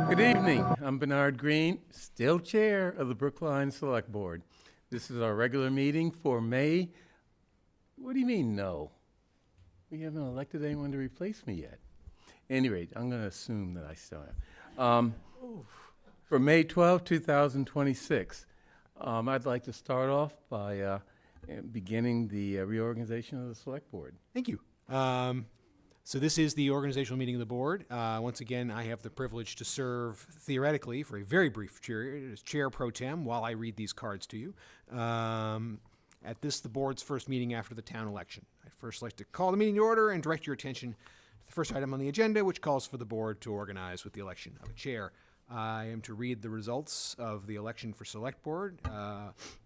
Good evening. I'm Bernard Green, still chair of the Brookline Select Board. This is our regular meeting for May. What do you mean, no? We haven't elected anyone to replace me yet. At any rate, I'm going to assume that I still am. For May 12, 2026, I'd like to start off by beginning the reorganization of the Select Board. Thank you. So this is the organizational meeting of the board. Once again, I have the privilege to serve theoretically for a very brief period as chair pro tem while I read these cards to you. At this, the board's first meeting after the town election. I'd first like to call the meeting to order and direct your attention to the first item on the agenda, which calls for the board to organize with the election of a chair. I am to read the results of the election for select board.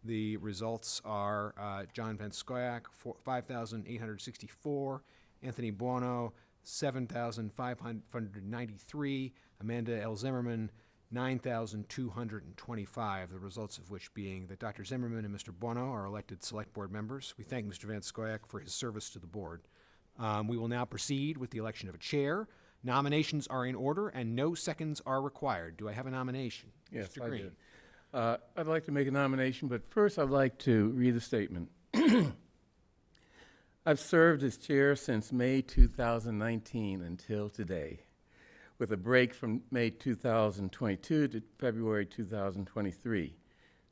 The results are John Van Scoyac, 5,864. Anthony Buono, 7,593. Amanda L. Zimmerman, 9,225. The results of which being that Dr. Zimmerman and Mr. Buono are elected select board members. We thank Mr. Van Scoyac for his service to the board. We will now proceed with the election of a chair. Nominations are in order and no seconds are required. Do I have a nomination? Yes, Mr. Green. I do. I'd like to make a nomination, but first I'd like to read a statement. I've served as chair since May 2019 until today, with a break from May 2022 to February 2023.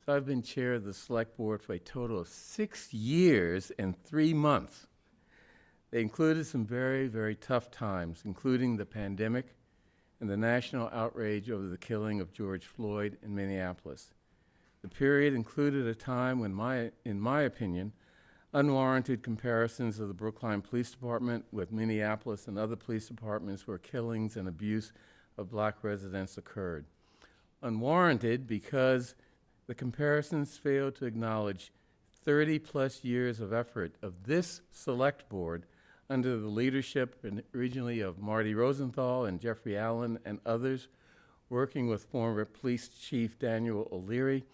So I've been chair of the Select Board for a total of 6 years and 3 months. They included some very, very tough times, including the pandemic and the national outrage over the killing of George Floyd in Minneapolis. The period included a time when, in my opinion, unwarranted comparisons of the Brookline Police Department with Minneapolis and other police departments where killings and abuse of black residents occurred. Unwarranted because the comparisons failed to acknowledge 30-plus years of effort of this select board under the leadership originally of Marty Rosenthal and Jeffrey Allen and others, working with former Police Chief Daniel O'Leary,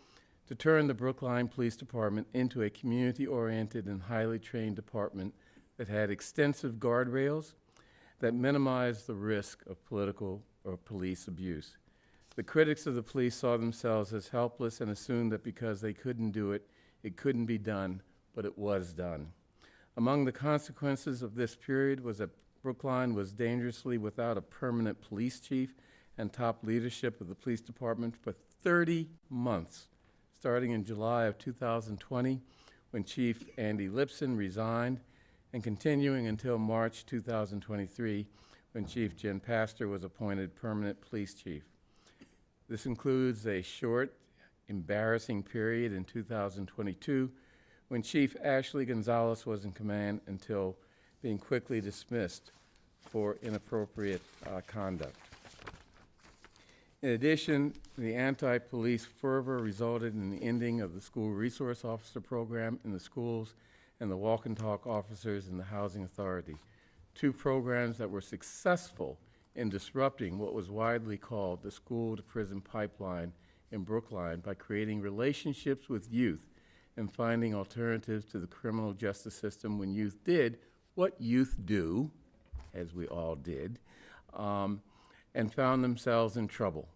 to turn the Brookline Police Department into a community-oriented and highly trained department that had extensive guardrails that minimized the risk of political or police abuse. The critics of the police saw themselves as helpless and assumed that because they couldn't do it, it couldn't be done, but it was done. Among the consequences of this period was that Brookline was dangerously without a permanent police chief and top leadership of the police department for 30 months. Starting in July of 2020, when Chief Andy Lipson resigned, and continuing until March 2023, when Chief Jen Pastor was appointed permanent police chief. This includes a short, embarrassing period in 2022, when Chief Ashley Gonzalez was in command until being quickly dismissed for inappropriate conduct. In addition, the anti-police fervor resulted in the ending of the school resource officer program in the schools and the walk and talk officers in the housing authority, 2 programs that were successful in disrupting what was widely called the school to prison pipeline in Brookline by creating relationships with youth and finding alternatives to the criminal justice system when youth did what youth do, as we all did, and found themselves in trouble.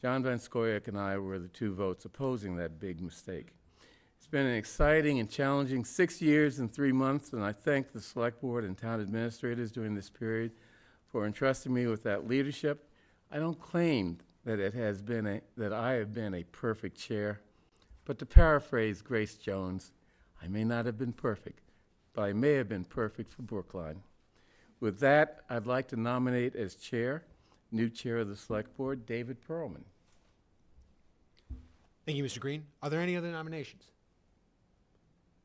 John Van Scoyac and I were the 2 votes opposing that big mistake. It's been an exciting and challenging 6 years and 3 months, and I thank the Select Board and town administrators during this period for entrusting me with that leadership. I don't claim that I have been a perfect chair, but to paraphrase Grace Jones, I may not have been perfect, but I may have been perfect for Brookline. With that, I'd like to nominate as chair, new chair of the Select Board, David Perlman. Thank you, Mr. Green. Are there any other nominations?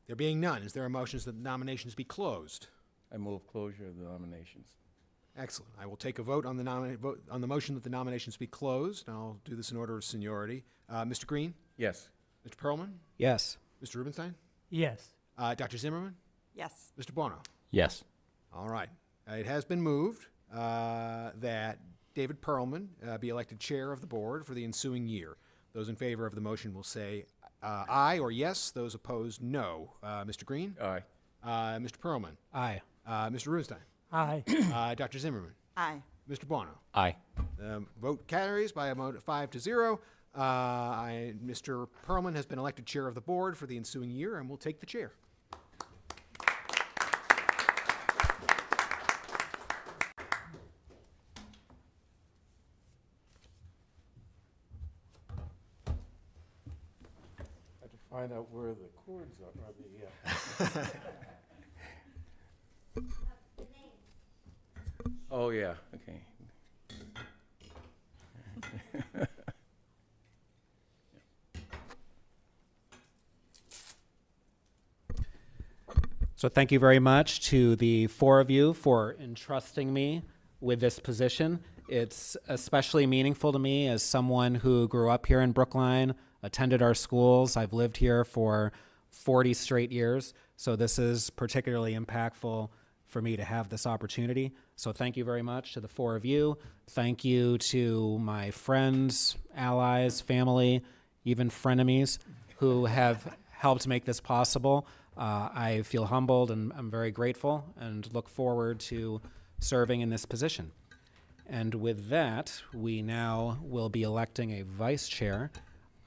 There being none, is there a motion that the nominations be closed? I move closure of the nominations. Excellent. I will take a vote on the motion that the nominations be closed, and I'll do this in order of seniority. Mr. Green? Yes. Mr. Perlman? Yes. Mr. Rubenstein? Yes. Dr. Zimmerman? Yes. Mr. Buono? Yes. All right. It has been moved that David Perlman be elected chair of the board for the ensuing year. Those in favor of the motion will say aye or yes. Those opposed, no. Mr. Green? Aye. Mr. Perlman? Aye. Mr. Rubenstein? Aye. Dr. Zimmerman? Aye. Mr. Buono. Aye. Vote carries by a vote of 5-0. Mr. Perlman has been elected chair of the board for the ensuing year and will take the chair. I have to find out where the cords are. Oh, yeah, okay. So thank you very much to the four of you for entrusting me with this position. It's especially meaningful to me as someone who grew up here in Brookline, attended our schools. I've lived here for 40 straight years, so this is particularly impactful for me to have this opportunity. So thank you very much to the four of you. Thank you to my friends, allies, family, even frenemies who have helped make this possible. I feel humbled and I'm very grateful and look forward to serving in this position. And with that, we now will be electing a vice chair.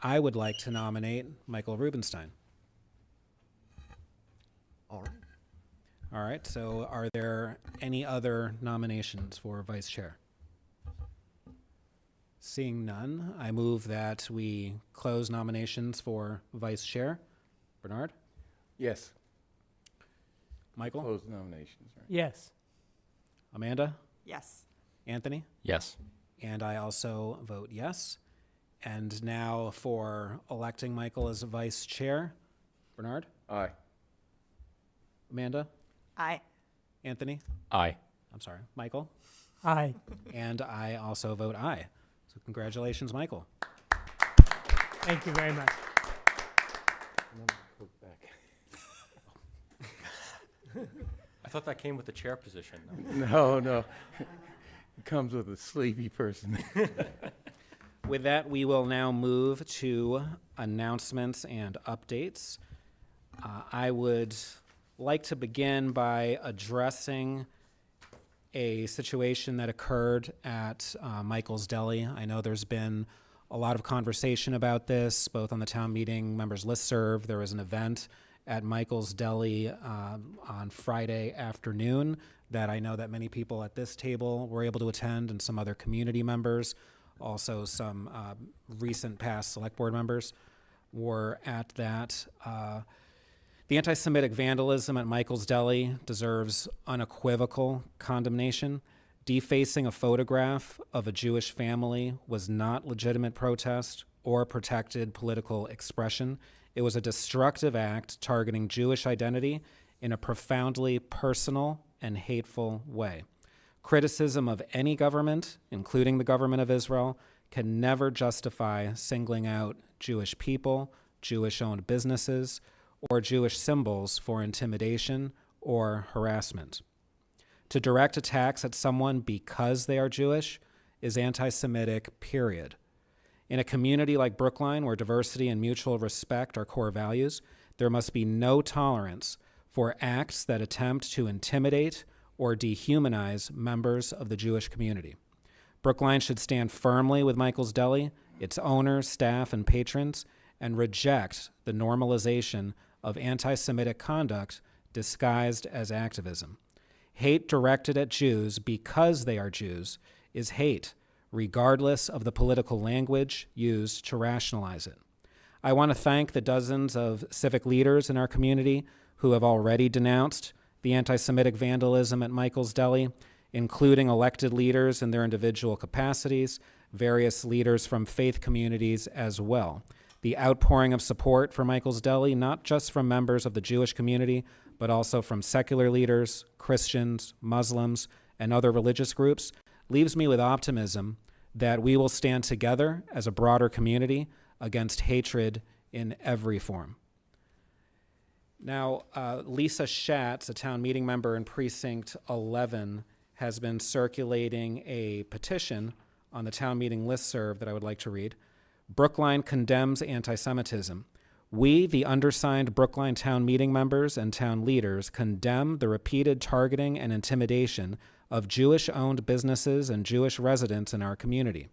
I would like to nominate Michael Rubenstein. All right. All right, so are there any other nominations for vice chair? Seeing none, I move that we close nominations for vice chair. Bernard? Yes, Michael? close nominations, right? Yes. Amanda? Yes. Anthony? Yes. And I also vote yes. And now for electing Michael as vice chair. Bernard? Aye. Amanda? Aye. Anthony? Aye. I'm sorry, Michael? Aye. And I also vote aye. So congratulations, Michael. Thank you very much. I thought that came with the chair position. No, no. It comes with a sleepy person. With that, we will now move to announcements and updates. I would like to begin by addressing a situation that occurred at Michael's Deli. I know there's been a lot of conversation about this, both on the town meeting members listserv. There was an event at Michael's Deli on Friday afternoon that I know that many people at this table were able to attend, and some other community members, also some recent past select board members were at that. The anti-Semitic vandalism at Michael's Deli deserves unequivocal condemnation. Defacing a photograph of a Jewish family was not legitimate protest or protected political expression. It was a destructive act targeting Jewish identity in a profoundly personal and hateful way. Criticism of any government, including the government of Israel, can never justify singling out Jewish people, Jewish-owned businesses, or Jewish symbols for intimidation or harassment. To direct attacks at someone because they are Jewish is anti-Semitic, period. In a community like Brookline, where diversity and mutual respect are core values, there must be no tolerance for acts that attempt to intimidate or dehumanize members of the Jewish community. Brookline should stand firmly with Michael's Deli, its owners, staff, and patrons, and reject the normalization of anti-Semitic conduct disguised as activism. Hate directed at Jews because they are Jews is hate, regardless of the political language used to rationalize it. I want to thank the dozens of civic leaders in our community who have already denounced the anti-Semitic vandalism at Michael's Deli, including elected leaders in their individual capacities, various leaders from faith communities as well. The outpouring of support for Michael's Deli, not just from members of the Jewish community, but also from secular leaders, Christians, Muslims, and other religious groups, leaves me with optimism that we will stand together as a broader community against hatred in every form. Now, Lisa Schatz, a town meeting member in Precinct 11, has been circulating a petition on the town meeting listserv that I would like to read. Brookline condemns anti-Semitism. We, the undersigned Brookline town meeting members and town leaders, condemn the repeated targeting and intimidation of Jewish-owned businesses and Jewish residents in our community.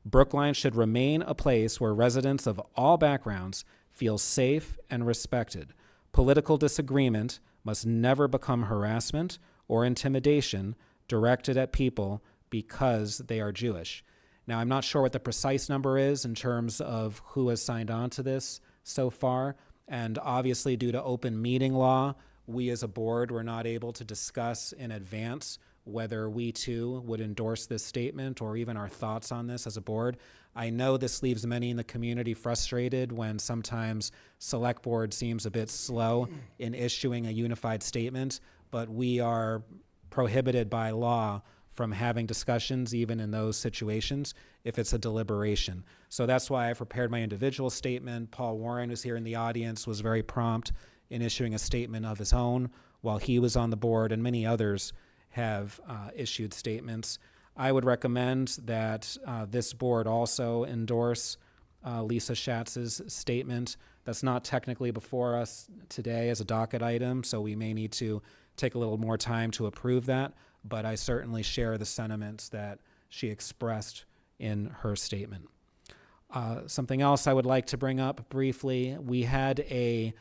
Brookline should remain a place where residents of all backgrounds feel safe and respected. Political disagreement must never become harassment or intimidation directed at people because they are Jewish. Now, I'm not sure what the precise number is in terms of who has signed on to this so far, and obviously due to open meeting law, we as a board were not able to discuss in advance whether we too would endorse this statement or even our thoughts on this as a board. I know this leaves many in the community frustrated when sometimes select board seems a bit slow in issuing a unified statement, but we are prohibited by law from having discussions even in those situations if it's a deliberation. So that's why I prepared my individual statement. Paul Warren, who's here in the audience, was very prompt in issuing a statement of his own while he was on the board, and many others have issued statements. I would recommend that this board also endorse Lisa Schatz's statement. That's not technically before us today as a docket item, so we may need to take a little more time to approve that, but I certainly share the sentiments that she expressed in her statement. Something else I would like to bring up briefly, we had a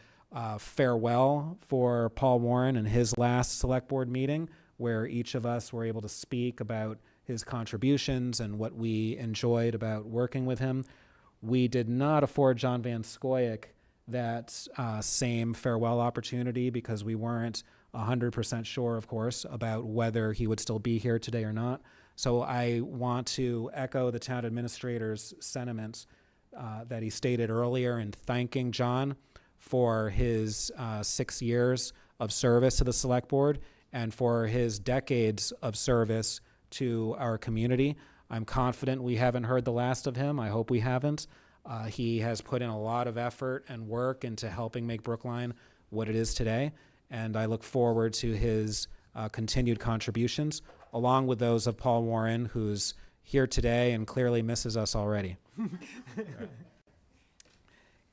farewell for Paul Warren in his last select board meeting, where each of us were able to speak about his contributions and what we enjoyed about working with him. We did not afford John Van Scoyoc that same farewell opportunity because we weren't 100% sure, of course, about whether he would still be here today or not. So I want to echo the town administrator's sentiments that he stated earlier in thanking John for his 6 years of service to the select board and for his decades of service to our community. I'm confident we haven't heard the last of him. I hope we haven't. He has put in a lot of effort and work into helping make Brookline what it is today, and I look forward to his continued contributions, along with those of Paul Warren, who's here today and clearly misses us already.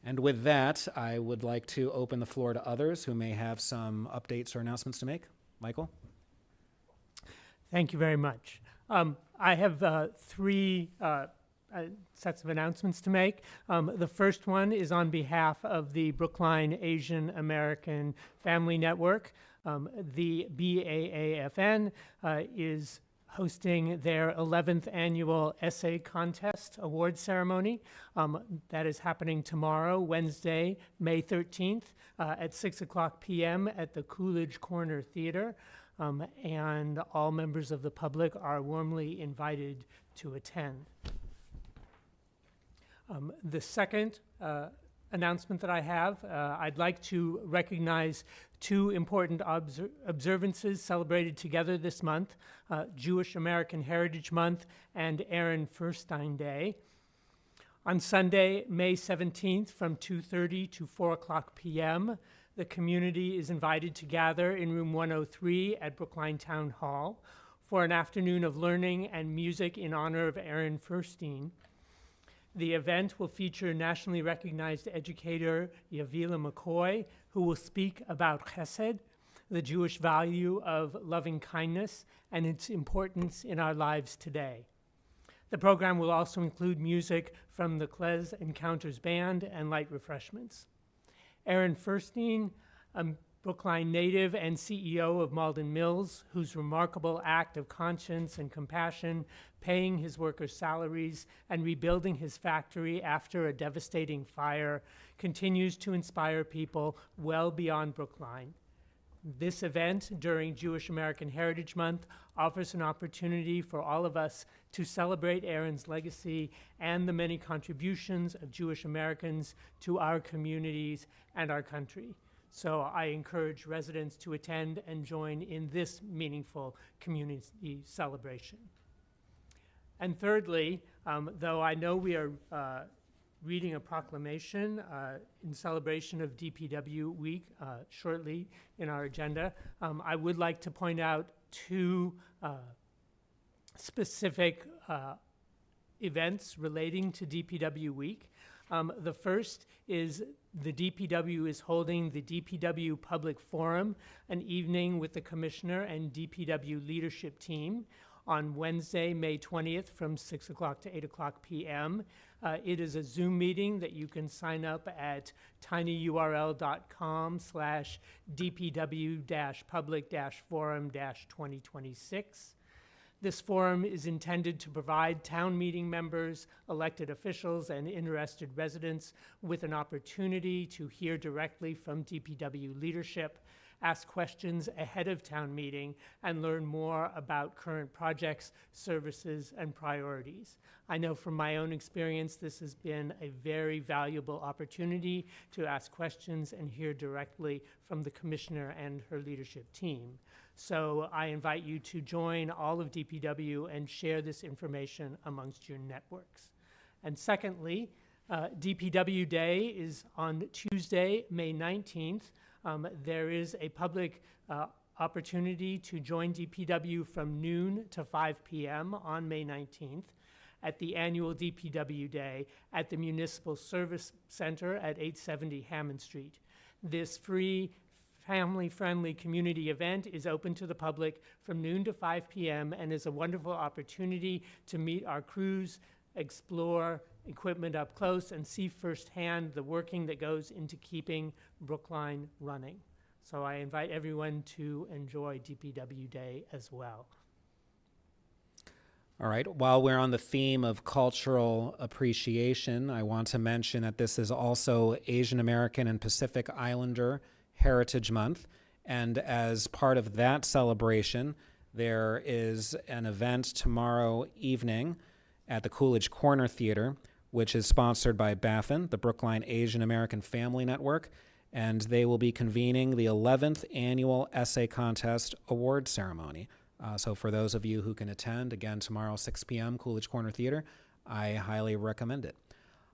And with that, I would like to open the floor to others who may have some updates or announcements to make. Michael? Thank you very much. I have three sets of announcements to make. The first one is on behalf of the Brookline Asian American Family Network. The BAAFN is hosting their 11th annual essay contest award ceremony. That is happening tomorrow, Wednesday, May 13th at 6:00 p.m. at the Coolidge Corner Theater. And all members of the public are warmly invited to attend. The second announcement that I have, I'd like to recognize two important observances celebrated together this month, Jewish American Heritage Month and Aaron Furstein Day. On Sunday, May 17th from 2:30 to 4:00 p.m., the community is invited to gather in room 103 at Brookline Town Hall for an afternoon of learning and music in honor of Aaron Furstein. The event will feature nationally recognized educator Yavila McCoy, who will speak about chesed, the Jewish value of loving kindness, and its importance in our lives today. The program will also include music from the Klez Encounters Band and light refreshments. Aaron Furstein, a Brookline native and CEO of Malden Mills, whose remarkable act of conscience and compassion, paying his workers' salaries and rebuilding his factory after a devastating fire, continues to inspire people well beyond Brookline. This event during Jewish American Heritage Month offers an opportunity for all of us to celebrate Aaron's legacy and the many contributions of Jewish Americans to our communities and our country. So I encourage residents to attend and join in this meaningful community celebration. And thirdly, though I know we are reading a proclamation in celebration of DPW Week shortly in our agenda, I would like to point out two specific events relating to DPW Week. The first is The DPW is holding the DPW Public Forum, an evening with the Commissioner and DPW leadership team on Wednesday, May 20th from 6 o'clock to 8 o'clock p.m. It is a Zoom meeting that you can sign up at tinyurl.com/dpw-public-forum-2026. This forum is intended to provide town meeting members, elected officials, and interested residents with an opportunity to hear directly from DPW leadership, ask questions ahead of town meeting, and learn more about current projects, services, and priorities. I know from my own experience, this has been a very valuable opportunity to ask questions and hear directly from the commissioner and her leadership team. So I invite you to join all of DPW and share this information amongst your networks. And secondly, DPW Day is on Tuesday, May 19th. There is a public opportunity to join DPW from noon to 5 p.m. on May 19th at the annual DPW Day at the Municipal Service Center at 870 Hammond Street. This free, family-friendly community event is open to the public from noon to 5 p.m. and is a wonderful opportunity to meet our crews, explore equipment up close, and see firsthand the working that goes into keeping Brookline running. So I invite everyone to enjoy DPW Day as well. All right, while we're on the theme of cultural appreciation, I want to mention that this is also Asian American and Pacific Islander Heritage Month, and as part of that celebration, there is an event tomorrow evening at the Coolidge Corner Theater, which is sponsored by BAFN, the Brookline Asian American Family Network, and they will be convening the 11th Annual Essay Contest Award Ceremony. So for those of you who can attend, again, tomorrow, 6 p.m., Coolidge Corner Theater, I highly recommend it.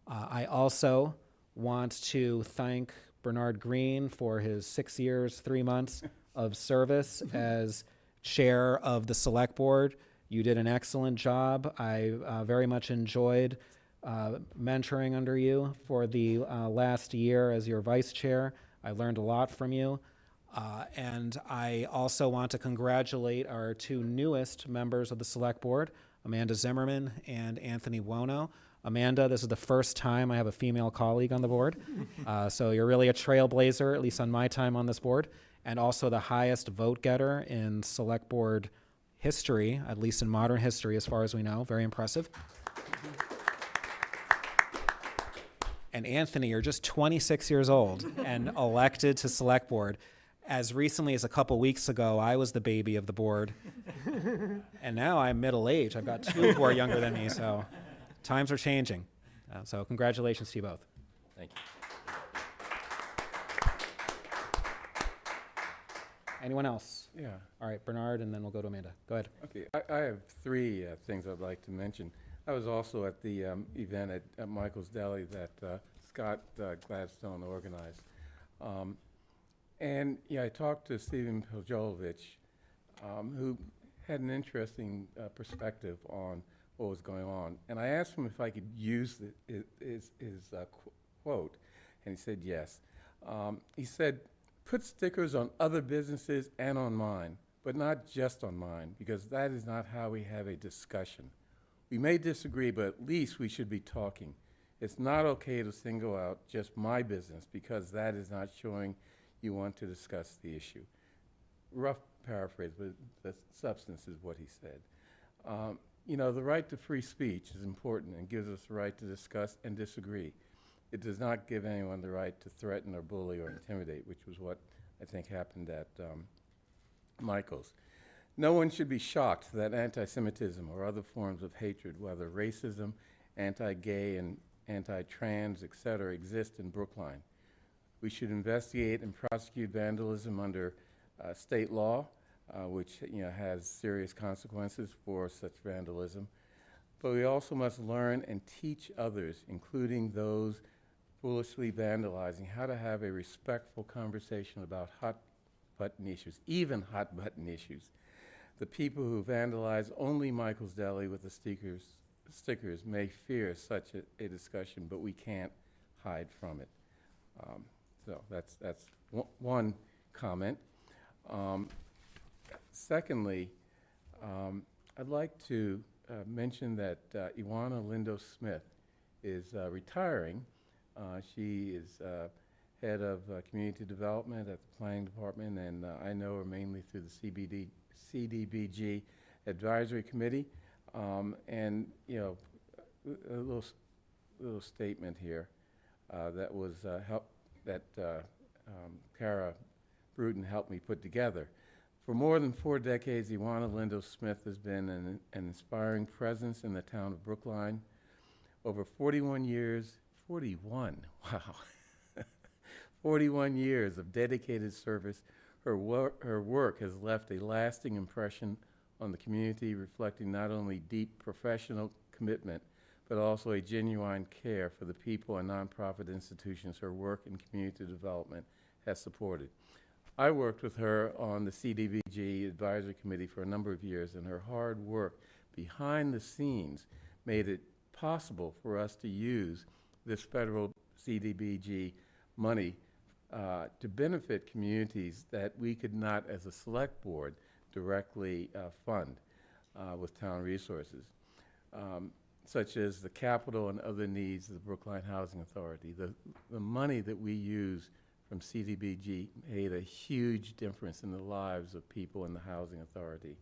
I also want to thank Bernard Green for his 6 years, 3 months of service as chair of the Select Board. You did an excellent job. I very much enjoyed mentoring under you for the last year as your vice chair. I learned a lot from you. And I also want to congratulate our two newest members of the Select Board, Amanda Zimmerman and Anthony Buono. Amanda, this is the first time I have a female colleague on the board. So you're really a trailblazer, at least on my time on this board, and also the highest vote getter in Select Board history, at least in modern history as far as we know. Very impressive. And Anthony, you're just 26 years old and elected to Select Board. As recently as a couple weeks ago, I was the baby of the board. And now I'm middle-aged. I've got two who are younger than me, so times are changing. So congratulations to you both. Thank you. Anyone else? Yeah. All right, Bernard, and then we'll go to Amanda. Go ahead. Okay, I have three things I'd like to mention. I was also at the event at Michael's Deli that Scott Gladstone organized. And yeah, I talked to Stephen Piljolovich, who had an interesting perspective on what was going on. And I asked him if I could use his quote, and he said yes. He said, "Put stickers on other businesses and on mine, but not just on mine, because that is not how we have a discussion. We may disagree, but at least we should be talking. It's not okay to single out just my business, because that is not showing you want to discuss the issue." Rough paraphrase, but the substance is what he said. You know, the right to free speech is important and gives us the right to discuss and disagree. It does not give anyone the right to threaten or bully or intimidate, which was what I think happened at Michael's. No one should be shocked that anti-Semitism or other forms of hatred, whether racism, anti-gay and anti-trans, etc., exist in Brookline. We should investigate and prosecute vandalism under state law, which has serious consequences for such vandalism. But we also must learn and teach others, including those foolishly vandalizing, how to have a respectful conversation about hot-button issues, even hot-button issues. The people who vandalize only Michael's Deli with the stickers may fear such a discussion, but we can't hide from it. So that's one comment. Secondly, I'd like to mention that Ioana Lindo Smith is retiring. She is head of community development at the planning department, and I know her mainly through the CDBG advisory committee. And you know, a little statement here that was Kara Bruton helped me put together. For more than 4 decades, Ioana Lindo Smith has been an inspiring presence in the town of Brookline. Over 41 years, 41, wow, 41 years of dedicated service, her work has left a lasting impression on the community, reflecting not only deep professional commitment, but also a genuine care for the people and nonprofit institutions her work in community development has supported. I worked with her on the CDBG Advisory Committee for a number of years, and her hard work behind the scenes made it possible for us to use this federal CDBG money to benefit communities that we could not, as a select board, directly fund with town resources, such as the capital and other needs of the Brookline Housing Authority. The money that we use from CDBG made a huge difference in the lives of people in the Housing Authority.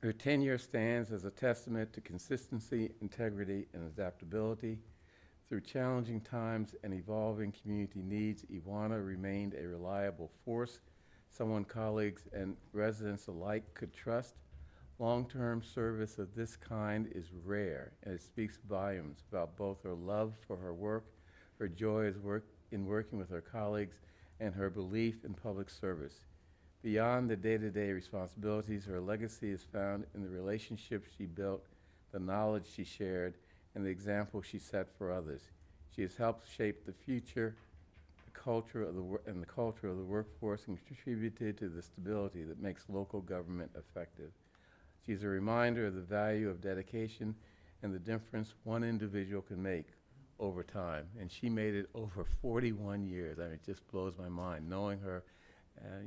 Her tenure stands as a testament to consistency, integrity, and adaptability. Through challenging times and evolving community needs, Ioana remained a reliable force, someone colleagues and residents alike could trust. Long-term service of this kind is rare, and it speaks volumes about both her love for her work, her joy in working with her colleagues, and her belief in public service. Beyond the day-to-day responsibilities, her legacy is found in the relationships she built, the knowledge she shared, and the example she set for others. She has helped shape the future, the culture of the workforce, and contributed to the stability that makes local government effective. She's a reminder of the value of dedication and the difference one individual can make over time. And she made it over 41 years. I mean, it just blows my mind. Knowing her,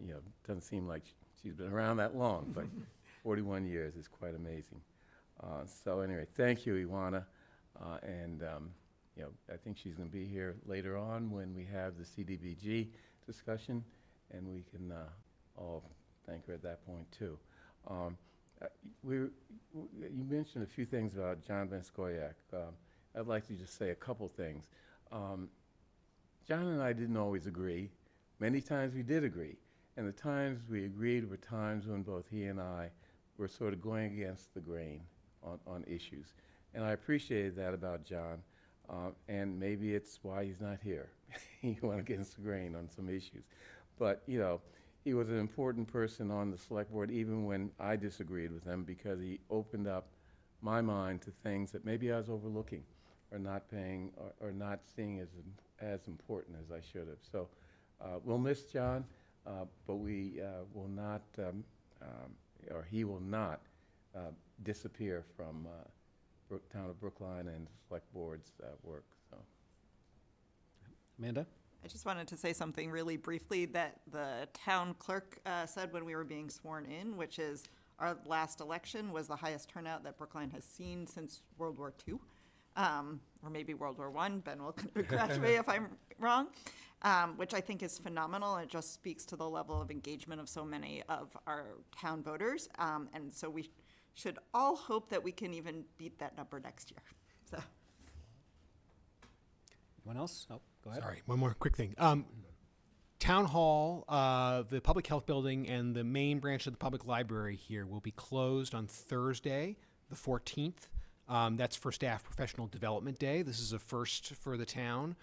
you know, doesn't seem like she's been around that long, but 41 years is quite amazing. So anyway, thank you, Ioana. You know, I think she's going to be here later on when we have the CDBG discussion, and we can all thank her at that point too. You mentioned a few things about John Van Scoyac. I'd like to just say a couple things. John and I didn't always agree. Many times we did agree, and the times we agreed were times when both he and I were sort of going against the grain on issues. And I appreciated that about John, and maybe it's why he's not here. He went against the grain on some issues. But, you know, he was an important person on the select board even when I disagreed with him, because he opened up my mind to things that maybe I was overlooking or not paying or not seeing as important as I should have. So we'll miss John, but we will not, or he will not disappear from town of Brookline and select board's work. So, Amanda? I just wanted to say something really briefly that the town clerk said when we were being sworn in, which is our last election was the highest turnout that Brookline has seen since World War II, or maybe World War I. Ben will correct me if I'm wrong, which I think is phenomenal. It just speaks to the level of engagement of so many of our town voters. And so we should all hope that we can even beat that number next year. So. Anyone else? Oh, go ahead. Sorry, one more quick thing. Town Hall, the Public Health Building, and the main branch of the Public Library here will be closed on Thursday, the 14th. That's for Staff Professional Development Day. This is a first for the town.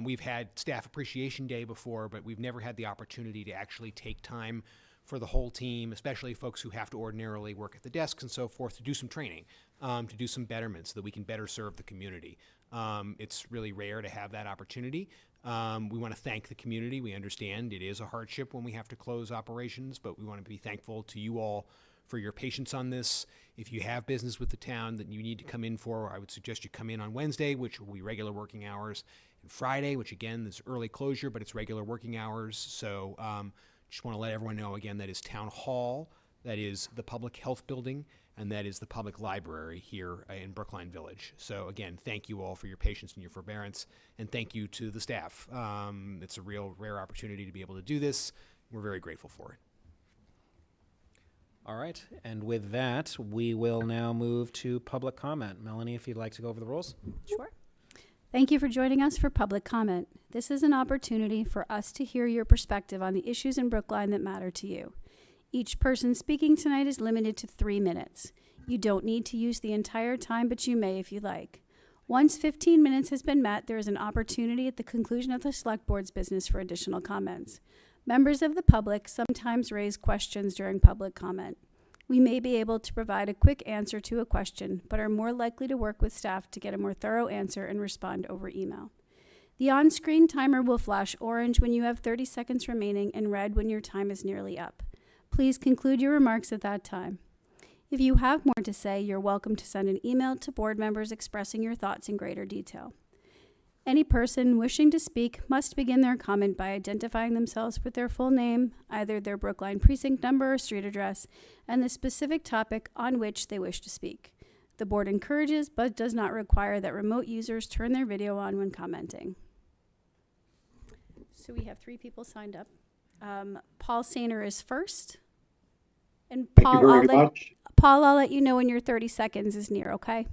We've had Staff Appreciation Day before, but we've never had the opportunity to actually take time for the whole team, especially folks who have to ordinarily work at the desks and so forth, to do some training, to do some betterment so that we can better serve the community. It's really rare to have that opportunity. We want to thank the community. We understand it is a hardship when we have to close operations, but we want to be thankful to you all for your patience on this. If you have business with the town that you need to come in for, I would suggest you come in on Wednesday, which will be regular working hours. and Friday, which again is early closure, but it's regular working hours. So just want to let everyone know again that is Town Hall, that is the Public Health Building, and that is the Public Library here in Brookline Village. So again, thank you all for your patience and your forbearance, and thank you to the staff. It's a real rare opportunity to be able to do this. We're very grateful for it. All right, and with that, we will now move to public comment. Melanie, if you'd like to go over the rules. Sure. Thank you for joining us for public comment. This is an opportunity for us to hear your perspective on the issues in Brookline that matter to you. Each person speaking tonight is limited to 3 minutes. You don't need to use the entire time, but you may if you like. Once 15 minutes has been met, there is an opportunity at the conclusion of the Select Board's business for additional comments. Members of the public sometimes raise questions during public comment. We may be able to provide a quick answer to a question, but are more likely to work with staff to get a more thorough answer and respond over email. The on-screen timer will flash orange when you have 30 seconds remaining and red when your time is nearly up. Please conclude your remarks at that time. If you have more to say, you're welcome to send an email to board members expressing your thoughts in greater detail. Any person wishing to speak must begin their comment by identifying themselves with their full name, either their Brookline precinct number or street address, and the specific topic on which they wish to speak. The board encourages but does not require that remote users turn their video on when commenting. So we have 3 people signed up. Paul Sainer is first. And Thank you very much. Paul, I'll let you know when your 30 seconds is near, okay?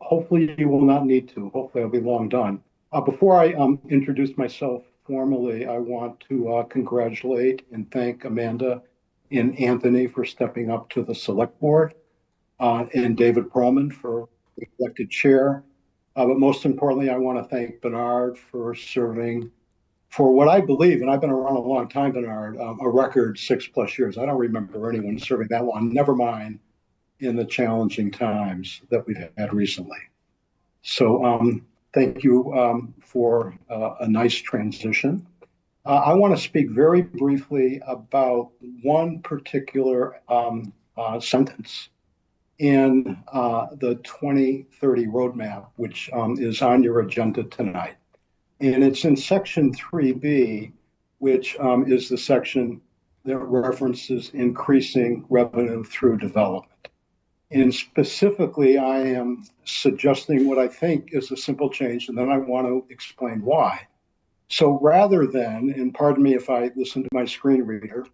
Hopefully you will not need to. Hopefully I'll be long done. Before I introduce myself formally, I want to congratulate and thank Amanda and Anthony for stepping up to the Select Board, and David Perlman for the elected chair. But most importantly, I want to thank Bernard for serving for what I believe, and I've been around a long time, Bernard, a record 6+ years. I don't remember anyone serving that long, never mind in the challenging times that we've had recently. So thank you for a nice transition. I want to speak very briefly about one particular sentence in the 2030 roadmap, which is on your agenda tonight. And it's in section 3B, which is the section that references increasing revenue through development. And specifically, I am suggesting what I think is a simple change, and then I want to explain why. So rather than, and pardon me if I listen to my screen reader,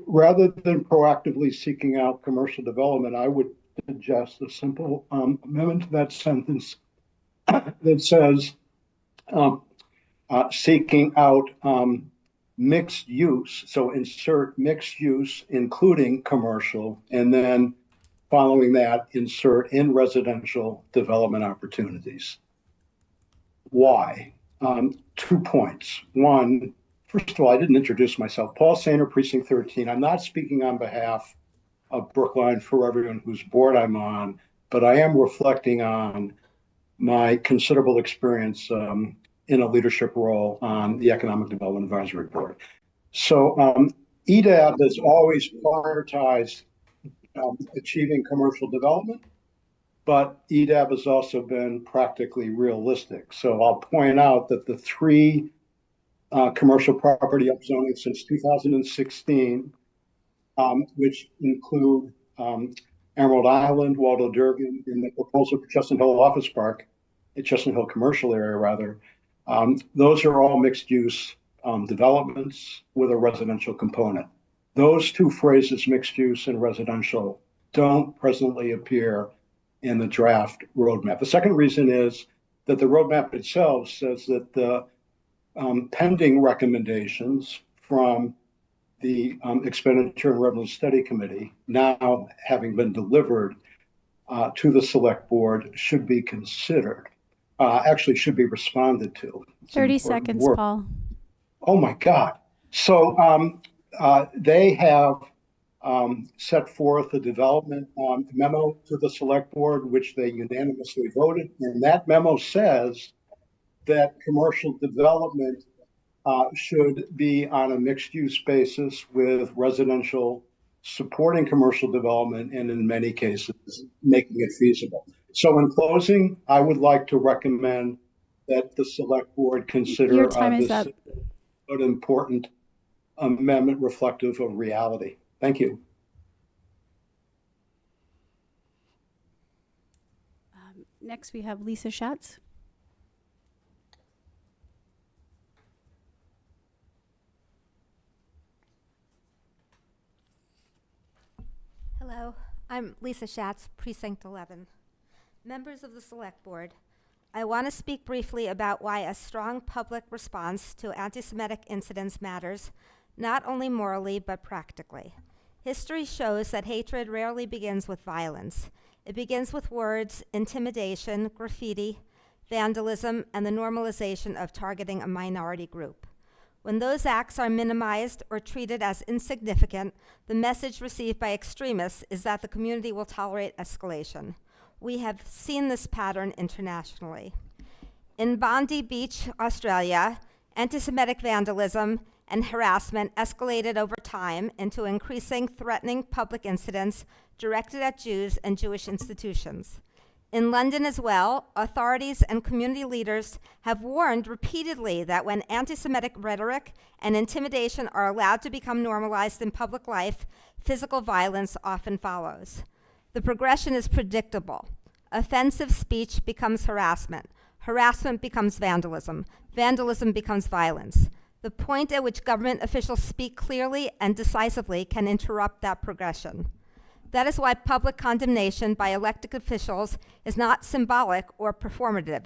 rather than proactively seeking out commercial development, I would suggest a simple amendment to that sentence that says seeking out mixed use. So insert mixed use, including commercial, and then following that, insert in residential development opportunities. Why? 2 points. One, first of all, I didn't introduce myself. Paul Sainer, Precinct 13. I'm not speaking on behalf of Brookline for everyone whose board I'm on, but I am reflecting on my considerable experience in a leadership role on the Economic Development Advisory Board. So EDAB has always prioritized achieving commercial development, but EDAB has also been practically realistic. So I'll point out that the 3 commercial property upzoning since 2016, which include Emerald Island, Waldo Durgan, and the proposal for Chestnut Hill Office Park, Chestnut Hill Commercial Area rather, those are all mixed use developments with a residential component. Those 2 phrases, mixed use and residential, don't presently appear in the draft roadmap. The second reason is that the roadmap itself says that the pending recommendations from the Expenditure and Revenue Study Committee, now having been delivered to the Select Board, should be considered. Actually should be responded to. 30 seconds, Paul. Oh my God. So they have set forth a development memo to the Select Board, which they unanimously voted. And that memo says that commercial development should be on a mixed-use basis with residential supporting commercial development, and in many cases, making it feasible. So in closing, I would like to recommend that the select board consider Your time is this up. an important amendment reflective of reality. Thank you. Next, we have Lisa Schatz. Hello, I'm Lisa Schatz, Precinct 11. Members of the Select Board, I want to speak briefly about why a strong public response to anti-Semitic incidents matters, not only morally but practically. History shows that hatred rarely begins with violence. It begins with words, intimidation, graffiti, vandalism, and the normalization of targeting a minority group. When those acts are minimized or treated as insignificant, the message received by extremists is that the community will tolerate escalation. We have seen this pattern internationally. In Bondi Beach, Australia, anti-Semitic vandalism and harassment escalated over time into increasing threatening public incidents directed at Jews and Jewish institutions. In London as well, authorities and community leaders have warned repeatedly that when anti-Semitic rhetoric and intimidation are allowed to become normalized in public life, physical violence often follows. The progression is predictable. Offensive speech becomes harassment. Harassment becomes vandalism. Vandalism becomes violence. The point at which government officials speak clearly and decisively can interrupt that progression. That is why public condemnation by elected officials is not symbolic or performative.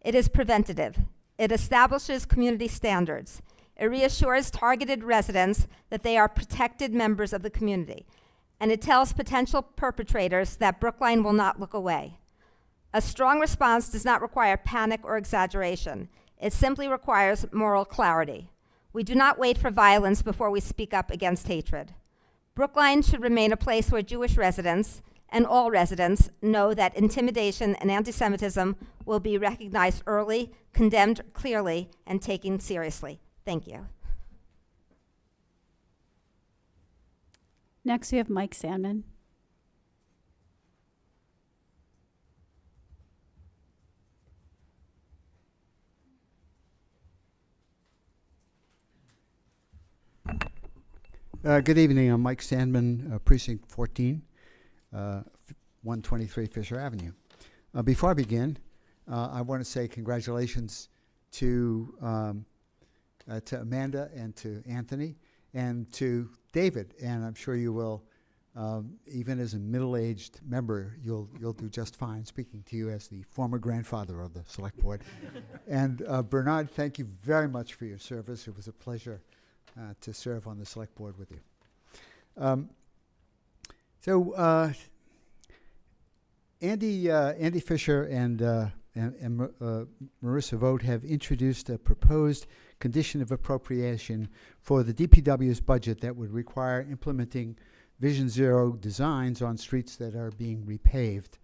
It is preventative. It establishes community standards. It reassures targeted residents that they are protected members of the community. And it tells potential perpetrators that Brookline will not look away. A strong response does not require panic or exaggeration. It simply requires moral clarity. We do not wait for violence before we speak up against hatred. Brookline should remain a place where Jewish residents and all residents know that intimidation and anti-Semitism will be recognized early, condemned clearly, and taken seriously. Thank you. Next, we have Mike Sandman. Good evening. I'm Mike Sandman, Precinct 14, 123 Fisher Avenue. Before I begin, I want to say congratulations to Amanda and to Anthony and to David. And I'm sure you will, even as a middle-aged member, you'll do just fine. Speaking to you as the former grandfather of the Select Board. And Bernard, thank you very much for your service. It was a pleasure to serve on the Select Board with you. Andy Fisher and Marissa Vogt have introduced a proposed condition of appropriation for the DPW's budget that would require implementing Vision Zero designs on streets that are being repaved.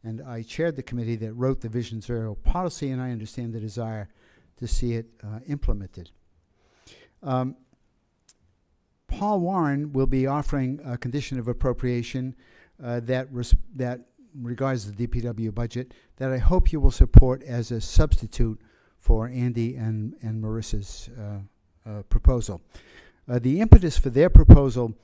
And I chaired the committee that wrote the Vision Zero policy, and I understand the desire to see it implemented. Paul Warren will be offering a condition of appropriation that regards the DPW budget that I hope you will support as a substitute for Andy and Marissa's proposal. The impetus for their proposal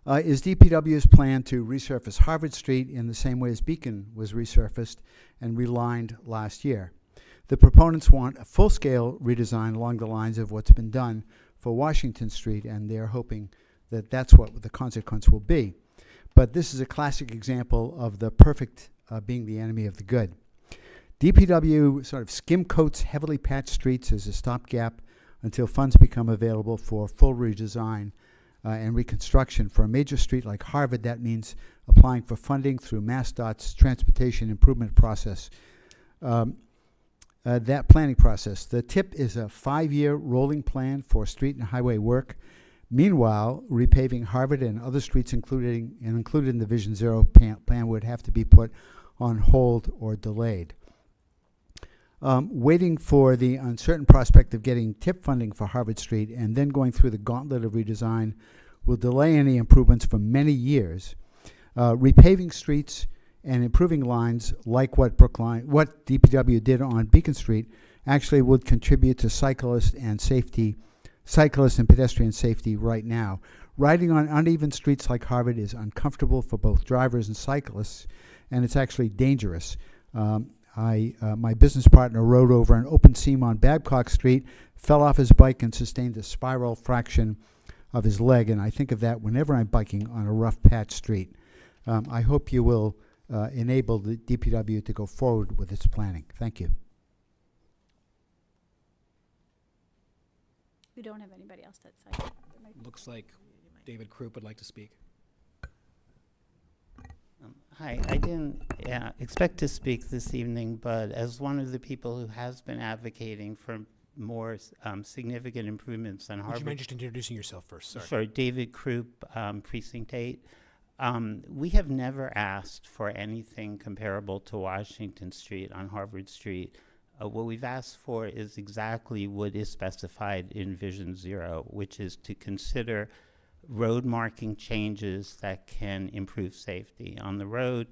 is DPW's plan to resurface Harvard Street in the same way as Beacon was resurfaced and relined last year. The proponents want a full-scale redesign along the lines of what's been done for Washington Street, and they're hoping that that's what the consequence will be. But this is a classic example of the perfect being the enemy of the good. DPW sort of skim coats heavily patched streets as a stopgap until funds become available for full redesign and reconstruction. For a major street like Harvard, that means applying for funding through MassDOT's transportation improvement process. That planning process. The TIP is a 5-year rolling plan for street and highway work. Meanwhile, repaving Harvard and other streets included in the Vision Zero plan would have to be put on hold or delayed. Waiting for the uncertain prospect of getting TIP funding for Harvard Street and then going through the gauntlet of redesign will delay any improvements for many years. Repaving streets and improving lines like what DPW did on Beacon Street actually would contribute to cyclist and pedestrian safety right now. Riding on uneven streets like Harvard is uncomfortable for both drivers and cyclists, and it's actually dangerous. My business partner rode over an open seam on Babcock Street, fell off his bike, and sustained a spiral fraction of his leg, and I think of that whenever I'm biking on a rough patch street. I hope you will enable the DPW to go forward with its planning. Thank you. We don't have anybody else that side. Looks like David Krupp would like to speak. Hi, I didn't expect to speak this evening, but as one of the people who has been advocating for more significant improvements on Would Harvard. you mind just introducing yourself first? Sorry. Sure, David Krupp, Precinct 8. We have never asked for anything comparable to Washington Street on Harvard Street. What we've asked for is exactly what is specified in Vision Zero, which is to consider road marking changes that can improve safety on the road.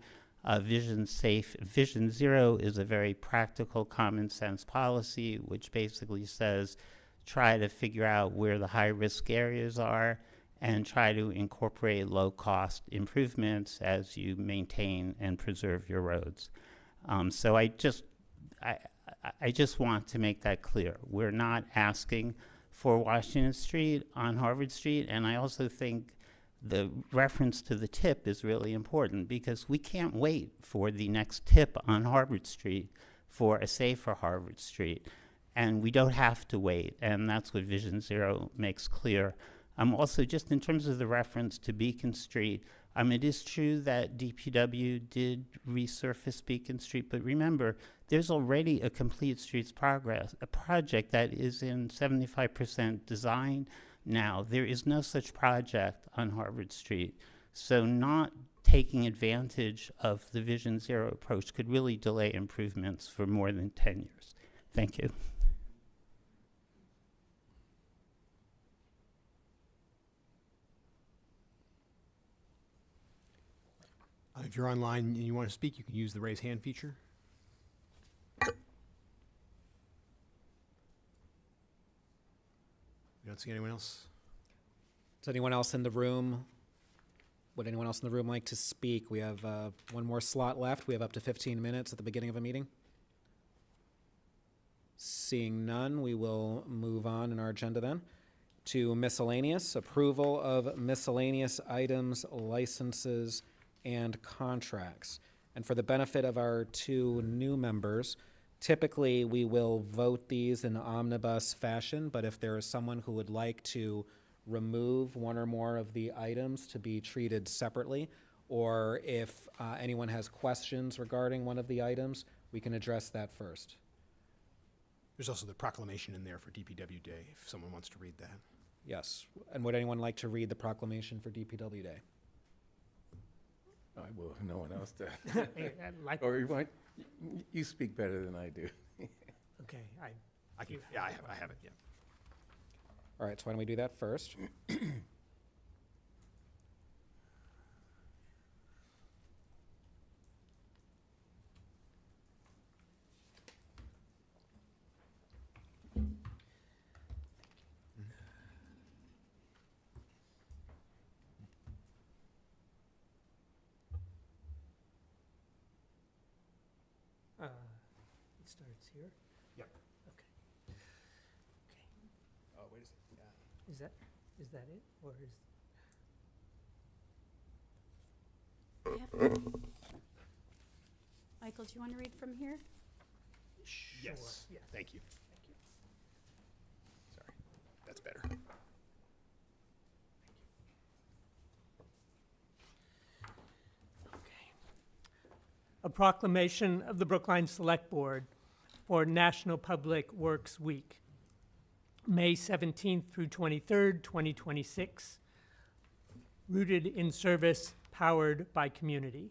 Vision Zero is a very practical, common sense policy, which basically says try to figure out where the high risk areas are and try to incorporate low cost improvements as you maintain and preserve your roads. So I just want to make that clear. We're not asking for Washington Street on Harvard Street, and I also think the reference to the tip is really important because we can't wait for the next tip on Harvard Street for a safer Harvard Street, and we don't have to wait, and that's what Vision Zero makes clear. Also, just in terms of the reference to Beacon Street, it is true that DPW did resurface Beacon Street, but remember, there's already a complete streets a project that is in 75% design now. There is no such project on Harvard Street. So not taking advantage of the Vision Zero approach could really delay improvements for more than 10 years. Thank you. If you're online and you want to speak, you can use the raise hand feature. You don't see anyone else? Does anyone else in the room, would anyone else in the room like to speak? We have one more slot left. We have up to 15 minutes at the beginning of a meeting. Seeing none, we will move on in our agenda then to miscellaneous, approval of miscellaneous items, licenses, and contracts. And for the benefit of our two new members, typically we will vote these in omnibus fashion, but if there is someone who would like to remove one or more of the items to be treated separately, or if anyone has questions regarding one of the items, we can address that first. There's also the proclamation in there for DPW Day, if someone wants to read that. Yes. And would anyone like to read the proclamation for DPW Day? I will, if no one else does. Like, Or you speak better than I do. okay, I have it, yeah. All right, so why don't we do that first? it starts here. Yep. Okay. Oh, wait a second. Yeah. Is that it, or is? Michael, do you want to read from here? Yes. Yes. Thank you. Sorry. That's better. A proclamation of the Brookline Select Board for National Public Works Week, May 17th through 23rd, 2026. Rooted in service, powered by community.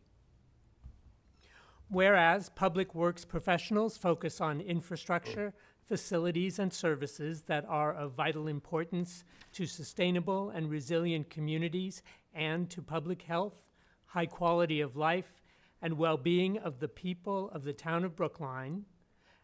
Whereas public works professionals focus on infrastructure, facilities, and services that are of vital importance to sustainable and resilient communities and to public health, high quality of life, and well-being of the people of the town of Brookline,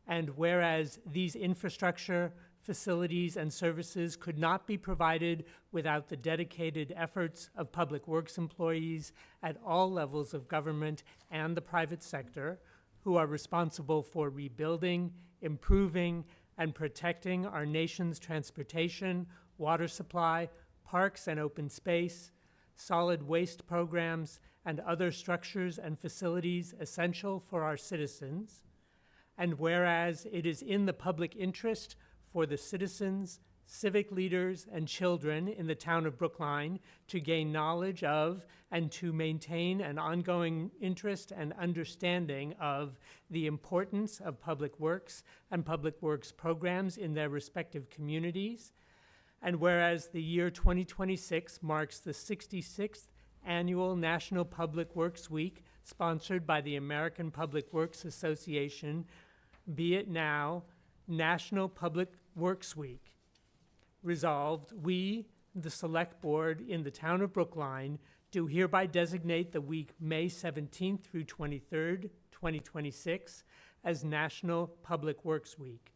and whereas these infrastructure, facilities, and services could not be provided without the dedicated efforts of public works employees at all levels of government and the private sector, who are responsible for rebuilding, improving, and protecting our nation's transportation, water supply, parks and open space, solid waste programs, and other structures and facilities essential for our citizens. And whereas it is in the public interest for the citizens, civic leaders, and children in the town of Brookline to gain knowledge of and to maintain an ongoing interest and understanding of the importance of public works and public works programs in their respective communities. And whereas the year 2026 marks the 66th annual National Public Works Week, sponsored by the American Public Works Association, be it now National Public Works Week. Resolved, we, the Select Board in the town of Brookline, do hereby designate the week May 17th through 23rd, 2026, as National Public Works Week.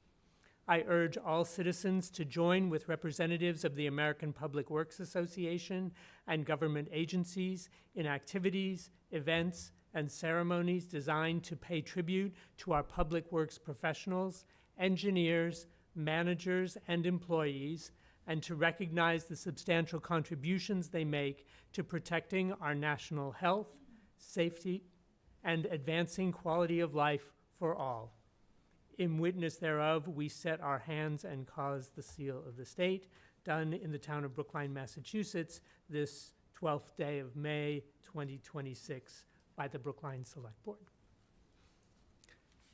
I urge all citizens to join with representatives of the American Public Works Association and government agencies in activities, events, and ceremonies designed to pay tribute to our public works professionals, engineers, managers, and employees, and to recognize the substantial contributions they make to protecting our national health, safety, and advancing quality of life for all. In witness thereof, we set our hands and cause the seal of the state, done in the town of Brookline, Massachusetts, this 12th day of May, 2026, by the Brookline Select Board.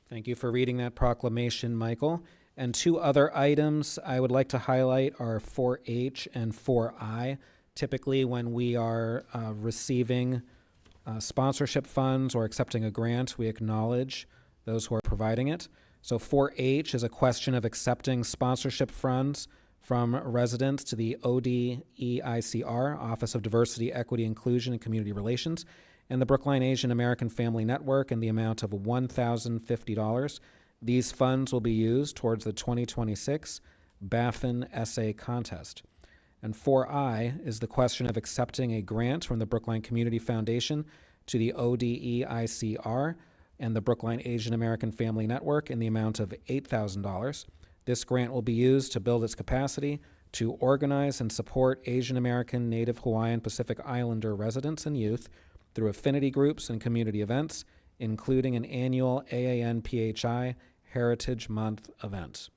Thank you for reading that proclamation, Michael. And two other items I would like to highlight are 4H and 4I. Typically, when we are receiving sponsorship funds or accepting a grant, we acknowledge those who are providing it. So 4H is a question of accepting sponsorship funds from residents to the ODEICR, Office of Diversity, Equity, Inclusion, and Community Relations, and the Brookline Asian American Family Network in the amount of $1,050. These funds will be used towards the 2026 Baffin Essay Contest. And 4I is the question of accepting a grant from the Brookline Community Foundation to the ODEICR and the Brookline Asian American Family Network in the amount of $8,000. This grant will be used to build its capacity to organize and support Asian American, Native Hawaiian, Pacific Islander residents and youth through affinity groups and community events, including an annual AANPHI Heritage Month event.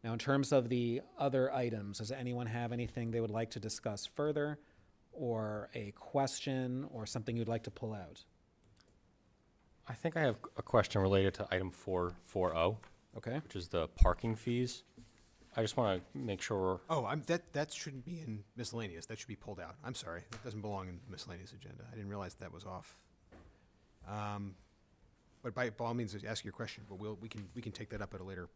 Now, in terms of the other items, does anyone have anything they would like to discuss further, or a question, or something you'd like to pull out? I think I have a question related to item 4.0, Okay. which is the parking fees. I just want to make sure. Oh, that shouldn't be in miscellaneous. That should be pulled out. I'm sorry. That doesn't belong in the miscellaneous agenda. I didn't realize that was off. But by all means, ask your question. But we can take that up at a later.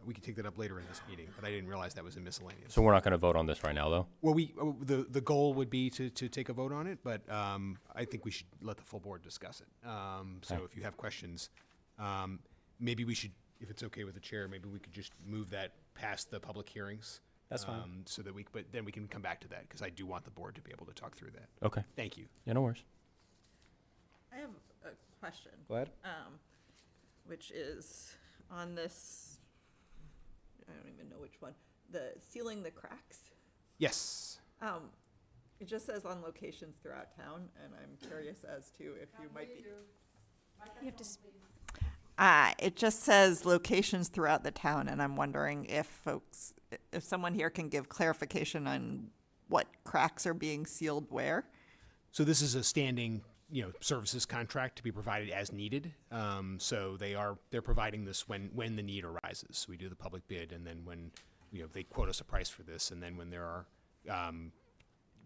We can take that up later in this meeting. But I didn't realize that was in miscellaneous. So we're not going to vote on this right now, though? Well, the goal would be to take a vote on it, but I think we should let the full board discuss it. So Okay. if you have questions, maybe we should, if it's okay with the chair, maybe we could just move that past the public hearings. That's fine. So that but then we can come back to that, because I do want the board to be able to talk through that. Okay. Thank you. Yeah, no worries. I have a question, Go ahead. which is on this, I don't even know which one, the sealing the cracks. Yes. It just says on locations throughout town, and I'm curious as to if you might be. You have to It just says locations throughout the town, and I'm wondering if someone here can give clarification on what cracks are being sealed where. So this is a standing, services contract to be provided as needed. So they're providing this when the need arises. So we do the public bid, and then when they quote us a price for this, and then when there are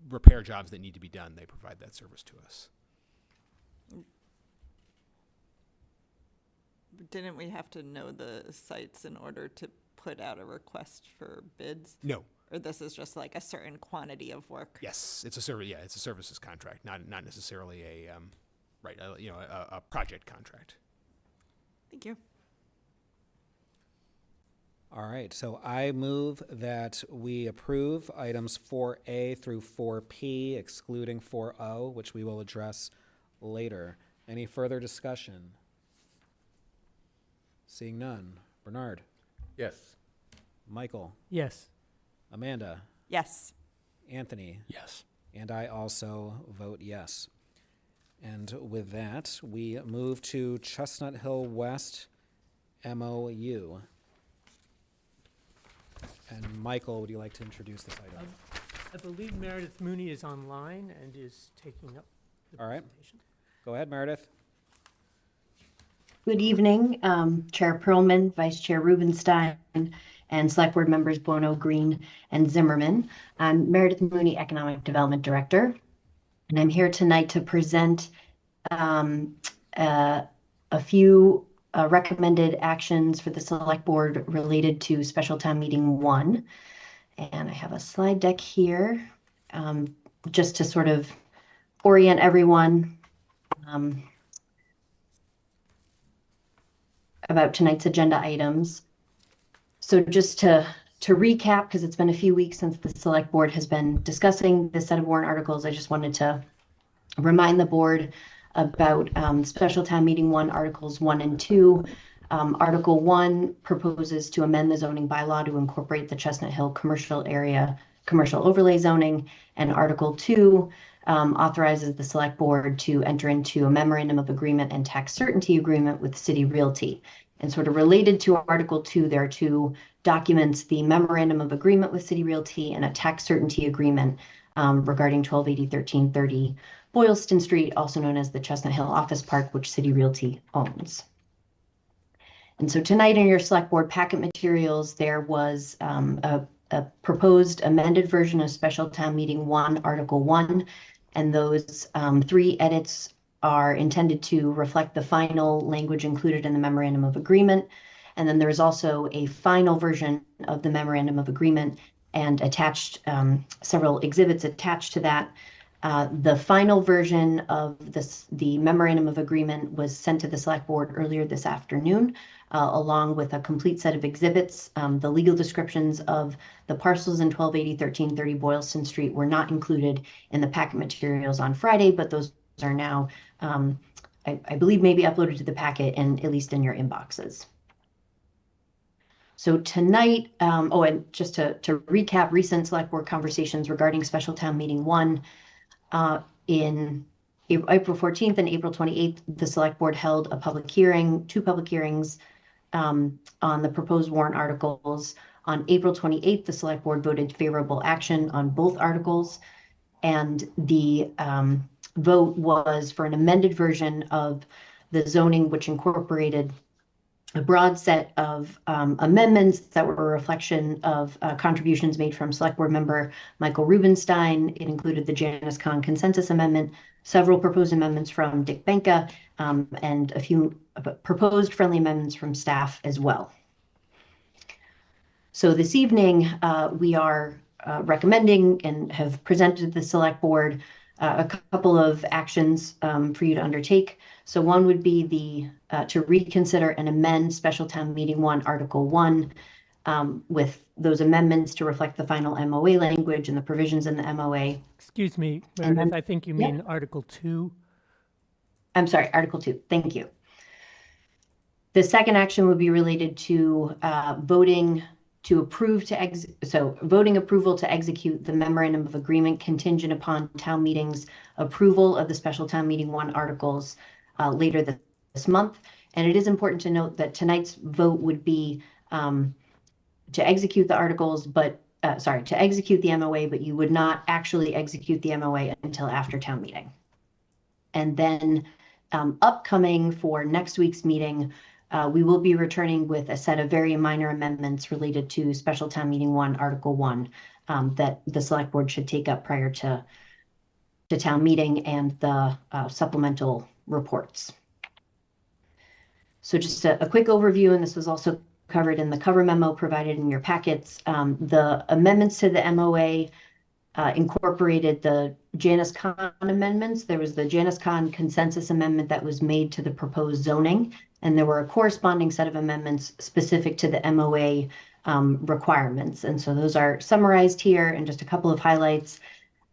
repair jobs that need to be done, they provide that service to us. Didn't we have to know the sites in order to put out a request for bids? No. Or this is just like a certain quantity of work? Yes, it's a service. Yeah, it's a services contract, not necessarily right, a project contract. Thank you. All right, so I move that we approve items 4A through 4P, excluding 4O, which we will address later. Any further discussion? Seeing none. Bernard, Yes. Michael, Yes. Amanda, Yes. Anthony, Yes. and I also vote yes. And with that, we move to Chestnut Hill West MOU. And Michael, would you like to introduce this item? I believe Meredith Mooney is online and is taking up the All right. presentation. Go ahead, Meredith. Good evening, Chair Perlman, Vice Chair Rubenstein, and Select Board members Bono, Green, and Zimmerman. I'm Meredith Mooney, Economic Development Director, and I'm here tonight to present a few recommended actions for the Select Board related to Special Town Meeting 1. And I have a slide deck here just to sort of orient everyone about tonight's agenda items. So just to recap, because it's been a few weeks since the Select Board has been discussing this set of warrant articles, I just wanted to remind the board about Special Town Meeting 1, Articles 1 and 2. Article 1 proposes to amend the zoning bylaw to incorporate the Chestnut Hill commercial area, commercial overlay zoning. And Article 2 authorizes the Select Board to enter into a memorandum of agreement and tax certainty agreement with City Realty. And sort of related to Article 2, there are two documents, the memorandum of agreement with City Realty and a tax certainty agreement regarding 1280-1330 Boylston Street, also known as the Chestnut Hill Office Park, which City Realty owns. And so tonight in your Select Board packet materials, there was a proposed amended version of Special Town Meeting 1, Article 1, and those 3 edits are intended to reflect the final language included in the Memorandum of Agreement. And then there is also a final version of the Memorandum of Agreement and attached several exhibits attached to that. The final version of the Memorandum of Agreement was sent to the Select Board earlier this afternoon, along with a complete set of exhibits. The legal descriptions of the parcels in 1280-1330 Boylston Street were not included in the packet materials on Friday, but those are now, I believe, maybe uploaded to the packet and at least in your inboxes. So tonight, and just to recap recent Select Board conversations regarding Special Town Meeting 1, in April 14th and April 28th, the Select Board held a public hearing, 2 public hearings on the proposed warrant articles. On April 28th, the Select Board voted favorable action on both articles, and the vote was for an amended version of the zoning, which incorporated a broad set of amendments that were a reflection of contributions made from Select Board member Michael Rubenstein. It included the Janice Kahn consensus amendment, several proposed amendments from Dick Benka, and a few proposed friendly amendments from staff as well. So this evening, we are recommending and have presented the Select Board a couple of actions for you to undertake. So one would be to reconsider and amend Special Town Meeting 1, Article 1, with those amendments to reflect the final MOA language and the provisions in the MOA. Excuse me, And Meredith, then- I think you yeah. mean Article 2. I'm sorry, Article 2. Thank you. The second action would be related to voting approval to execute the memorandum of agreement contingent upon town meeting's approval of the Special Town Meeting 1 articles later this month. And it is important to note that tonight's vote would be to execute the articles, but to execute the MOA, but you would not actually execute the MOA until after town meeting. And then upcoming for next week's meeting, we will be returning with a set of very minor amendments related to Special Town Meeting 1, Article 1, that the Select Board should take up prior to town meeting and the supplemental reports. So just a quick overview, and this was also covered in the cover memo provided in your packets. The amendments to the MOA incorporated the Janus Khan amendments. There was the Janus Khan consensus amendment that was made to the proposed zoning, and there were a corresponding set of amendments specific to the MOA requirements. And so those are summarized here, and just a couple of highlights.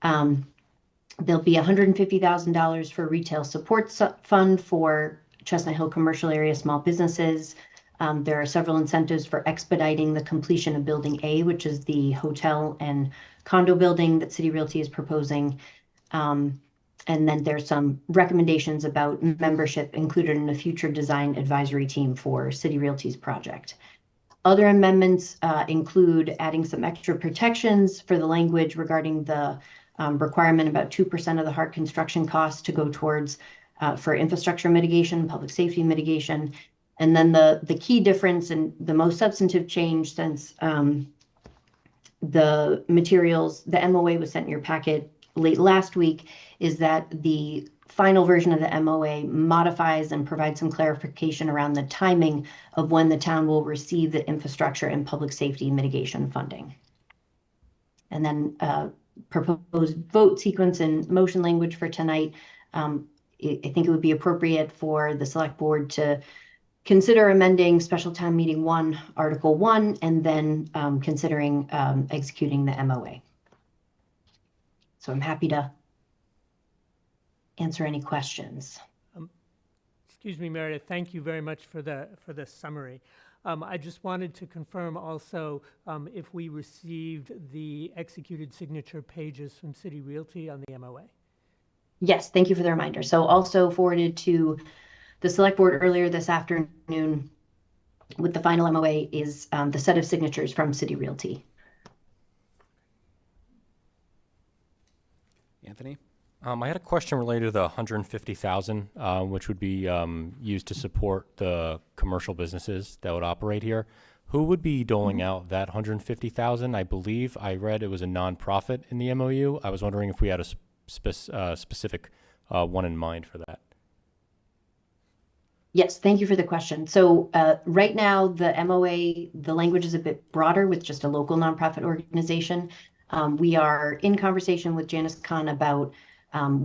There'll be $150,000 for retail support fund for Chestnut Hill commercial area small businesses. There are several incentives for expediting the completion of Building A, which is the hotel and condo building that City Realty is proposing. And then there's some recommendations about membership included in a future design advisory team for City Realty's project. Other amendments include adding some extra protections for the language regarding the requirement about 2% of the hard construction costs to go towards for infrastructure mitigation, public safety mitigation. And then the key difference and the most substantive change since the materials, the MOA was sent in your packet late last week, is that the final version of the MOA modifies and provides some clarification around the timing of when the town will receive the infrastructure and public safety mitigation funding. And then proposed vote sequence and motion language for tonight. I think it would be appropriate for the select board to consider amending special town meeting 1, Article 1, and then considering executing the MOA. So I'm happy to answer any questions. Excuse me, Meredith, thank you very much for the summary. I just wanted to confirm also if we received the executed signature pages from City Realty on the MOA. Yes, thank you for the reminder. So also forwarded to the select board earlier this afternoon with the final MOA is the set of signatures from City Realty. Anthony? I had a question related to the 150,000, which would be used to support the commercial businesses that would operate here. Who would be doling out that 150,000? I believe I read it was a nonprofit in the MOU. I was wondering if we had a specific one in mind for that. Yes, thank you for the question. So right now, the MOA, the language is a bit broader with just a local nonprofit organization. We are in conversation with Janus Khan about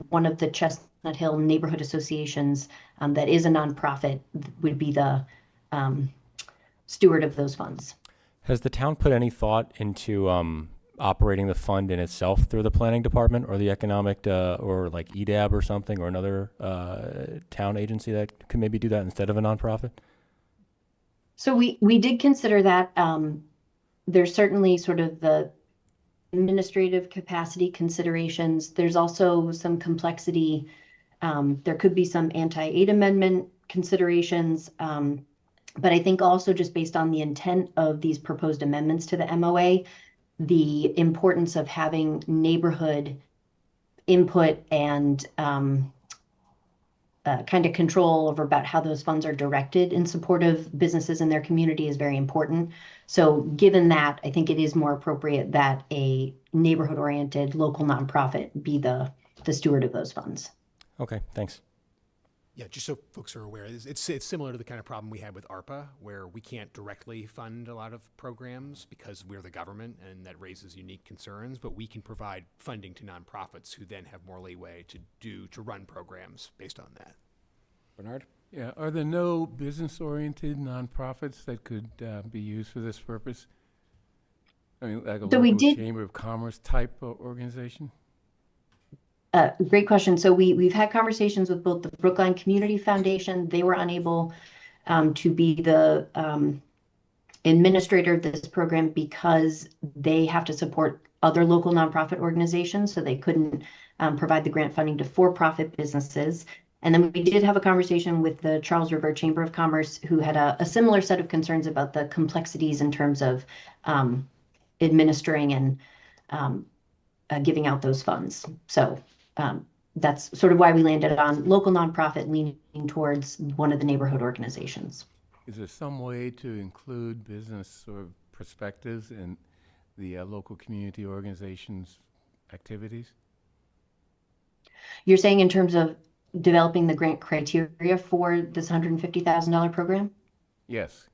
one of the Chestnut Hill neighborhood associations that is a nonprofit would be the steward of those funds. Has the town put any thought into operating the fund in itself through the planning department or the economic or like EDAB or something or another town agency that could maybe do that instead of a nonprofit? So we did consider that. There's certainly sort of the administrative capacity considerations. There's also some complexity. There could be some anti-aid amendment considerations. But I think also just based on the intent of these proposed amendments to the MOA, the importance of having neighborhood input and kind of control over about how those funds are directed in support of businesses in their community is very important. So given that, I think it is more appropriate that a neighborhood-oriented local nonprofit be the steward of those funds. Okay, thanks. Yeah, just so folks are aware, it's similar to the kind of problem we had with ARPA, where we can't directly fund a lot of programs because we're the government, and that raises unique concerns. But we can provide funding to nonprofits who then have more leeway to run programs based on that. Bernard? Yeah, are there no business-oriented nonprofits that could be used for this purpose? I mean, like a local Chamber of Commerce type of organization? Great question. So we've had conversations with both the Brookline Community Foundation. They were unable to be the administrator of this program because they have to support other local nonprofit organizations, so they couldn't provide the grant funding to for-profit businesses. And then we did have a conversation with the Charles River Chamber of Commerce, who had a similar set of concerns about the complexities in terms of administering and giving out those funds. So that's sort of why we landed on local nonprofit leaning towards one of the neighborhood organizations. Is there some way to include business sort of perspectives in the local community organizations' activities? You're saying in terms of developing the grant criteria for this $150,000 program? Yes.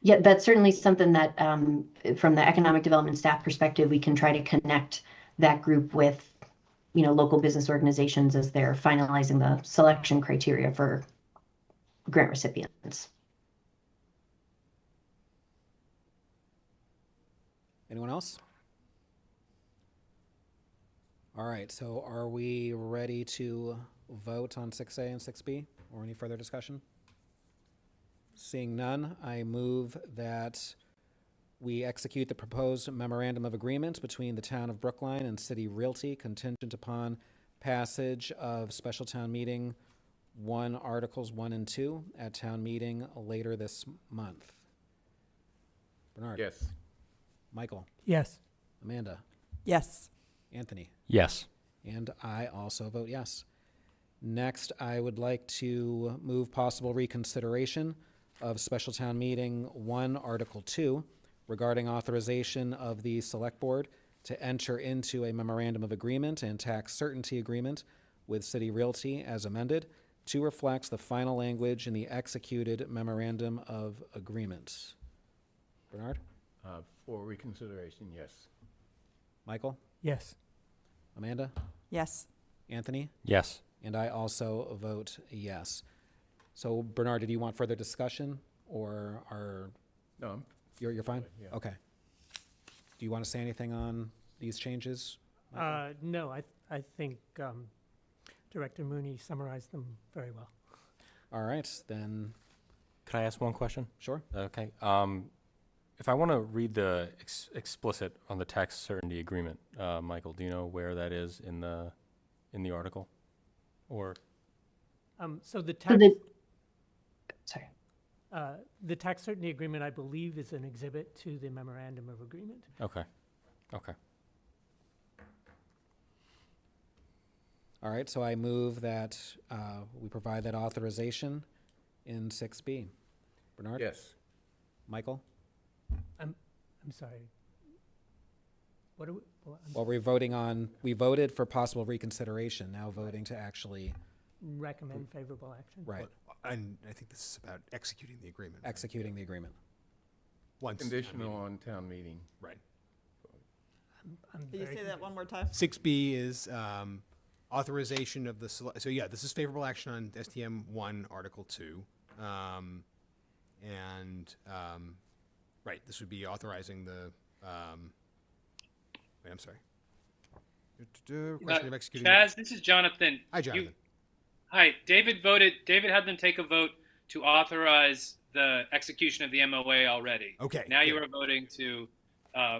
Yeah, that's certainly something that, from the economic development staff perspective, we can try to connect that group with, local business organizations as they're finalizing the selection criteria for grant recipients. Anyone else? All right, so are we ready to vote on 6A and 6B, or any further discussion? Seeing none, I move that we execute the proposed memorandum of agreement between the town of Brookline and City Realty contingent upon passage of special town meeting 1, Articles 1 and 2 at town meeting later this month. Bernard? Yes. Michael? Yes. Amanda? Yes. Anthony? Yes. And I also vote yes. Next, I would like to move possible reconsideration of special town meeting 1, Article 2, regarding authorization of the select board to enter into a memorandum of agreement and tax certainty agreement with City Realty as amended to reflect the final language in the executed memorandum of agreement. Bernard? For reconsideration, yes. Michael? Yes. Amanda? Yes. Anthony? Yes. And I also vote yes. So Bernard, did you want further discussion, or No, you're fine? yeah. Okay. Do you want to say anything on these changes? No, I think Director Mooney summarized them very well. All right, then, Can I ask one question? sure. Okay. If I want to read the explicit on the tax certainty agreement, Michael, do you know where that is in the article? Or So the So tax, sorry. the tax certainty agreement, I believe, is an exhibit to the memorandum of agreement. okay. All right, so I move that we provide that authorization in 6B. Bernard? Yes. Michael? I'm sorry. What are we, well, Well, we voted for possible reconsideration, now voting to actually recommend favorable action? right, And I think this is about executing the agreement. right? executing the agreement. Once. Conditional on town meeting. Right. I'm Can you very say that one more time? 6B is authorization of the, so yeah, this is favorable action on STM 1, Article 2. Right, this would be authorizing the, wait, I'm sorry. Question of executing. Chaz, this is Jonathan. Hi, Jonathan. Hi, David had them take a vote to authorize the execution of the MOA already. Okay. Now you good. are voting to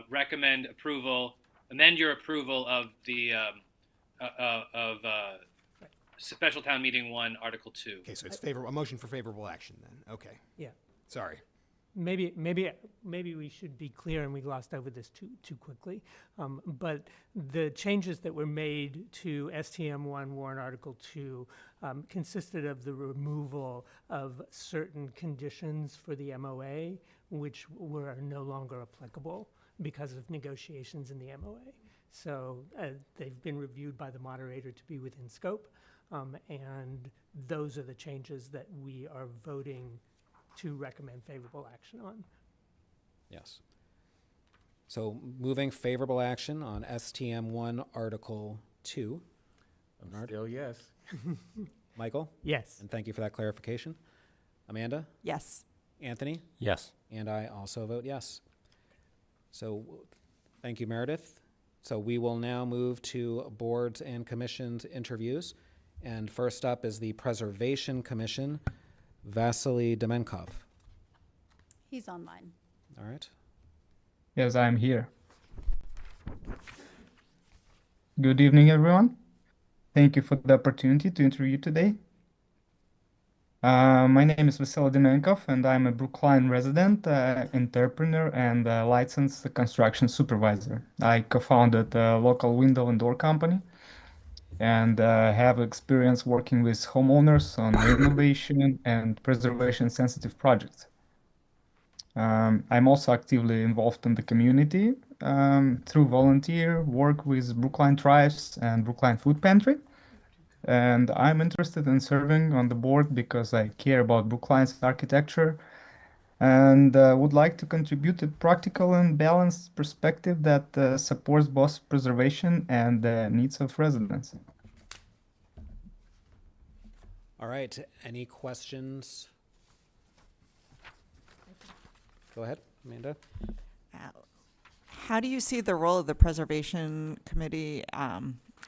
recommend approval, amend your approval of the special town meeting 1, Article 2. Okay, so it's favorable, a motion for favorable action then. Okay. Yeah. Sorry. Maybe we should be clear, and we glossed over this too quickly. But the changes that were made to STM1 warrant Article 2 consisted of the removal of certain conditions for the MOA, which were no longer applicable because of negotiations in the MOA. So they've been reviewed by the moderator to be within scope, and those are the changes that we are voting to recommend favorable action on. Yes. So moving favorable action on STM 1, Article 2. I'm Bernard? still yes. Michael? Yes. And thank you for that clarification. Amanda? Yes. Anthony? Yes. And I also vote yes. So thank you, Meredith. So we will now move to boards and commissions interviews. And first up is the Preservation Commission, Vasily Demenkov. He's online. All right. Yes, I'm here. Good evening, everyone. Thank you for the opportunity to interview today. My name is Vasily Demenkov, and I'm a Brookline resident, entrepreneur, and licensed construction supervisor. I co-founded a local window and door company and have experience working with homeowners on renovation and preservation sensitive projects. I'm also actively involved in the community through volunteer work with Brookline Tribes and Brookline Food Pantry. And I'm interested in serving on the board because I care about Brookline's architecture and would like to contribute a practical and balanced perspective that supports both preservation and the needs of residents. All right, any questions? Go ahead, Amanda. How do you see the role of the Preservation Committee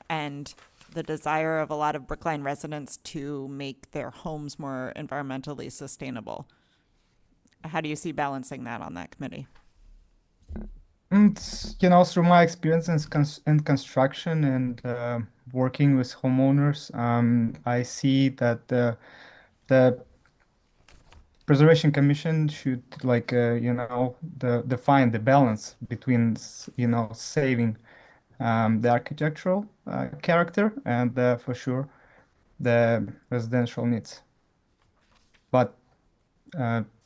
and the desire of a lot of Brookline residents to make their homes more environmentally sustainable? How do you see balancing that on that committee? Through my experience in construction and working with homeowners, I see that the Preservation Commission should define the balance between saving the architectural character and for sure the residential needs, but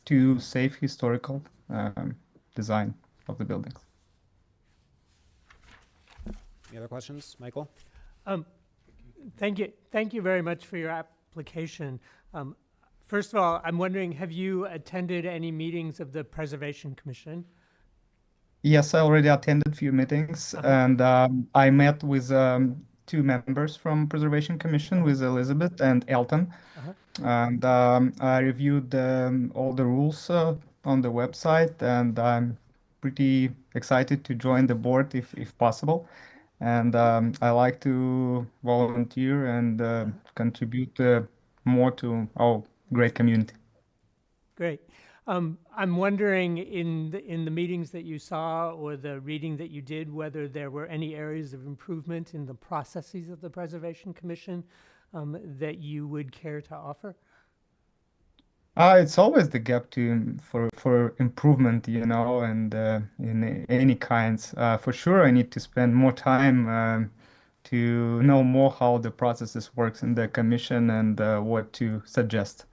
to save historical design of the buildings. Any other questions, Michael? Thank you very much for your application. First of all, I'm wondering, have you attended any meetings of the Preservation Commission? Yes, I already attended a few meetings, and I met with two members from Preservation Commission, with Elizabeth and Elton, and I reviewed all the rules on the website, and I'm pretty excited to join the board if possible. And I like to volunteer and contribute more to our great community. Great. I'm wondering, in the meetings that you saw or the reading that you did, whether there were any areas of improvement in the processes of the Preservation Commission that you would care to offer? It's always the gap for improvement, and in any kinds. For sure, I need to spend more time to know more how the processes works in the commission and what to suggest.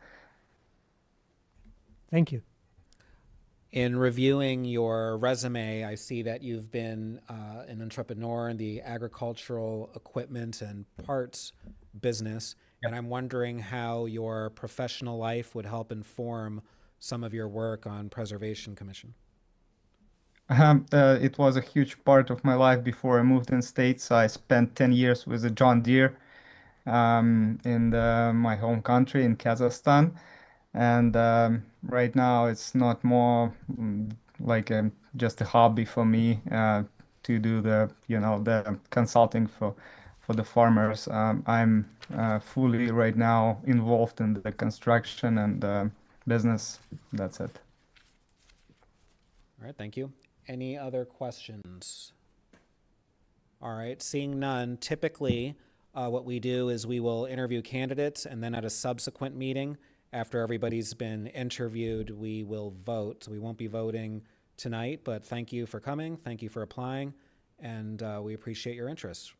Thank you. In reviewing your resume, I see that you've been an entrepreneur in the agricultural equipment and parts business, and I'm wondering how your professional life would help inform some of your work on Preservation Commission. It was a huge part of my life before I moved in States. I spent 10 years with a John Deere in my home country in Kazakhstan. And right now it's not more like just a hobby for me to do the consulting for the farmers. I'm fully right now involved in the construction and business. That's it. All right, thank you. Any other questions? All right, seeing none, typically what we do is we will interview candidates, and then at a subsequent meeting, after everybody's been interviewed, we will vote. So we won't be voting tonight, but thank you for coming. Thank you for applying, and we appreciate your interest.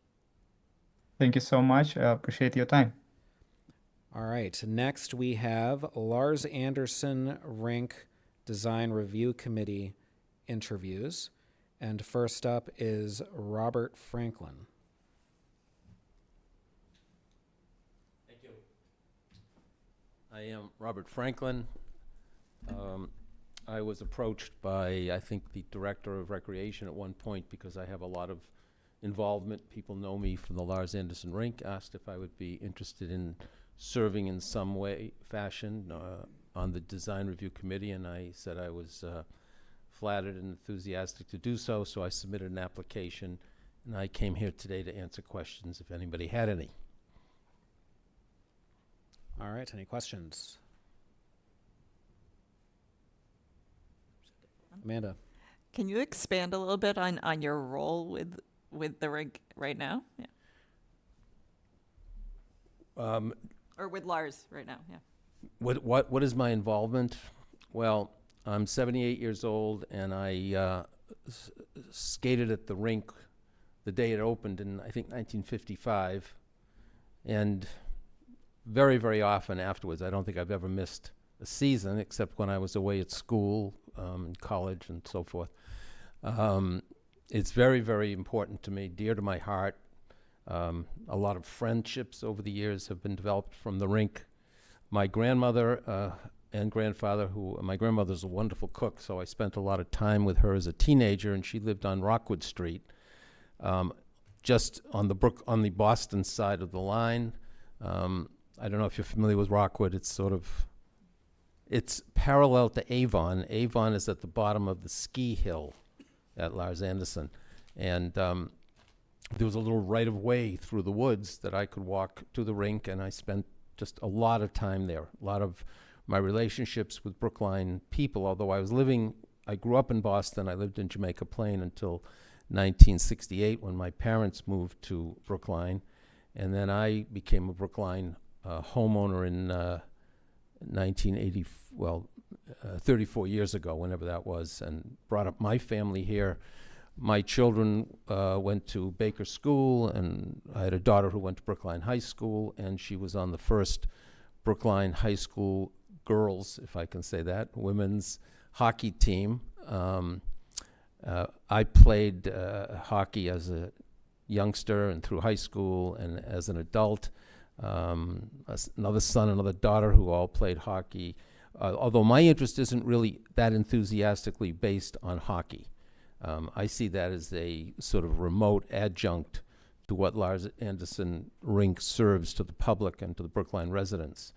Thank you so much. I appreciate your time. All right, next we have Lars Anderson Rink Design Review Committee interviews. And first up is Robert Franklin. Thank you. I am Robert Franklin. I was approached by, I think, the Director of Recreation at one point because I have a lot of involvement. People know me from the Lars Anderson Rink, asked if I would be interested in serving in some way, fashion, on the Design Review Committee, and I said I was flattered and enthusiastic to do so, so I submitted an application, and I came here today to answer questions if anybody had any. All right, any questions? Amanda. Can you expand a little bit on your role with the rig right now? Yeah. Or with Lars right now, yeah. What is my involvement? Well, I'm 78 years old, and I skated at the rink the day it opened in, I think, 1955. And very, very often afterwards, I don't think I've ever missed a season, except when I was away at school, in college, and so forth. It's very, very important to me, dear to my heart. A lot of friendships over the years have been developed from the rink. My grandmother and grandfather, my grandmother's a wonderful cook, so I spent a lot of time with her as a teenager, and she lived on Rockwood Street, just on the Boston side of the line. I don't know if you're familiar with Rockwood. It's parallel to Avon. Avon is at the bottom of the ski hill at Lars Anderson. And there was a little right-of-way through the woods that I could walk to the rink, and I spent just a lot of time there. A lot of my relationships with Brookline people, although I grew up in Boston. I lived in Jamaica Plain until 1968 when my parents moved to Brookline. And then I became a Brookline homeowner in 1980, 34 years ago, whenever that was, and brought up my family here. My children went to Baker School, and I had a daughter who went to Brookline High School, and she was on the first Brookline High School girls, if I can say that, women's hockey team. I played hockey as a youngster and through high school and as an adult. Another son, another daughter who all played hockey. Although my interest isn't really that enthusiastically based on hockey. I see that as a sort of remote adjunct to what Lars Anderson Rink serves to the public and to the Brookline residents.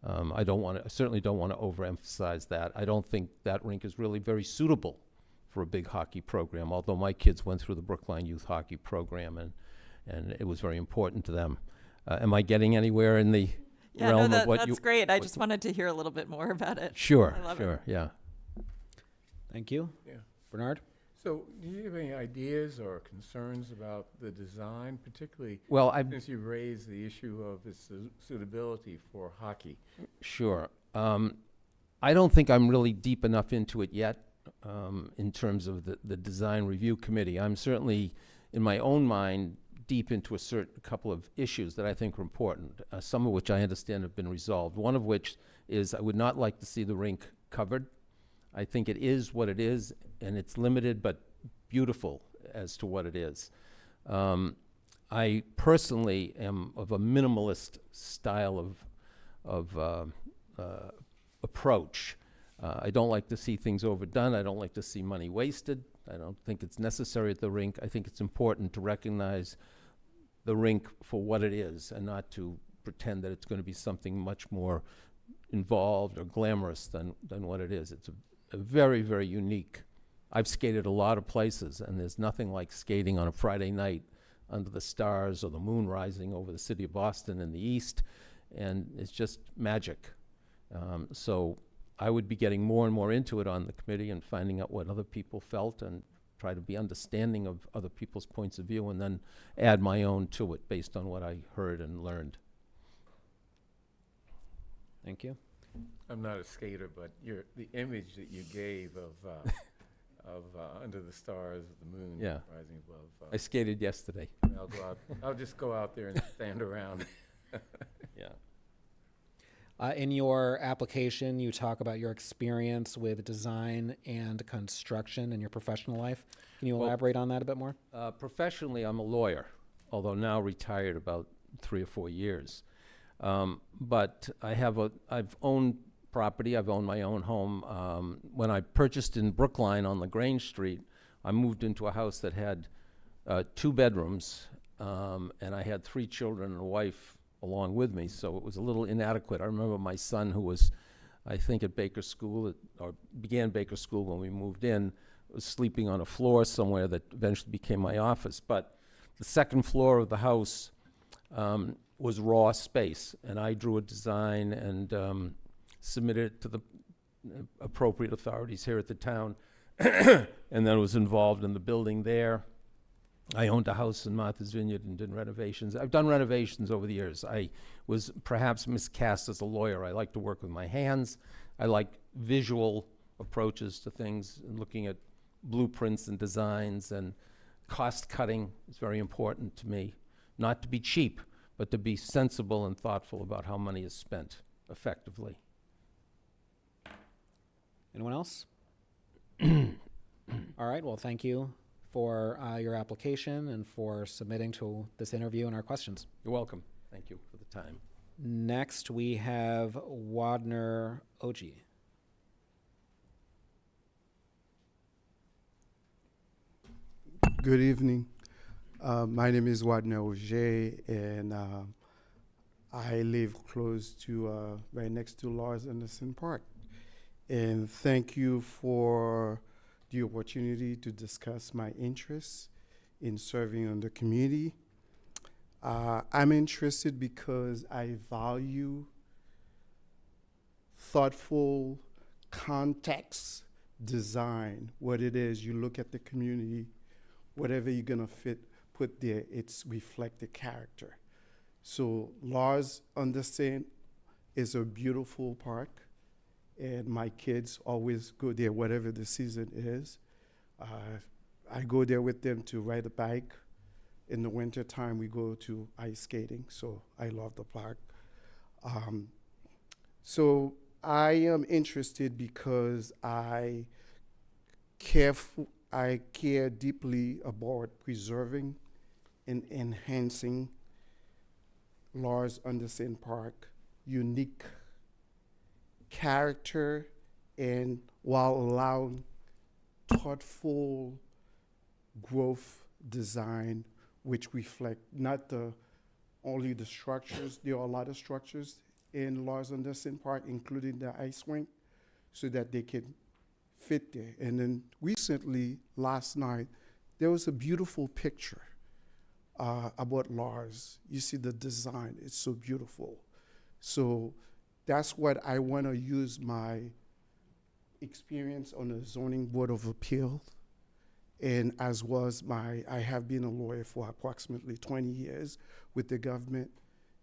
I certainly don't want to overemphasize that. I don't think that rink is really very suitable for a big hockey program, although my kids went through the Brookline Youth Hockey Program, and it was very important to them. Am I getting anywhere in the realm of what that's great. I just wanted to hear a little bit more about it. Sure, I love sure, it. yeah. Thank you. Yeah. Bernard? So, do you have any ideas or concerns about the design, particularly since you raised the issue of its suitability for hockey? Sure. I don't think I'm really deep enough into it yet in terms of the design review committee. I'm certainly, in my own mind, deep into a couple of issues that I think are important, some of which I understand have been resolved. One of which is I would not like to see the rink covered. I think it is what it is, and it's limited but beautiful as to what it is. I personally am of a minimalist style of approach. I don't like to see things overdone. I don't like to see money wasted. I don't think it's necessary at the rink. I think it's important to recognize the rink for what it is and not to pretend that it's going to be something much more involved or glamorous than what it is. It's a very, very unique. I've skated a lot of places, and there's nothing like skating on a Friday night under the stars or the moon rising over the city of Boston in the east, and it's just magic. So I would be getting more and more into it on the committee and finding out what other people felt and try to be understanding of other people's points of view and then add my own to it based on what I heard and learned. Thank you. I'm not a skater, but the image that you gave of under the stars, the moon rising above. I skated yesterday. I'll just go out there and stand around. Yeah. In your application, you talk about your experience with design and construction in your professional life. Can you elaborate on that a bit more? Professionally, I'm a lawyer, although now retired about 3 or 4 years. But I've owned property. I've owned my own home. When I purchased in Brookline on LaGrange Street, I moved into a house that had 2 bedrooms, and I had 3 children and a wife along with me, so it was a little inadequate. I remember my son, who was, I think, at Baker School, or began Baker School when we moved in, was sleeping on a floor somewhere that eventually became my office. But the second floor of the house was raw space, and I drew a design and submitted it to the appropriate authorities here at the town, and then was involved in the building there. I owned a house in Martha's Vineyard and did renovations. I've done renovations over the years. I was perhaps miscast as a lawyer. I like to work with my hands. I like visual approaches to things and looking at blueprints and designs, and cost cutting is very important to me. Not to be cheap, but to be sensible and thoughtful about how money is spent effectively. Anyone else? All right, well, thank you for your application and for submitting to this interview and our questions. You're welcome. Thank you for the time. Next, we have Wadner Oji. Good evening. My name is Wadner Oje, and I live close to, right next to Lars Anderson Park. And thank you for the opportunity to discuss my interests in serving on the community. I'm interested because I value thoughtful context design, what it is. You look at the community, whatever you're gonna put there, it's reflect the character. So Lars Anderson is a beautiful park, and my kids always go there, whatever the season is. I go there with them to ride a bike. In the winter time, we go to ice skating, so I love the park. So I am interested because I care deeply about preserving and enhancing Lars Anderson Park unique character, and while allowing thoughtful growth design which reflect not only the structures. There are a lot of structures in Lars Anderson Park, including the ice rink, so that they can fit there. And then recently, last night, there was a beautiful picture about Lars. You see the design, it's so beautiful. So that's what I want to use my experience on the Zoning Board of Appeal, and as well as I have been a lawyer for approximately 20 years with the government.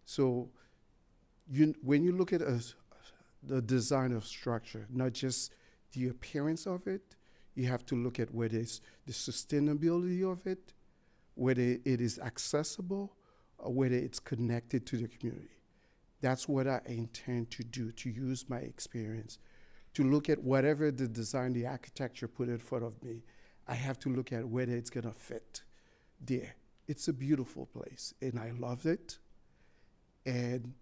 So when you look at the design of structure, not just the appearance of it, you have to look at whether it's the sustainability of it, whether it is accessible, or whether it's connected to the community. That's what I intend to do, to use my experience, to look at whatever the design, the architecture put in front of me. I have to look at whether it's gonna fit there. It's a beautiful place, and I loved it. And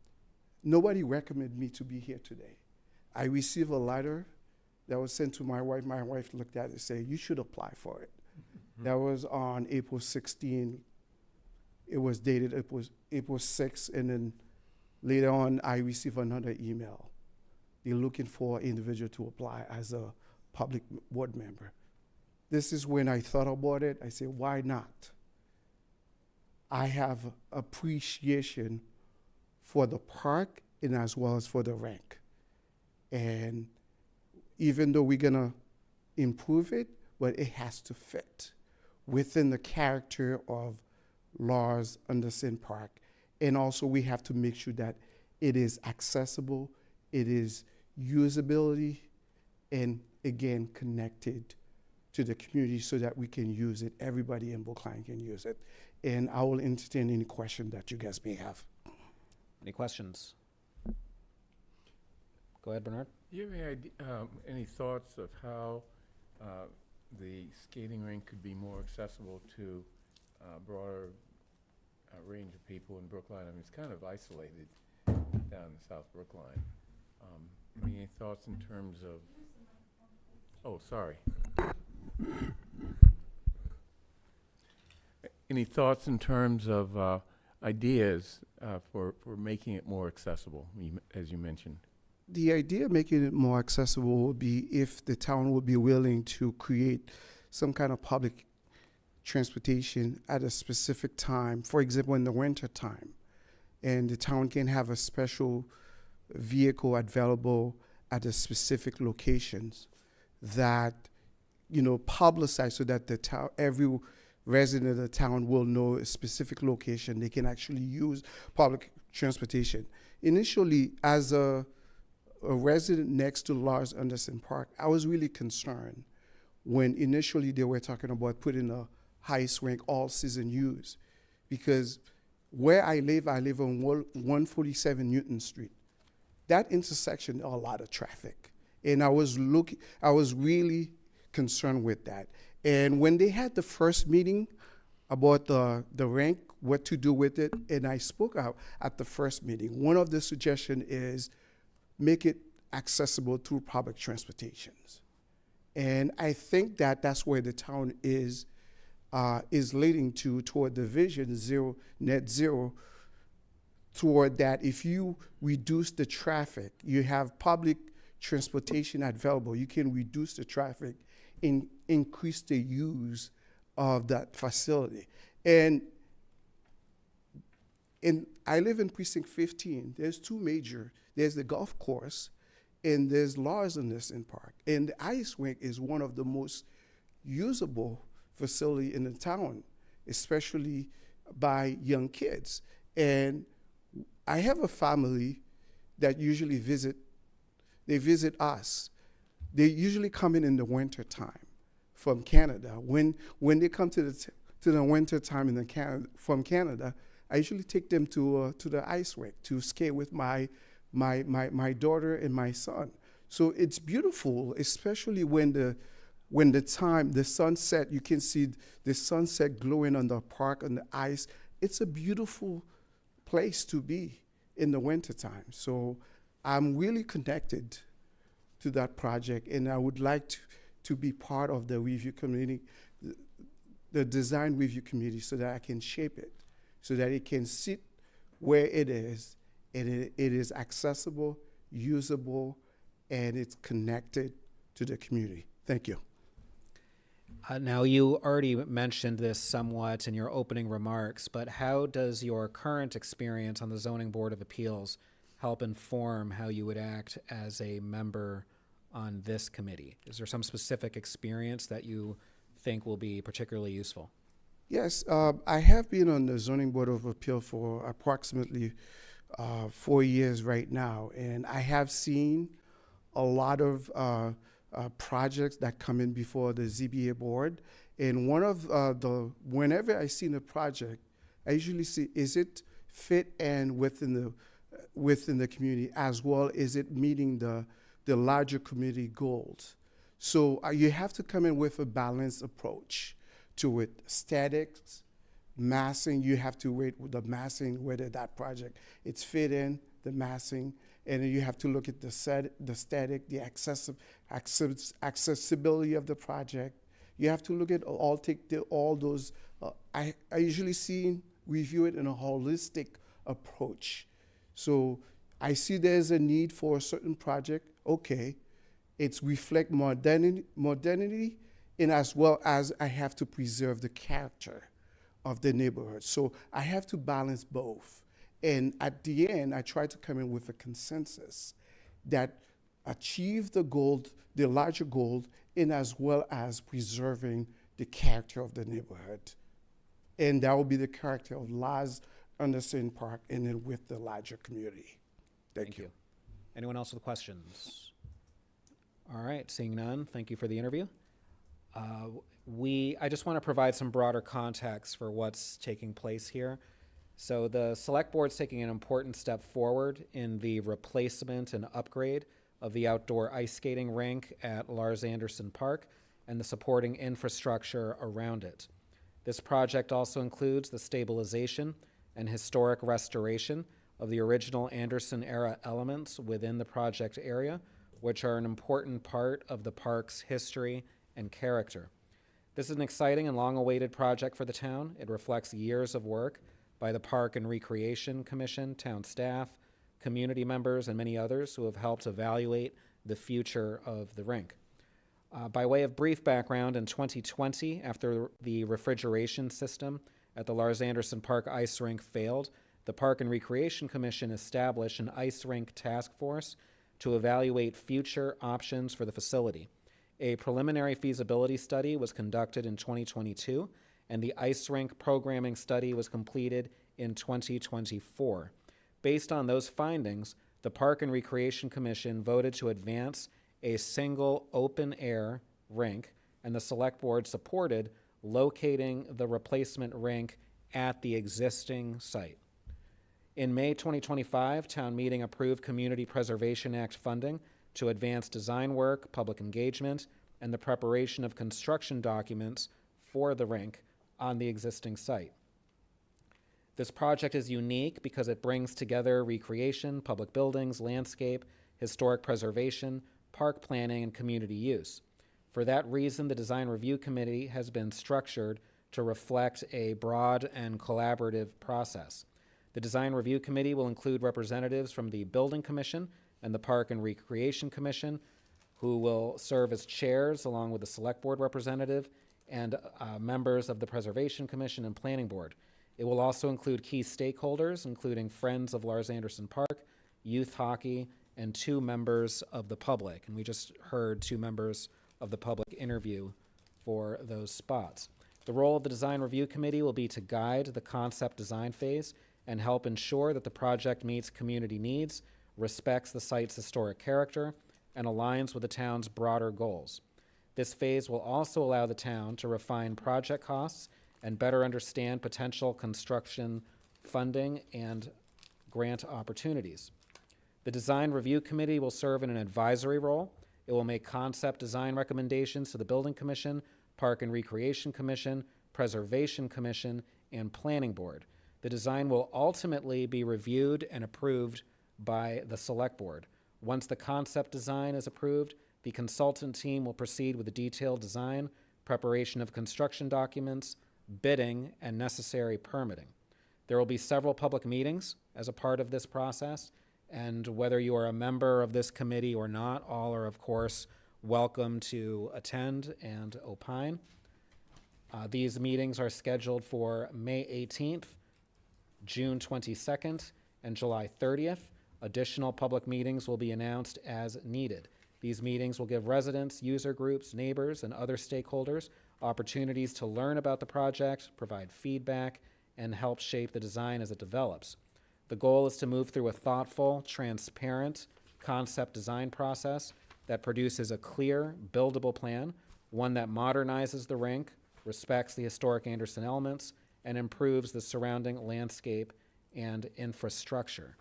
nobody recommended me to be here today. I received a letter that was sent to my wife. My wife looked at it and said, "You should apply for it." Mm-hmm. That was on April 16. It was dated April 6, and then later on, I received another email. They're looking for an individual to apply as a public board member. This is when I thought about it. I said, why not? I have appreciation for the park and as well as for the rink. And even though we're gonna improve it, but it has to fit within the character of Lars Anderson Park. And also we have to make sure that it is accessible, it is usability, and again, connected to the community so that we can use it. Everybody in Brookline can use it. And I will entertain any question that you guys may have. Any questions? Go ahead, Bernard. Do you have any thoughts of how the skating rink could be more accessible to a broader range of people in Brookline? I mean, it's kind of isolated down in South Brookline. Any thoughts in terms of, oh, sorry. Any thoughts in terms of ideas for making it more accessible, as you mentioned? The idea of making it more accessible would be if the town would be willing to create some kind of public transportation at a specific time, for example, in the winter time, and the town can have a special vehicle available at a specific locations that, you know, publicize so that the town, every resident of the town will know a specific location they can actually use public transportation. Initially, as a resident next to Lars Anderson Park, I was really concerned when initially they were talking about putting a ice rink all season use, because where I live on 147 Newton Street. That intersection, a lot of traffic. And I was really concerned with that. And when they had the first meeting about the rink what to do with it, and I spoke out at the first meeting. One of the suggestions is make it accessible through public transportations. And I think that that's where the town is leading toward the vision zero, net zero, toward that. If you reduce the traffic, you have public transportation available, you can reduce the traffic and increase the use of that facility. And I live in precinct 15. There's two major, there's the golf course and there's Lars Anderson Park. And the ice rink is one of the most usable facility in the town, especially by young kids. And I have a family that usually visit us. They usually come in the winter time from Canada. When they come to the winter time from Canada, I usually take them to the ice rink to skate with my daughter and my son. So it's beautiful, especially when the sunset, you can see the sunset glowing on the park, on the ice. It's a beautiful place to be in the wintertime. So I'm really connected to that project, and I would like to be part of the review committee, the design review committee, so that I can shape it, so that it can sit where it is, and it is accessible, usable, and it's connected to the community. Thank you. Now, you already mentioned this somewhat in your opening remarks, but how does your current experience on the Zoning Board of Appeals help inform how you would act as a member on this committee? Is there some specific experience that you think will be particularly useful? Yes, I have been on the Zoning Board of Appeal for approximately 4 years right now, and I have seen a lot of projects that come in before the ZBA board. And one of whenever I see a project, I usually see, is it fit and within the community, as well as it meeting the larger community goals. So you have to come in with a balanced approach to it. Statics, massing, you have to wait with the massing, whether that project, it's fit in, the massing, and then you have to look at the static, the accessibility of the project. You have to look at all those. I usually review it in a holistic approach. So I see there's a need for a certain project. Okay, it's reflect modernity, and as well as I have to preserve the character of the neighborhood. So I have to balance both. And at the end, I try to come in with a consensus that achieve the goal, the larger goal, and as well as preserving the character of the neighborhood. And that will be the character of Lars Anderson Park, and then with the larger community. Thank you. Anyone else with questions? All right, seeing none, thank you for the interview. I just want to provide some broader context for what's taking place here. So the Select Board's taking an important step forward in the replacement and upgrade of the outdoor ice skating rink at Lars Anderson Park and the supporting infrastructure around it. This project also includes the stabilization and historic restoration of the original Anderson-era elements within the project area, which are an important part of the park's history and character. This is an exciting and long-awaited project for the town. It reflects years of work by the Park and Recreation Commission, town staff, community members, and many others who have helped evaluate the future of the rink. By way of brief background, in 2020, after the refrigeration system at the Lars Anderson Park ice rink failed, the Park and Recreation Commission established an ice rink task force to evaluate future options for the facility. A preliminary feasibility study was conducted in 2022, and the ice rink programming study was completed in 2024. Based on those findings, the Park and Recreation Commission voted to advance a single open-air rink, and the Select Board supported locating the replacement rink at the existing site. In May 2025, Town Meeting approved Community Preservation Act funding to advance design work, public engagement, and the preparation of construction documents for the rink on the existing site. This project is unique because it brings together recreation, public buildings, landscape, historic preservation, park planning, and community use. For that reason, the Design Review Committee has been structured to reflect a broad and collaborative process. The Design Review Committee will include representatives from the Building Commission and the Park and Recreation Commission, who will serve as chairs along with the Select Board representative and members of the Preservation Commission and Planning Board. It will also include key stakeholders, including Friends of Lars Anderson Park, youth hockey, and 2 members of the public. And we just heard 2 members of the public interview for those spots. The role of the Design Review Committee will be to guide the concept design phase and help ensure that the project meets community needs, respects the site's historic character, and aligns with the town's broader goals. This phase will also allow the town to refine project costs and better understand potential construction funding and grant opportunities. The Design Review Committee will serve in an advisory role. It will make concept design recommendations to the Building Commission, Park and Recreation Commission, Preservation Commission, and Planning Board. The design will ultimately be reviewed and approved by the Select Board. Once the concept design is approved, the consultant team will proceed with the detailed design, preparation of construction documents, bidding, and necessary permitting. There will be several public meetings as a part of this process, and whether you are a member of this committee or not, all are, of course, welcome to attend and opine. These meetings are scheduled for May 18th, June 22nd, and July 30th. Additional public meetings will be announced as needed. These meetings will give residents, user groups, neighbors, and other stakeholders opportunities to learn about the project, provide feedback, and help shape the design as it develops. The goal is to move through a thoughtful, transparent concept design process that produces a clear, buildable plan, one that modernizes the rink, respects the historic Anderson elements, and improves the surrounding landscape and infrastructure.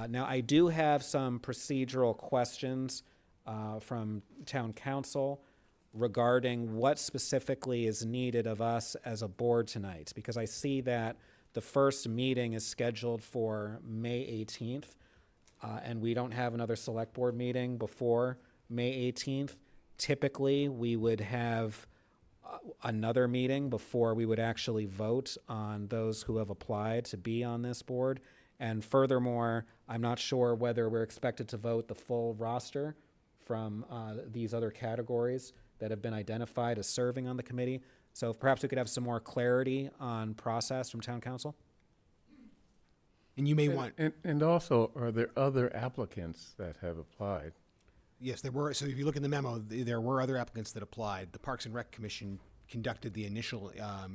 Now, I do have some procedural questions from Town Council regarding what specifically is needed of us as a board tonight, because I see that the first meeting is scheduled for May 18th, and we don't have another select board meeting before May 18th. Typically, we would have another meeting before we would actually vote on those who have applied to be on this board. And furthermore, I'm not sure whether we're expected to vote the full roster from these other categories that have been identified as serving on the committee. So if perhaps we could have some more clarity on process from Town Council. And you may want... And also, are there other applicants that have applied? Yes, there were. So if you look in the memo, there were other applicants that applied. The Parks and Rec Commission conducted the initial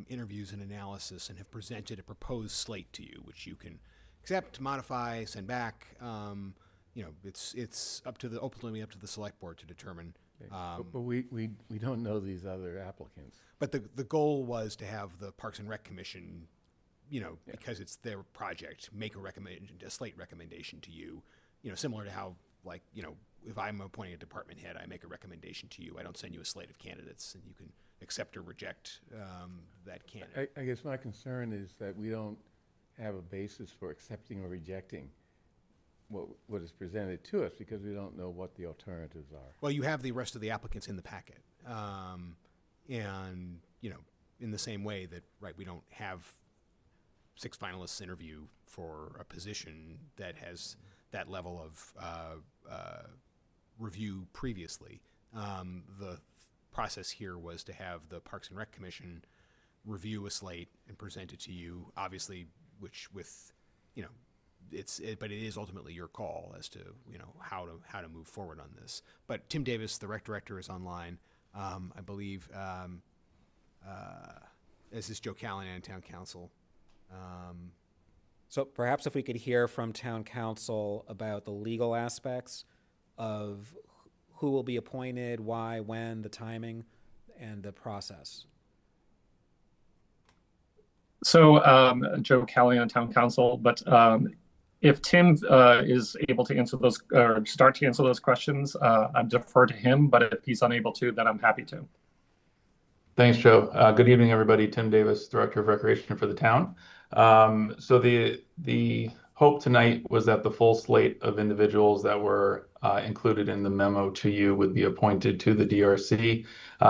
interviews and analysis and have presented a proposed slate to you, which you can accept, modify, send back. You know, it's ultimately up to the select board to determine. But we don't know these other applicants. But the goal was to have the Parks and Rec Commission, you know, because it's their project, make a slate recommendation to you. You know, similar to how, like, you know, if I'm appointing a department head, I make a recommendation to you. I don't send you a slate of candidates, and you can accept or reject that candidate. I guess my concern is that we don't have a basis for accepting or rejecting what is presented to us, because we don't know what the alternatives are. Well, you have the rest of the applicants in the packet. And, you know, in the same way that, right, we don't have 6 finalists interview for a position that has that level of review previously. The process here was to have the Parks and Rec Commission review a slate and present it to you, obviously, which with, you know, but it is ultimately your call as to, you know, how to move forward on this. But Tim Davis, the rec director, is online. I believe, as is Joe Callahan, Town Council. So perhaps if we could hear from Town Council about the legal aspects of who will be appointed, why, when, the timing, and the process. So Joe Callahan, Town Council, but if Tim is able to answer those or start to answer those questions, I defer to him, but if he's unable to, then I'm happy to. Thanks, Joe. Good evening, everybody. Tim Davis, Director of Recreation for the town. So the hope tonight was that the full slate of individuals that were included in the memo to you would be appointed to the DRC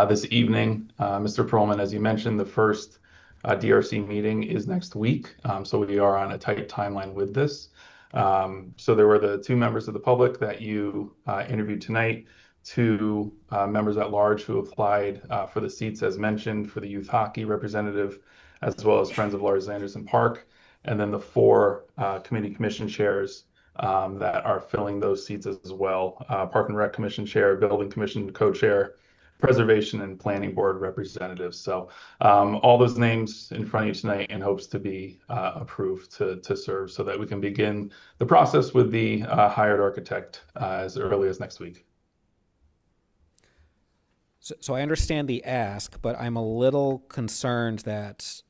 this evening. Mr. Perlman, as you mentioned, the first DRC meeting is next week, so we are on a tight timeline with this. So there were the two members of the public that you interviewed tonight, two members at large who applied for the seats as mentioned for the youth hockey representative, as well as Friends of Lars Anderson Park, and then the four committee commission chairs that are filling those seats as well. Park and Rec Commission chair, Building Commission co-chair, Preservation and Planning Board representatives. So all those names in front of you tonight in hopes to be approved to serve so that we can begin the process with the hired architect as early as next week. So I understand the ask, but I'm a little concerned that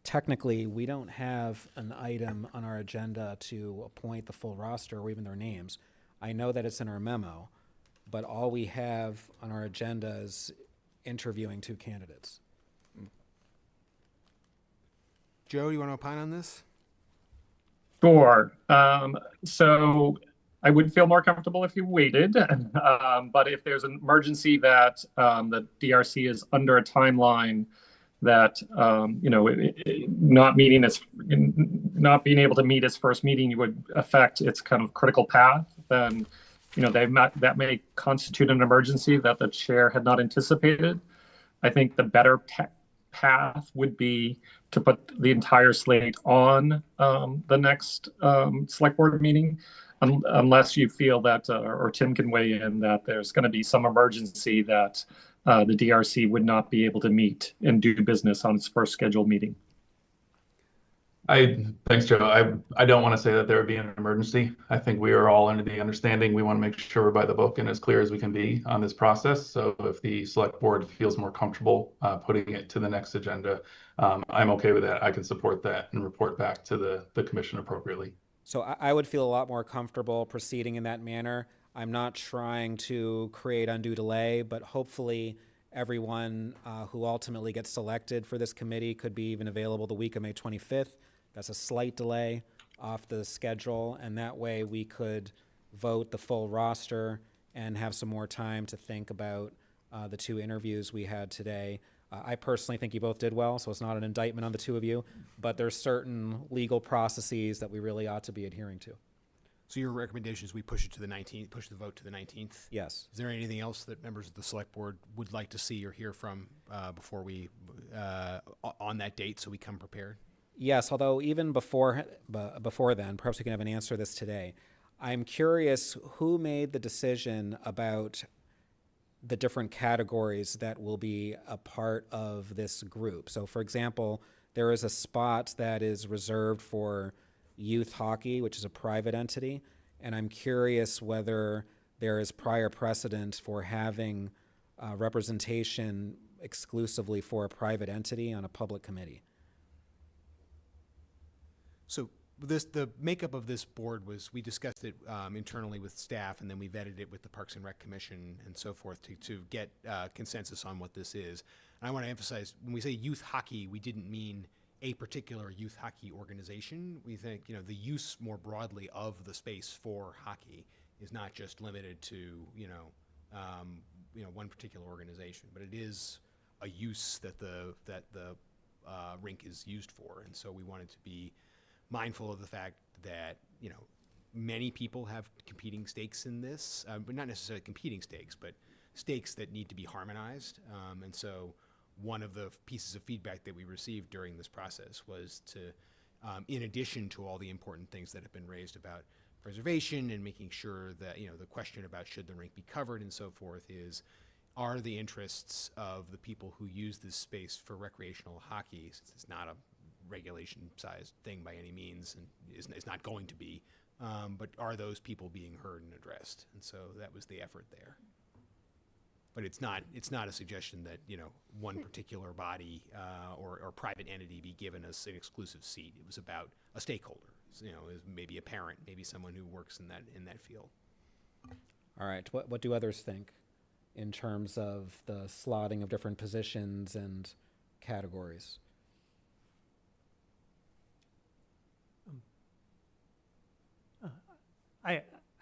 technically we don't have an item on our agenda to appoint the full roster or even their names. I know that it's in our memo, but all we have on our agenda is interviewing two candidates. Joe, you want to opine on this? Sure. So I would feel more comfortable if you waited, but if there's an emergency that the DRC is under a timeline that not being able to meet its first meeting would affect its kind of critical path, then that may constitute an emergency that the chair had not anticipated. I think the better path would be to put the entire slate on the next select board meeting, unless you feel that, or Tim can weigh in, that there's going to be some emergency that the DRC would not be able to meet and do business on its first scheduled meeting. Thanks, Joe. I don't want to say that there would be an emergency. I think we are all under the understanding we want to make sure we're by the book and as clear as we can be on this process. So if the select board feels more comfortable putting it to the next agenda, I'm okay with that. I can support that and report back to the commission appropriately. So I would feel a lot more comfortable proceeding in that manner. I'm not trying to create undue delay, but hopefully everyone who ultimately gets selected for this committee could be even available the week of May 25th. That's a slight delay off the schedule, and that way we could vote the full roster and have some more time to think about the two interviews we had today. I personally think you both did well, so it's not an indictment on the two of you, but there's certain legal processes that we really ought to be adhering to. So your recommendation is we push it to the 19th, push the vote to the 19th? Yes. Is there anything else that members of the select board would like to see or hear from before we, on that date, so we come prepared? Yes, although even before then, perhaps we can have an answer to this today. I'm curious who made the decision about the different categories that will be a part of this group. So for example, there is a spot that is reserved for youth hockey, which is a private entity, and I'm curious whether there is prior precedent for having representation exclusively for a private entity on a public committee. So the makeup of this board was, we discussed it internally with staff, and then we vetted it with the Parks and Rec Commission and so forth to get consensus on what this is. And I want to emphasize, when we say youth hockey, we didn't mean a particular youth hockey organization. We think, the use more broadly of the space for hockey is not just limited to, one particular organization, but it is a use that the rink is used for. And so we wanted to be mindful of the fact that, many people have competing stakes in this, but not necessarily competing stakes, but stakes that need to be harmonized. And so one of the pieces of feedback that we received during this process was to, in addition to all the important things that have been raised about preservation and making sure that, the question about should the rink be covered and so forth are the interests of the people who use this space for recreational hockey, since it's not a regulation-sized thing by any means, and is not going to be, but are those people being heard and addressed? And so that was the effort there. But it's not a suggestion that, one particular body or private entity be given us an exclusive seat. It was about a stakeholder, maybe a parent, maybe someone who works in that field. All right. What do others think? in terms of the slotting of different positions and categories?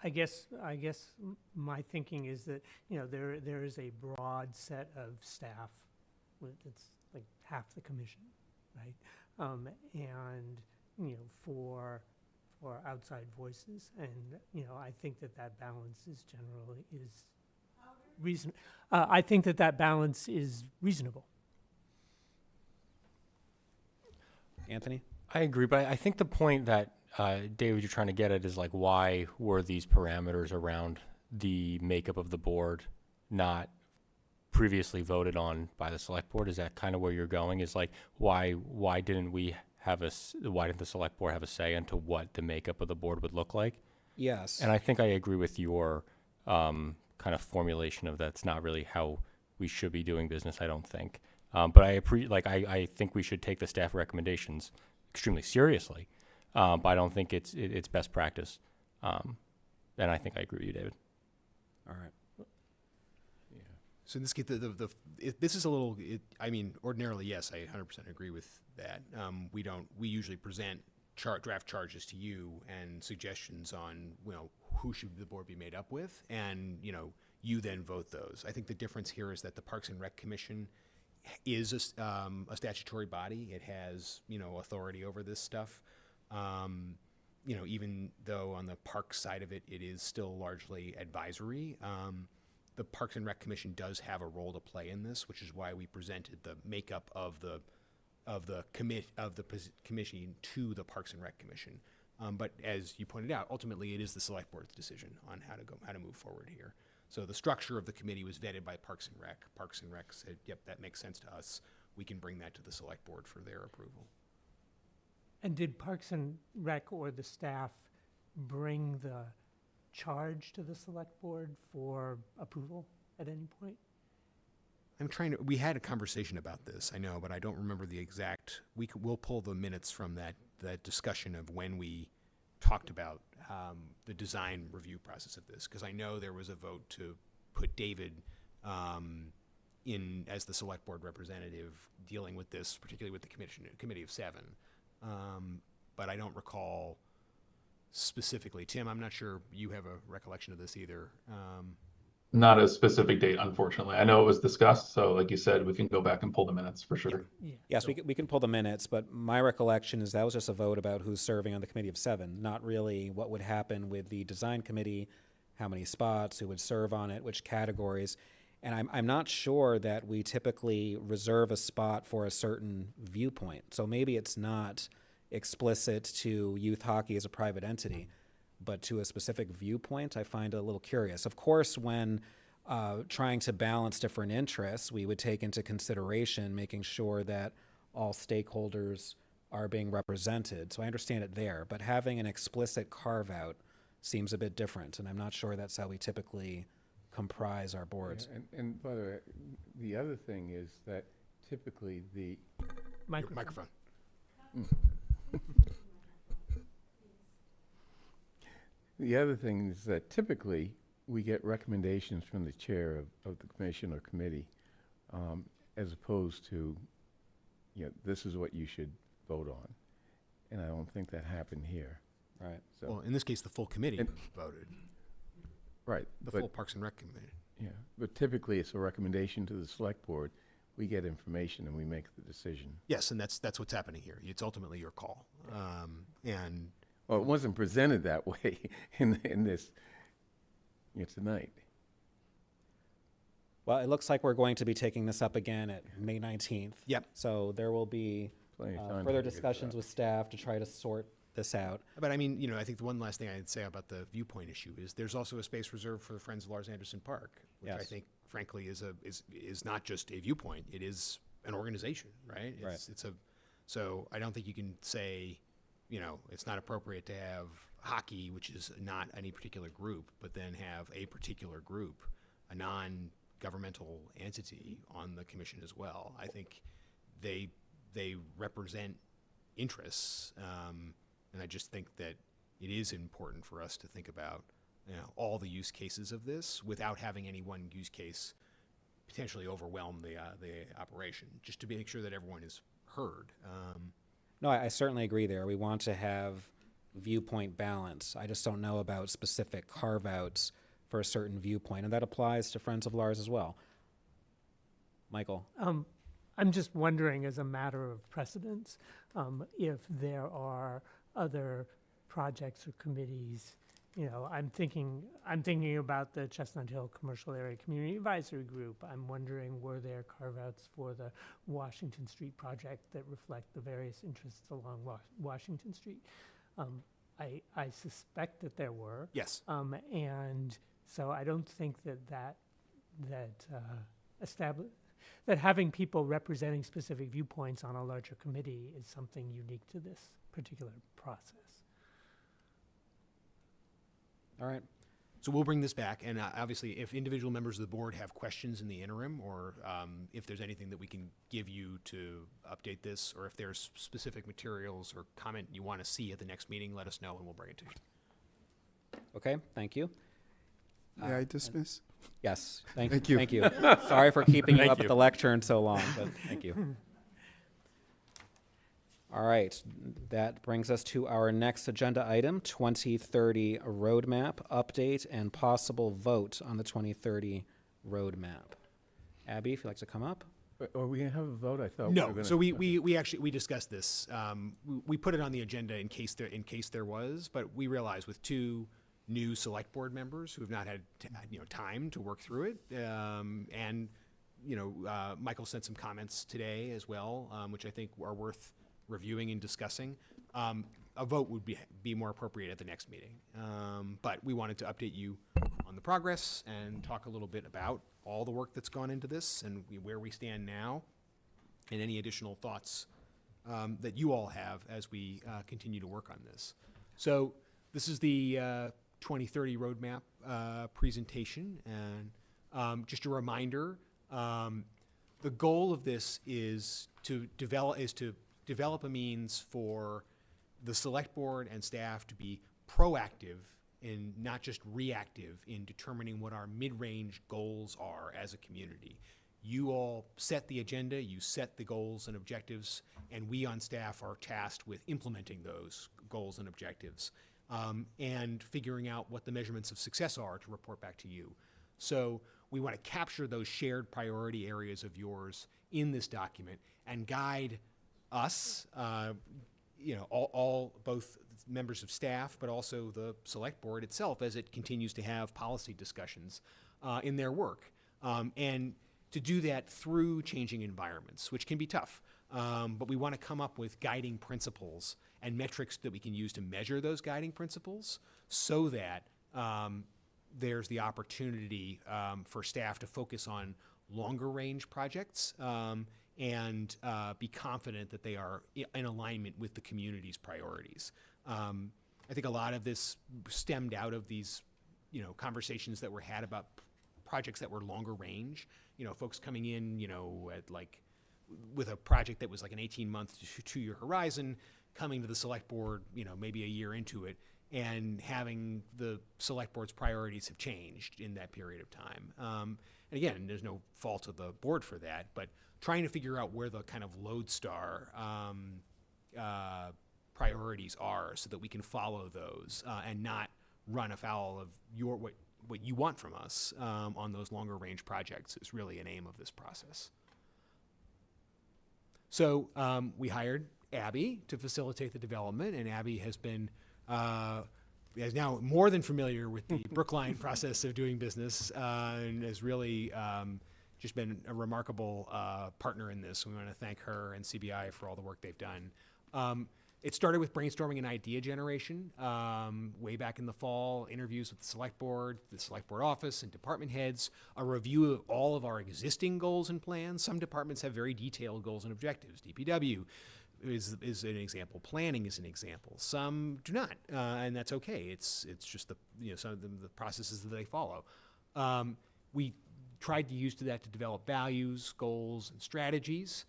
I guess my thinking is that, there is a broad set of staff. It's like half the commission, right? And, for outside voices. And, I think that balance is reason. I think that balance is reasonable. Anthony? I agree, but I think the point that David, you're trying to get at is like, why were these parameters around the makeup of the board not previously voted on by the select board? Is that kind of where you're going? Is like, why didn't the select board have a say into what the makeup of the board would look like? Yes. And I think I agree with your kind of formulation of that's not really how we should be doing business, I don't think. But I think we should take the staff recommendations extremely seriously. But I don't think it's best practice. And I think I agree with you, David. All right. So in this case, this is a little. Ordinarily, yes, I 100% agree with that. We usually present draft charges to you and suggestions on who should the board be made up with, and you then vote those. I think the difference here is that the Parks and Rec Commission is a statutory body. It has authority over this stuff. Even though on the park side of it, it is still largely advisory. The Parks and Rec Commission does have a role to play in this, which is why we presented the makeup of the commission to the Parks and Rec Commission. But as you pointed out, ultimately it is the select board's decision on how to move forward here. So the structure of the committee was vetted by Parks and Rec. Parks and Rec said, "Yep, that makes sense to us. We can bring that to the select board for their approval." And did Parks and Rec or the staff bring the charge to the select board for approval at any point? We had a conversation about this, I know, but I don't remember the exact. We'll pull the minutes from that discussion of when we talked about the design review process of this, because I know there was a vote to put David in as the select board representative dealing with this, particularly with the committee of 7. But I don't recall specifically. Tim, I'm not sure you have a recollection of this either. Not a specific date, unfortunately. I know it was discussed, so like you said, we can go back and pull the minutes for sure. Yes, we can pull the minutes, but my recollection is that was just a vote about who's serving on the committee of 7, not really what would happen with the design committee, how many spots, who would serve on it, which categories. And I'm not sure that we typically reserve a spot for a certain viewpoint. So maybe it's not explicit to youth hockey as a private entity, but to a specific viewpoint. I find it a little curious. Of course, when trying to balance different interests, we would take into consideration making sure that all stakeholders are being represented. So I understand it there, but having an explicit carve-out seems a bit different, and I'm not sure that's how we typically comprise our boards. Yeah, and by the way, the other thing is that typically the microphone. The other thing is that typically we get recommendations from the chair of the commission or committee, as opposed to, this is what you should vote on. And I don't think that happened here. Right. So, Well, in this case, the full committee voted. Right. The full Parks and Rec committee. Yeah, but typically it's a recommendation to the select board. We get information and we make the decision. Yes, and that's what's happening here. It's ultimately your call. Well, it wasn't presented that way in this tonight. Well, it looks like we're going to be taking this up again at May 19th. Yep. So there will be Plenty of time further to figure discussions that out. with staff to try to sort this out. But I mean, I think the one last thing I'd say about the viewpoint issue is there's also a space reserved for the Friends of Lars Anderson Park, which I Yes. think, frankly, is not just a viewpoint. It is an organization, right? So I don't think you can say, it's not appropriate to have hockey, which is not any particular group, but then have a particular group, a non-governmental entity on the commission as well. I think they represent interests, and I just think that it is important for us to think about all the use cases of this without having any one use case potentially overwhelm the operation, just to make sure that everyone is heard. No, I certainly agree there. We want to have viewpoint balance. I just don't know about specific carve-outs for a certain viewpoint, and that applies to Friends of Lars as well. Michael? I'm just wondering, as a matter of precedence, if there are other projects or committees. You know, I'm thinking about the Chestnut Hill Commercial Area Community Advisory Group. I'm wondering, were there carve-outs for the Washington Street project that reflect the various interests along Washington Street? I suspect that there were. Yes. And so I don't think that having people representing specific viewpoints on a larger committee is something unique to this particular process. All right. So we'll bring this back, and obviously, if individual members of the board have questions in the interim, or if there's anything that we can give you to update this, or if there's specific materials or comment you want to see at the next meeting, let us know, and we'll bring it to you. Okay, thank you. May I dismiss? Yes, thank you. Thank you. Sorry for keeping you Thank up you. at the lectern so long, but thank you. All right, that brings us to our next agenda item, 2030 roadmap update and possible vote on the 2030 roadmap. Abby, if you'd like to come up. Are we going to have a vote? I thought we No, were going to. so we actually discussed this. We put it on the agenda in case there was, but we realized with two new select board members who have not had time to work through it, and Michael sent some comments today as well, which I think are worth reviewing and discussing. A vote would be more appropriate at the next meeting. But we wanted to update you on the progress and talk a little bit about all the work that's gone into this and where we stand now, and any additional thoughts that you all have as we continue to work on this. So this is the 2030 roadmap presentation, and just a reminder, the goal of this is to develop a means for the select board and staff to be proactive and not just reactive in determining what our mid-range goals are as a community. You all set the agenda, you set the goals and objectives, and we on staff are tasked with implementing those goals and objectives, and figuring out what the measurements of success are to report back to you. So we want to capture those shared priority areas of yours in this document and guide us, all both members of staff, but also the select board itself as it continues to have policy discussions in their work. And to do that through changing environments, which can be tough. But we want to come up with guiding principles and metrics that we can use to measure those guiding principles so that there's the opportunity for staff to focus on longer range projects and be confident that they are in alignment with the community's priorities. I think a lot of this stemmed out of these, conversations that were had about projects that were longer range. Folks coming in, at with a project that was like an 18-month to 2-year horizon, coming to the select board, maybe a year into it, and having the select board's priorities have changed in that period of time. And again, there's no fault of the board for that, but trying to figure out where the kind of lodestar priorities are so that we can follow those and not run afoul of what you want from us on those longer range projects is really an aim of this process. So we hired Abby to facilitate the development, and Abby has been is now more than familiar with the Brookline process of doing business and has really just been a remarkable partner in this. We want to thank her and CBI for all the work they've done. It started with brainstorming and idea generation way back in the fall, interviews with the select board office and department heads, a review of all of our existing goals and plans. Some departments have very detailed goals and objectives. DPW is an example. Planning is an example. Some do not, and that's okay. It's just some of the processes that they follow. We tried to use that to develop values, goals, and strategies.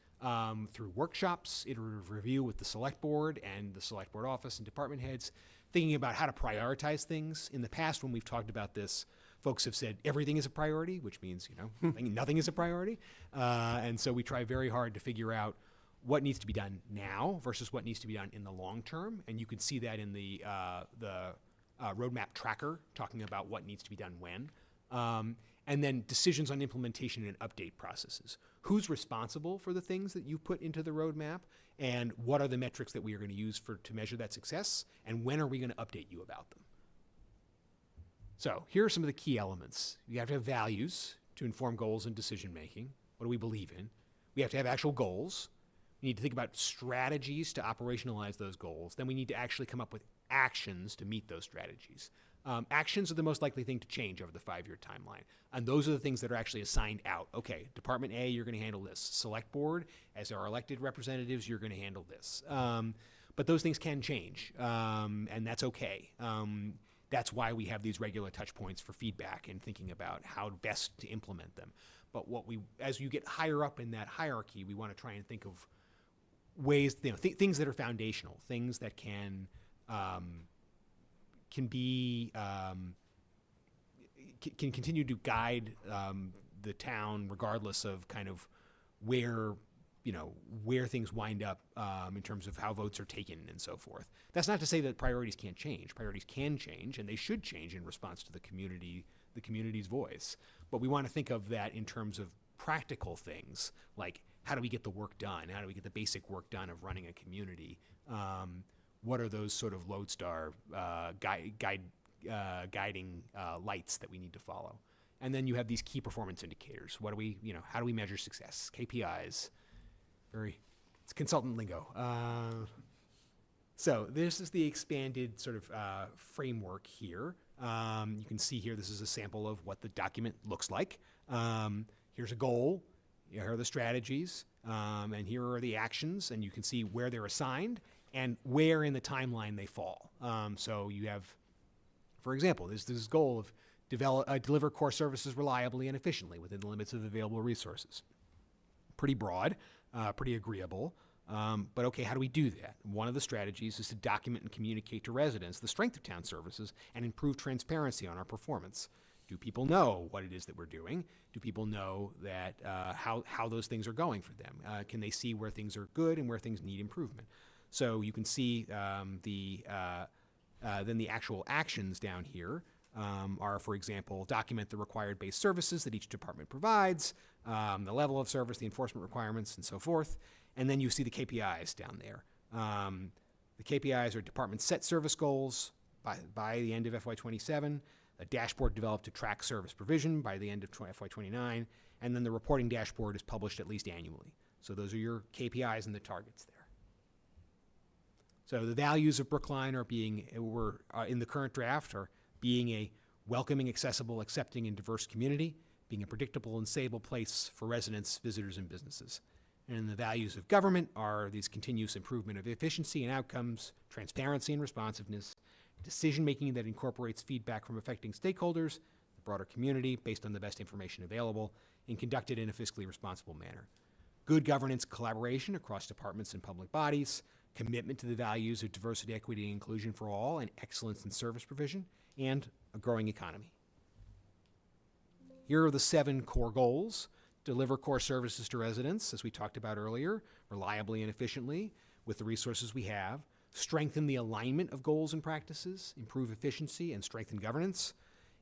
Through workshops, iterative review with the select board and the select board office and department heads, thinking about how to prioritize things. In the past, when we've talked about this, folks have said everything is a priority, which means, nothing is a priority. And so we try very hard to figure out what needs to be done now versus what needs to be done in the long term. And you can see that in the roadmap tracker, talking about what needs to be done when. And then decisions on implementation and update processes. Who's responsible for the things that you put into the roadmap, and what are the metrics that we are going to use to measure that success, and when are we going to update you about them? So here are some of the key elements. You have to have values to inform goals and decision making. What do we believe in? We have to have actual goals. We need to think about strategies to operationalize those goals. Then we need to actually come up with actions to meet those strategies. Actions are the most likely thing to change over the 5-year timeline. And those are the things that are actually assigned out. Okay, Department A, you're going to handle this. Select Board, as our elected representatives, you're going to handle this. But those things can change, and that's okay. That's why we have these regular touch points for feedback and thinking about how best to implement them. But as you get higher up in that hierarchy, we want to try and think of ways, things that are foundational, things that can continue to guide the town regardless of kind of where things wind up in terms of how votes are taken and so forth. That's not to say that priorities can't change. Priorities can change, and they should change in response to the community's voice. But we want to think of that in terms of practical things, like how do we get the work done? How do we get the basic work done of running a community? What are those sort of lodestar guiding lights that we need to follow? And then you have these key performance indicators. How do we measure success? KPIs. It's consultant lingo. So this is the expanded sort of framework here. You can see here, this is a sample of what the document looks like. Here's a goal. Here are the strategies. And here are the actions. And you can see where they're assigned and where in the timeline they fall. So you have, for example, there's this goal of deliver core services reliably and efficiently within the limits of available resources. Pretty broad, pretty agreeable. But okay, how do we do that? One of the strategies is to document and communicate to residents the strength of town services and improve transparency on our performance. Do people know what it is that we're doing? Do people know that how those things are going for them? Can they see where things are good and where things need improvement? So you can see then the actual actions down here are, for example, document the required base services that each department provides, the level of service, the enforcement requirements, and so forth. And then you see the KPIs down there. The KPIs are department set service goals by the end of FY27, a dashboard developed to track service provision by the end of FY29, and then the reporting dashboard is published at least annually. So those are your KPIs and the targets there. So the values of Brookline in the current draft are being a welcoming, accessible, accepting, and diverse community, being a predictable and stable place for residents, visitors, and businesses. And the values of government are these continuous improvement of efficiency and outcomes, transparency and responsiveness, decision-making that incorporates feedback from affecting stakeholders, the broader community, based on the best information available, and conducted in a fiscally responsible manner. Good governance collaboration across departments and public bodies, commitment to the values of diversity, equity, and inclusion for all, and excellence in service provision, and a growing economy. Here are the 7 core goals. Deliver core services to residents, as we talked about earlier, reliably and efficiently with the resources we have. Strengthen the alignment of goals and practices, improve efficiency and strengthen governance,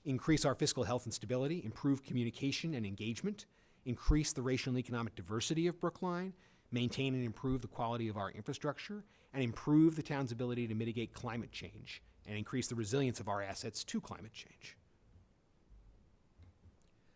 increase our fiscal health and stability, improve communication and engagement, increase the racial and economic diversity of Brookline, maintain and improve the quality of our infrastructure, and improve the town's ability to mitigate climate change and increase the resilience of our assets to climate change.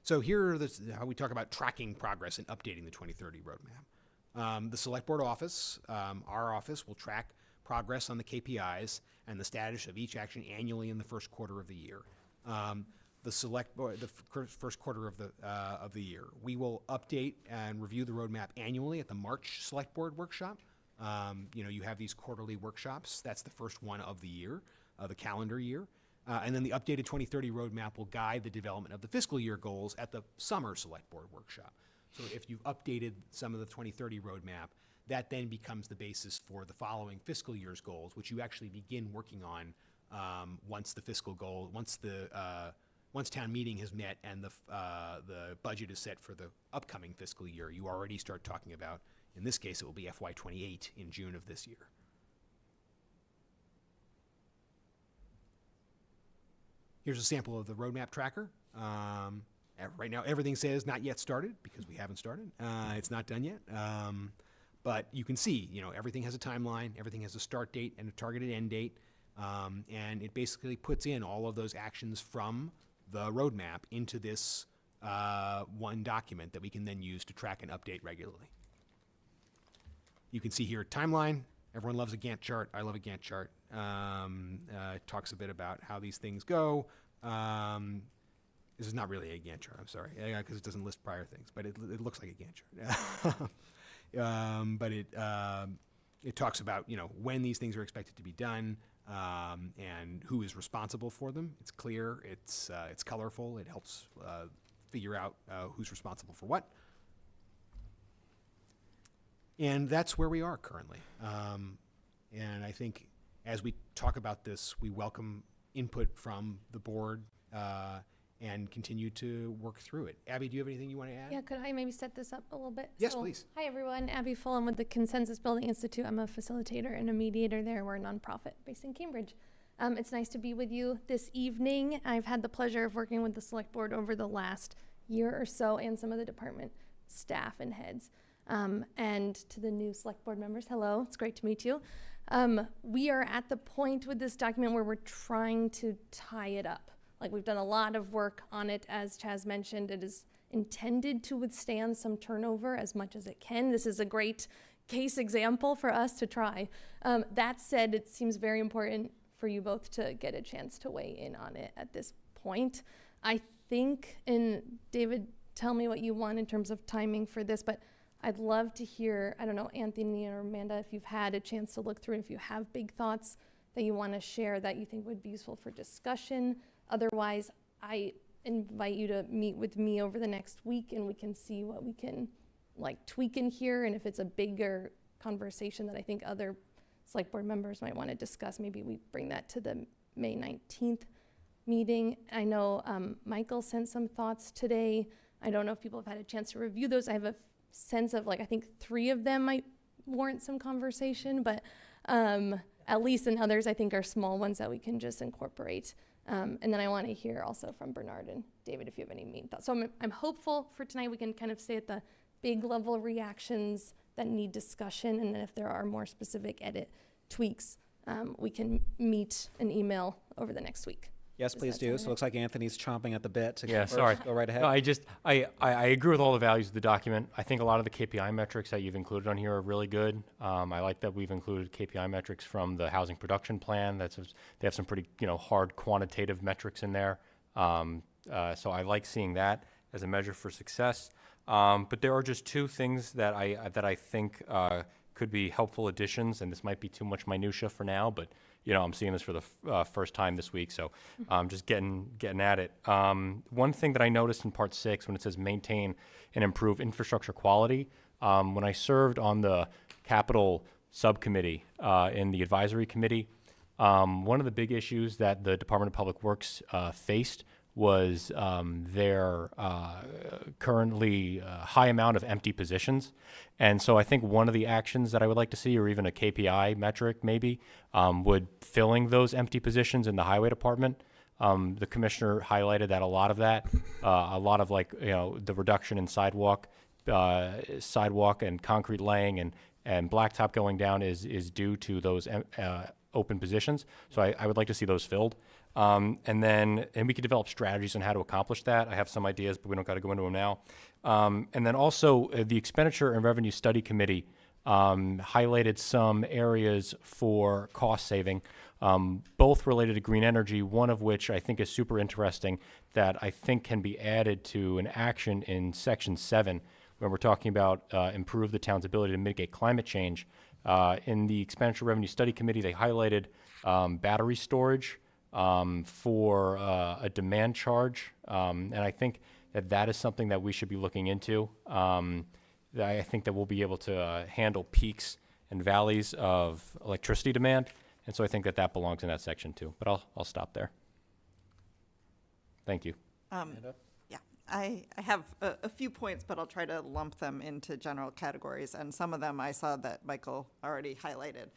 So here are how we talk about tracking progress and updating the 2030 roadmap. The Select Board office, our office, will track progress on the KPIs and the status of each action annually in the first quarter of the year. The Select Board, the first quarter of the year, we will update and review the roadmap annually at the March Select Board workshop. You have these quarterly workshops. That's the first one of the year, the calendar year. And then the updated 2030 roadmap will guide the development of the fiscal year goals at the summer Select Board workshop. So if you've updated some of the 2030 roadmap, that then becomes the basis for the following fiscal year's goals, which you actually begin working on once the once town meeting has met and the budget is set for the upcoming fiscal year, you already start talking about, in this case, it will be FY28 in June of this year. Here's a sample of the roadmap tracker. Right now, everything says not yet started because we haven't started. It's not done yet. But you can see, everything has a timeline, everything has a start date and a targeted end date. And it basically puts in all of those actions from the roadmap into this one document that we can then use to track and update regularly. You can see here a timeline. Everyone loves a Gantt chart. I love a Gantt chart. It talks a bit about how these things go. This is not really a Gantt chart, I'm sorry, because it doesn't list prior things, but it looks like a Gantt chart. But it talks about, when these things are expected to be done, and who is responsible for them. It's clear, it's colorful, it helps figure out who's responsible for what. And that's where we are currently. And I think as we talk about this, we welcome input from the board and continue to work through it. Abby, do you have anything you want to add? Yeah, could I maybe set this up a little bit? Yes, please. Hi, everyone. Abby Fulham with the Consensus Building Institute. I'm a facilitator and a mediator there. We're a nonprofit based in Cambridge. It's nice to be with you this evening. I've had the pleasure of working with the Select Board over the last year or so and some of the department staff and heads. And to the new Select Board members, hello. It's great to meet you. We are at the point with this document where we're trying to tie it up. Like, we've done a lot of work on it. As Chaz mentioned, it is intended to withstand some turnover as much as it can. This is a great case example for us to try. That said, it seems very important for you both to get a chance to weigh in on it at this point. I think, and David, tell me what you want in terms of timing for this, but I'd love to hear, I don't know, Anthony or Amanda, if you've had a chance to look through, if you have big thoughts that you want to share that you think would be useful for discussion. Otherwise, I invite you to meet with me over the next week and we can see what we can tweak in here. And if it's a bigger conversation that I think other Select Board members might want to discuss, maybe we bring that to the May 19th meeting. I know Michael sent some thoughts today. I don't know if people have had a chance to review those. I have a sense of I think 3 of them might warrant some conversation, but at least in others I think are small ones that we can just incorporate. And then I want to hear also from Bernard and David if you have any main thoughts. So I'm hopeful for tonight we can kind of stay at the big level reactions that need discussion, and then if there are more specific edit tweaks, we can meet and email over the next week. Yes, please do. So it looks like Anthony's chomping at the bit to go first. Sorry. Go right ahead. No, I agree with all the values of the document. I think a lot of the KPI metrics that you've included on here are really good. I like that we've included KPI metrics from the housing production plan. They have some pretty hard quantitative metrics in there. So I like seeing that as a measure for success. But there are just 2 things that I think could be helpful additions, and this might be too much minutia for now, but I'm seeing this for the first time this week, so just getting at it. One thing that I noticed in Part 6 when it says maintain and improve infrastructure quality, when I served on the capital subcommittee in the advisory committee, one of the big issues that the Department of Public Works faced was their currently high amount of empty positions. And so I think one of the actions that I would like to see, or even a KPI metric maybe, would filling those empty positions in the highway department. The commissioner highlighted that a lot of the reduction in sidewalk and concrete laying and blacktop going down is due to those open positions. So I would like to see those filled. And we could develop strategies on how to accomplish that. I have some ideas, but we don't got to go into them now. And then also the Expenditure and Revenue Study Committee highlighted some areas for cost saving, both related to green energy, one of which I think is super interesting that I think can be added to an action in Section 7 when we're talking about improve the town's ability to mitigate climate change. In the Expenditure Revenue Study Committee, they highlighted battery storage for a demand charge, and I think that is something that we should be looking into. I think that we'll be able to handle peaks and valleys of electricity demand, and so I think that belongs in that section too. But I'll stop there. Thank you. Yeah, I have a few points, but I'll try to lump them into general categories, and some of them I saw that Michael already highlighted.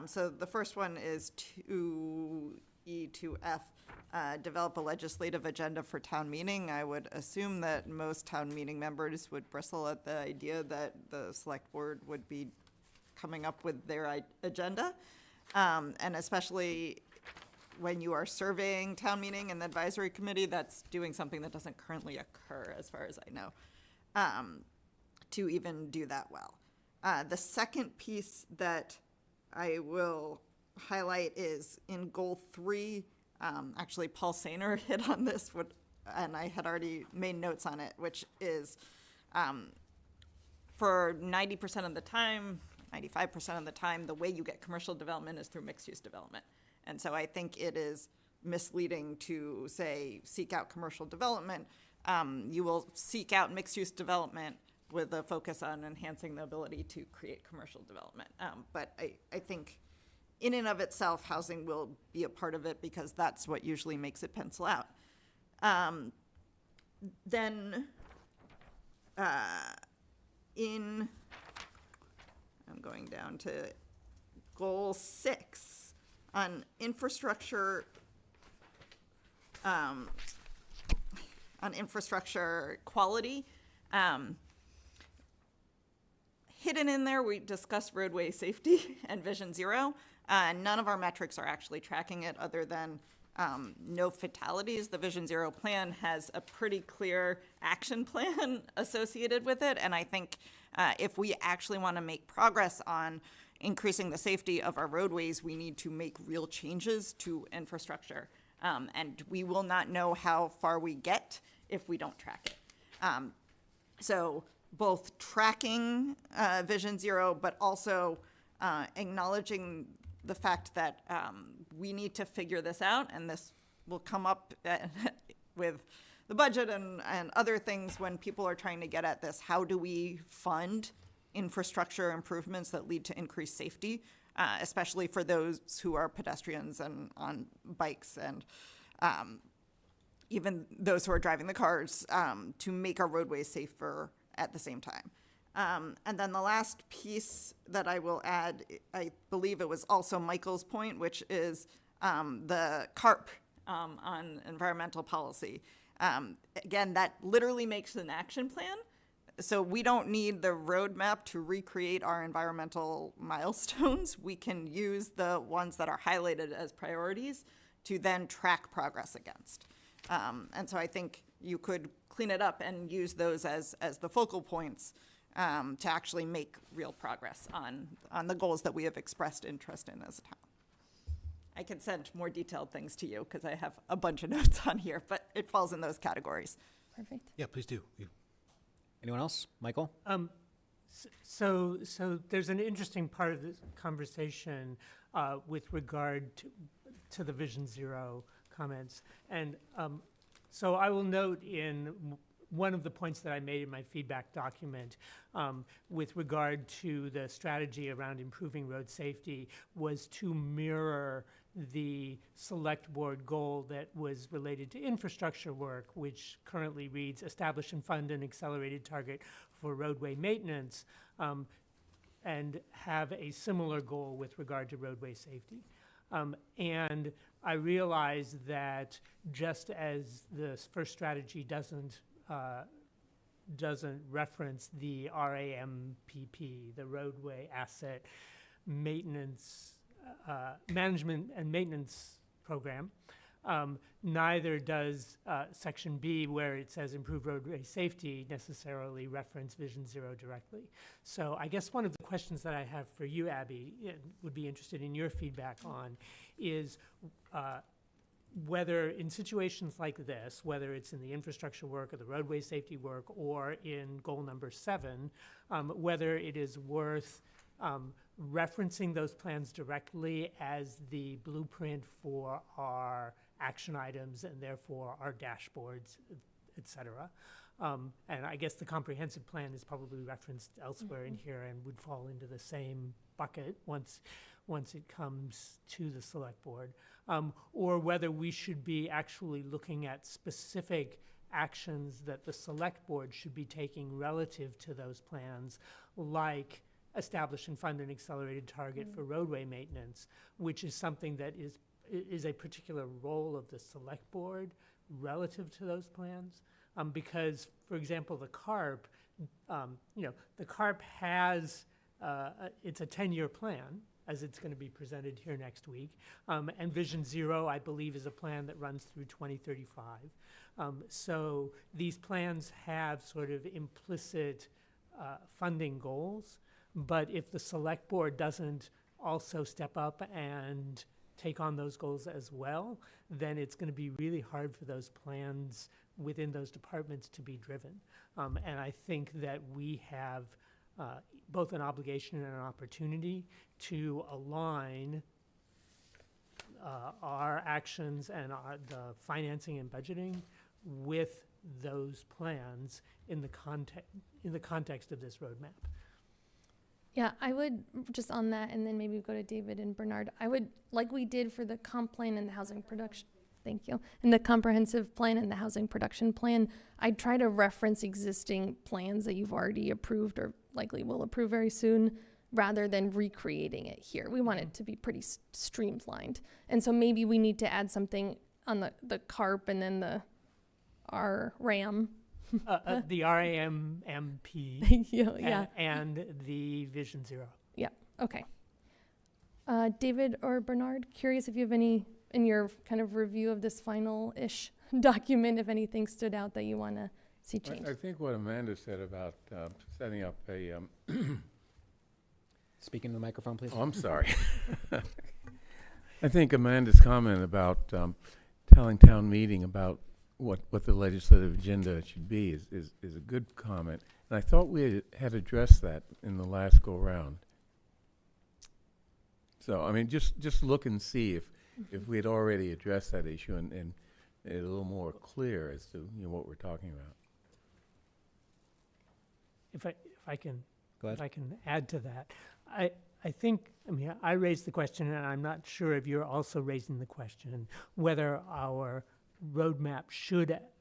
So the first one is 2E to F, develop a legislative agenda for town meeting. I would assume that most town meeting members would bristle at the idea that the select board would be coming up with their agenda, and especially when you are surveying town meeting and the advisory committee, that's doing something that doesn't currently occur, as far as I know, to even do that well. The second piece that I will highlight is in goal 3. Actually, Paul Sainer hit on this, and I had already made notes on it, which is for 90% of the time, 95% of the time, the way you get commercial development is through mixed-use development. And so I think it is misleading to say, seek out commercial development. You will seek out mixed-use development with a focus on enhancing the ability to create commercial development. But I think in and of itself, housing will be a part of it because that's what usually makes it pencil out. Then I'm going down to goal 6 on infrastructure, quality. Hidden in there, we discussed roadway safety and Vision Zero. None of our metrics are actually tracking it other than no fatalities. The Vision Zero plan has a pretty clear action plan associated with it, and I think if we actually want to make progress on increasing the safety of our roadways, we need to make real changes to infrastructure. And we will not know how far we get if we don't track it. So both tracking Vision Zero, but also acknowledging the fact that we need to figure this out, and this will come up with the budget and other things when people are trying to get at this. How do we fund infrastructure improvements that lead to increased safety, especially for those who are pedestrians and on bikes, and even those who are driving the cars, to make our roadways safer at the same time. And then the last piece that I will add, I believe it was also Michael's point, which is the CARP on environmental policy. Again, that literally makes an action plan. So we don't need the roadmap to recreate our environmental milestones. We can use the ones that are highlighted as priorities to then track progress against. And so I think you could clean it up and use those as the focal points to actually make real progress on the goals that we have expressed interest in as a town. I can send more detailed things to you because I have a bunch of notes on here, but it falls in those categories. Perfect. Yeah, please do. Anyone else? Michael? So there's an interesting part of this conversation with regard to the Vision Zero comments. And so I will note in one of the points that I made in my feedback document with regard to the strategy around improving road safety was to mirror the select board goal that was related to infrastructure work, which currently reads establish and fund an accelerated target for roadway maintenance, and have a similar goal with regard to roadway safety. And I realize that just as the first strategy doesn't reference the RAMPP, the roadway asset maintenance management and maintenance program. Neither does Section B, where it says improve roadway safety, necessarily reference Vision Zero directly. So I guess one of the questions that I have for you, Abby, and would be interested in your feedback on, is whether in situations like this, whether it's in the infrastructure work or the roadway safety work or in goal number 7, whether it is worth referencing those plans directly as the blueprint for our action items and therefore our dashboards, et cetera. And I guess the comprehensive plan is probably referenced elsewhere in here and would fall into the same bucket once it comes to the select board, or whether we should be actually looking at specific actions that the select board should be taking relative to those plans, like establish and fund an accelerated target for roadway maintenance, which is something that is a particular role of the select board relative to those plans. Because, for example, the CARP, the CARP has, it's a 10-year plan, as it's going to be presented here next week. And Vision Zero, I believe, is a plan that runs through 2035. So these plans have sort of implicit funding goals, but if the select board doesn't also step up and take on those goals as well, then it's going to be really hard for those plans within those departments to be driven. And I think that we have both an obligation and an opportunity to align our actions and the financing and budgeting with those plans in the context of this roadmap. Yeah, I would just on that, and then maybe go to David and Bernard. I would, like we did for the comp plan and the housing production, thank you, and the comprehensive plan and the housing production plan, I'd try to reference existing plans that you've already approved or likely will approve very soon, rather than recreating it here. We want it to be pretty streamlined. And so maybe we need to add something on the CARP and then the RAM. The RAMMP yeah. and the Vision Zero. Yeah, okay. David or Bernard, curious if you have any, in your kind of review of this final-ish document, if anything stood out that you want to see changed. I think what Amanda said about setting up a... Speak into the microphone, please. Oh, I'm sorry. I think Amanda's comment about telling town meeting about what the legislative agenda should be is a good comment. And I thought we had addressed that in the last go-round. So, I mean, just look and see if we had already addressed that issue and made it a little more clear as to what we're talking about. If I can Go ahead. If I can add to that, I think, I mean, I raised the question, and I'm not sure if you're also raising the question whether our roadmap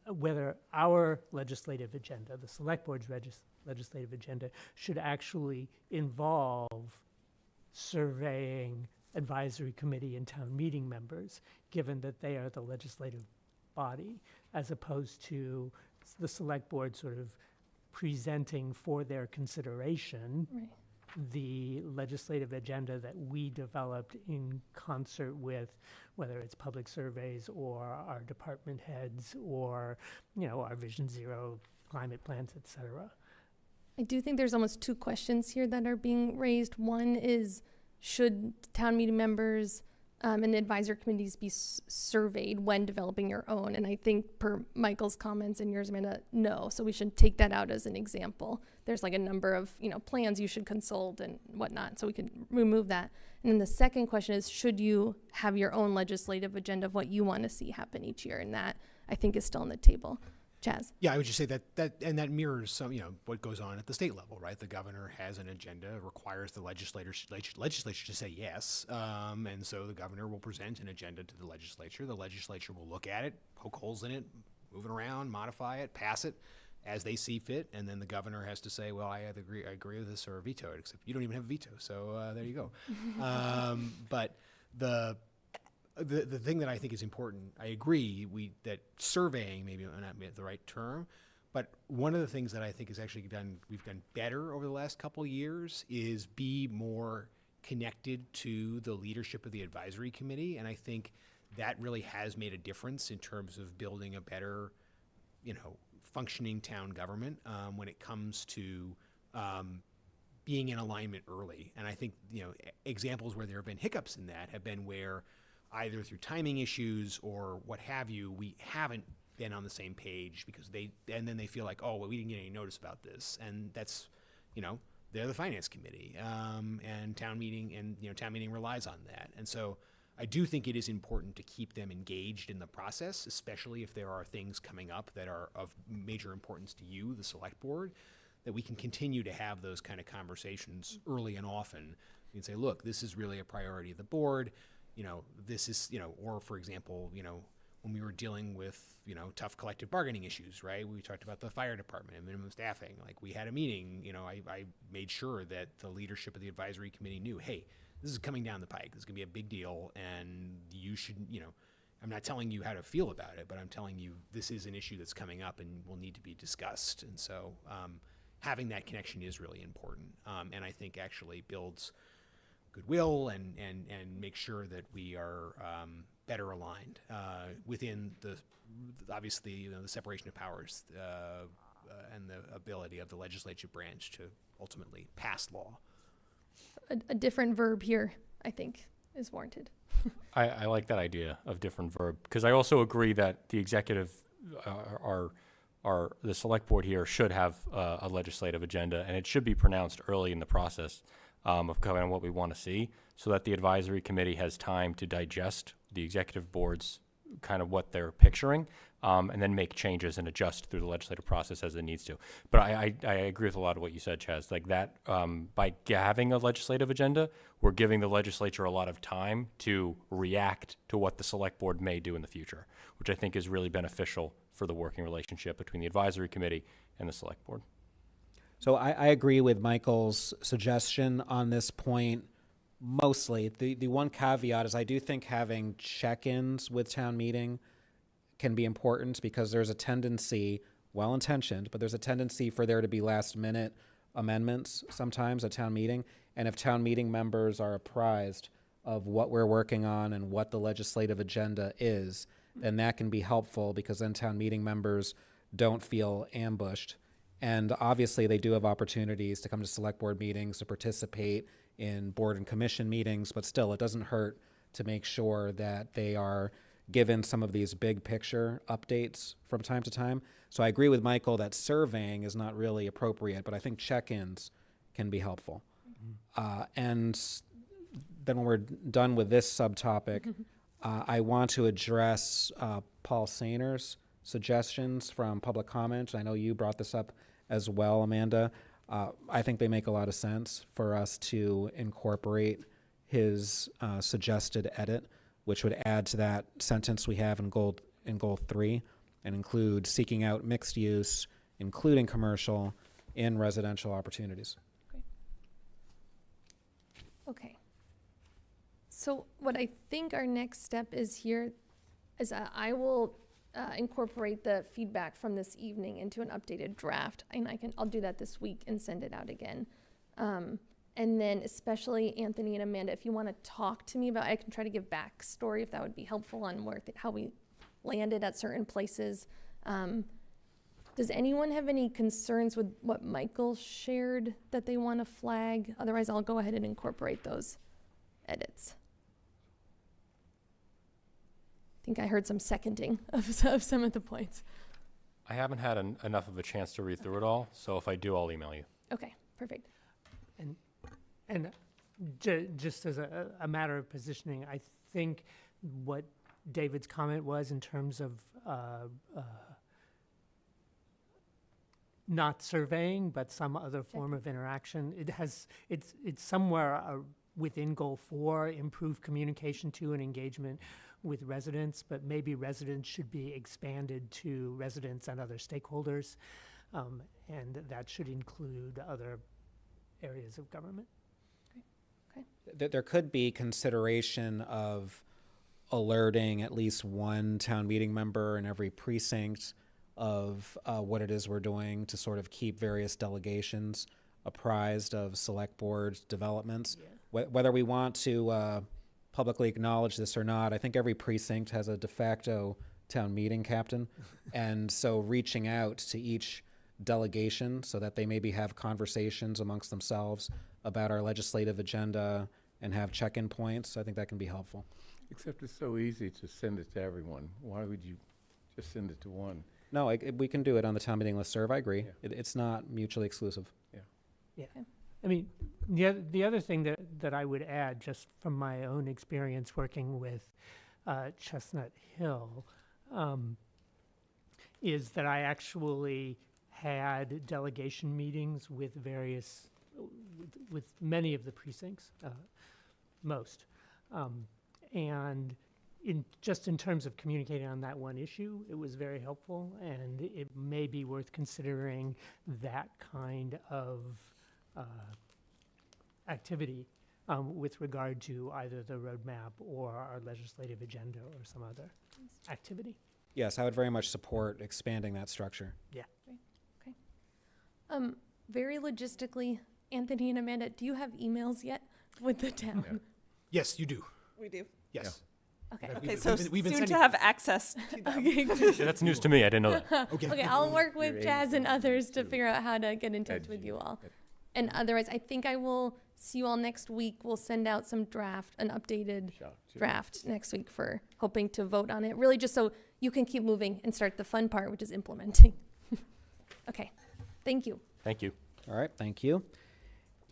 whether our legislative agenda, the select board's legislative agenda, should actually involve surveying advisory committee and town meeting members, given that they are the legislative body, as opposed to the select board sort of presenting for their consideration the legislative agenda that we developed in concert with, whether it's public surveys or our department heads or, our Vision Zero climate plans, et cetera. I do think there's almost two questions here that are being raised. One is, should town meeting members and advisor committees be surveyed when developing your own? And I think per Michael's comments and yours, Amanda, no. So we should take that out as an example. There's like a number of plans you should consult and whatnot, so we can remove that. And then the second question is, should you have your own legislative agenda of what you want to see happen each year? And that, I think, is still on the table. Chaz? Yeah, I would just say that mirrors some, what goes on at the state level, right? The governor has an agenda, requires the legislature to say yes, and so the governor will present an agenda to the legislature. The legislature will look at it, poke holes in it, move it around, modify it, pass it as they see fit, and then the governor has to say, well, I agree with this or veto it, except you don't even have a veto, so there you go. But the thing that I think is important, I agree that surveying maybe not be the right term, but one of the things that I think is actually we've done better over the last couple of years is be more connected to the leadership of the advisory committee, and I think that really has made a difference in terms of building a better, functioning town government when it comes to being in alignment early. And I think examples where there have been hiccups in that have been where either through timing issues or what have you, we haven't been on the same page because then they feel like, oh, well, we didn't get any notice about this. And that's, they're the finance committee, and town meeting relies on that. And so I do think it is important to keep them engaged in the process, especially if there are things coming up that are of major importance to you, the select board, that we can continue to have those kind of conversations early and often. We can say, look, this is really a priority of the board. This is, or for example, when we were dealing with, tough collective bargaining issues, right? We talked about the fire department and minimum staffing. Like, we had a meeting, I made sure that the leadership of the advisory committee knew, hey, this is coming down the pike. This is gonna be a big deal, and you should, I'm not telling you how to feel about it, but I'm telling you this is an issue that's coming up and will need to be discussed. And so having that connection is really important, and I think actually builds goodwill and makes sure that we are better aligned within obviously the separation of powers and the ability of the legislative branch to ultimately pass law. A different verb here, I think, is warranted. I like that idea of different verb, because I also agree that the executive, the select board here should have a legislative agenda, and it should be pronounced early in the process of covering what we want to see, so that the advisory committee has time to digest the executive board's kind of what they're picturing, and then make changes and adjust through the legislative process as it needs to. But I agree with a lot of what you said, Chaz. Like that, by having a legislative agenda, we're giving the legislature a lot of time to react to what the select board may do in the future, which I think is really beneficial for the working relationship between the advisory committee and the select board. So I agree with Michael's suggestion on this point. Mostly, the one caveat is I do think having check-ins with town meeting can be important, because there's a tendency, well-intentioned, but there's a tendency for there to be last-minute amendments sometimes at town meeting. And if town meeting members are apprised of what we're working on and what the legislative agenda is, then that can be helpful, because then town meeting members don't feel ambushed. And obviously, they do have opportunities to come to select board meetings, to participate in board and commission meetings, but still, it doesn't hurt to make sure that they are given some of these big picture updates from time to time. So I agree with Michael that surveying is not really appropriate, but I think check-ins can be helpful. And then when we're done with this subtopic, I want to address Paul Sainer's suggestions from public comment. I know you brought this up as well, Amanda. I think they make a lot of sense for us to incorporate his suggested edit, which would add to that sentence we have in goal 3 and include seeking out mixed use, including commercial, in residential opportunities. Okay. So what I think our next step is here is I will incorporate the feedback from this evening into an updated draft, and I'll do that this week and send it out again. And then especially Anthony and Amanda, if you want to talk to me about, I can try to give backstory if that would be helpful on how we landed at certain places. Does anyone have any concerns with what Michael shared that they want to flag? Otherwise, I'll go ahead and incorporate those edits. I think I heard some seconding of some of the points. I haven't had enough of a chance to read through it all, so if I do, I'll email you. Okay, perfect. And just as a matter of positioning, I think what David's comment was in terms of not surveying, but some other form of interaction, it's somewhere within goal 4, improve communication to and engagement with residents, but maybe residents should be expanded to residents and other stakeholders, and that should include other areas of government. There could be consideration of alerting at least one town meeting member in every precinct of what it is we're doing to sort of keep various delegations apprised of select board developments. Yeah. Whether we want to publicly acknowledge this or not, I think every precinct has a de facto town meeting captain. And so reaching out to each delegation so that they maybe have conversations amongst themselves about our legislative agenda and have check-in points, I think that can be helpful. Except it's so easy to send it to everyone. Why would you just send it to one? No, we can do it on the town meeting listserv. I agree. Yeah. It's not mutually exclusive. Yeah. Yeah. Okay. I mean, the other thing that I would add, just from my own experience working with Chestnut Hill, is that I actually had delegation meetings with with many of the precincts, most, and just in terms of communicating on that one issue, it was very helpful, and it may be worth considering that kind of activity with regard to either the roadmap or our legislative agenda or some other activity. Yes, I would very much support expanding that structure. Yeah. Okay. Very logistically, Anthony and Amanda, do you have emails yet with the town? Yes, you do. We do. Yes. Okay. Okay, so we've been soon to sending- have access to them. Okay. Yeah, that's news to me. I didn't know that. Okay. Okay, I'll work with Your Jazz and agency others to figure out how to get in touch with you all. And otherwise, I think I will see you all next week. We'll send out an updated draft next week for hoping to vote on it. Really just so you can keep moving and start the fun part, which is implementing. Okay, thank you. Thank you. All right, thank you.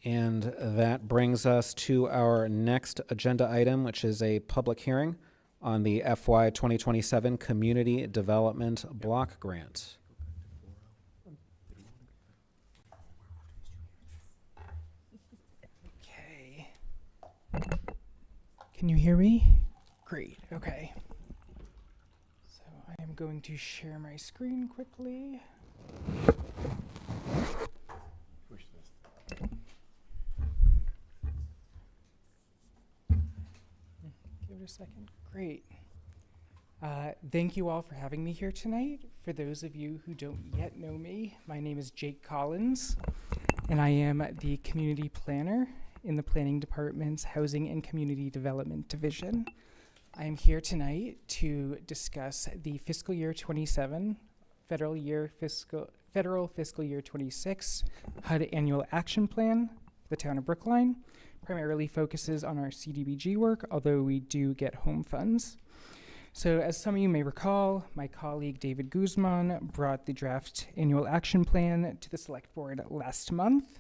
And that brings us to our next agenda item, which is a public hearing on the FY 2027 Community Development Block Grant. Okay. Can you hear me? Great, okay. So I am going to share my screen quickly. Give it a second. Great. Thank you all for having me here tonight. For those of you who don't yet know me, my name is Jake Collins, and I am the community planner in the Planning Department's Housing and Community Development Division. I am here tonight to discuss the fiscal year 27, federal fiscal year 26 HUD Annual Action Plan for the town of Brookline. Primarily focuses on our CDBG work, although we do get home funds. So as some of you may recall, my colleague David Guzman brought the draft annual action plan to the select board last month.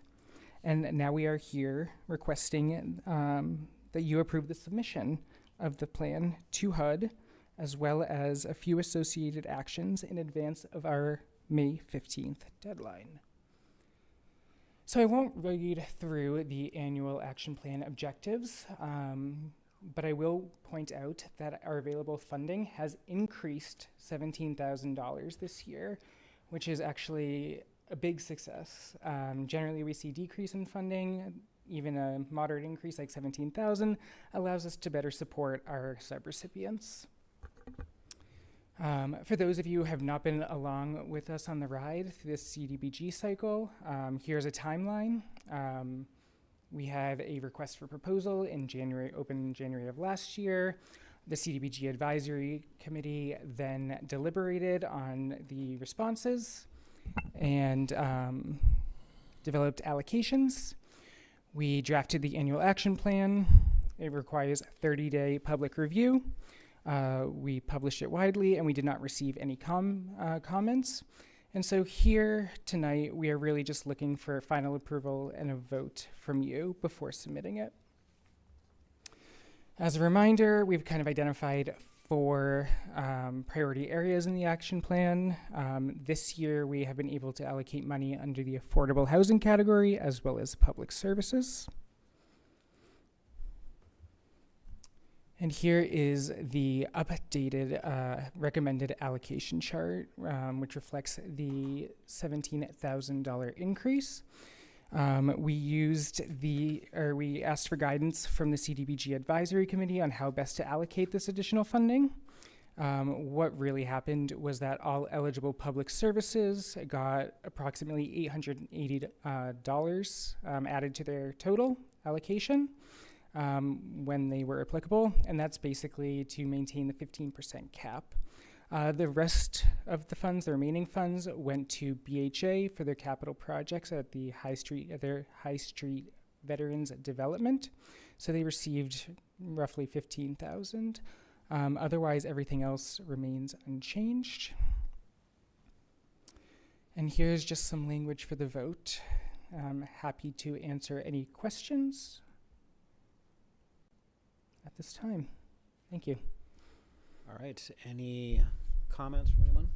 And now we are here requesting that you approve the submission of the plan to HUD, as well as a few associated actions in advance of our May 15th deadline. So I won't read through the annual action plan objectives, but I will point out that our available funding has increased $17,000 this year, which is actually a big success. Generally, we see decrease in funding. Even a moderate increase like $17,000 allows us to better support our subrecipients. For those of you who have not been along with us on the ride through this CDBG cycle, here's a timeline. We had a request for proposal in January, open in January of last year. The CDBG Advisory Committee then deliberated on the responses and developed allocations. We drafted the annual action plan. It requires 30-day public review. We published it widely, and we did not receive any comments. And so here tonight, we are really just looking for final approval and a vote from you before submitting it. As a reminder, we've kind of identified 4 priority areas in the action plan. This year, we have been able to allocate money under the affordable housing category as well as public services. And here is the updated recommended allocation chart, which reflects the $17,000 increase. We asked for guidance from the CDBG Advisory Committee on how best to allocate this additional funding. What really happened was that all eligible public services got approximately $880 added to their total allocation when they were applicable, and that's basically to maintain the 15% cap. The rest of the funds, the remaining funds, went to BHA for their capital projects at the their High Street Veterans Development. So they received roughly $15,000. Otherwise, everything else remains unchanged. And here's just some language for the vote. I'm happy to answer any questions at this time. Thank you. All right, any comments from anyone?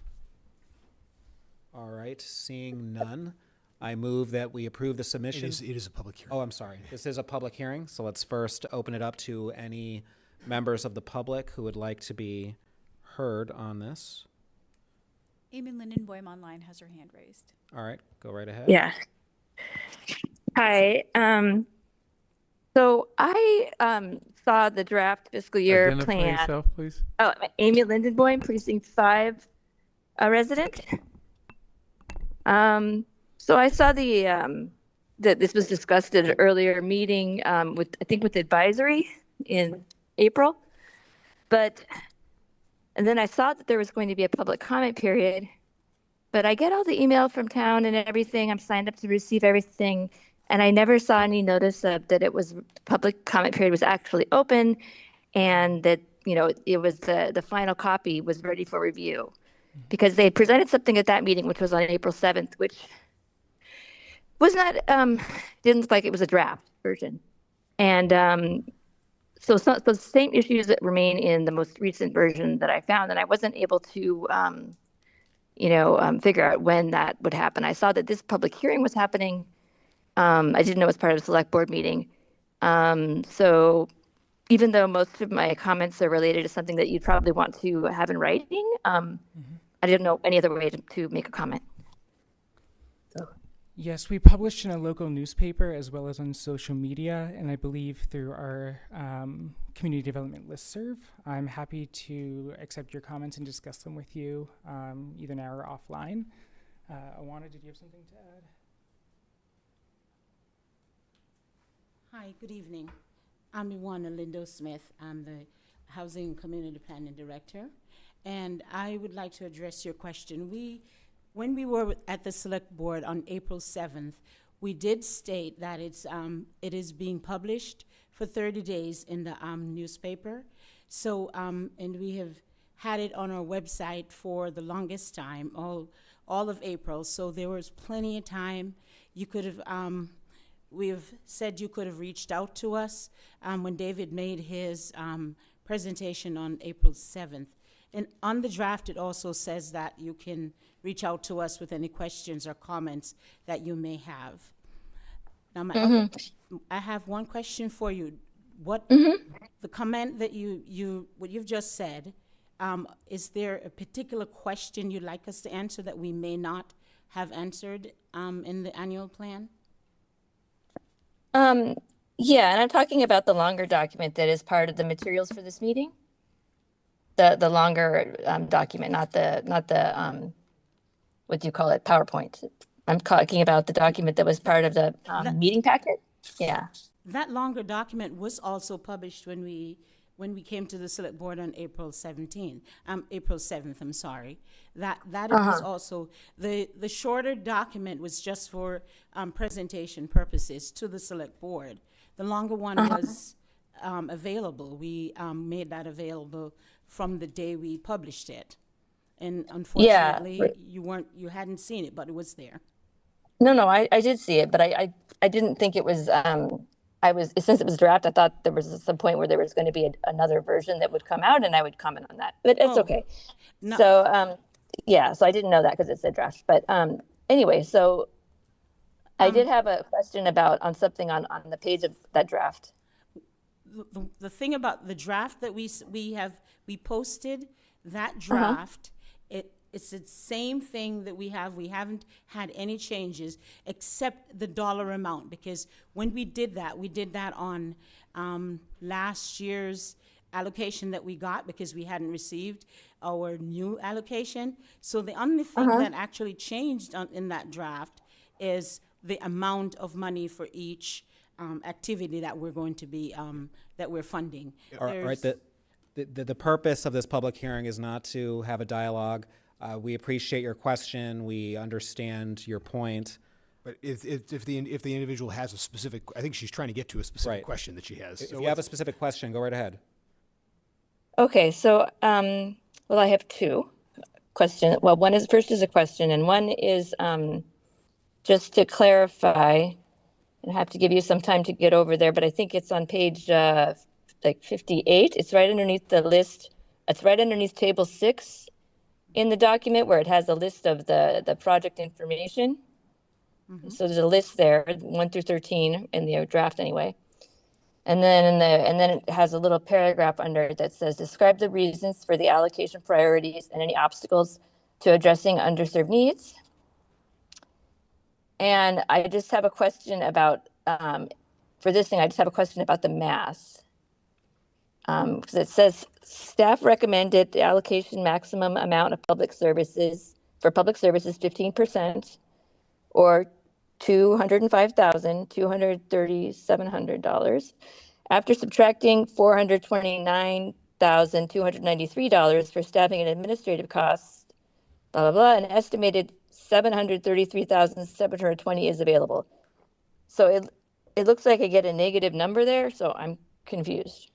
All right, seeing none, I move that we approve the submission. It is a public hearing. Oh, I'm sorry. This is a public hearing, so let's first open it up to any members of the public who would like to be heard on this? Amy Lindenboim online has her hand raised. All right, go right ahead. Yeah. Hi. So I saw the draft fiscal year Identify plan. yourself, please. Oh, Amy Lindenboim, Precinct 5 resident. So I saw that this was discussed at an earlier meeting with advisory in April, and then I saw that there was going to be a public comment period, but I get all the email from town and everything. I'm signed up to receive everything, and I never saw any notice of that it was public comment period was actually open, and that it was the final copy was ready for review, because they presented something at that meeting, which was on April 7th, which was not didn't look like it was a draft version, and so the same issues that remain in the most recent version that I found, and I wasn't able to figure out when that would happen. I saw that this public hearing was happening. I didn't know it was part of the select board meeting. So even though most of my comments are related to something that you'd probably want to have in writing, I didn't know any other way to make a comment. Yes, we published in a local newspaper as well as on social media, and I believe through our community development listserv. I'm happy to accept your comments and discuss them with you either now or offline. Awana, did you have something to add? Hi, good evening. I'm Iwana Lindo Smith. I'm the Housing and Community Planning Director, and I would like to address your question. When we were at the Select Board on April 7th, we did state that it is being published for 30 days in the newspaper. So, and we have had it on our website for the longest time, all of April. So there was plenty of time. You could have, we've said you could have reached out to us when David made his presentation on April 7th. And on the draft, it also says that you can reach out to us with any questions or comments that you may have. Now, I have one question for you. What the comment that what you've just said, is there a particular question you'd like us to answer that we may not have answered in the annual plan? Yeah, and I'm talking about the longer document that is part of the materials for this meeting. The longer document, not the what do you call it, PowerPoint. I'm talking about the document that was part of the meeting packet. Yeah. That longer document was also published when we came to the Select Board on April 17th. April 7th, I'm sorry. That it was also, the shorter document was just for presentation purposes to the Select Board. The longer one was available. We made that available from the day we published it. And unfortunately, you hadn't seen it, but it was there. No, I did see it, but I didn't think it was, since it was draft, I thought there was some point where there was going to be another version that would come out and I would comment on that, but it's okay. No. So, so I didn't know that because it said draft, but anyway, so I did have a question on something on the page of that draft. The thing about the draft that we posted, that draft, it's the same thing that we have. We haven't had any changes except the dollar amount, because when we did that on last year's allocation that we got, because we hadn't received our new allocation. So the only thing that actually changed in that draft is the amount of money for each activity that we're going to be that we're funding. All right. The purpose of this public hearing is not to have a dialogue. We appreciate your question. We understand your point. But if the individual has a specific, I think she's trying to get to a specific question that she has. If you have a specific question, go right ahead. Okay, so well, I have two questions. Well, one is a question, and one is just to clarify. I have to give you some time to get over there, but I think it's on page 58. It's right underneath the list. It's right underneath table 6 in the document where it has a list of the project information. So there's a list there, 1 through 13 in the draft anyway. And then it has a little paragraph under it that says, describe the reasons for the allocation priorities and any obstacles to addressing underserved needs. And I just have a question about, for this thing, I just have a question about the math. Because it says staff recommended the allocation maximum amount of public services, for public services, 15%, or $205,237 after subtracting $429,293 for staffing and administrative costs, blah, blah, blah, an estimated $733,720 is available. So it looks like I get a negative number there, so I'm confused.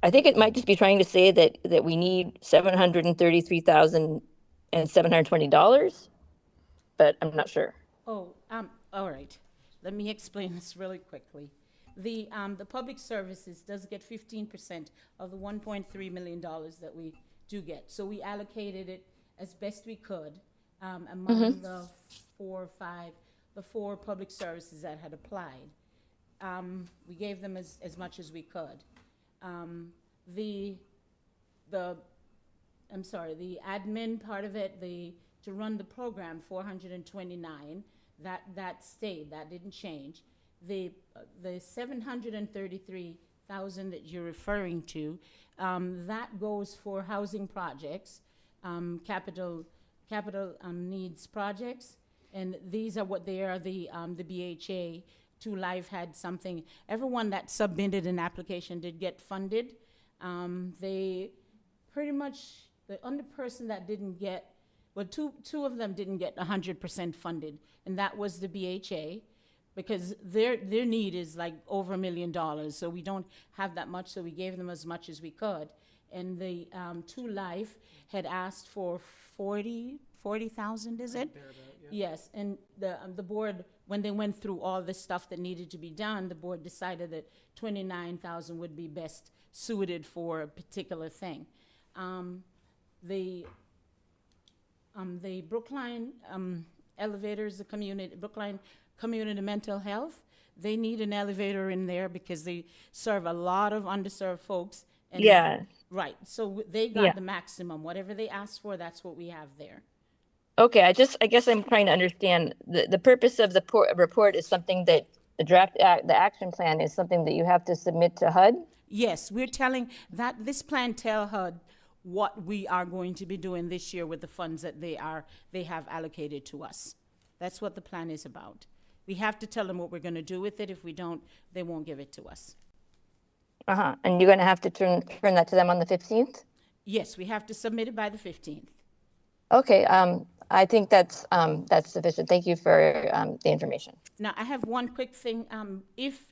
I think it might just be trying to say that we need $733,720, but I'm not sure. Oh, all right. Let me explain this really quickly. The public services does get 15% of the $1.3 million that we do get. So we allocated it as best we could among the four public services that had applied. We gave them as much as we could. The admin part of it, to run the program, 429, that stayed, that didn't change. The 733,000 that you're referring to, that goes for housing projects, capital needs projects, and these are what they are. The BHA 2 Life had something. Everyone that submitted an application did get funded. They pretty much, the only person that didn't get, well, two of them didn't get 100% funded, and that was the BHA, because their need is like over $1 million, so we don't have that much, so we gave them as much as we could. And the 2 Life had asked for 40,000, is it? Yes, and the board, when they went through all the stuff that needed to be done, the board decided that 29,000 would be best suited for a particular thing. The Brookline elevators, Brookline Community Mental Health, they need an elevator in there because they serve a lot of underserved folks. And Yeah. Right, so they got the maximum. Whatever they asked for, that's what we have there. Okay, I guess I'm trying to understand, the purpose of the report is something that the action plan is something that you have to submit to HUD? Yes, we're telling that this plan tell HUD what we are going to be doing this year with the funds that they have allocated to us. That's what the plan is about. We have to tell them what we're going to do with it. If we don't, they won't give it to us. And you're going to have to turn that to them on the 15th? Yes, we have to submit it by the 15th. Okay, I think that's sufficient. Thank you for the information. Now, I have one quick thing. If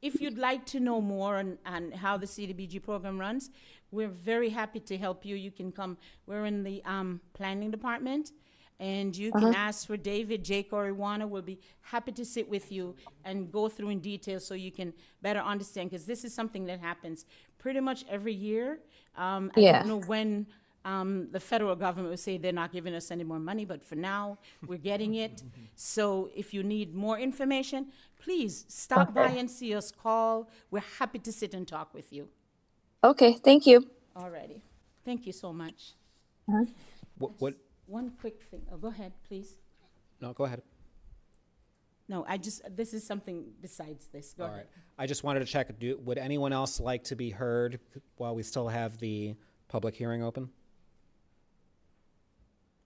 you'd like to know more on how the CDBG program runs, we're very happy to help you. You can come. We're in the planning department, and you can ask for David, Jake, or Iwana. We'll be happy to sit with you and go through in detail so you can better understand, because this is something that happens pretty much every year. I don't know when the federal government will say they're not giving us any more money, but for now, we're getting it. So if you need more information, please stop by and see us, call. We're happy to sit and talk with you. Okay, thank you. All righty. Thank you so much. What? One quick thing. Oh, go ahead, please. No, go ahead. No, this is something besides this. Go ahead. Right. I just wanted to check, would anyone else like to be heard while we still have the public hearing open?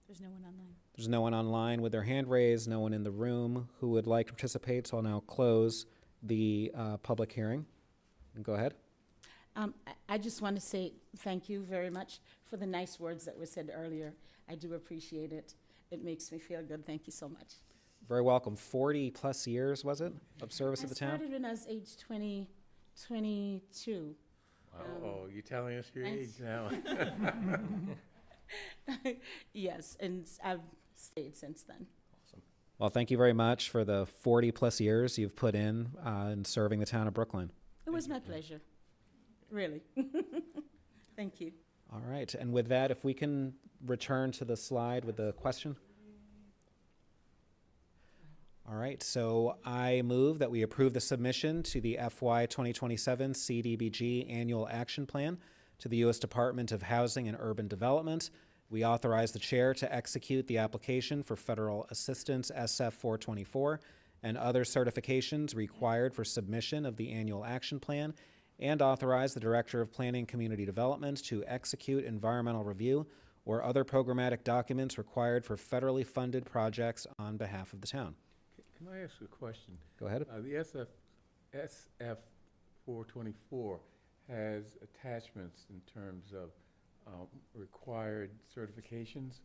There's no one online. There's no one online with their hand raised, no one in the room who would like to participate, so I'll now close the public hearing. Go ahead. I just want to say thank you very much for the nice words that were said earlier. I do appreciate it. It makes me feel good. Thank you so much. Very welcome. 40 plus years, was it, of service at the town? I started when I was age 22. Oh, you're telling us your age now. Yes, and I've stayed since then. Awesome. Well, thank you very much for the 40 plus years you've put in serving the town of Brookline. It was my pleasure. Really. Thank you. All right. And with that, if we can return to the slide with the question. All right, so I move that we approve the submission to the FY 2027 CDBG Annual Action Plan to the U.S. Department of Housing and Urban Development. We authorize the chair to execute the application for federal assistance SF 424 and other certifications required for submission of the annual action plan, and authorize the Director of Planning and Community Development to execute environmental review or other programmatic documents required for federally funded projects on behalf of the town. Can I ask a question? Go ahead. The SF 424 has attachments in terms of required certifications.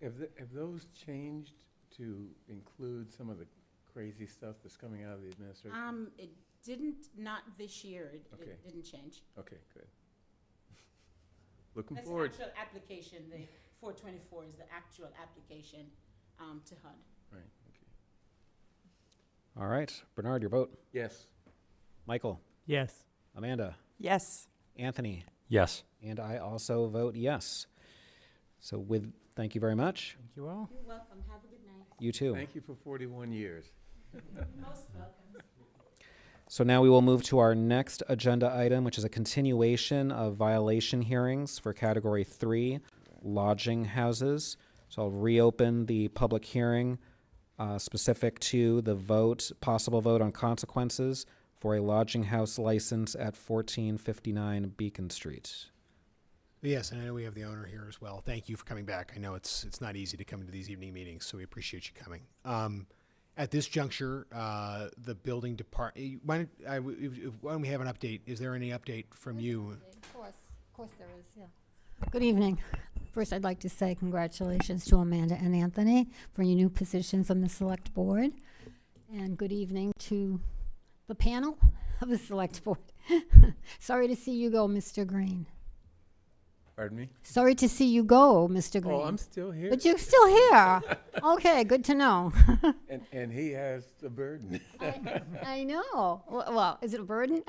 Have those changed to include some of the crazy stuff that's coming out of the administration? It didn't, not this year. It Okay. didn't change. Okay, good. Looking That's forward. the actual application. The 424 is the actual application to HUD. Right, okay. All right, Bernard, your vote. Yes. Michael. Yes. Amanda. Yes. Anthony. Yes. And I also vote yes. So thank you very much. Thank you all. You're welcome. Have a good night. You too. Thank you for 41 years. You're most welcome. So now we will move to our next agenda item, which is a continuation of violation hearings for Category 3, lodging houses. So I'll reopen the public hearing specific to the possible vote on consequences for a lodging house license at 1459 Beacon Street. Yes, and I know we have the owner here as well. Thank you for coming back. I know it's not easy to come into these evening meetings, so we appreciate you coming. At this juncture, the building department, why don't we have an update? Is there any update from you? Of course there is, yeah. Good evening. First, I'd like to say congratulations to Amanda and Anthony for your new positions on the Select Board. And good evening to the panel of the Select Board. Sorry to see you go, Mr. Green. Pardon me? Sorry to see you go, Mr. Green. Oh, I'm still here. But you're still here. Okay, good to know. And he has the burden. I know. Well, is it a burden?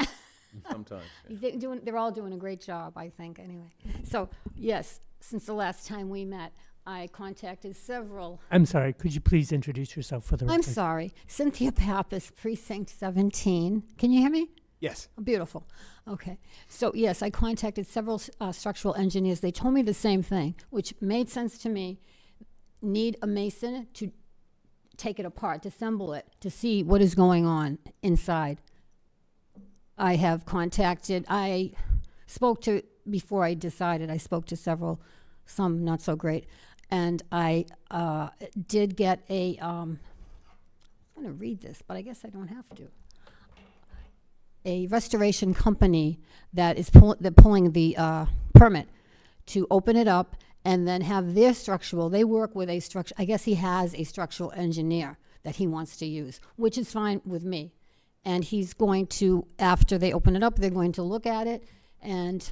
Sometimes. Yeah. They're all doing a great job, I think, anyway. So, yes, since the last time we met, I contacted several. I'm sorry, could you please introduce yourself for the record? I'm sorry. Cynthia Pappas, Precinct 17. Can you hear me? Yes. Oh, beautiful. Okay. So, yes, I contacted several structural engineers. They told me the same thing, which made sense to me. Need a mason to take it apart, to assemble it, to see what is going on inside. I spoke to, before I decided, I spoke to some not so great. And I did get I'm going to read this, but I guess I don't have to. A restoration company that is pulling the permit to open it up and then have their structural, they work with I guess he has a structural engineer that he wants to use, which is fine with me. And he's going to, after they open it up, they're going to look at it and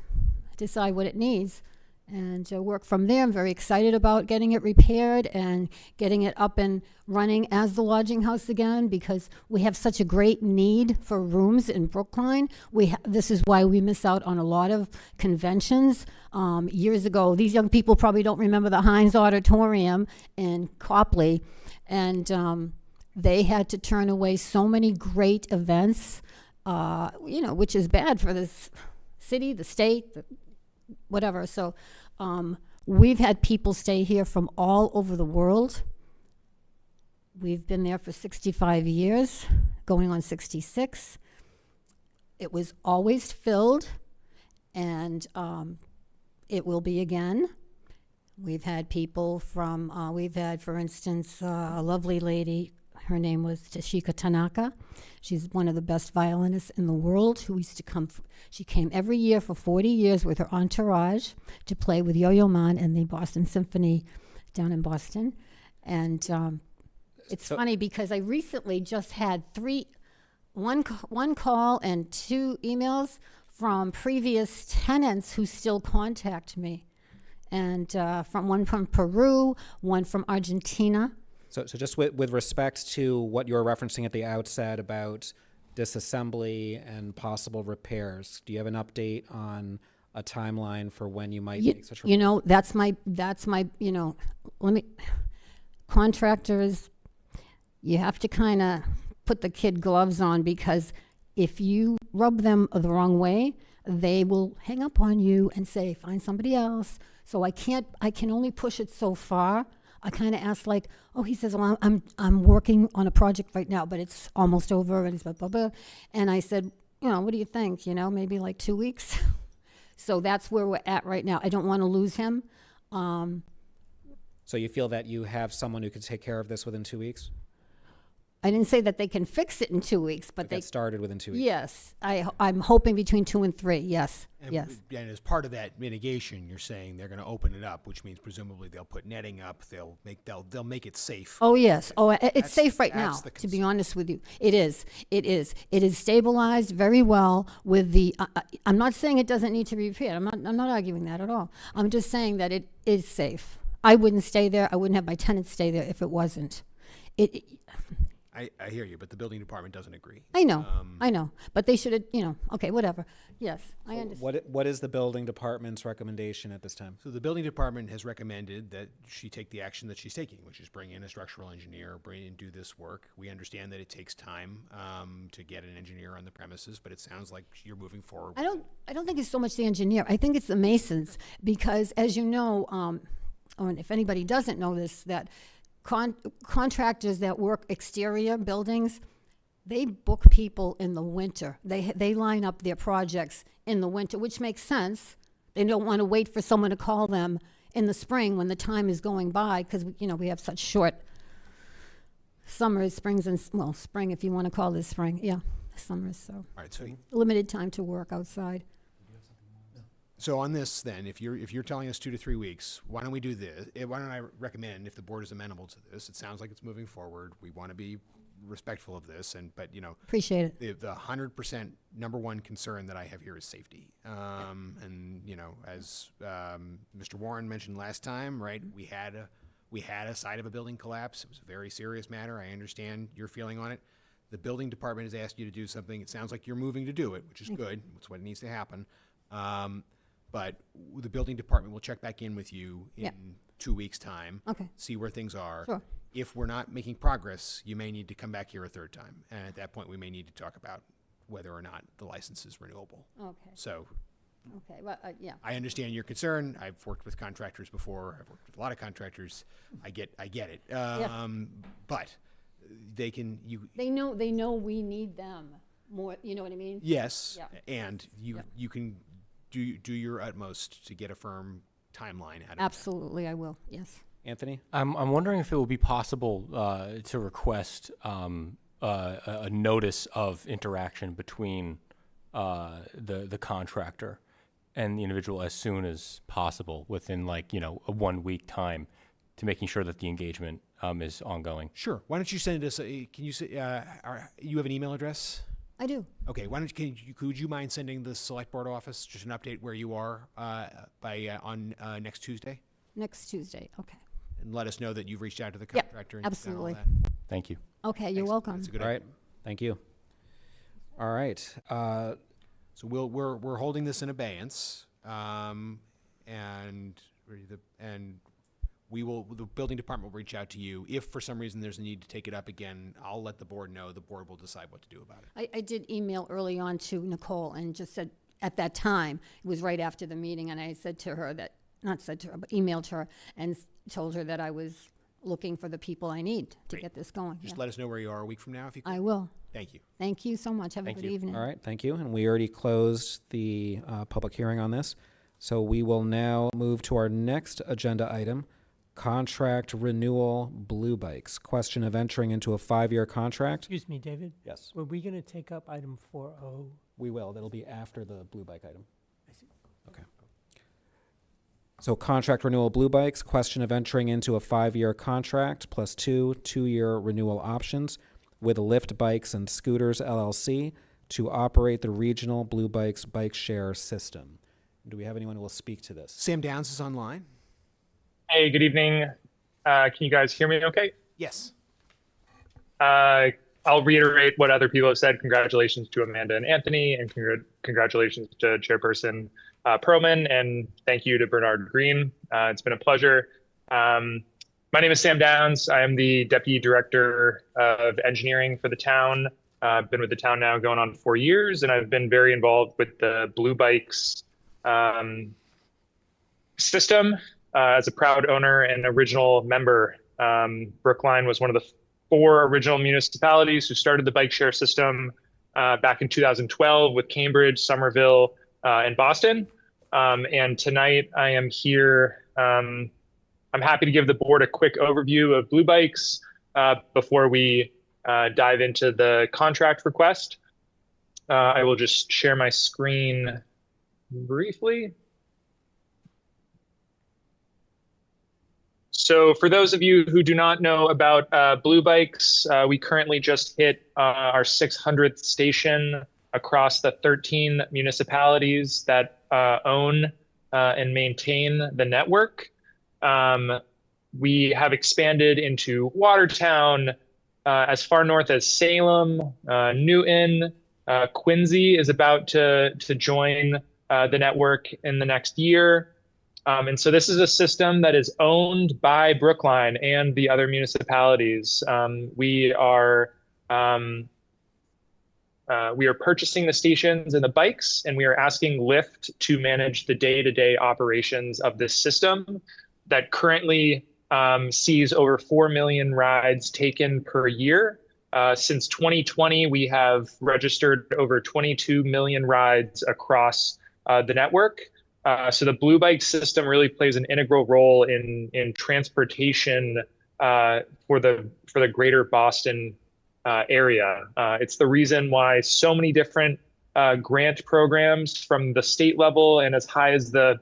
decide what it needs and work from there. I'm very excited about getting it repaired and getting it up and running as the lodging house again, because we have such a great need for rooms in Brookline. This is why we miss out on a lot of conventions. Years ago, these young people probably don't remember the Heinz Auditorium in Copley, and they had to turn away so many great events, which is bad for this city, the state, whatever. So we've had people stay here from all over the world. We've been there for 65 years, going on 66. It was always filled, and it will be again. We've had people from, for instance, a lovely lady. Her name was Tashika Tanaka. She's one of the best violinists in the world who used to come. She came every year for 40 years with her entourage to play with Yo-Yo Ma and the Boston Symphony down in Boston. And it's funny because I recently just had one call and 2 emails from previous tenants who still contact me. And one from Peru, one from Argentina. So just with respect to what you were referencing at the outset about disassembly and possible repairs, do you have an update on a timeline for when you might make such repairs? That's my contractors, you have to kind of put the kid gloves on, because if you rub them the wrong way, they will hang up on you and say, find somebody else. So I can only push it so far. I kind of asked, like, oh, he says, well, I'm working on a project right now, but it's almost over, and he's blah, blah, blah. And I said, what do you think? Maybe like 2 weeks. So that's where we're at right now. I don't want to lose him. So you feel that you have someone who could take care of this within 2 weeks? I didn't say that they can fix it in 2 weeks, but they get started within 2 weeks. Yes, I'm hoping between 2 and 3. Yes, yes. And as part of that mitigation, you're saying they're going to open it up, which means presumably they'll put netting up. They'll make it safe. Oh yes. Oh, it's That's- safe right now. that's the To be honest with you, it is. It is. It is stabilized very well with the. I'm not saying it doesn't need to be repaired. I'm not arguing that at all. I'm just saying that it is safe. I wouldn't stay there. I wouldn't have my tenants stay there if it wasn't. I hear you, but the building department doesn't agree. I know, but they should have, okay, whatever. Yes, I understand. What is the building department's recommendation at this time? So the building department has recommended that she take the action that she's taking, which is bring in a structural engineer, do this work. We understand that it takes time to get an engineer on the premises, but it sounds like you're moving forward. I don't think it's so much the engineer. I think it's the masons, because as you know, and if anybody doesn't know this, that contractors that work exterior buildings, they book people in the winter. They line up their projects in the winter, which makes sense. They don't want to wait for someone to call them in the spring when the time is going by, because we have such short summers, springs, and spring, if you want to call this spring. Yeah, summers. So, all right, so limited time to work outside. So on this, then, if you're telling us 2 to 3 weeks, why don't we do this? Why don't I recommend, if the board is amenable to this? It sounds like it's moving forward. We want to be respectful of this, but appreciate it. The 100% number one concern that I have here is safety. And as Mr. Warren mentioned last time, right? We had a side of a building collapse. It was a very serious matter. I understand your feeling on it. The building department has asked you to do something. It sounds like you're moving to do it, which is good. That's what needs to happen. But the building department will check back in with you in 2 weeks' time. Okay. See where things are. Sure. If we're not making progress, you may need to come back here a third time. And at that point, we may need to talk about whether or not the license is renewable. Okay. So Okay, well, yeah. I understand your concern. I've worked with contractors before. I've worked with a lot of contractors. I get it. But they can, They know we need them more, you know what I mean? yes, Yeah. and you can do your utmost to get a firm timeline out of Absolutely, I will, yes. Anthony? I'm wondering if it would be possible to request a notice of interaction between the contractor and the individual as soon as possible, within a 1 week time, to making sure that the engagement is ongoing. Sure. Why don't you send us? Can you say you have an email address? I do. Okay. Why don't could you mind sending the select board office just an update where you are on next Tuesday? Next Tuesday, okay. And let us know that you've reached out to the contractor. And absolutely. done all that. Thank you. Okay, you're welcome. That's a good All idea. right. Thank you. All right. So we're holding this in abeyance, and the building department will reach out to you. If for some reason there's a need to take it up again, I'll let the board know. The board will decide what to do about it. I did email early on to Nicole and just said, at that time, it was right after the meeting, and I said to her that, not said to her, but emailed her and told her that I was looking for the people I need to get this going. Just Yeah. let us know where you are a week from now if you can. I will. Thank you. Thank you so much. Have a good evening. All right, thank you. And we already closed the public hearing on this. So we will now move to our next agenda item, contract renewal Blue Bikes. Question of entering into a 5-year contract. Excuse me, David? Yes. Were we going to take up item 4.0? We will. That'll be after the Blue Bike item. I see. Okay. So contract renewal Blue Bikes, question of entering into a 5-year contract plus 2-year renewal options with Lift Bikes and Scooters LLC to operate the regional Blue Bikes bike share system. Do we have anyone who will speak to this? Sam Downs is online. Hey, good evening. Can you guys hear me okay? Yes. I'll reiterate what other people have said. Congratulations to Amanda and Anthony, and congratulations to Chairperson Perlman, and thank you to Bernard Green. It's been a pleasure. My name is Sam Downs. I am the Deputy Director of Engineering for the town. I've been with the town now going on 4 years, and I've been very involved with the Blue Bikes system as a proud owner and original member. Brookline was one of the 4 original municipalities who started the bike share system back in 2012 with Cambridge, Somerville, and Boston. And tonight I am here. I'm happy to give the board a quick overview of Blue Bikes before we dive into the contract request. I will just share my screen briefly. So for those of you who do not know about Blue Bikes, we currently just hit our 600th station across the 13 municipalities that own and maintain the network. We have expanded into Watertown, as far north as Salem, Newton, Quincy is about to join the network in the next year. And so this is a system that is owned by Brookline and the other municipalities. We are purchasing the stations and the bikes, and we are asking Lyft to manage the day-to-day operations of this system that currently sees over 4 million rides taken per year. Since 2020, we have registered over 22 million rides across the network. So the Blue Bike system really plays an integral role in transportation for the greater Boston area. It's the reason why so many different grant programs from the state level and as high as the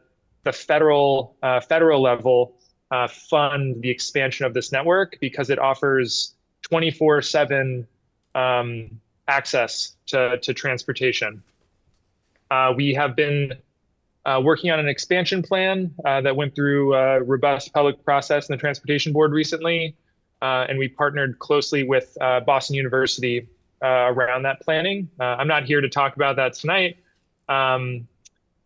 federal level fund the expansion of this network, because it offers 24/7 access to transportation. We have been working on an expansion plan that went through a robust public process in the Transportation Board recently, and we partnered closely with Boston University around that planning. I'm not here to talk about that tonight.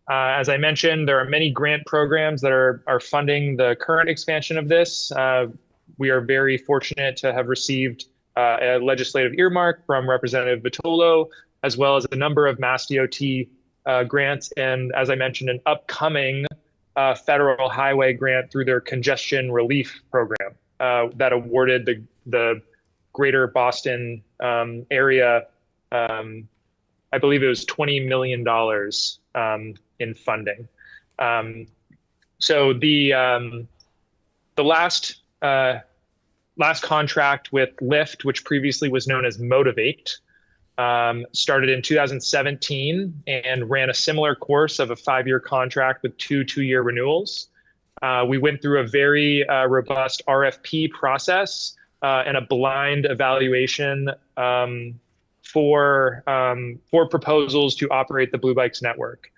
As I mentioned, there are many grant programs that are funding the current expansion of this. We are very fortunate to have received a legislative earmark from Representative Vitolo, as well as a number of Mass DOT grants, and as I mentioned, an upcoming federal highway grant through their congestion relief program that awarded the greater Boston area, I believe it was $20 million in funding. So the last contract with Lyft, which previously was known as Motivate, started in 2017 and ran a similar course of a 5-year contract with 2 2-year renewals. We went through a very robust RFP process and a blind evaluation for proposals to operate the Blue Bikes network.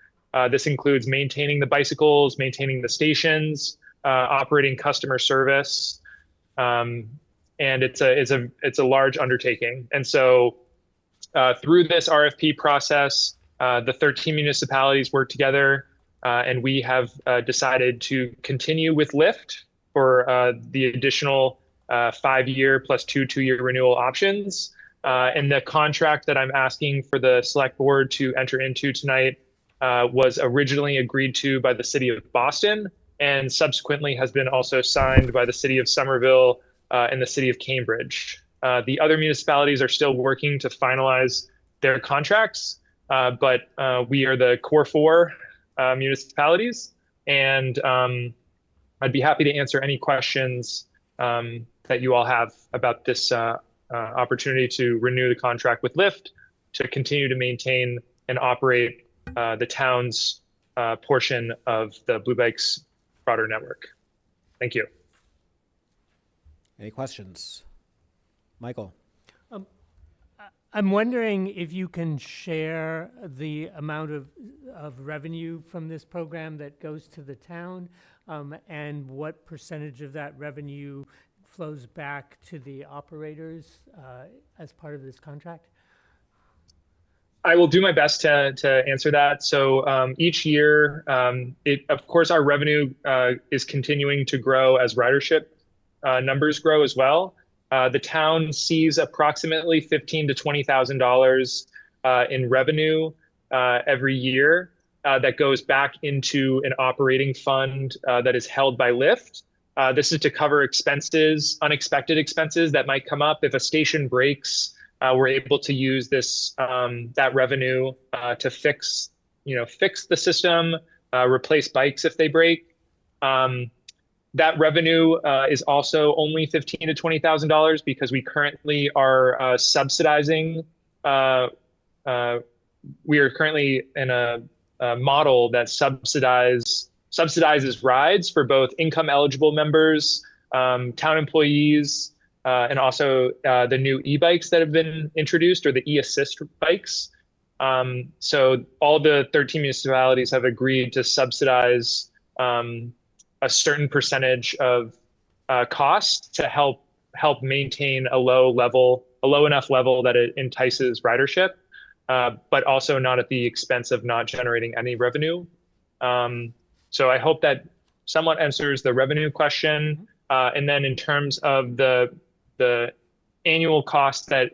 This includes maintaining the bicycles, maintaining the stations, operating customer service, and it's a large undertaking. And so through this RFP process, the 13 municipalities work together, and we have decided to continue with Lyft for the additional 5-year plus 2 2-year renewal options. And the contract that I'm asking for the select board to enter into tonight was originally agreed to by the city of Boston and subsequently has been also signed by the city of Somerville and the city of Cambridge. The other municipalities are still working to finalize their contracts, but we are the core 4 municipalities, and I'd be happy to answer any questions that you all have about this opportunity to renew the contract with Lyft to continue to maintain and operate the town's portion of the Blue Bikes broader network. Thank you. Any questions? Michael. I'm wondering if you can share the amount of revenue from this program that goes to the town, and what percentage of that revenue flows back to the operators as part of this contract? I will do my best to answer that. So each year, of course, our revenue is continuing to grow as ridership numbers grow as well. The town sees approximately $15,000 to $20,000 in revenue every year that goes back into an operating fund that is held by Lyft. This is to cover expenses, unexpected expenses that might come up. If a station breaks, we're able to use this that revenue to fix the system, replace bikes if they break. That revenue is also only $15,000 to $20,000 because we currently are subsidizing. We are currently in a model that subsidizes rides for both income eligible members, town employees, and also the new e-bikes that have been introduced, or the e-assist bikes. So all the 13 municipalities have agreed to subsidize a certain percentage of cost to help maintain a low enough level that it entices ridership, but also not at the expense of not generating any revenue. So I hope that somewhat answers the revenue question. And then in terms of the annual costs that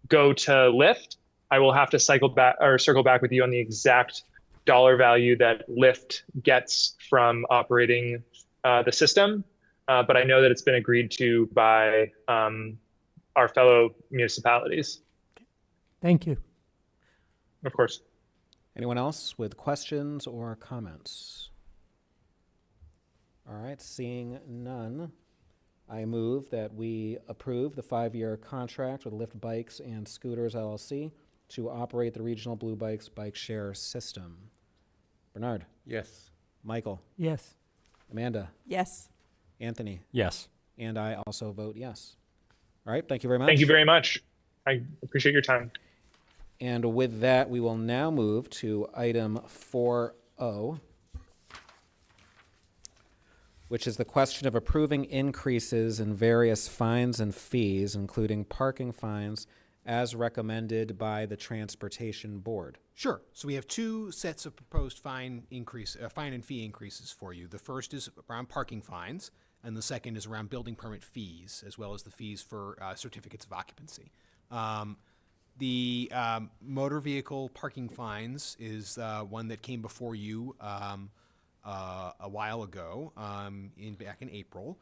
go to Lyft, I will have to circle back with you on the exact dollar value that Lyft gets from operating the system. But I know that it's been agreed to by our fellow municipalities. Thank you. Of course. Anyone else with questions or comments? All right, seeing none, I move that we approve the 5-year contract with Lyft Bikes and Scooters LLC to operate the regional Blue Bikes bike share system. Bernard? Yes. Michael? Yes. Amanda? Yes. Anthony? Yes. And I also vote yes. All right, thank you very much. Thank you very much. I appreciate your time. And with that, we will now move to item 4O, which is the question of approving increases in various fines and fees, including parking fines, as recommended by the Transportation Board. Sure. So we have two sets of proposed fine and fee increases for you. The first is around parking fines, and the second is around building permit fees, as well as the fees for certificates of occupancy. The motor vehicle parking fines is one that came before you a while ago, back in April.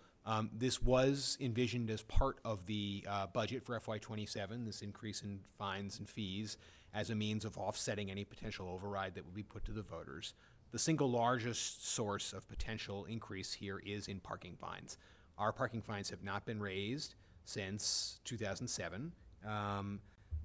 This was envisioned as part of the budget for FY27, this increase in fines and fees, as a means of offsetting any potential override that would be put to the voters. The single largest source of potential increase here is in parking fines. Our parking fines have not been raised since 2007.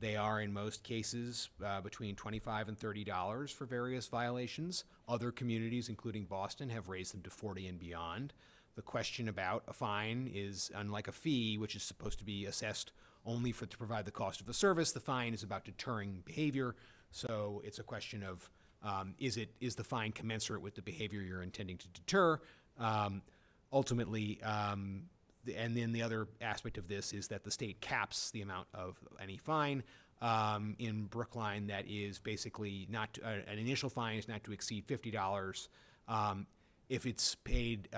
They are in most cases between $25 and $30 for various violations. Other communities, including Boston, have raised them to $40 and beyond. The question about a fine is, unlike a fee, which is supposed to be assessed only to provide the cost of the service, the fine is about deterring behavior. So it's a question of is the fine commensurate with the behavior you're intending to deter? Ultimately, and then the other aspect of this is that the state caps the amount of any fine. In Brookline, that is basically not an initial fine is not to exceed $50. If it's paid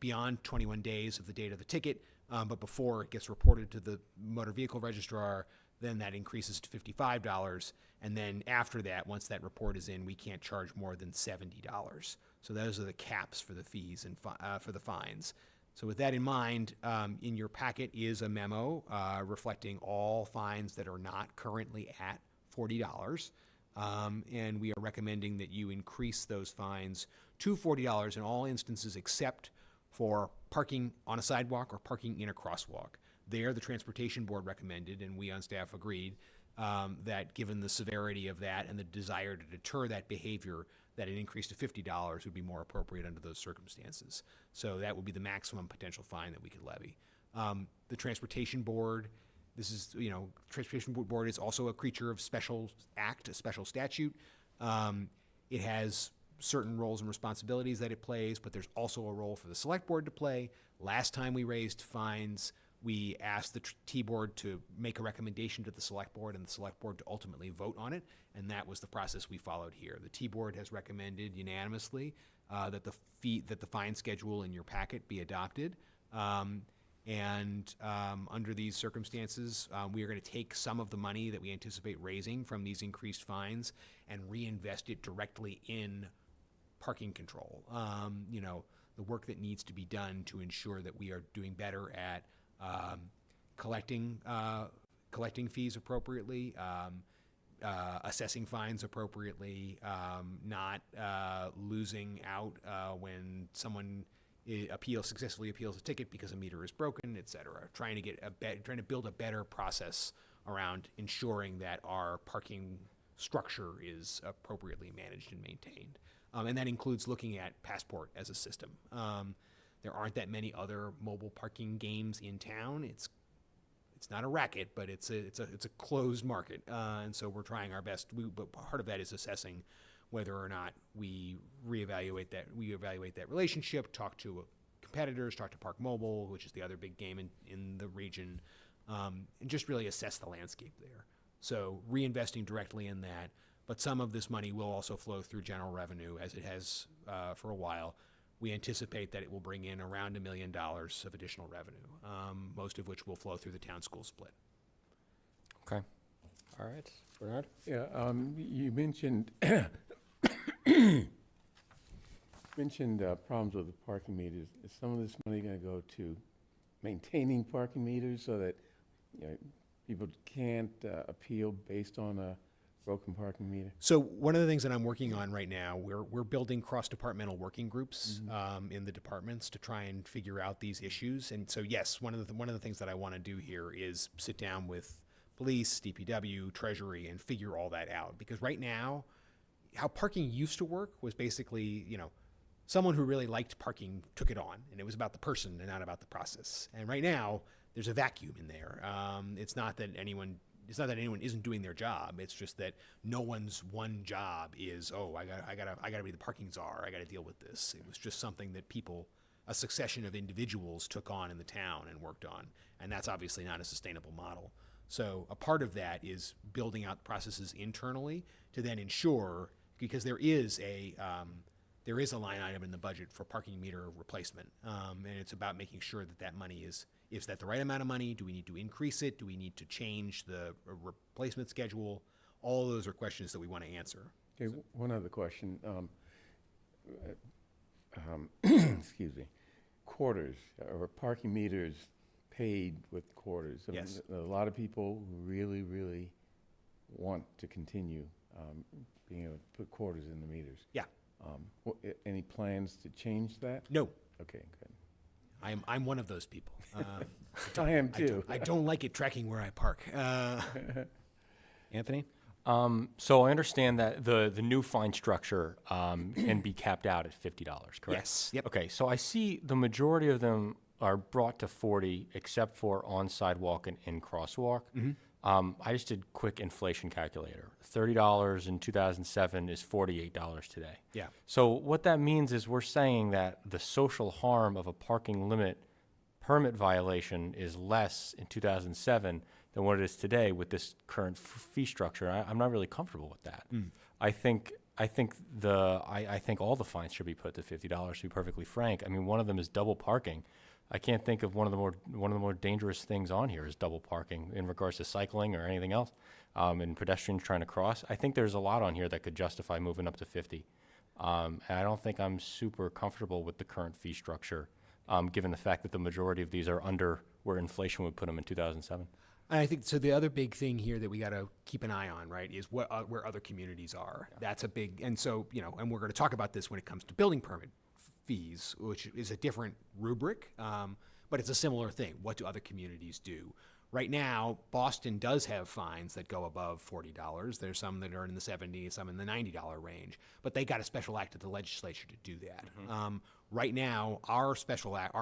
beyond 21 days of the date of the ticket, but before it gets reported to the motor vehicle registrar, then that increases to $55. And then after that, once that report is in, we can't charge more than $70. So those are the caps for the fees and for the fines. So with that in mind, in your packet is a memo reflecting all fines that are not currently at $40. And we are recommending that you increase those fines to $40 in all instances except for parking on a sidewalk or parking in a crosswalk. There, the Transportation Board recommended, and we on staff agreed, that given the severity of that and the desire to deter that behavior, that an increase to $50 would be more appropriate under those circumstances. So that would be the maximum potential fine that we could levy. The Transportation Board, Transportation Board is also a creature of special act, a special statute. It has certain roles and responsibilities that it plays, but there's also a role for the Select Board to play. Last time we raised fines, we asked the T-Board to make a recommendation to the Select Board and the Select Board to ultimately vote on it, and that was the process we followed here. The T-Board has recommended unanimously that the fine schedule in your packet be adopted, And under these circumstances, we are going to take some of the money that we anticipate raising from these increased fines and reinvest it directly in parking control. You know, the work that needs to be done to ensure that we are doing better at collecting fees appropriately, assessing fines appropriately, not losing out when someone successfully appeals a ticket because a meter is broken, et cetera. Trying to build a better process around ensuring that our parking structure is appropriately managed and maintained. And that includes looking at Passport as a system. There aren't that many other mobile parking games in town. It's not a racket, but it's a closed market, and so we're trying our best. But part of that is assessing whether or not we evaluate that relationship, talk to competitors, talk to Park Mobile, which is the other big game in the region, and just really assess the landscape there. So reinvesting directly in that, but some of this money will also flow through general revenue, as it has for a while. We anticipate that it will bring in around $1 million of additional revenue, most of which will flow through the town school split. Okay. All right. Bernard? Yeah, you mentioned problems with the parking meters. Is some of this money going to go to maintaining parking meters so that, you know, people can't appeal based on a broken parking meter? So one of the things that I'm working on right now, we're building cross-departmental working groups in the departments to try and figure out these issues. And so yes, one of the things that I want to do here is sit down with police, DPW, Treasury, and figure all that out. Because right now, how parking used to work was basically, you know, someone who really liked parking took it on, and it was about the person and not about the process. And right now, there's a vacuum in there. It's not that anyone isn't doing their job. It's just that no one's one job is, I gotta be the parking czar. I gotta deal with this. It was just something that a succession of individuals took on in the town and worked on, and that's obviously not a sustainable model. So a part of that is building out processes internally to then ensure, because there is a line item in the budget for parking meter replacement, and it's about making sure that money is that the right amount of money? Do we need to increase it? Do we need to change the replacement schedule? All of those are questions that we want to answer. Okay, one other question. Excuse me. Quarters, or parking meters paid with quarters. I Yes. mean, a lot of people really, really want to continue being able to put quarters in the meters. Yeah. Any plans to change that? No. Okay, good. I'm one of those people. I am too. I don't like it tracking where I park. Anthony? So I understand that the new fine structure can be capped out at $50, correct? Yes. Yep. Okay, so I see the majority of them are brought to 40, except for on sidewalk and in crosswalk. I just did quick inflation calculator. $30 in 2007 is $48 today. Yeah. So what that means is we're saying that the social harm of a parking limit permit violation is less in 2007 than what it is today with this current fee structure. I'm not really comfortable with that. I think all the fines should be put to $50, to be perfectly frank. I mean, one of them is double parking. I can't think of one of the more dangerous things on here is double parking in regards to cycling or anything else, and pedestrians trying to cross. I think there's a lot on here that could justify moving up to 50. And I don't think I'm super comfortable with the current fee structure, given the fact that the majority of these are under where inflation would put them in 2007. And I think so. The other big thing here that we got to keep an eye on, right, is where other communities are. Yeah. That's a big, and so, you know, and we're going to talk about this when it comes to building permit fees, which is a different rubric, but it's a similar thing. What do other communities do? Right now, Boston does have fines that go above $40. There's some that are in the $70, some in the $90 range, but they got a special act of the legislature to do that. Right now, our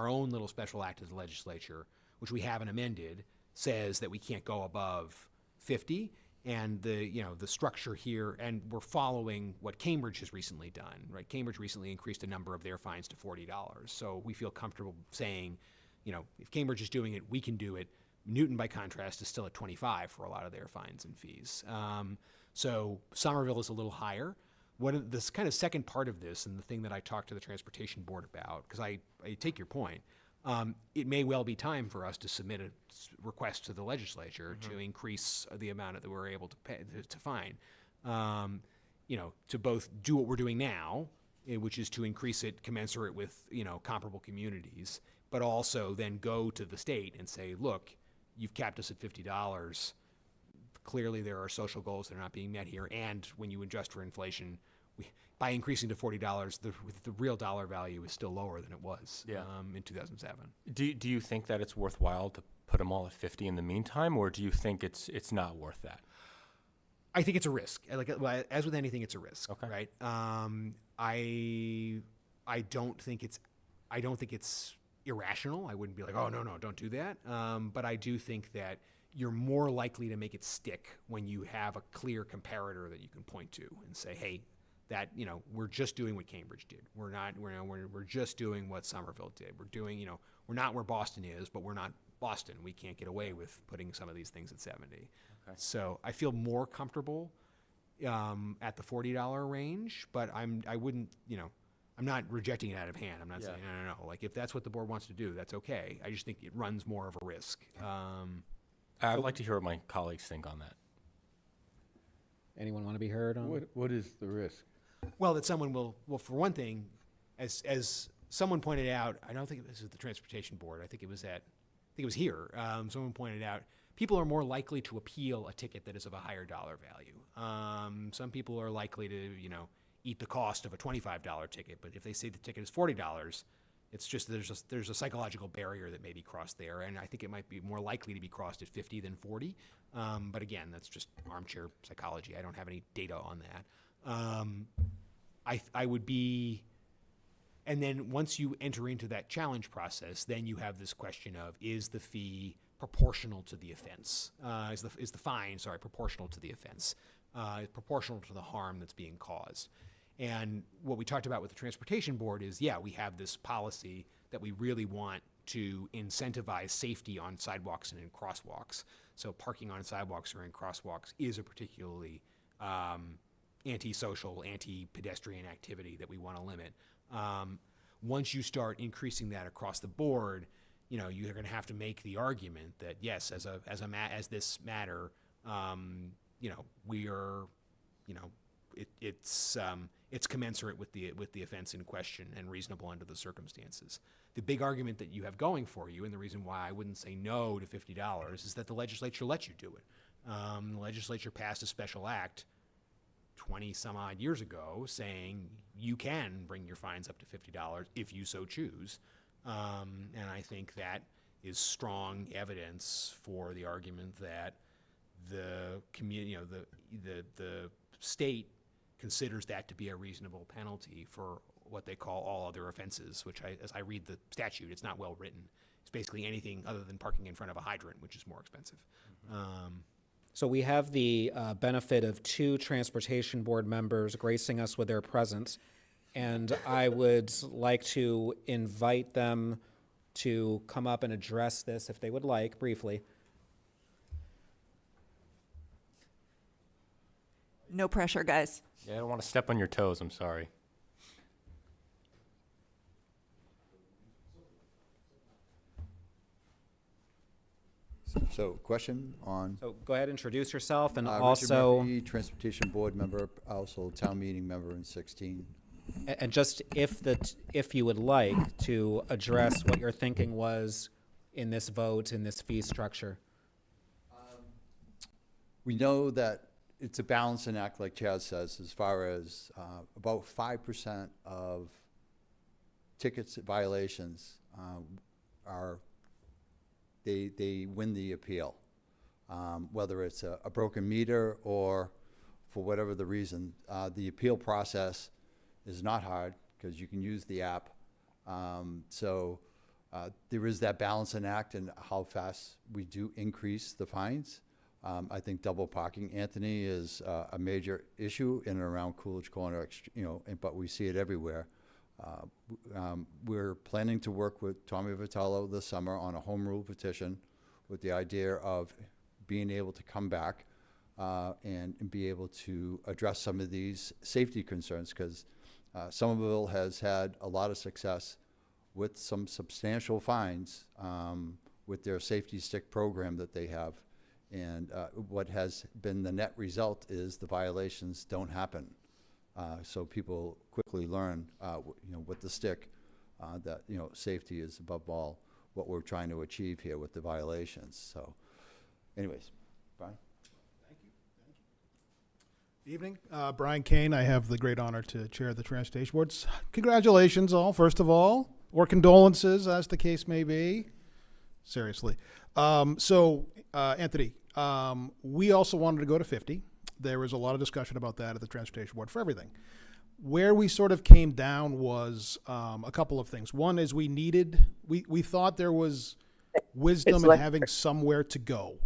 own little special act of the legislature, which we haven't amended, says that we can't go above 50. And the structure here, and we're following what Cambridge has recently done, right? Cambridge recently increased a number of their fines to $40. So we feel comfortable saying, you know, if Cambridge is doing it, we can do it. Newton, by contrast, is still at 25 for a lot of their fines and fees. So Somerville is a little higher. This kind of second part of this, and the thing that I talked to the transportation board about, because I take your point, It may well be time for us to submit a request to the legislature to increase the amount that we're able to pay to fine. To both do what we're doing now, which is to increase it commensurate with comparable communities, but also then go to the state and say, look, you've capped us at $50. Clearly, there are social goals that are not being met here, and when you adjust for inflation, by increasing to $40, the real dollar value is still lower than it was in 2007. Do you think that it's worthwhile to put them all at 50 in the meantime, or do you think it's not worth that? I think it's a risk. As with anything, it's a risk. Okay. Right. I don't think it's irrational. I wouldn't be like, oh no, don't do that. But I do think that you're more likely to make it stick when you have a clear comparator that you can point to and say, hey, that we're just doing what Cambridge did. We're just doing what Somerville did. We're doing we're not where Boston is, but we're not Boston. We can't get away with putting some of these things at 70. Okay. So I feel more comfortable at the $40 range, but I wouldn't I'm not rejecting it out of hand. I'm not saying no. Like if that's what the board wants to do, that's okay. I just think it runs more of a risk. I'd like to hear what my colleagues think on that. Anyone want to be heard on? What is the risk? Well, that someone will, for one thing, as someone pointed out, I don't think this is the transportation board. I think it was here. Someone pointed out, people are more likely to appeal a ticket that is of a higher dollar value. Some people are likely to, eat the cost of a $25 ticket, but if they say the ticket is $40, it's just there's a psychological barrier that may be crossed there, and I think it might be more likely to be crossed at 50 than 40. But again, that's just armchair psychology. I don't have any data on that. I would be, and then once you enter into that challenge process, then you have this question of, is the fee proportional to the offense? Is the fine, proportional to the offense? Proportional to the harm that's being caused? And what we talked about with the transportation board is, we have this policy that we really want to incentivize safety on sidewalks and in crosswalks. So parking on sidewalks or in crosswalks is a particularly antisocial, anti-pedestrian activity that we want to limit. Once you start increasing that across the board, you're going to have to make the argument that yes, as this matter, we are, it's commensurate with the offense in question and reasonable under the circumstances. The big argument that you have going for you, and the reason why I wouldn't say no to $50, is that the legislature lets you do it. The legislature passed a special act 20 some odd years ago saying you can bring your fines up to $50 if you so choose. And I think that is strong evidence for the argument that the community, the state considers that to be a reasonable penalty for what they call all other offenses, which as I read the statute, it's not well written. It's basically anything other than parking in front of a hydrant, which is more expensive. So we have the benefit of two transportation board members gracing us with their presence, and I would like to invite them to come up and address this if they would like, briefly. No pressure, guys. Yeah, I don't want to step on your toes. I'm sorry. So, question on. So go ahead, introduce yourself, and Richard also Murphy, Transportation Board member, also town meeting member in 16. and just if you would like to address what your thinking was in this vote, in this fee structure. We know that it's a balancing act, like Chad says, as far as about 5% of tickets violations they win the appeal, whether it's a broken meter or for whatever the reason. The appeal process is not hard because you can use the app. So there is that balancing act and how fast we do increase the fines. I think double parking, Anthony, is a major issue in and around Coolidge Corner, but we see it everywhere. We're planning to work with Tommy Vitello this summer on a home rule petition with the idea of being able to come back and be able to address some of these safety concerns, because Somerville has had a lot of success with some substantial fines with their safety stick program that they have. And what has been the net result is the violations don't happen. So people quickly learn, with the stick, that, safety is above all what we're trying to achieve here with the violations. So anyways, Brian? Evening, Brian Kane. I have the great honor to chair the Transportation Board. Congratulations all, first of all, or condolences, as the case may be. Seriously. Anthony, we also wanted to go to 50. There was a lot of discussion about that at the Transportation Board for everything. Where we sort of came down was a couple of things. One is we thought there was wisdom in having somewhere to go.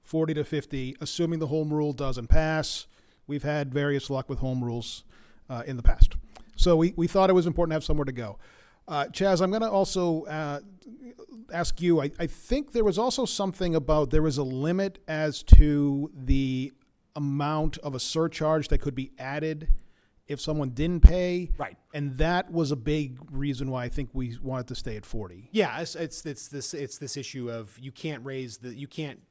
40 to 50, assuming the home rule doesn't pass. We've had various luck with home rules in the past. So we thought it was important to have somewhere to go. Chaz, I'm going to also ask you, I think there was also something about there was a limit as to the amount of a surcharge that could be added if someone didn't pay. Right. And that was a big reason why I think we wanted to stay at 40. Yeah, it's this issue of you can't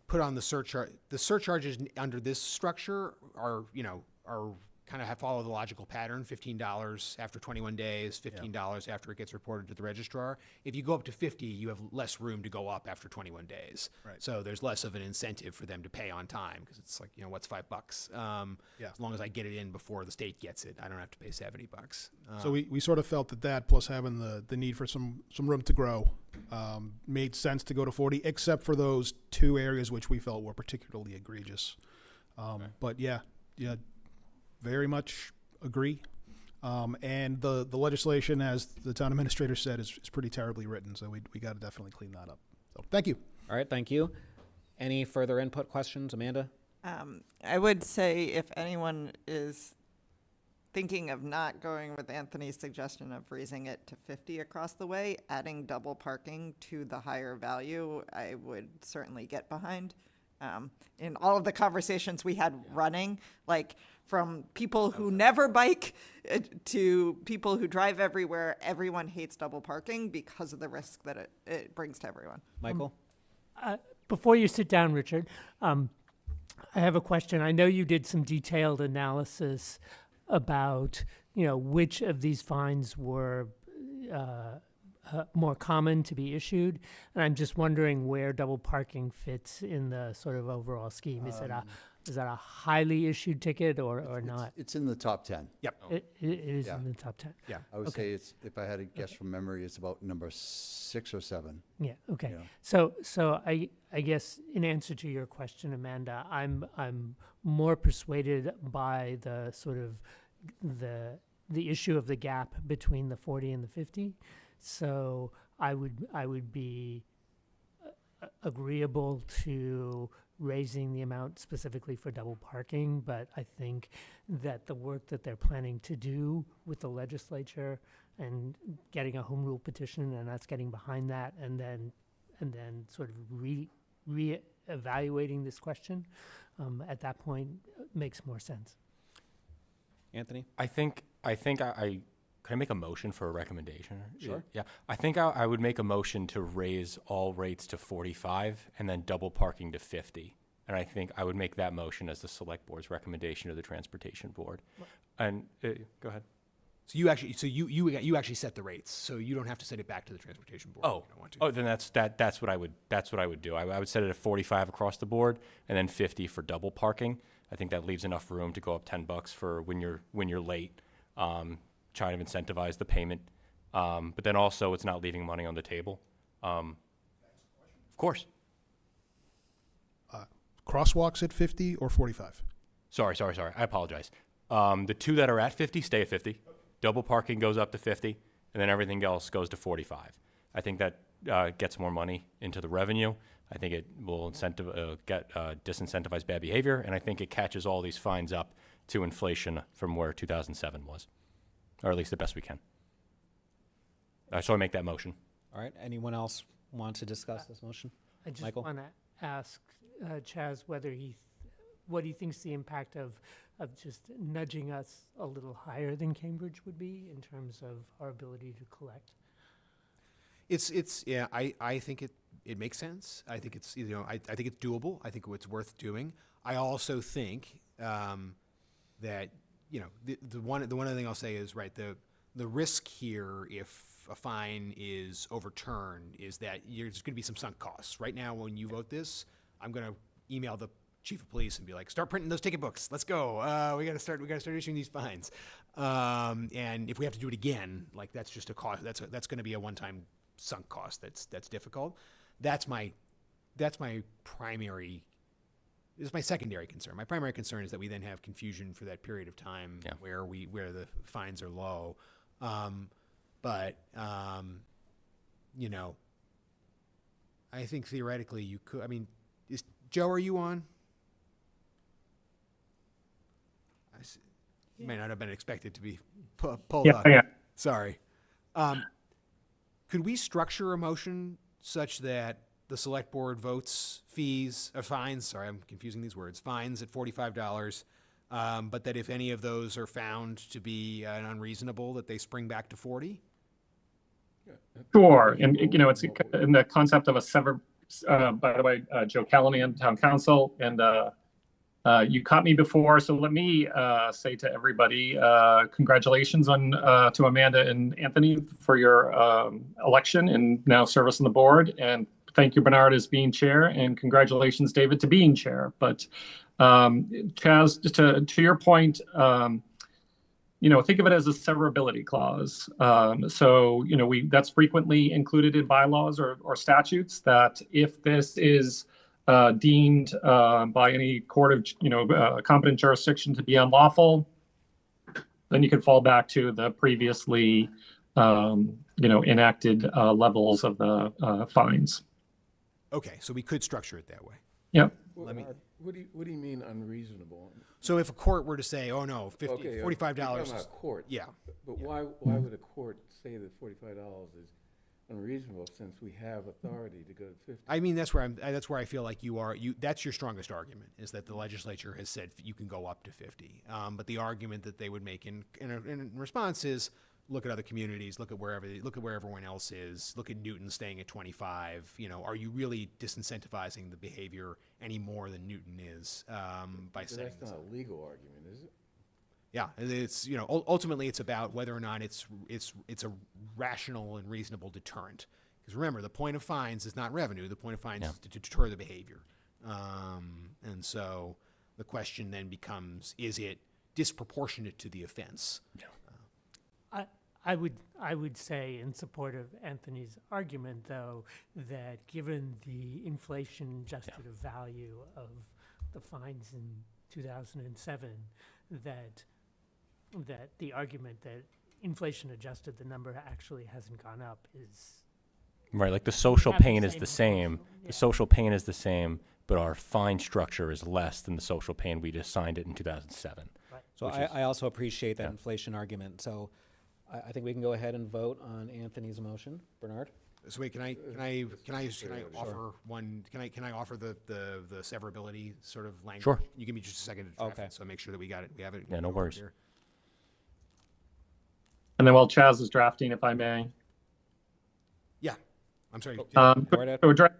put on the surcharge. The surcharges under this structure are kind of follow the logical pattern: $15 after 21 days, $15 after it gets reported to the registrar. If you go up to 50, you have less room to go up after 21 days. Right. So there's less of an incentive for them to pay on time because it's like, what's $5? As long as I get it in before the state gets it, I don't have to pay $70. So we sort of felt that plus having the need for some room to grow made sense to go to 40, except for those two areas which we felt were particularly egregious. But yeah, very much agree. And the legislation, as the town administrator said, is pretty terribly written. So we got to definitely clean that up. So thank you. All right, thank you. Any further input, questions, Amanda? I would say if anyone is thinking of not going with Anthony's suggestion of raising it to 50 across the way, adding double parking to the higher value, I would certainly get behind. In all of the conversations we had running, like from people who never bike to people who drive everywhere, everyone hates double parking because of the risk that it brings to everyone. Michael? Before you sit down, Richard, I have a question. I know you did some detailed analysis about, which of these fines were more common to be issued, and I'm just wondering where double parking fits in the sort of overall scheme. Is that a highly issued ticket or not? It's in the top 10. Yep. It is in the top 10. Yeah. I would say if I had to guess from memory, it's about number 6 or 7. Yeah. Okay. Yeah. So I guess in answer to your question, Amanda, I'm more persuaded by the sort of the issue of the gap between the 40 and the 50. So I would be agreeable to raising the amount specifically for double parking, but I think that the work that they're planning to do with the legislature and getting a home rule petition and us getting behind that and then sort of re-evaluating this question at that point makes more sense. Anthony? I think can I make a motion for a recommendation? Sure. Yeah. I think I would make a motion to raise all rates to 45 and then double parking to 50. And I think I would make that motion as the select board's recommendation to the transportation board. And go ahead. So you actually set the rates, so you don't have to send it back to the transportation board. Oh, if you don't want to. then that's what I would do. I would set it at 45 across the board and then 50 for double parking. I think that leaves enough room to go up $10 for when you're late. Trying to incentivize the payment, but then also it's not leaving money on the table. Of course. Crosswalks at 50 or 45? Sorry. I apologize. The two that are at 50 stay at 50. Double parking goes up to 50, and then everything else goes to 45. I think that gets more money into the revenue. I think it will disincentivize bad behavior, and I think it catches all these fines up to inflation from where 2007 was. Or at least the best we can. So I make that motion. All right. Anyone else want to discuss this motion? I just Michael? want to ask Chaz whether what he thinks the impact of just nudging us a little higher than Cambridge would be in terms of our ability to collect. Yeah, I think it makes sense. I think it's, I think it's doable. I think it's worth doing. I also think that, the one other thing I'll say is, right, the risk here, if a fine is overturned, is that there's going to be some sunk costs. Right now, when you vote this, I'm going to email the chief of police and be like, start printing those ticket books. Let's go. We got to start issuing these fines. And if we have to do it again, like, that's just a cost. That's going to be a one-time sunk cost. That's difficult. That's my primary. This is my secondary concern. My primary concern is that we then have confusion for that period of time where the fines are low. I think theoretically you could. I mean, Joe, are you on? You may not have been expected to be pulled up. Yeah. Sorry. Could we structure a motion such that the select board votes fines, sorry, I'm confusing these words, fines at $45, but that if any of those are found to be unreasonable, that they spring back to 40? Sure, and it's in the concept of a sever. By the way, Joe Callahan, Town Council, and you caught me before, so let me say to everybody, congratulations to Amanda and Anthony for your election and now service on the board, and thank you, Bernard, as being chair, and congratulations, David, to being chair. But Chaz, just to your point, think of it as a severability clause. So that's frequently included in bylaws or statutes, that if this is deemed by any court of competent jurisdiction to be unlawful, then you can fall back to the previously enacted levels of the fines. Okay, so we could structure it that way. Yep. What do you mean unreasonable? So if a court were to say, oh no, $45. You're talking about a court. Yeah. But why would a court say that $45 is unreasonable, since we have authority to go to 50? I mean, that's where I feel like that's your strongest argument, is that the legislature has said you can go up to 50. But the argument that they would make in response is, look at other communities, look at where everyone else is, look at Newton staying at 25. Are you really disincentivizing the behavior any more than Newton is by saying that's not a legal argument, is it? Yeah, it's ultimately it's about whether or not it's a rational and reasonable deterrent. Because remember, the point of fines is not revenue. The point of fines is to deter the behavior. And so the question then becomes: is it disproportionate to the offense? Yeah. I would say, in support of Anthony's argument, though, that given the inflation-adjusted value of the fines in 2007, that the argument that inflation-adjusted, the number actually hasn't gone up is right. Like the social pain is the same. Yeah. The social pain is the same, but our fine structure is less than the social pain we'd assigned it in 2007. Right. So I also appreciate that inflation argument. So I think we can go ahead and vote on Anthony's motion. Bernard? So wait, can I offer one? Can I offer the severability sort of language? Sure. You give me just a second to draft it, so make sure that we got it. We have it. Yeah, no worries. Here. And then while Chaz is drafting, if I may. Yeah, I'm sorry. To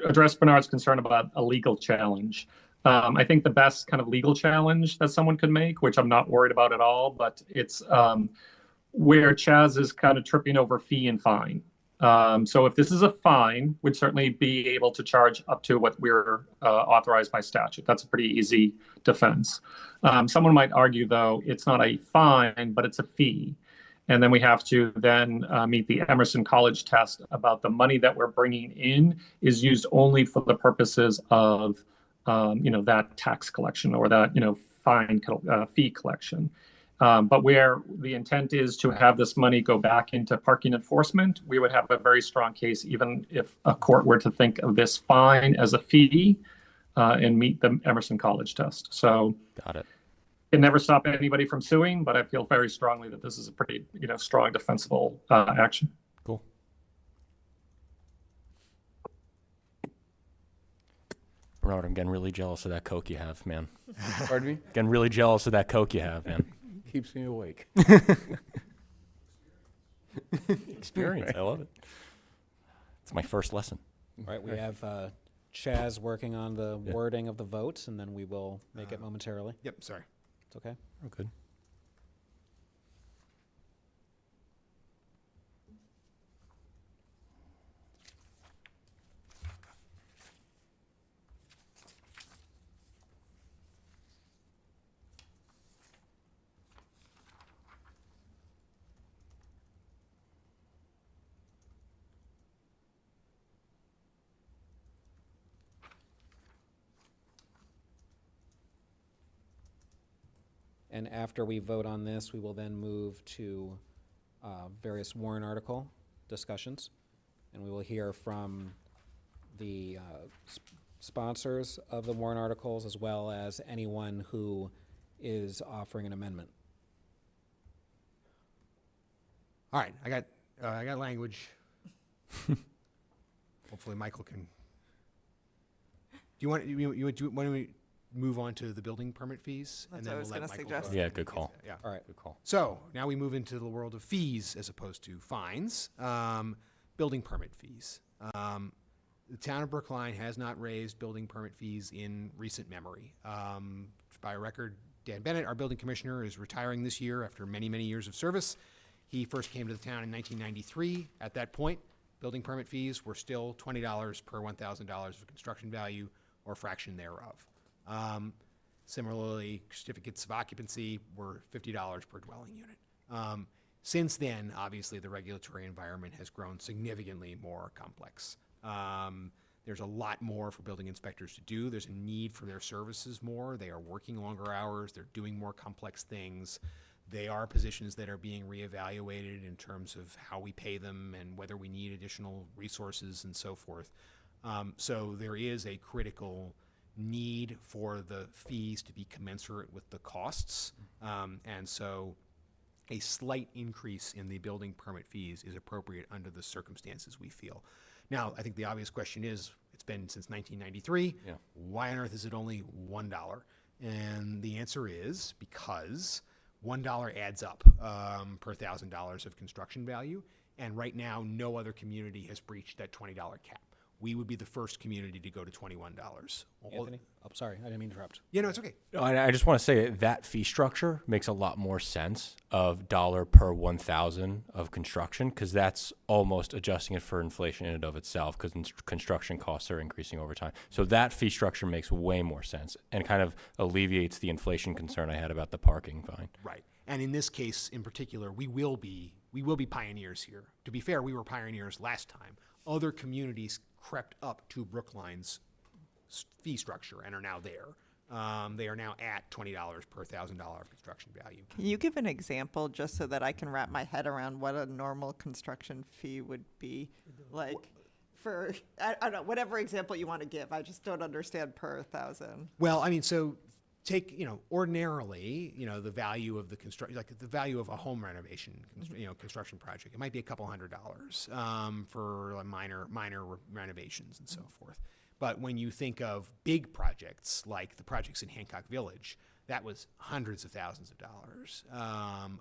address Bernard's concern about a legal challenge, I think the best kind of legal challenge that someone could make, which I'm not worried about at all, but it's where Chaz is kind of tripping over fee and fine. So if this is a fine, we'd certainly be able to charge up to what we're authorized by statute. That's a pretty easy defense. Someone might argue, though, it's not a fine, but it's a fee. And then we have to then meet the Emerson College test about the money that we're bringing in is used only for the purposes of, that tax collection or that, fee collection. But where the intent is to have this money go back into parking enforcement, we would have a very strong case, even if a court were to think of this fine as a fee and meet the Emerson College test. So got it. It never stop anybody from suing, but I feel very strongly that this is a pretty, strong defensible action. Cool. Bernard, I'm getting really jealous of that Coke you have, man. Pardon me? Getting really jealous of that Coke you have, man. Keeps me awake. Experience. I love it. It's my first lesson. All right, we have Chaz working on the wording of the vote, and then we will make it momentarily. Yep, sorry. It's okay. Oh, good. And after we vote on this, we will then move to various warrant article discussions. And we will hear from the sponsors of the warrant articles, as well as anyone who is offering an amendment. All right, I got language. Hopefully Michael can. Do you want, why don't we move on to the building permit fees? That's what I was gonna suggest. Yeah, good call. Yeah. All right. Good call. So now we move into the world of fees as opposed to fines. Building permit fees. The town of Brookline has not raised building permit fees in recent memory. By record, Dan Bennett, our building commissioner, is retiring this year after many, many years of service. He first came to the town in 1993. At that point, building permit fees were still $20 per $1,000 of construction value or fraction thereof. Similarly, certificates of occupancy were $50 per dwelling unit. Since then, obviously, the regulatory environment has grown significantly more complex. There's a lot more for building inspectors to do. There's a need for their services more. They are working longer hours. They're doing more complex things. They are positions that are being reevaluated in terms of how we pay them and whether we need additional resources and so forth. So there is a critical need for the fees to be commensurate with the costs. And so a slight increase in the building permit fees is appropriate under the circumstances we feel. Now, I think the obvious question is, it's been since 1993. Yeah. Why on earth is it only $1? And the answer is because $1 adds up per $1,000 of construction value. And right now, no other community has breached that $20 cap. We would be the first community to go to $21. Anthony? Oh, sorry, I didn't mean to interrupt. Yeah, no, it's okay. I just want to say that fee structure makes a lot more sense of dollar per 1,000 of construction, because that's almost adjusting it for inflation in and of itself, because construction costs are increasing over time. So that fee structure makes way more sense and kind of alleviates the inflation concern I had about the parking fine. Right. And in this case in particular, we will be pioneers here. To be fair, we were pioneers last time. Other communities crept up to Brookline's fee structure and are now there. They are now at $20 per $1,000 of construction value. Can you give an example just so that I can wrap my head around what a normal construction fee would be? Like for, I don't know, whatever example you want to give. I just don't understand per 1,000. Well, I mean, so take, ordinarily, the value of the construction, like the value of a home renovation, construction project. It might be a couple $100s for minor renovations and so forth. But when you think of big projects like the projects in Hancock Village, that was hundreds of thousands of dollars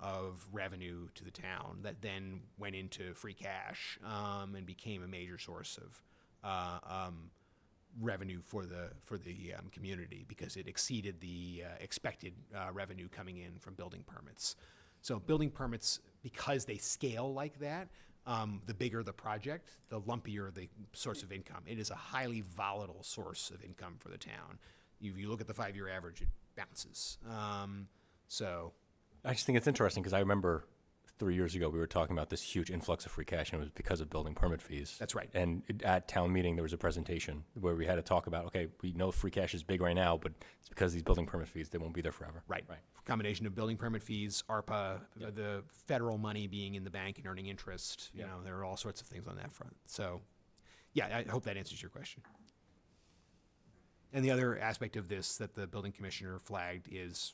of revenue to the town that then went into free cash and became a major source of revenue for the community because it exceeded the expected revenue coming in from building permits. So building permits, because they scale like that, the bigger the project, the lumpier the source of income. It is a highly volatile source of income for the town. If you look at the 5-year average, it bounces. So I just think it's interesting because I remember 3 years ago, we were talking about this huge influx of free cash, and it was because of building permit fees. That's right. And at town meeting, there was a presentation where we had to talk about, okay, we know free cash is big right now, but it's because of these building permit fees, they won't be there forever. Right. Combination of building permit fees, ARPA, the federal money being in the bank and earning interest. You know, there are all sorts of things on that front. So, yeah, I hope that answers your question. And the other aspect of this that the building commissioner flagged is,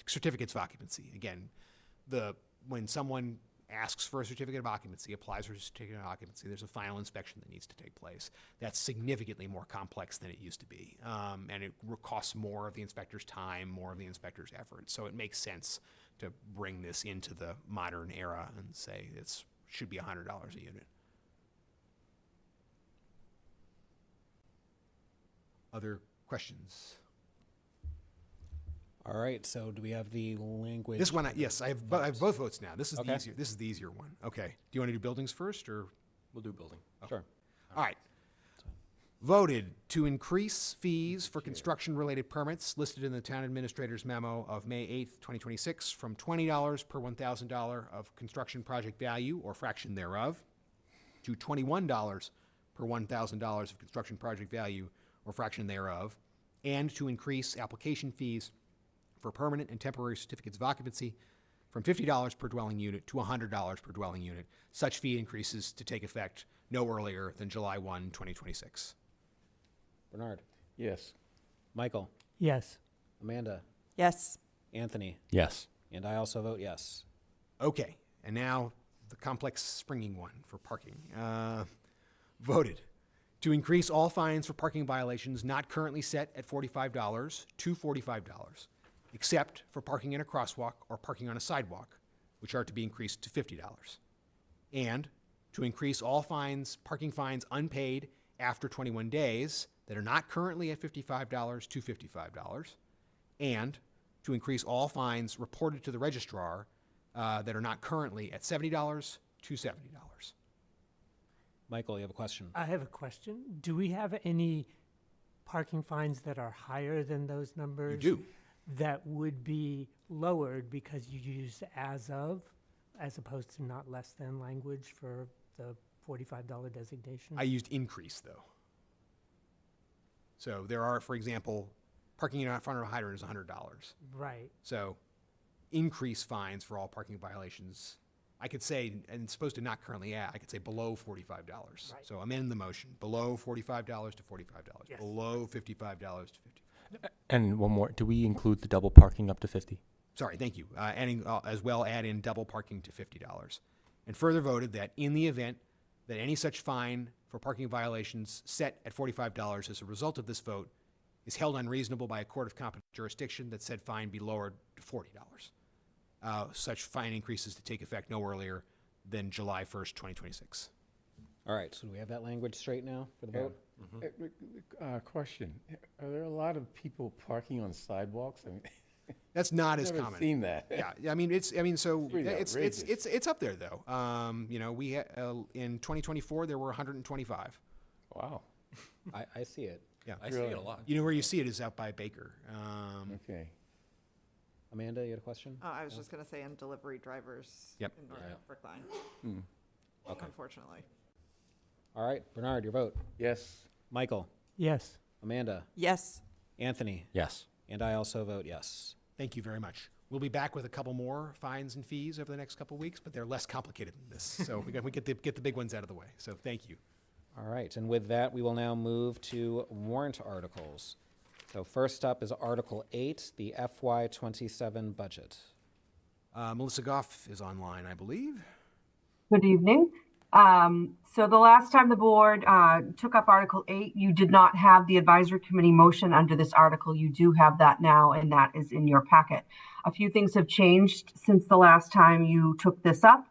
certificates of occupancy. Again, when someone asks for a certificate of occupancy, applies for a certificate of occupancy. There's a final inspection that needs to take place. That's significantly more complex than it used to be. And it costs more of the inspector's time, more of the inspector's effort. So it makes sense to bring this into the modern era and say it should be $100 a unit. Other questions? All right, so do we have the language? This one, yes, I have both votes now. This is Okay. the easier. This is the easier one. Okay. Do you want to do buildings first, or We'll do building. Sure. all right? Voted to increase fees for construction-related permits listed in the town administrator's memo of May 8th, 2026, from $20 per $1,000 of construction project value or fraction thereof to $21 per $1,000 of construction project value or fraction thereof, and to increase application fees for permanent and temporary certificates of occupancy from $50 per dwelling unit to $100 per dwelling unit. Such fee increases to take effect no earlier than July 1, 2026. Bernard. Yes. Michael. Yes. Amanda. Yes. Anthony. Yes. And I also vote yes. Okay, and now the complex springing one for parking. Voted to increase all fines for parking violations not currently set at $45 to $45, except for parking in a crosswalk or parking on a sidewalk, which are to be increased to $50. And to increase all fines, parking fines unpaid after 21 days that are not currently at $55 to $55, and to increase all fines reported to the registrar that are not currently at $70 to $70. Michael, you have a question? I have a question. Do we have any parking fines that are higher than those numbers? You do. That would be lowered because you used as of, as opposed to not less than language for the $45 designation? I used increase, though. So there are, for example, parking in front of a hydrant is $100. Right. So increase fines for all parking violations. I could say, and it's supposed to not currently add, I could say below $45. Right. So amend the motion, below $45 to $45, Yes. below $55 to $50. And one more. Do we include the double parking up to 50? Sorry, thank you. Adding, as well, add in double parking to $50. And further voted that in the event that any such fine for parking violations set at $45 as a result of this vote is held unreasonable by a court of competent jurisdiction, that said fine be lowered to $40. Such fine increases to take effect no earlier than July 1st, 2026. All right, so do we have that language straight now for the vote? Question: are there a lot of people parking on sidewalks? I mean, That's not as never common. seen that. Yeah, I mean it's pretty it's up there though. You know, we in 2024 there were 125. Wow. I see it. Yeah, I see it a lot. You know where you see it is out by Baker. Okay. Amanda, you had a question? Oh, I was just gonna say, and delivery drivers Yep. in North Yeah. Brookline, Okay. unfortunately. All right, Bernard, your vote. Yes. Michael. Yes. Amanda. Yes. Anthony. Yes. And I also vote yes. Thank you very much. We'll be back with a couple more fines and fees over the next couple of weeks, but they're less complicated than this. So we get the big ones out of the way. So thank you. All right, and with that, we will now move to warrant articles. So first up is Article 8, the FY27 budget. Melissa Goff is online, I believe. Good evening. So the last time the board took up Article 8, you did not have the advisory committee motion under this article. You do have that now, and that is in your packet. A few things have changed since the last time you took this up.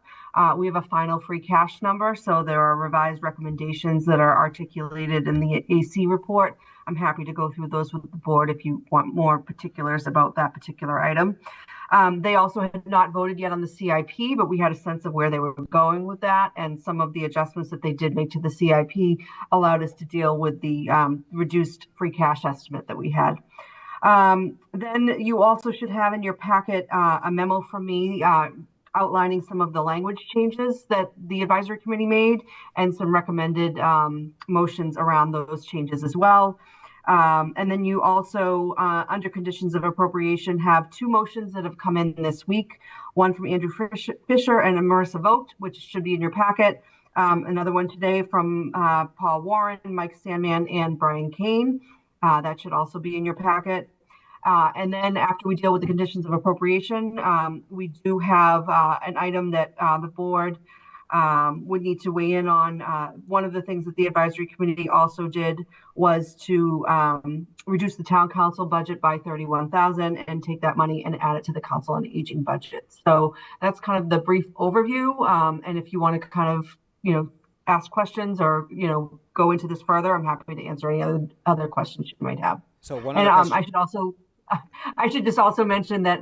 We have a final free cash number, so there are revised recommendations that are articulated in the AC report. I'm happy to go through those with the board if you want more particulars about that particular item. They also had not voted yet on the CIP, but we had a sense of where they were going with that, and some of the adjustments that they did make to the CIP allowed us to deal with the reduced free cash estimate that we had. Then you also should have in your packet a memo from me outlining some of the language changes that the advisory committee made and some recommended motions around those changes as well. And then you also, under conditions of appropriation, have two motions that have come in this week, one from Andrew Fisher and Marissa Vogt, which should be in your packet. Another one today from Paul Warren, Mike Sandman, and Brian Kane. That should also be in your packet. And then after we deal with the conditions of appropriation, we do have an item that the board would need to weigh in on. One of the things that the advisory committee also did was to reduce the town council budget by $31,000 and take that money and add it to the council on aging budget. So that's kind of the brief overview. And if you want to kind of, ask questions or, go into this further, I'm happy to answer any other questions you might have. So one And of the I should just also mention that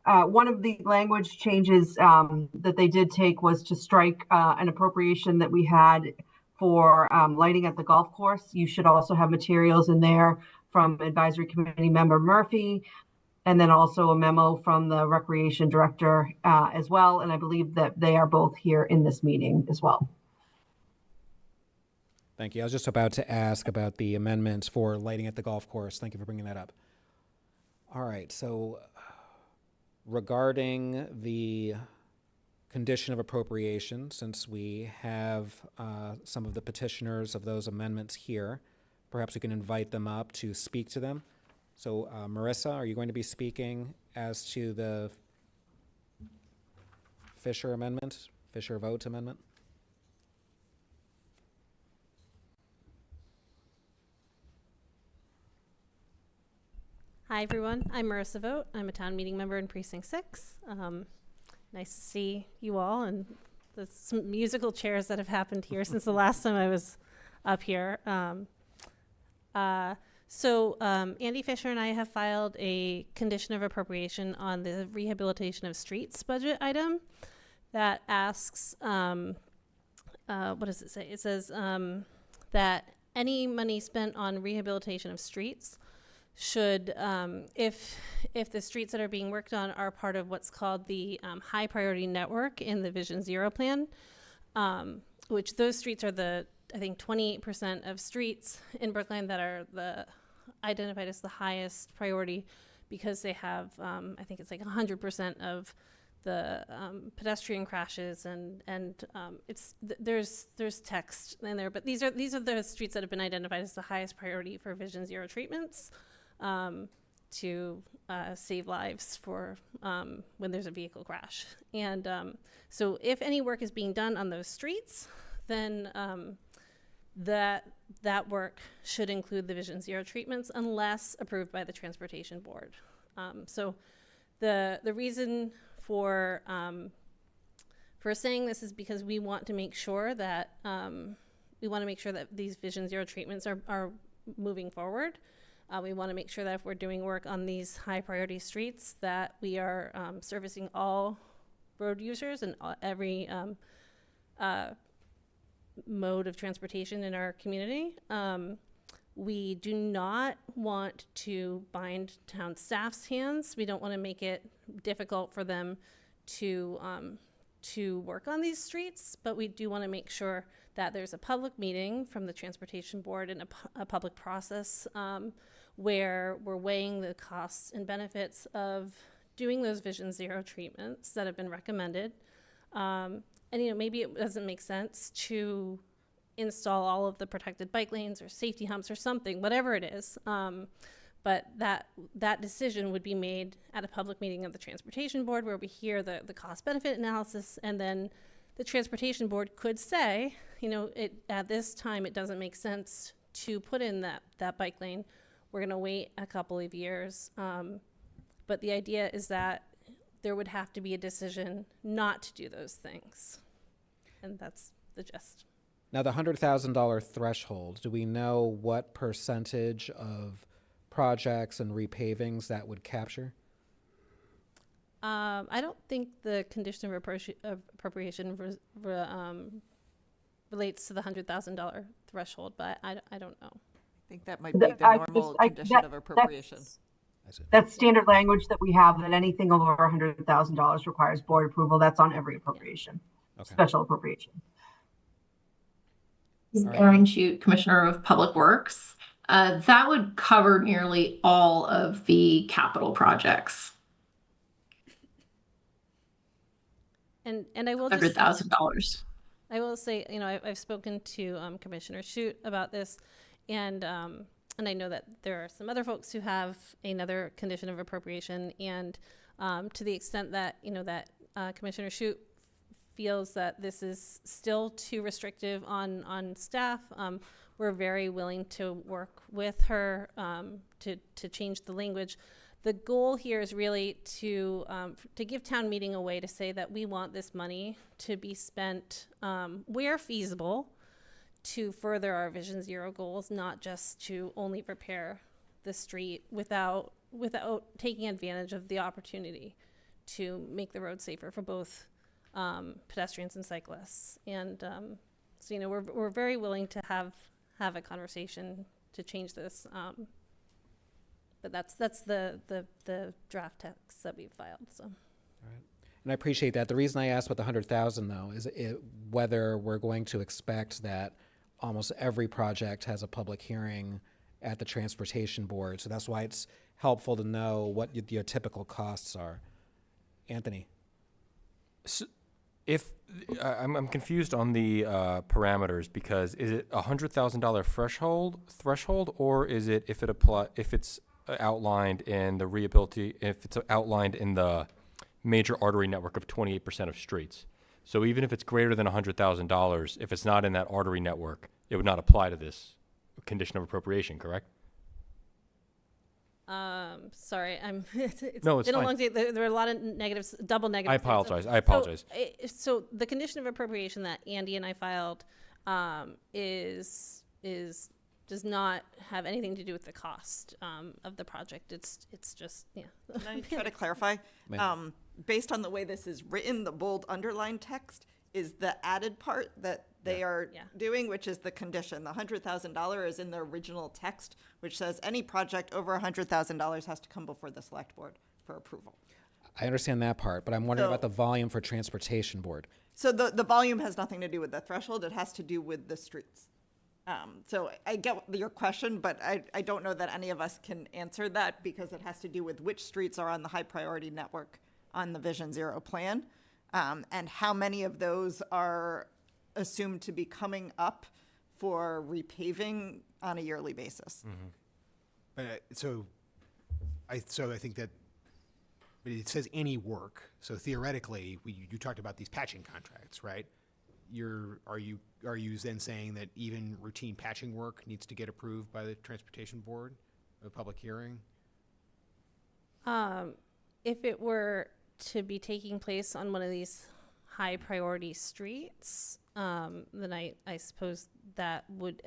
one of the language changes that they did take was to strike an appropriation that we had for lighting at the golf course. You should also have materials in there from advisory committee member Murphy, and then also a memo from the recreation director as well. And I believe that they are both here in this meeting as well. Thank you. I was just about to ask about the amendments for lighting at the golf course. Thank you for bringing that up. All right, so regarding the condition of appropriation, since we have some of the petitioners of those amendments here, perhaps we can invite them up to speak to them. So Marissa, are you going to be speaking as to the Fisher amendment, Fisher vote amendment? Hi, everyone. I'm Marissa Vogt. I'm a town meeting member in Precinct 6. Nice to see you all and some musical chairs that have happened here since the last time I was up here. Andy Fisher and I have filed a condition of appropriation on the rehabilitation of streets budget item that asks, what does it say? It says that any money spent on rehabilitation of streets should, if the streets that are being worked on are part of what's called the high priority network in the Vision Zero plan, which those streets are I think 28% of streets in Brookline that are identified as the highest priority because they have, I think it's like 100% of the pedestrian crashes and there's text in there, but these are the streets that have been identified as the highest priority for Vision Zero treatments. To save lives for when there's a vehicle crash. And so if any work is being done on those streets, then that work should include the Vision Zero treatments unless approved by the Transportation Board. So the reason for saying this is because we want to make sure that these Vision Zero treatments are moving forward. We want to make sure that if we're doing work on these high priority streets that we are servicing all road users and every mode of transportation in our community. We do not want to bind town staff's hands. We don't want to make it difficult for them to work on these streets, but we do want to make sure that there's a public meeting from the Transportation Board and a public process where we're weighing the costs and benefits of doing those Vision Zero treatments that have been recommended. And maybe it doesn't make sense to install all of the protected bike lanes or safety humps or something, whatever it is. But that decision would be made at a public meeting of the Transportation Board where we hear the cost benefit analysis, and then the Transportation Board could say, at this time it doesn't make sense to put in that bike lane. We're going to wait a couple of years. But the idea is that there would have to be a decision not to do those things. And that's the gist. Now, the $100,000 threshold, do we know what percentage of projects and repavings that would capture? I don't think the condition of appropriation relates to the $100,000 threshold, but I don't know. I think that might be the normal condition of appropriation. That's standard language that we have, that anything over $100,000 requires board approval. That's on every appropriation, special appropriation. Erin Shute, Commissioner of Public Works. That would cover nearly all of the capital projects. And I will $100,000. I will say, I've spoken to Commissioner Shute about this, and and I know that there are some other folks who have another condition of appropriation, and to the extent that, that Commissioner Shute feels that this is still too restrictive on staff, we're very willing to work with her to change the language. The goal here is really to give town meeting a way to say that we want this money to be spent where feasible to further our Vision Zero goals, not just to only repair the street without taking advantage of the opportunity to make the road safer for both pedestrians and cyclists. And so, we're very willing to have a conversation to change this. But that's the draft text that we've filed. So. All right. And I appreciate that. The reason I asked about the 100,000 though is whether we're going to expect that almost every project has a public hearing at the Transportation Board. So that's why it's helpful to know what your typical costs are. Anthony. So if I'm confused on the parameters, because is it $100,000 threshold, or is it if it's outlined in the if it's outlined in the major artery network of 28% of streets? So even if it's greater than $100,000, if it's not in that artery network, it would not apply to this condition of appropriation, correct? Sorry, it's No, it's been a fine. long day. There are a lot of negatives, double negatives. I apologize. So the condition of appropriation that Andy and I filed does not have anything to do with the cost of the project. It's just, yeah. Can I try to clarify? Based on the way this is written, the bold underlined text is the added part that they are doing, which is the condition. The $100,000 is in the original text, which says any project over $100,000 has to come before the select board for approval. I understand that part, but I'm wondering about the volume for Transportation Board. So the volume has nothing to do with the threshold. It has to do with the streets. So I get your question, but I don't know that any of us can answer that because it has to do with which streets are on the high priority network on the Vision Zero plan, and how many of those are assumed to be coming up for repaving on a yearly basis. So I think that, but it says any work. So theoretically, you talked about these patching contracts, right? Are you then saying that even routine patching work needs to get approved by the Transportation Board, a public hearing? If it were to be taking place on one of these high priority streets, then I suppose that would,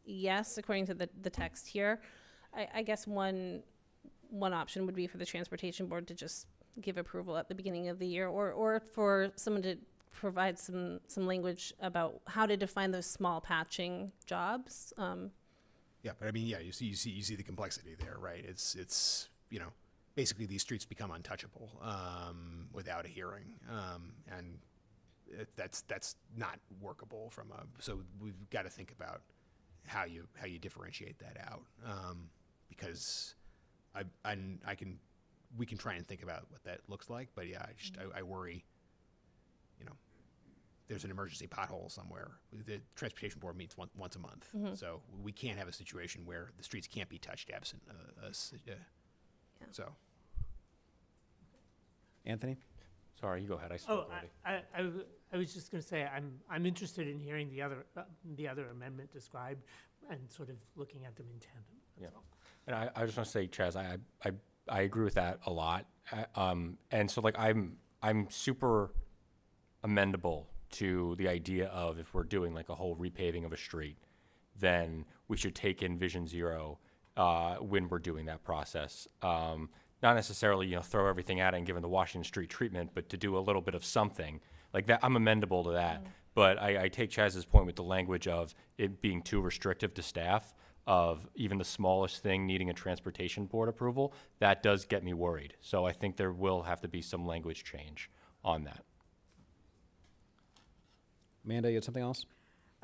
yes, according to the text here. I guess one option would be for the Transportation Board to just give approval at the beginning of the year, or for someone to provide some language about how to define those small patching jobs. Yeah, but you see the complexity there, right? It's basically these streets become untouchable without a hearing, and that's not workable so we've got to think about how you differentiate that out, because we can try and think about what that looks like, but yeah, I worry, there's an emergency pothole somewhere. The Transportation Board meets once a month, so we can't have a situation where the streets can't be touched absent us. So, Anthony? Sorry, you go ahead. I was just going to say I'm interested in hearing the other amendment described and sort of looking at them in tandem. That's all. And I just want to say, Chaz, I agree with that a lot. And so I'm super amendable to the idea of, if we're doing like a whole repaving of a street, then we should take in Vision Zero when we're doing that process. Not necessarily, throw everything at it and give them the Washington Street treatment, but to do a little bit of something like that. I'm amendable to that. But I take Chaz's point with the language of it being too restrictive to staff, of even the smallest thing needing a Transportation Board approval. That does get me worried. So I think there will have to be some language change on that. Amanda, you had something else?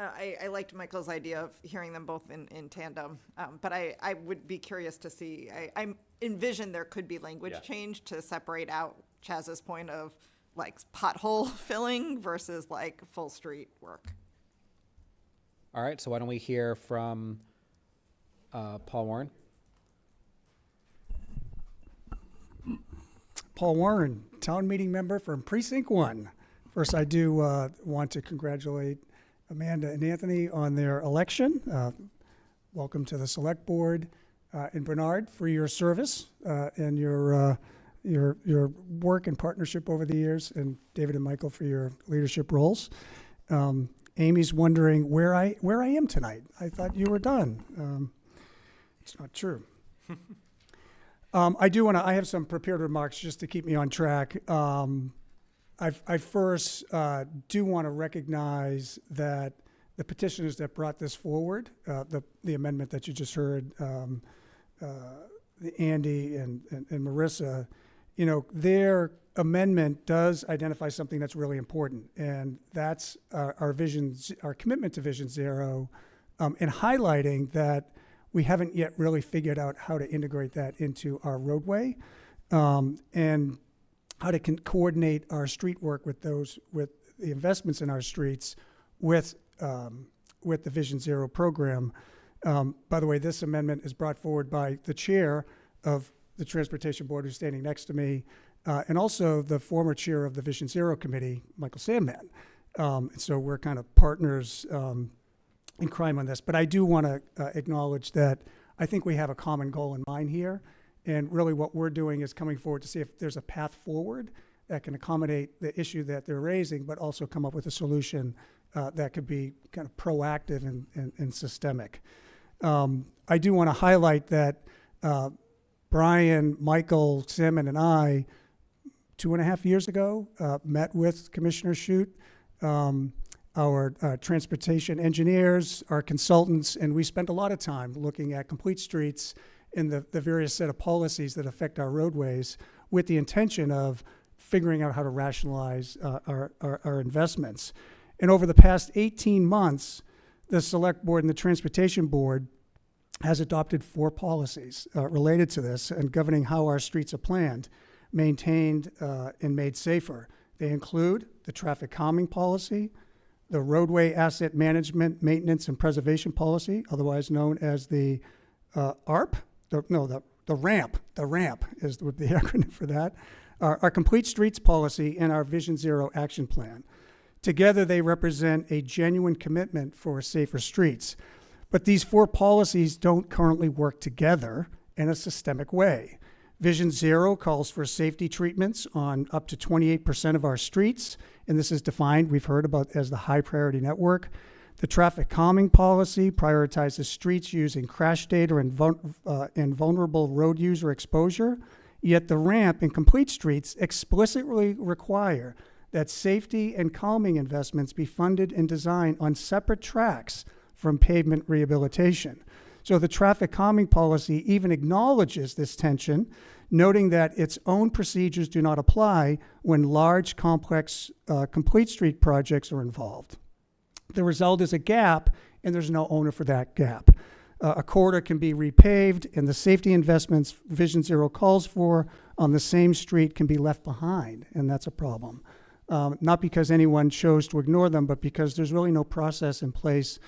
I liked Michael's idea of hearing them both in tandem, but I would be curious to see, I envision there could be language change to separate out Chaz's point of like pothole filling versus like full street work. All right, so why don't we hear from Paul Warren. Paul Warren, town meeting member from Precinct 1. First, I do want to congratulate Amanda and Anthony on their election. Welcome to the Select Board. And Bernard, for your service and your work and partnership over the years, and David and Michael for your leadership roles. Amy's wondering where I am tonight. I thought you were done. It's not true. I have some prepared remarks just to keep me on track. I first do want to recognize that the petitioners that brought this forward, the amendment that you just heard, Andy and Marissa, their amendment does identify something that's really important, and that's our commitment to Vision Zero, and highlighting that we haven't yet really figured out how to integrate that into our roadway, and how to coordinate our street work with the investments in our streets with the Vision Zero program. By the way, this amendment is brought forward by the chair of the Transportation Board, who's standing next to me, and also the former chair of the Vision Zero Committee, Michael Sandman. So we're kind of partners in crime on this. But I do want to acknowledge that I think we have a common goal in mind here. And really what we're doing is coming forward to see if there's a path forward that can accommodate the issue that they're raising, but also come up with a solution that could be kind of proactive and systemic. I do want to highlight that Brian, Michael, Simon, and I, 2.5 years ago, met with Commissioner Shute, our transportation engineers, our consultants, and we spent a lot of time looking at complete streets and the various set of policies that affect our roadways with the intention of figuring out how to rationalize our investments. And over the past 18 months, the Select Board and the Transportation Board has adopted 4 policies related to this and governing how our streets are planned, maintained, and made safer. They include the traffic calming policy, the roadway asset management, maintenance, and preservation policy, otherwise known as the ARP. The RAMP. The RAMP is the acronym for that. Our complete streets policy and our Vision Zero action plan. Together, they represent a genuine commitment for safer streets. But these 4 policies don't currently work together in a systemic way. Vision Zero calls for safety treatments on up to 28% of our streets, and this is defined, we've heard about, as the high priority network. The traffic calming policy prioritizes streets using crash data and vulnerable road user exposure, yet the RAMP and complete streets explicitly require that safety and calming investments be funded and designed on separate tracks from pavement rehabilitation. So the traffic calming policy even acknowledges this tension, noting that its own procedures do not apply when large, complex, complete street projects are involved. The result is a gap, and there's no owner for that gap. A corridor can be repaved, and the safety investments Vision Zero calls for on the same street can be left behind, and that's a problem. Not because anyone chose to ignore them, but because there's really no process in place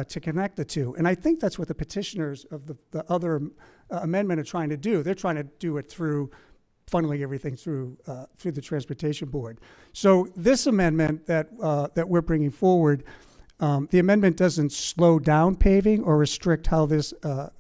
to connect the two. And I think that's what the petitioners of the other amendment are trying to do. They're trying to do it through funneling everything through the Transportation Board. So this amendment that we're bringing forward, the amendment doesn't slow down paving or restrict how this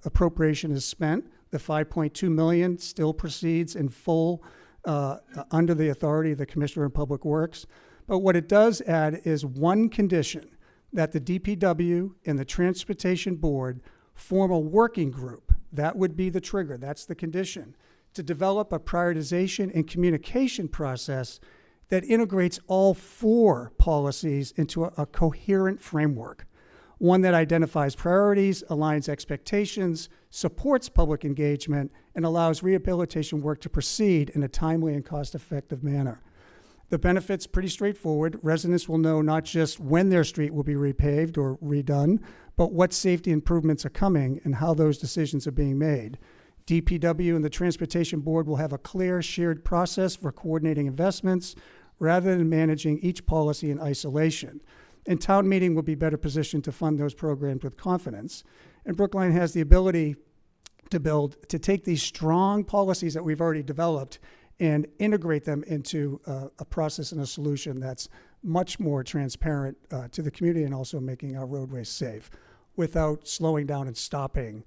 appropriation is spent. The $5.2 million still proceeds in full under the authority of the Commissioner of Public Works. But what it does add is one condition, that the DPW and the Transportation Board form a working group. That would be the trigger, that's the condition, to develop a prioritization and communication process that integrates all 4 policies into a coherent framework. One that identifies priorities, aligns expectations, supports public engagement, and allows rehabilitation work to proceed in a timely and cost-effective manner. The benefit's pretty straightforward. Residents will know not just when their street will be repaved or redone, but what safety improvements are coming and how those decisions are being made. DPW and the Transportation Board will have a clear shared process for coordinating investments rather than managing each policy in isolation. And town meeting will be better positioned to fund those programs with confidence. And Brookline has the ability to take these strong policies that we've already developed and integrate them into a process and a solution that's much more transparent to the community and also making our roadways safe without slowing down and stopping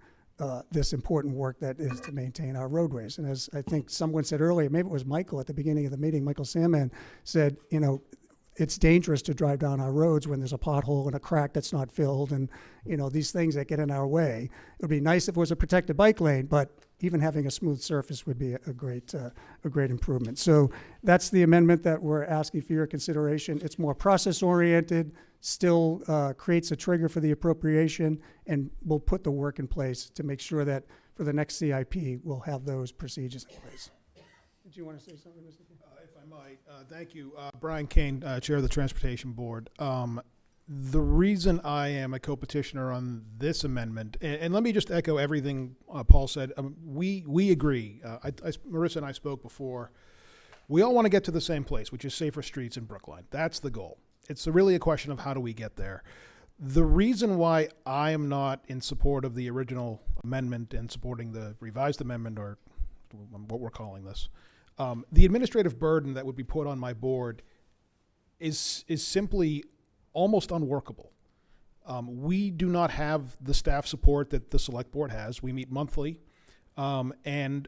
this important work that is to maintain our roadways. And as I think someone said earlier, maybe it was Michael at the beginning of the meeting, Michael Sandman said, it's dangerous to drive down our roads when there's a pothole and a crack that's not filled and, these things that get in our way. It would be nice if it was a protected bike lane, but even having a smooth surface would be a great improvement. So that's the amendment that we're asking for your consideration. It's more process-oriented, still creates a trigger for the appropriation, and we'll put the work in place to make sure that for the next CIP, we'll have those procedures in place. Did you want to say something, Mr. King? If I might, thank you. Brian Kane, Chair of the Transportation Board. The reason I am a co-petitioner on this amendment, and let me just echo everything Paul said, we agree. Marissa and I spoke before. We all want to get to the same place, which is safer streets in Brookline. That's the goal. It's really a question of how do we get there. The reason why I am not in support of the original amendment and supporting the revised amendment, or what we're calling this, the administrative burden that would be put on my board is simply almost unworkable. We do not have the staff support that the select board has. We meet monthly, and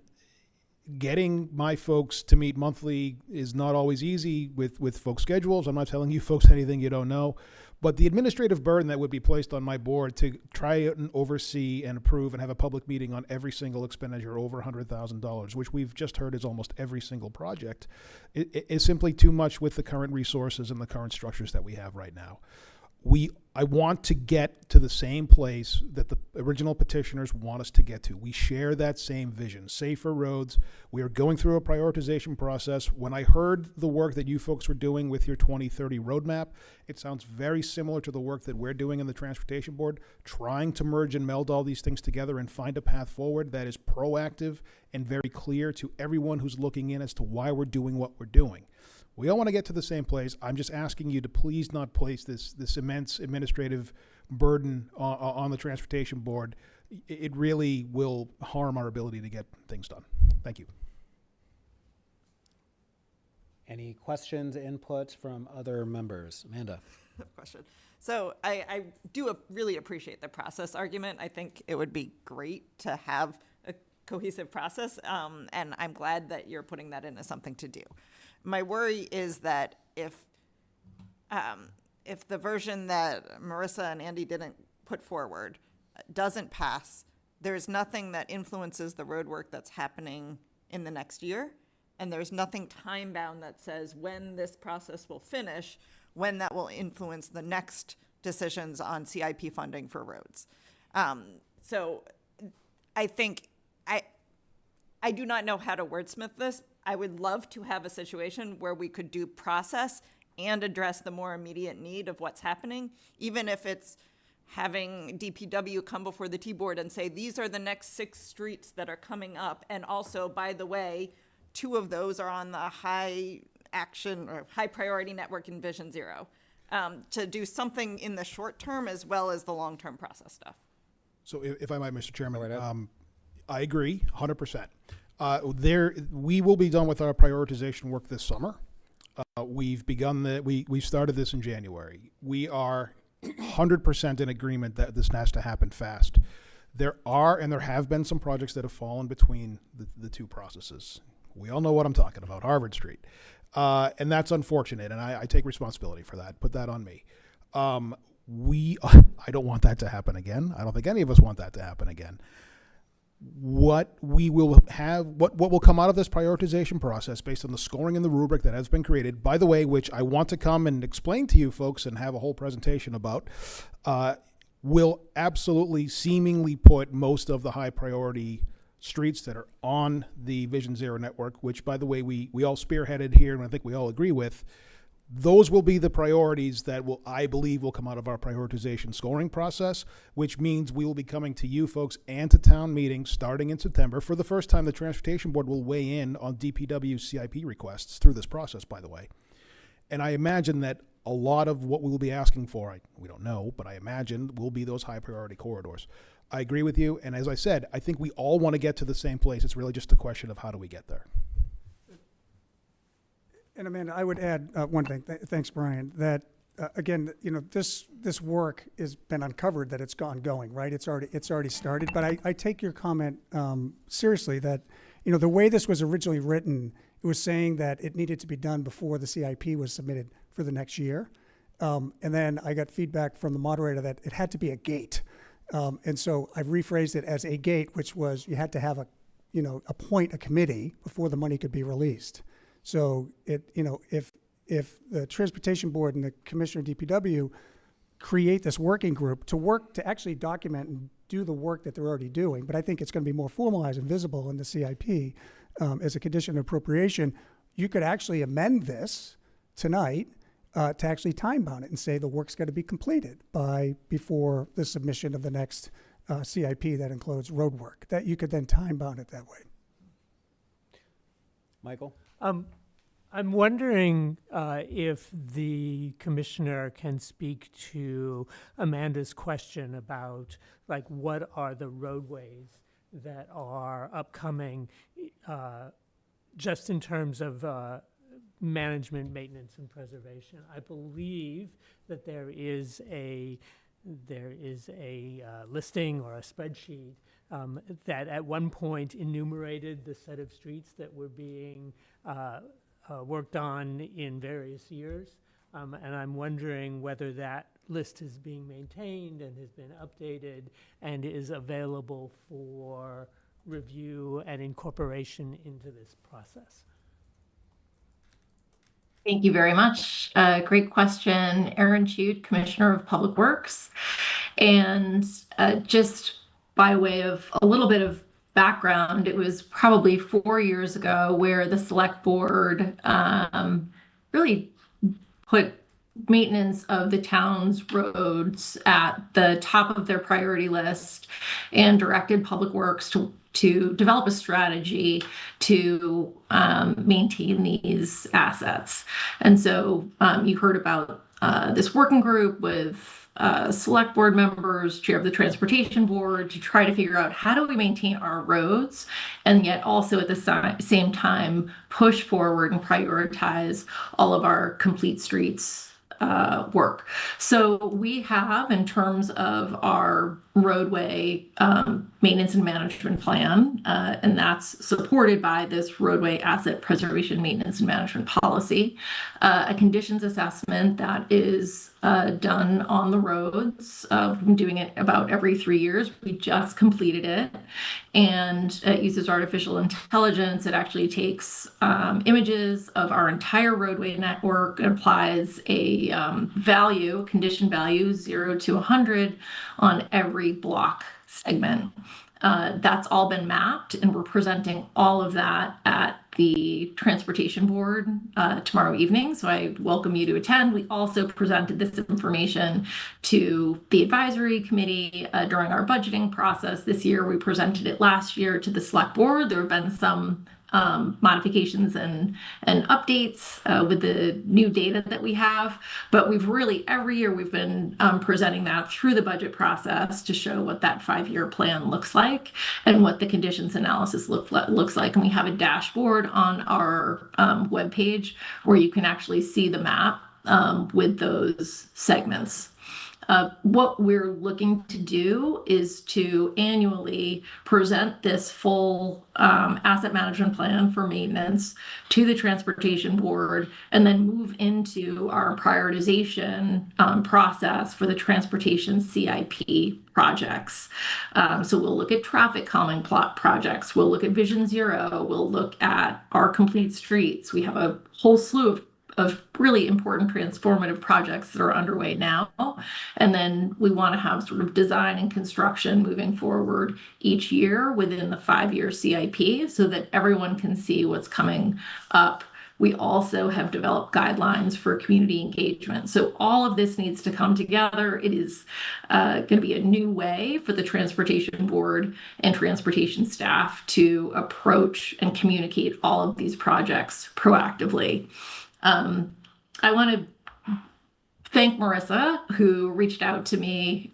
getting my folks to meet monthly is not always easy with folks' schedules. I'm not telling you folks anything you don't know, but the administrative burden that would be placed on my board to try and oversee and approve and have a public meeting on every single expenditure over $100,000, which we've just heard is almost every single project, is simply too much with the current resources and the current structures that we have right now. I want to get to the same place that the original petitioners want us to get to. We share that same vision, safer roads. We are going through a prioritization process. When I heard the work that you folks were doing with your 2030 roadmap, it sounds very similar to the work that we're doing in the Transportation Board, trying to merge and meld all these things together and find a path forward that is proactive and very clear to everyone who's looking in as to why we're doing what we're doing. We all want to get to the same place. I'm just asking you to please not place this immense administrative burden on the Transportation Board. It really will harm our ability to get things done. Thank you. Any questions, input from other members? Amanda. Question. So I do really appreciate the process argument. I think it would be great to have a cohesive process, and I'm glad that you're putting that in as something to do. My worry is that if the version that Marissa and Andy didn't put forward doesn't pass, there's nothing that influences the road work that's happening in the next year, and there's nothing time-bound that says when this process will finish, when that will influence the next decisions on CIP funding for roads. So I think I do not know how to wordsmith this. I would love to have a situation where we could do process and address the more immediate need of what's happening, even if it's having DPW come before the T-Board and say, these are the next 6 streets that are coming up. And also, by the way, 2 of those are on the high action or high priority network in Vision Zero, to do something in the short term as well as the long-term process stuff. So if I might, Mr. Chairman, I agree 100%. We will be done with our prioritization work this summer. We've begun we started this in January. We are 100% in agreement that this has to happen fast. There are and there have been some projects that have fallen between the 2 processes. We all know what I'm talking about, Harvard Street. And that's unfortunate, and I take responsibility for that. Put that on me. I don't want that to happen again. I don't think any of us want that to happen again. What we will have, what will come out of this prioritization process based on the scoring and the rubric that has been created, by the way, which I want to come and explain to you folks and have a whole presentation about, will absolutely seemingly put most of the high priority streets that are on the Vision Zero network, which, by the way, we all spearheaded here and I think we all agree with. Those will be the priorities that I believe will come out of our prioritization scoring process, which means we will be coming to you folks and to town meetings starting in September. For the first time, the Transportation Board will weigh in on DPW CIP requests through this process, by the way. And I imagine that a lot of what we will be asking for, we don't know, but I imagine will be those high priority corridors. I agree with you, and as I said, I think we all want to get to the same place. It's really just a question of how do we get there. And Amanda, I would add one thing. Thanks, Brian. That again, this work has been uncovered, that it's ongoing, right? It's already started. But I take your comment seriously. That the way this was originally written, it was saying that it needed to be done before the CIP was submitted for the next year. And then I got feedback from the moderator that it had to be a gate. And so I've rephrased it as a gate, which was you had to have appoint a committee before the money could be released. So if the Transportation Board and the Commissioner of DPW create this working group to actually document and do the work that they're already doing, but I think it's going to be more formalized and visible in the CIP as a condition of appropriation, you could actually amend this tonight to actually time bound it and say the work's got to be completed before the submission of the next CIP that includes road work. That you could then time bound it that way. Michael? I'm wondering if the commissioner can speak to Amanda's question about what are the roadways that are upcoming, just in terms of management, maintenance, and preservation. I believe that there is a listing or a spreadsheet that at one point enumerated the set of streets that were being worked on in various years. And I'm wondering whether that list is being maintained and has been updated and is available for review and incorporation into this process. Thank you very much. Great question. Aaron Chute, Commissioner of Public Works. And just by way of a little bit of background, it was probably 4 years ago where the select board really put maintenance of the town's roads at the top of their priority list and directed Public Works to develop a strategy to maintain these assets. And so you heard about this working group with select board members, chair of the transportation board, to try to figure out how do we maintain our roads and yet also at the same time push forward and prioritize all of our complete streets work. So we have, in terms of our roadway maintenance and management plan, and that's supported by this roadway asset preservation maintenance and management policy, a conditions assessment that is done on the roads. We've been doing it about every 3 years. We just completed it, and it uses artificial intelligence. It actually takes images of our entire roadway network and applies a condition value 0 to 100 on every block segment. That's all been mapped, and we're presenting all of that at the Transportation Board tomorrow evening, so I welcome you to attend. We also presented this information to the advisory committee during our budgeting process this year. We presented it last year to the select board. There have been some modifications and updates with the new data that we have, but every year we've been presenting that through the budget process to show what that 5-year plan looks like and what the conditions analysis looks like. And we have a dashboard on our webpage where you can actually see the map with those segments. What we're looking to do is to annually present this full asset management plan for maintenance to the Transportation Board and then move into our prioritization process for the transportation CIP projects. So we'll look at traffic calming plot projects. We'll look at Vision Zero. We'll look at our complete streets. We have a whole slew of really important transformative projects that are underway now. And then we want to have sort of design and construction moving forward each year within the 5-year CIP so that everyone can see what's coming up. We also have developed guidelines for community engagement. So all of this needs to come together. It is going to be a new way for the Transportation Board and transportation staff to approach and communicate all of these projects proactively. I want to thank Marissa, who reached out to me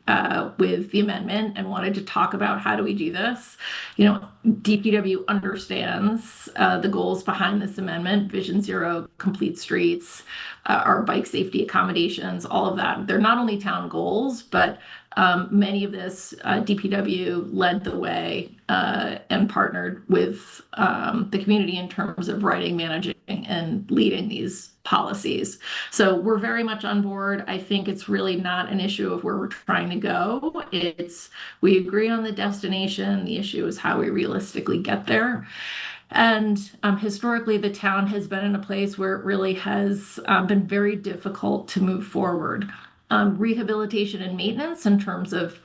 with the amendment and wanted to talk about how do we do this. You know, DPW understands the goals behind this amendment: Vision Zero, complete streets, our bike safety accommodations, all of that. They're not only town goals, but many of this, DPW led the way and partnered with the community in terms of writing, managing, and leading these policies. So we're very much on board. I think it's really not an issue of where we're trying to go. We agree on the destination. The issue is how we realistically get there. And historically, the town has been in a place where it really has been very difficult to move forward. Rehabilitation and maintenance in terms of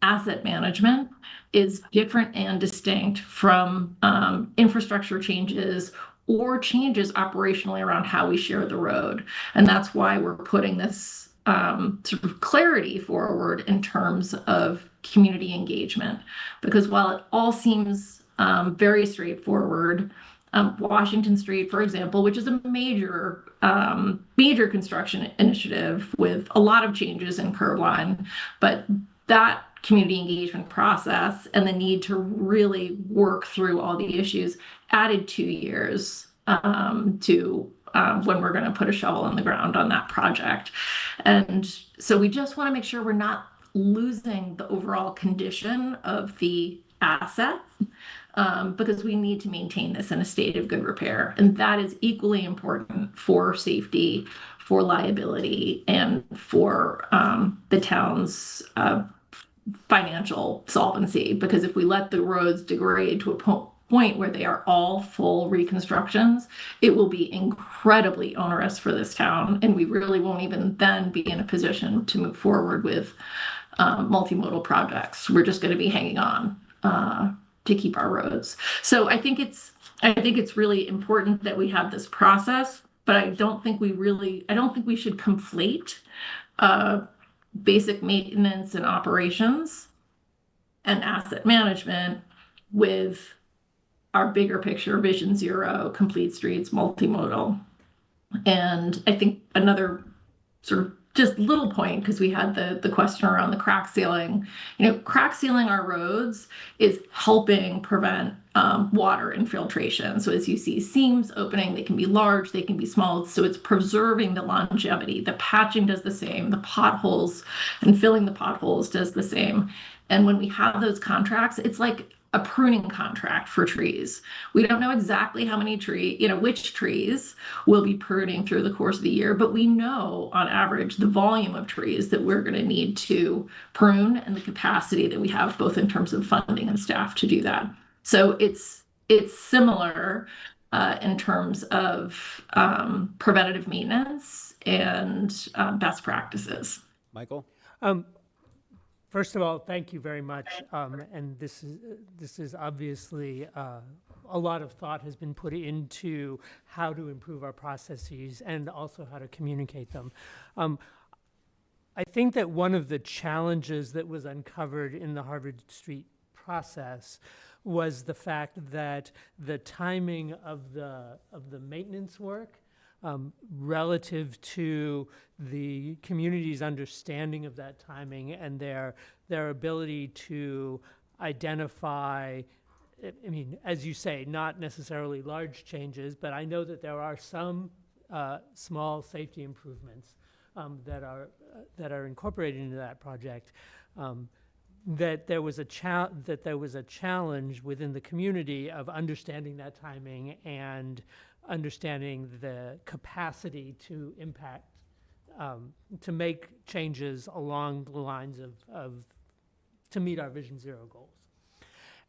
asset management is different and distinct from infrastructure changes or changes operationally around how we share the road. And that's why we're putting this sort of clarity forward in terms of community engagement. Because while it all seems very straightforward, Washington Street, for example, which is a major construction initiative with a lot of changes in curb line, but that community engagement process and the need to really work through all the issues added 2 years to when we're going to put a shovel in the ground on that project. And so we just want to make sure we're not losing the overall condition of the asset, because we need to maintain this in a state of good repair. And that is equally important for safety, for liability, and for the town's financial solvency. Because if we let the roads degrade to a point where they are all full reconstructions, it will be incredibly onerous for this town. And we really won't even then be in a position to move forward with multimodal projects. We're just going to be hanging on to keep our roads. So I think it's really important that we have this process, but I don't think we should conflate basic maintenance and operations and asset management with our bigger picture, Vision Zero, complete streets, multimodal. And I think another sort of just little point, because we had the question around the crack sealing. Crack sealing our roads is helping prevent water infiltration. So as you see seams opening, they can be large, they can be small. So it's preserving the longevity. The patching does the same. The potholes and filling the potholes does the same. And when we have those contracts, it's like a pruning contract for trees. We don't know exactly how many which trees we'll be pruning through the course of the year, but we know on average the volume of trees that we're going to need to prune and the capacity that we have both in terms of funding and staff to do that. So it's similar in terms of preventative maintenance and best practices. Michael? First of all, thank you very much. And this is obviously a lot of thought has been put into how to improve our processes and also how to communicate them. I think that one of the challenges that was uncovered in the Harvard Street process was the fact that the timing of the maintenance work relative to the community's understanding of that timing and their ability to identify, I mean, as you say, not necessarily large changes, but I know that there are some small safety improvements that are incorporated into that project. That there was a challenge within the community of understanding that timing and understanding the capacity to impact, to make changes along the lines of to meet our Vision Zero goals.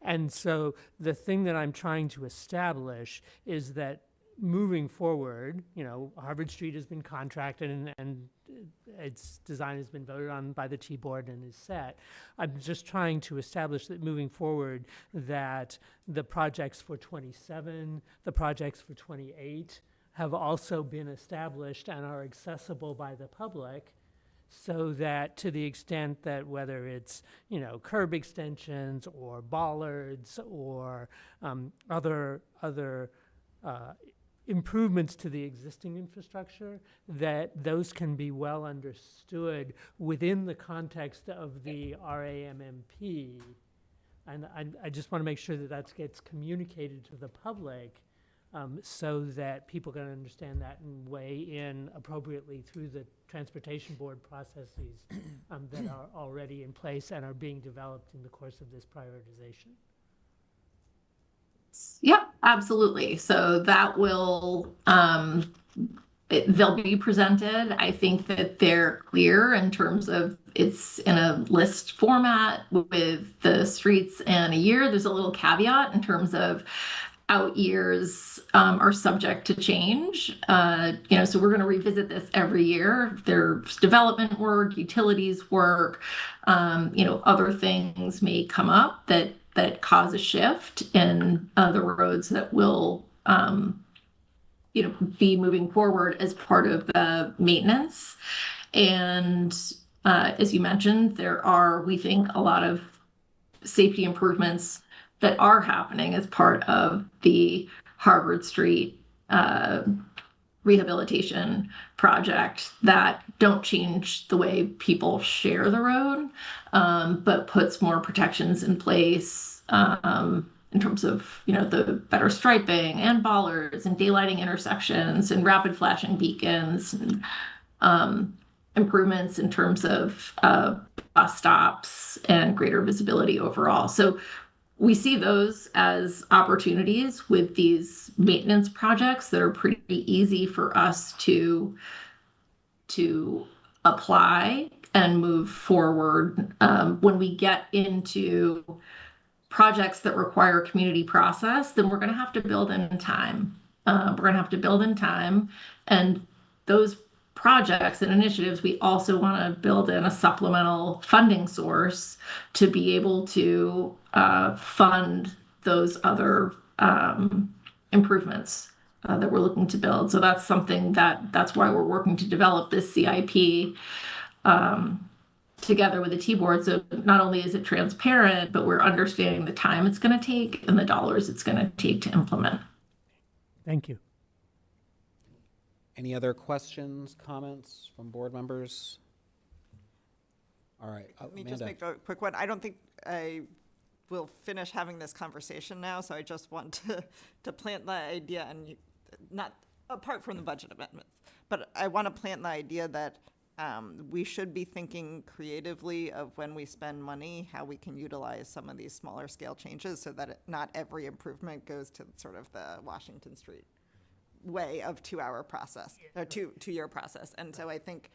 And so the thing that I'm trying to establish is that moving forward, Harvard Street has been contracted and its design has been voted on by the T-Board and is set. I'm just trying to establish that moving forward that the projects for 27, the projects for 28 have also been established and are accessible by the public, so that to the extent that whether it's curb extensions or bollards or other improvements to the existing infrastructure, that those can be well understood within the context of the RAMMP. And I just want to make sure that that gets communicated to the public, so that people can understand that and weigh in appropriately through the Transportation Board processes that are already in place and are being developed in the course of this prioritization. Yep, absolutely. So that will, they'll be presented. I think that they're clear in terms of it's in a list format with the streets and a year. There's a little caveat in terms of out years are subject to change. So we're going to revisit this every year. There's development work, utilities work, other things may come up that cause a shift in the roads that will be moving forward as part of the maintenance. And as you mentioned, there are, we think, a lot of safety improvements that are happening as part of the Harvard Street rehabilitation project that don't change the way people share the road, but puts more protections in place in terms of the better striping and bollards and daylighting intersections and rapid flashing beacons and improvements in terms of bus stops and greater visibility overall. So we see those as opportunities with these maintenance projects that are pretty easy for us to apply and move forward. When we get into projects that require community process, then we're going to have to build in time. And those projects and initiatives, we also want to build in a supplemental funding source to be able to fund those other improvements that we're looking to build. So that's something that's why we're working to develop this CIP together with the T-Board. So not only is it transparent, but we're understanding the time it's going to take and the dollars it's going to take to implement. Thank you. Any other questions, comments from board members? All right, Let me Amanda. just make a quick one. I don't think I will finish having this conversation now, so I just want to plant the idea, and not apart from the budget amendments, but I want to plant the idea that we should be thinking creatively of when we spend money, how we can utilize some of these smaller scale changes so that not every improvement goes to sort of the Washington Street way of 2-hour process or two-year process. And so I think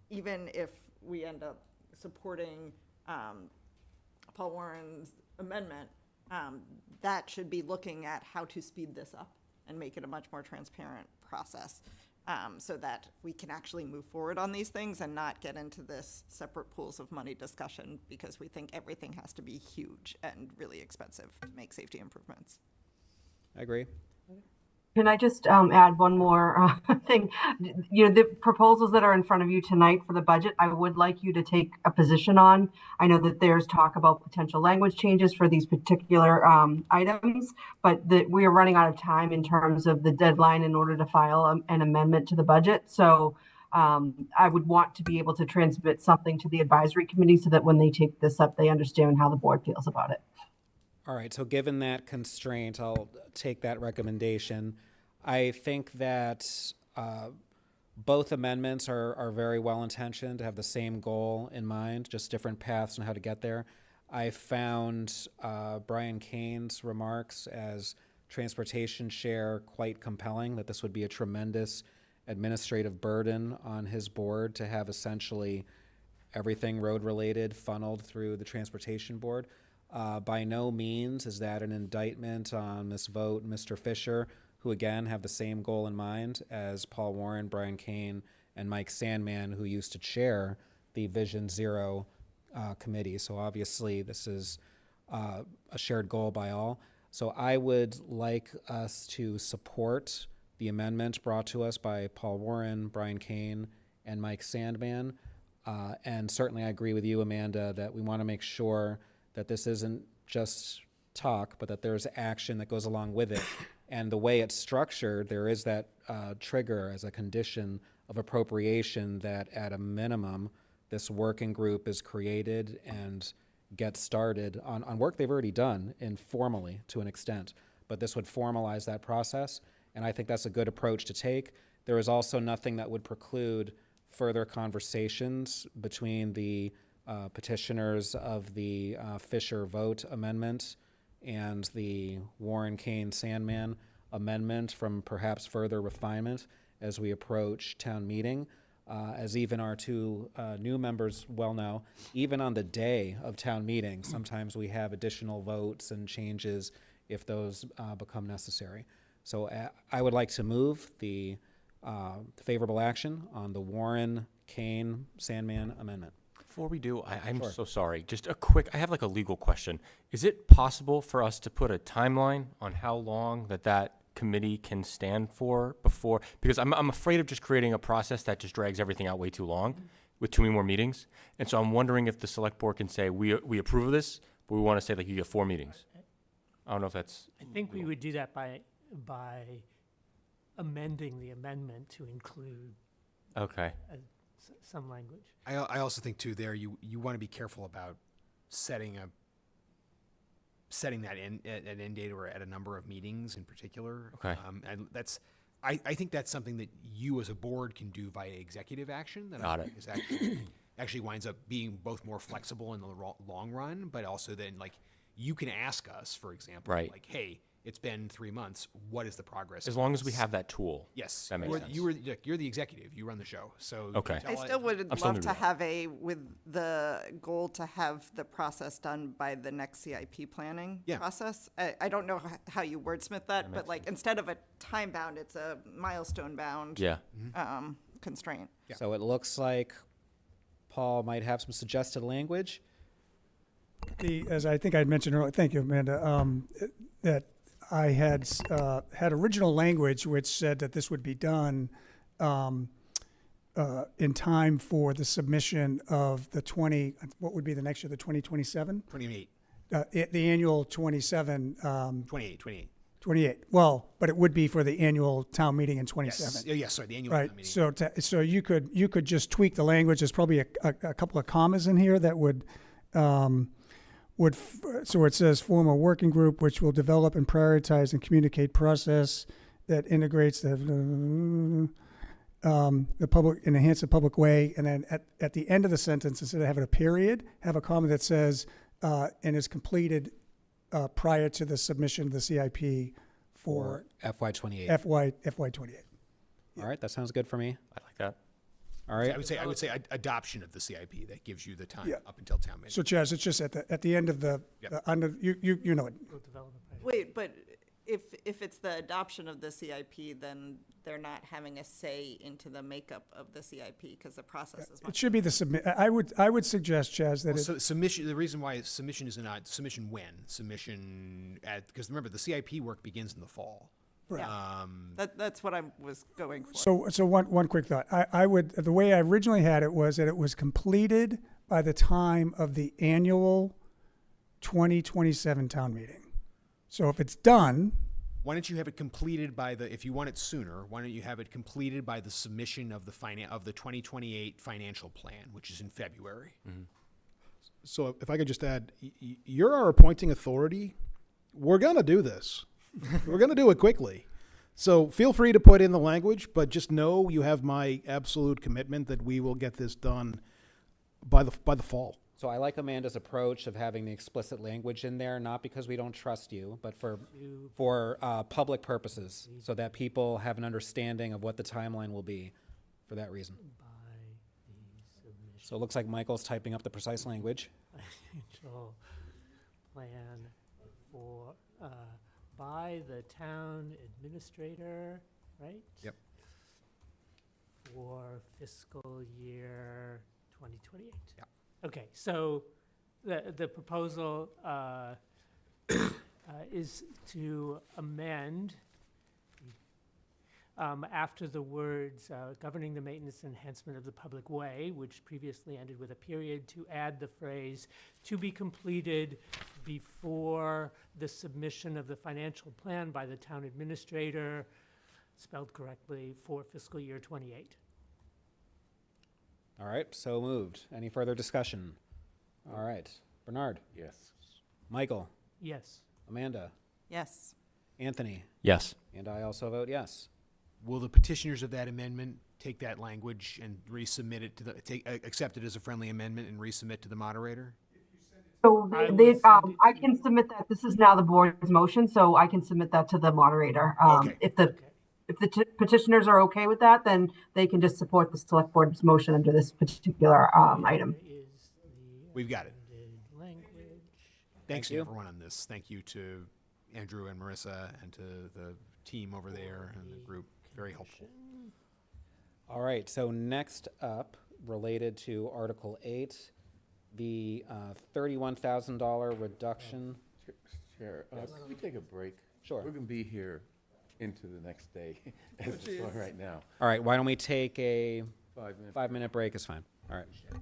even if we end up supporting Paul Warren's amendment, that should be looking at how to speed this up and make it a much more transparent process, so that we can actually move forward on these things and not get into this separate pools of money discussion because we think everything has to be huge and really expensive to make safety improvements. I agree. Can I just add one more thing? The proposals that are in front of you tonight for the budget, I would like you to take a position on. I know that there's talk about potential language changes for these particular items, but we are running out of time in terms of the deadline in order to file an amendment to the budget. So I would want to be able to transmit something to the advisory committee so that when they take this up, they understand how the board feels about it. All right, so given that constraint, I'll take that recommendation. I think that both amendments are very well intentioned, to have the same goal in mind, just different paths on how to get there. I found Brian Kane's remarks as transportation share quite compelling, that this would be a tremendous administrative burden on his board to have essentially everything road related funneled through the transportation board. By no means is that an indictment on this vote, Mr. Fisher, who again have the same goal in mind as Paul Warren, Brian Kane, and Mike Sandman, who used to chair the Vision Zero committee. So obviously this is a shared goal by all. So I would like us to support the amendment brought to us by Paul Warren, Brian Kane, and Mike Sandman. And certainly I agree with you, Amanda, that we want to make sure that this isn't just talk, but that there's action that goes along with it And the way it's structured, there is that trigger as a condition of appropriation that at a minimum, this working group is created and gets started on work they've already done informally to an extent. But this would formalize that process, and I think that's a good approach to take. There is also nothing that would preclude further conversations between the petitioners of the Fisher vote amendment and the Warren Kane Sandman amendment from perhaps further refinement as we approach town meeting. As even our two new members well know, even on the day of town meeting, sometimes we have additional votes and changes if those become necessary. So I would like to move the favorable action on the Warren Kane Sandman amendment. Before we do, I'm Sure. so sorry. Just a quick, I have like a legal question. Is it possible for us to put a timeline on how long that committee can stand for before? Because I'm afraid of just creating a process that just drags everything out way too long with too many more meetings. And so I'm wondering if the select board can say, we approve of this, but we want to say like you get 4 meetings. I don't know if that's. I think we would do that by amending the amendment to include Okay. some language. I also think too there you want to be careful about setting that an end date or at a number of meetings in particular. Okay. And I think that's something that you as a board can do via executive action. That Got I think it. is actually winds up being both more flexible in the long run, but also then like you can ask us, for example, Right. like, hey, it's been 3 months. What is the progress? As of long as we this? have that tool. Yes, That makes sense. you're the executive. You run the show. So you Okay. tell I us- still would I'm still love new to to that. have with the goal to have the process done by the next CIP planning Yeah. process. I don't know how you wordsmith that, but like instead of a time bound, it's a milestone bound Yeah. constraint. Yeah. So it looks like Paul might have some suggested language. As I think I'd mentioned earlier, thank you, Amanda, that I had original language which said that this would be done in time for the submission of what would be the next year, the 2027? 28. The annual 27. 28. Well, but it would be for the annual town meeting in 27. Yes. Yes. Sorry. The annual Right. town meeting. So you could just tweak the language. There's probably a couple of commas in here that would so it says form a working group which will develop and prioritize and communicate process that integrates the public and enhance the public way. And then at the end of the sentence, instead of having a period, have a comma that says and is completed prior to the submission of the CIP for FY28. FY28. All right, that sounds good for me. I like that. All right. I would say adoption of the CIP that gives you the time Yeah. up until town meeting. So Chaz, it's just at the end of the Yep. under you know it. Wait, but if it's the adoption of the CIP, then they're not having a say into the makeup of the CIP because the process is It much. should be the submit. I would suggest, Chaz, that Well, it, so submission. The reason why submission is not submission because remember the CIP work begins in the fall. Yeah. That's what I was going for. so one quick thought. I would the way I originally had it was that it was completed by the time of the annual 2027 town meeting. So if it's done, Why don't you have it completed by if you want it sooner, why don't you have it completed by the submission of the 2028 financial plan, which is in February? So if I could just add, you're our appointing authority. We're going to do this. We're going to do it quickly. So feel free to put in the language, but just know you have my absolute commitment that we will get this done by the fall. So I like Amanda's approach of having the explicit language in there, not because we don't trust you, but for public purposes, so that people have an understanding of what the timeline will be for that reason. So it looks like Michael's typing up the precise language. Financial plan for, by the town administrator, right? Yep. For fiscal year 2028. Yeah. Okay, so the proposal is to amend after the words governing the maintenance and enhancement of the public way, which previously ended with a period, to add the phrase to be completed before the submission of the financial plan by the town administrator, spelled correctly, for fiscal year '28. All right, so moved. Any further discussion? All right, Bernard, Yes. Michael, Yes. Amanda, Yes. Anthony, Yes. and I also vote yes. Will the petitioners of that amendment take that language and resubmit it to the, accept it as a friendly amendment and resubmit to the moderator? So I will they, send it I to can you. submit that. This is now the board's motion, so I can submit that to the moderator. Okay. If the petitioners are okay with that, then they can just support the select board's motion under this particular item. Is the We've got it. amended language. Thanks Thank to you. everyone on this. Thank you to Andrew and Marissa and to the team over there and the group. Very helpful. All right, so next up, related to Article 8, the $31,000 reduction. Chair, can we take a break? Sure. We're going to be here into the next day, as it's going right now. All right, why don't we take a 5 minutes. 5-minute break is fine. All right. You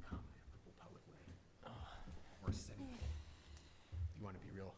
want to be real.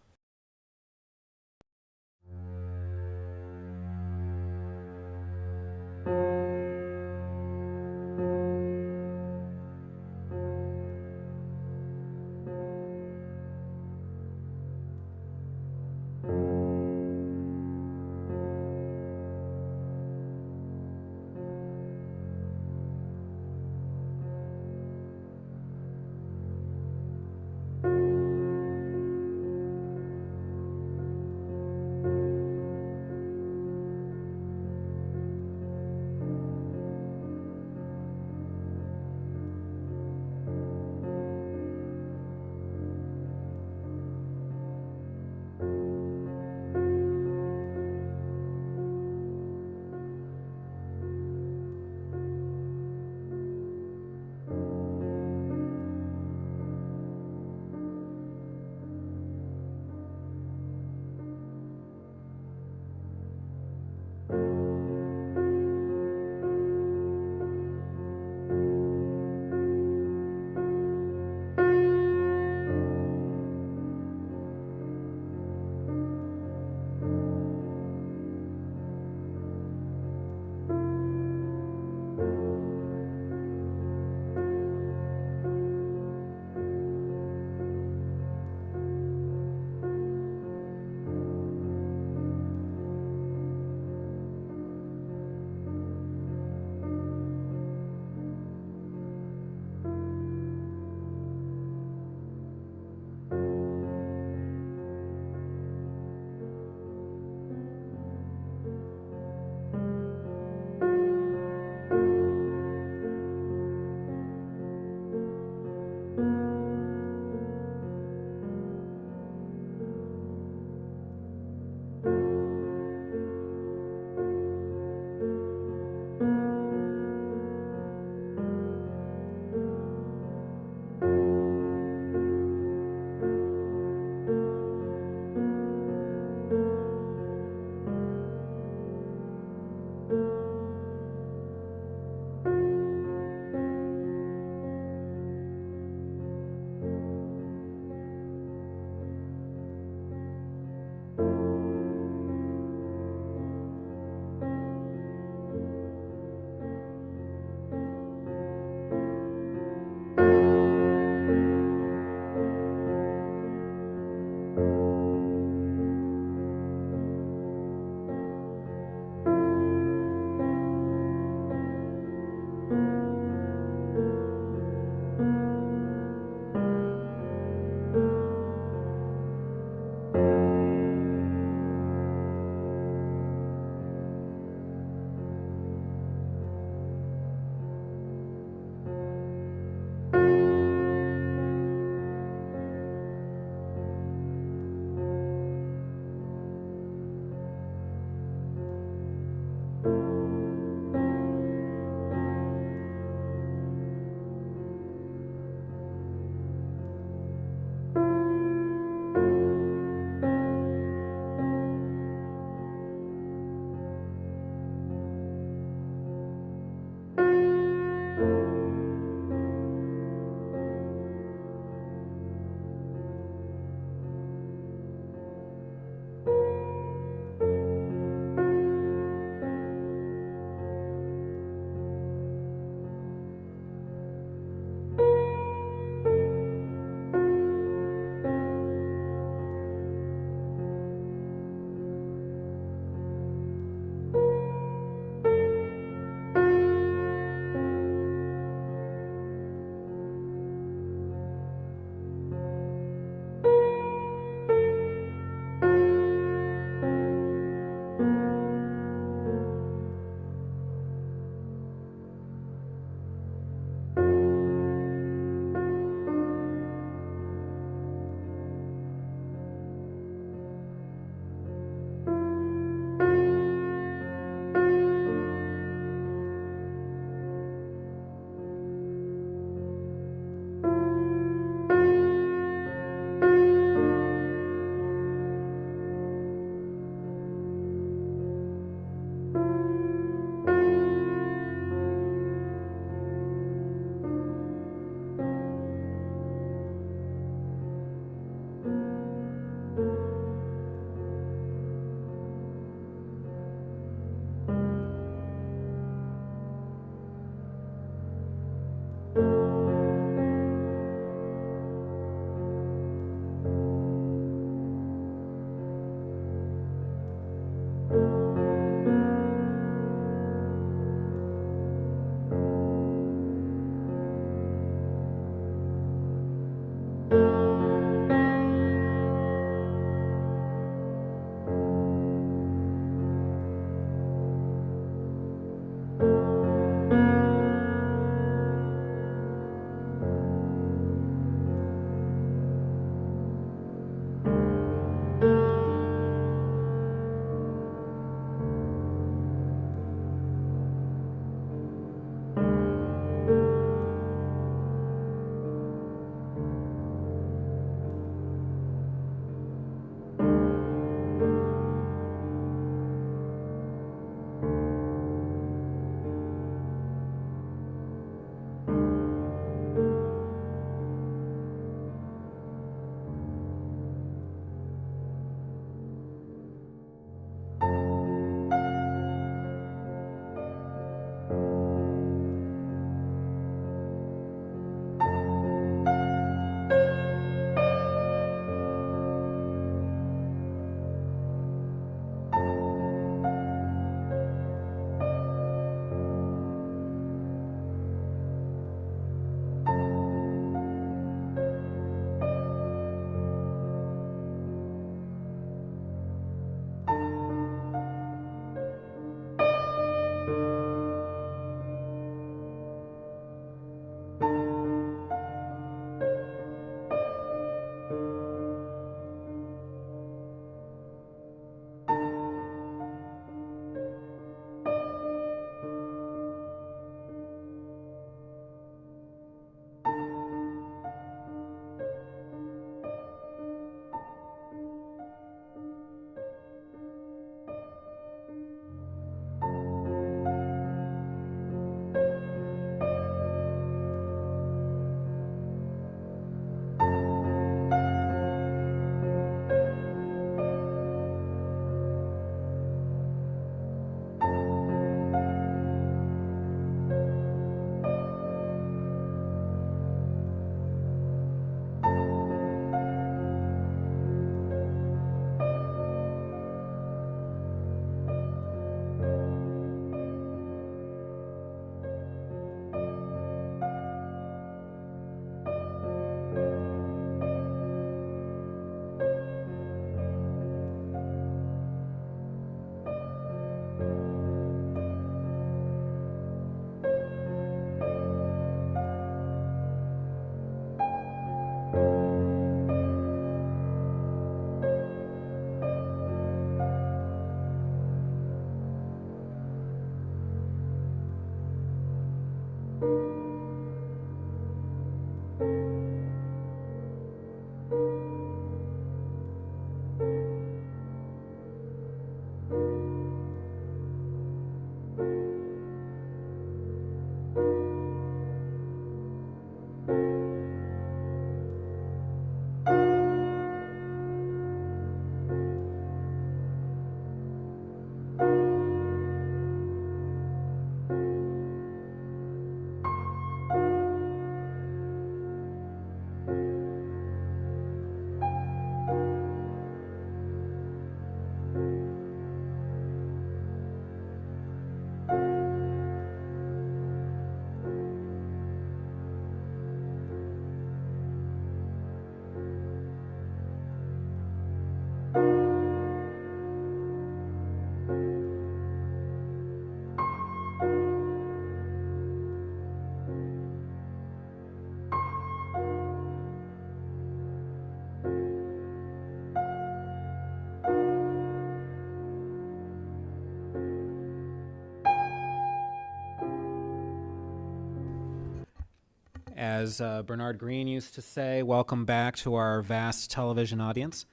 As Bernard Green used to say, welcome back to our vast television audience.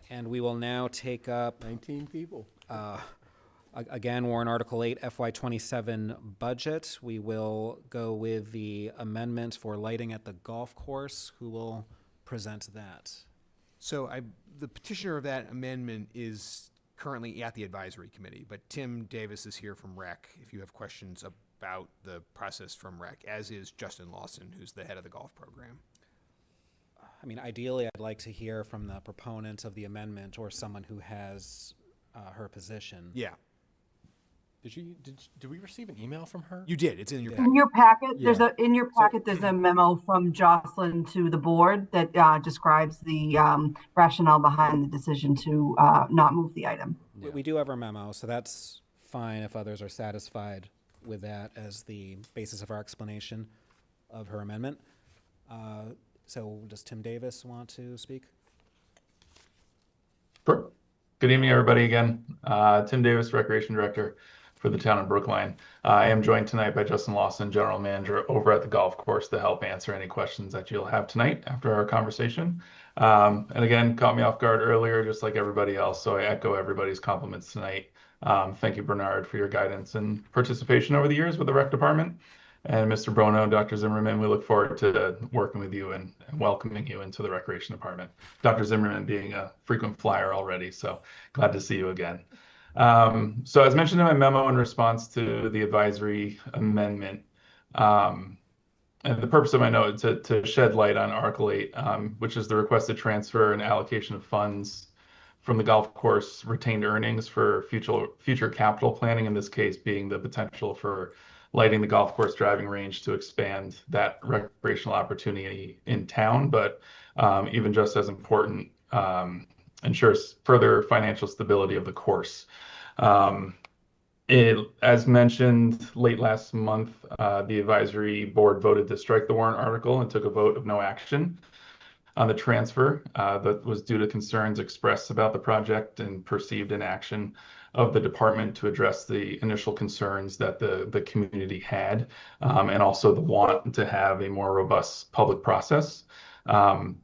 And we will now take up 19 people. Again, Warrant Article 8, FY27 budget. We will go with the amendment for lighting at the golf course. Who will present that? So the petitioner of that amendment is currently at the advisory committee, but Tim Davis is here from REC if you have questions about the process from REC, as is Justin Lawson, who's the head of the golf program. I mean, ideally, I'd like to hear from the proponent of the amendment or someone who has her position. Yeah. Did we receive an email from her? You did. It's in your packet. In your packet, Yeah. in your packet, there's a memo from Jocelyn to the board that describes the rationale behind the decision to not move the item. We do have our memo, so that's fine if others are satisfied with that as the basis of our explanation of her amendment. So does Tim Davis want to speak? Sure. Good evening, everybody, again. Tim Davis, Recreation Director for the town of Brookline. I am joined tonight by Justin Lawson, General Manager over at the golf course, to help answer any questions that you'll have tonight after our conversation. And again, caught me off guard earlier, just like everybody else, so I echo everybody's compliments tonight. Thank you, Bernard, for your guidance and participation over the years with the rec department. And Mr. Bono, Dr. Zimmerman, we look forward to working with you and welcoming you into the Recreation Department. Dr. Zimmerman being a frequent flyer already, so glad to see you again. So as mentioned in my memo in response to the advisory amendment, and the purpose of my note to shed light on Article 8, which is the requested transfer and allocation of funds from the golf course retained earnings for future capital planning, in this case being the potential for lighting the golf course driving range to expand that recreational opportunity in town, but even just as important, ensures further financial stability of the course. As mentioned late last month, the advisory board voted to strike the warrant article and took a vote of no action on the transfer that was due to concerns expressed about the project and perceived inaction of the department to address the initial concerns that the community had, and also the want to have a more robust public process.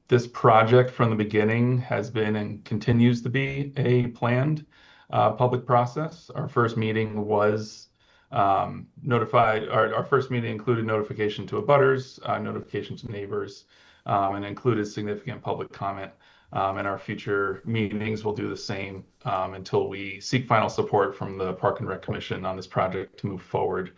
This project from the beginning has been and continues to be a planned public process. Our first meeting was notified, our first meeting included notification to abutters, notification to neighbors, and included significant public comment. And our future meetings will do the same until we seek final support from the Park and Rec Commission on this project to move forward.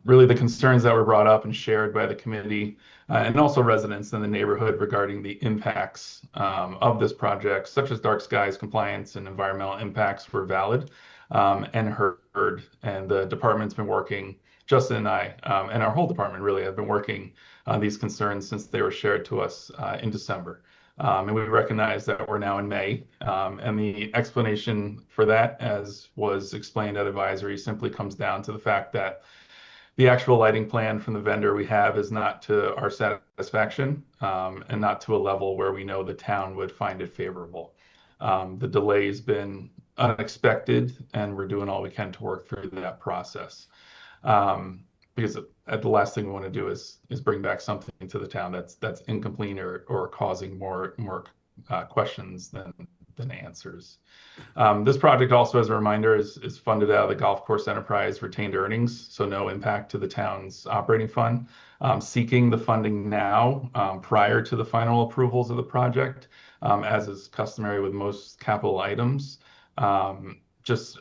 Really, the concerns that were brought up and shared by the committee and also residents in the neighborhood regarding the impacts of this project, such as dark skies compliance and environmental impacts, were valid and heard. And the department's been working, Justin and I, and our whole department really have been working on these concerns since they were shared to us in December. And we recognize that we're now in May, and the explanation for that, as was explained at advisory, simply comes down to the fact that the actual lighting plan from the vendor we have is not to our satisfaction, and not to a level where we know the town would find it favorable. The delay has been unexpected, and we're doing all we can to work through that process. Because the last thing we want to do is bring back something to the town that's incomplete or causing more questions than answers. This project also, as a reminder, is funded out of the golf course enterprise retained earnings, so no impact to the town's operating fund. Seeking the funding now prior to the final approvals of the project, as is customary with most capital items, just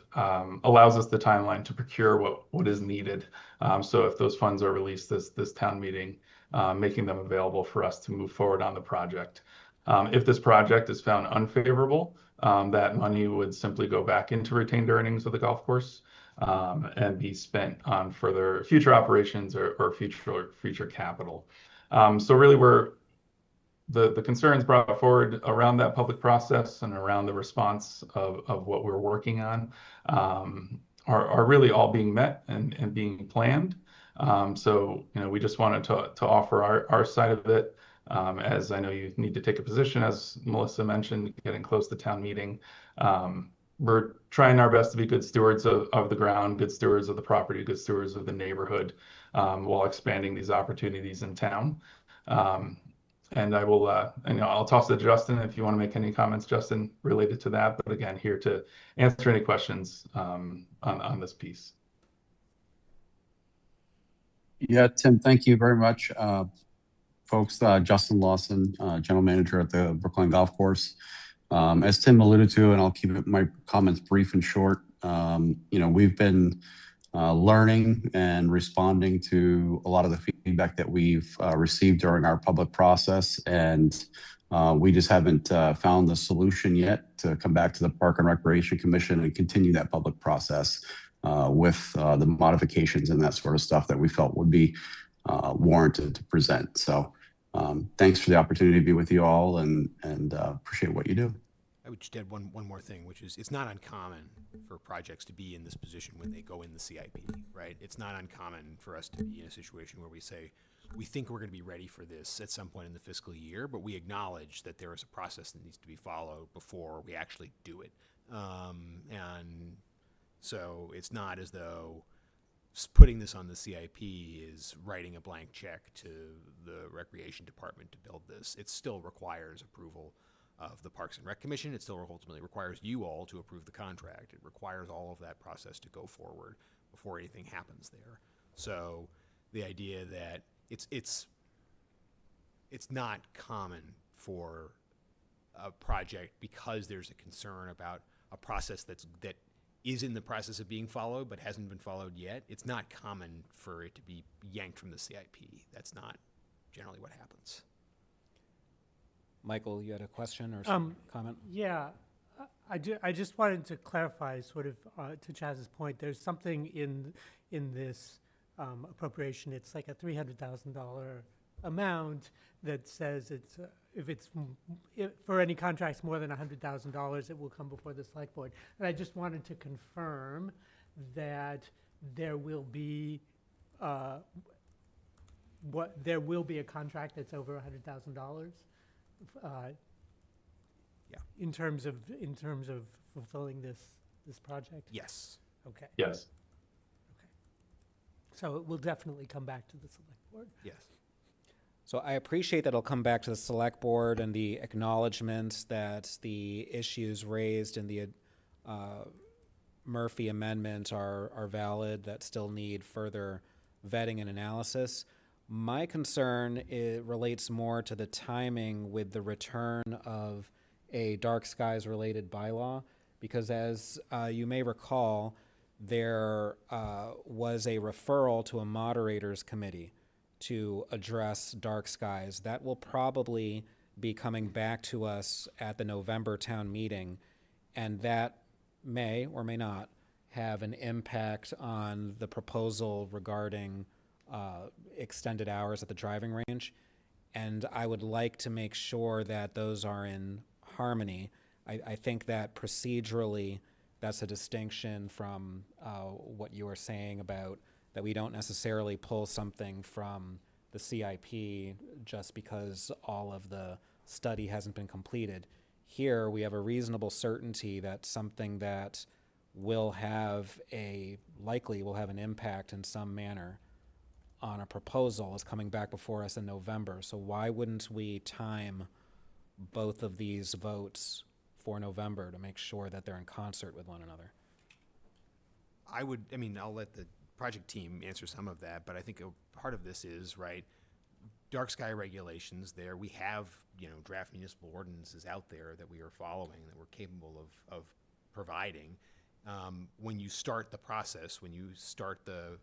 allows us the timeline to procure what is needed. So if those funds are released this town meeting, making them available for us to move forward on the project. If this project is found unfavorable, that money would simply go back into retained earnings of the golf course and be spent on further future operations or future capital. So really the concerns brought forward around that public process and around the response of what we're working on are really all being met and being planned. So, we just wanted to offer our side of it. As I know you need to take a position, as Melissa mentioned, getting close to town meeting. We're trying our best to be good stewards of the ground, good stewards of the property, good stewards of the neighborhood. while expanding these opportunities in town. And I will, I'll toss it to Justin if you want to make any comments, Justin, related to that. But again, here to answer any questions on this piece. Yeah, Tim, thank you very much. Folks, Justin Lawson, General Manager at the Brookline Golf Course. As Tim alluded to, and I'll keep my comments brief and short, we've been learning and responding to a lot of the feedback that we've received during our public process. And we just haven't found the solution yet to come back to the Park and Recreation Commission and continue that public process with the modifications and that sort of stuff that we felt would be warranted to present. So thanks for the opportunity to be with you all, and appreciate what you do. I would just add one more thing, which is it's not uncommon for projects to be in this position when they go in the CIP, right? It's not uncommon for us to be in a situation where we say, we think we're going to be ready for this at some point in the fiscal year, but we acknowledge that there is a process that needs to be followed before we actually do it. And so it's not as though putting this on the CIP is writing a blank check to the Recreation Department to build this. It still requires approval of the Parks and Rec Commission. It still ultimately requires you all to approve the contract. It requires all of that process to go forward before anything happens there. So the idea that it's not common for a project, because there's a concern about a process that is in the process of being followed but hasn't been followed yet. It's not common for it to be yanked from the CIP. That's not generally what happens. Michael, you had a question or some comment? Yeah, I just wanted to clarify, sort of to Chaz's point. There's something in this appropriation. It's like a $300,000 amount that says it's if for any contracts more than $100,000, it will come before the select board. And I just wanted to confirm that there will be there will be a contract that's over $100,000. Yeah. In terms of fulfilling this project. Yes. Okay. Yes. Okay. So it will definitely come back to the select board. Yes. So I appreciate that it'll come back to the select board and the acknowledgement that the issues raised in the Murphy amendment are valid, that still need further vetting and analysis. My concern relates more to the timing with the return of a dark skies related bylaw, because as you may recall, there was a referral to a moderators committee to address dark skies. That will probably be coming back to us at the November town meeting, and that may or may not have an impact on the proposal regarding extended hours at the driving range. And I would like to make sure that those are in harmony. I think that procedurally, that's a distinction from what you were saying about that we don't necessarily pull something from the CIP just because all of the study hasn't been completed. Here, we have a reasonable certainty that something that likely will have an impact in some manner on a proposal is coming back before us in November. So why wouldn't we time both of these votes for November to make sure that they're in concert with one another? I'll let the project team answer some of that, but I think a part of this is, right, dark sky regulations there. We have, draft municipal ordinances out there that we are following, that we're capable of providing. When you start the process, when you start the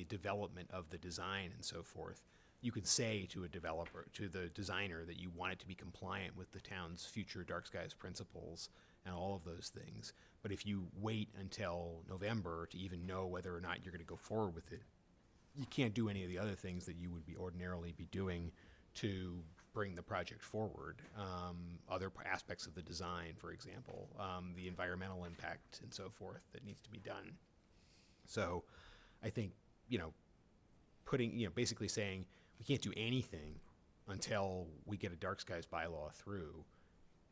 development of the design and so forth, you can say to the designer, that you want it to be compliant with the town's future dark skies principles and all of those things. But if you wait until November to even know whether or not you're going to go forward with it, you can't do any of the other things that you would be ordinarily be doing to bring the project forward. Other aspects of the design, for example, the environmental impact and so forth that needs to be done. So I think, basically saying we can't do anything until we get a dark skies bylaw through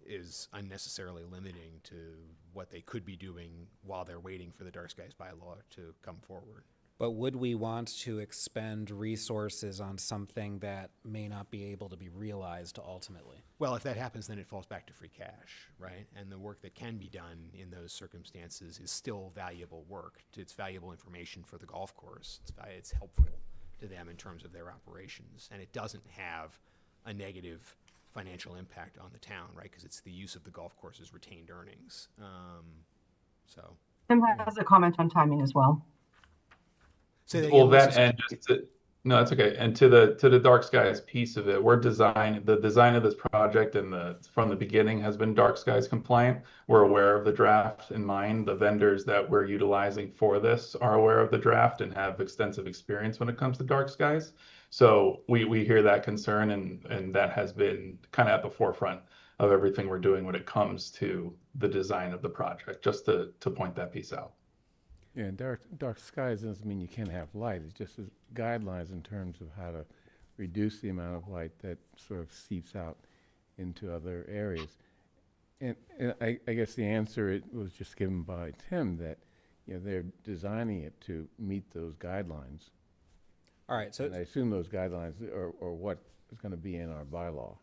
is unnecessarily limiting to what they could be doing while they're waiting for the dark skies bylaw to come forward. But would we want to expend resources on something that may not be able to be realized ultimately? Well, if that happens, then it falls back to free cash, right? And the work that can be done in those circumstances is still valuable work. It's valuable information for the golf course. It's helpful to them in terms of their operations, and it doesn't have a negative financial impact on the town, right? Because it's the use of the golf course's retained earnings. Tim has a comment on timing as well. Say that Well, again, that Moses. and just to, no, that's okay. And to the dark skies piece of it, the design of this project and from the beginning has been dark skies compliant. We're aware of the draft in mind. The vendors that we're utilizing for this are aware of the draft and have extensive experience when it comes to dark skies. So we hear that concern, and that has been kind of at the forefront of everything we're doing when it comes to the design of the project, just to point that piece out. Yeah, dark skies doesn't mean you can't have light. It's just guidelines in terms of how to reduce the amount of light that sort of seeps out into other areas. And I guess the answer it was just given by Tim that they're designing it to meet those guidelines. All right, so and I assume those guidelines are what is going to be in our bylaw.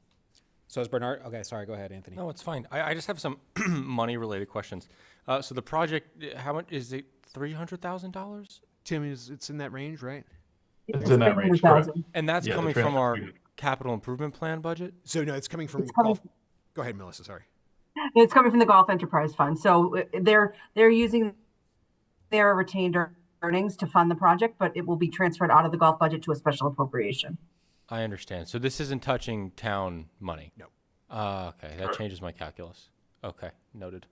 So is Bernard, okay, sorry, go ahead, Anthony. No, it's fine. I just have some money-related questions. So the project, how much is it? $300,000? Tim, it's in that range, right? It's in that range, correct. And that's Yeah, coming from our capital improvement plan budget? So no, it's coming from golf. Go ahead, Melissa, sorry. It's coming from the Golf Enterprise Fund. So they're using their retained earnings to fund the project, but it will be transferred out of the golf budget to a special appropriation. I understand. So this isn't touching town money? No. Okay, that changes my calculus. Okay, noted.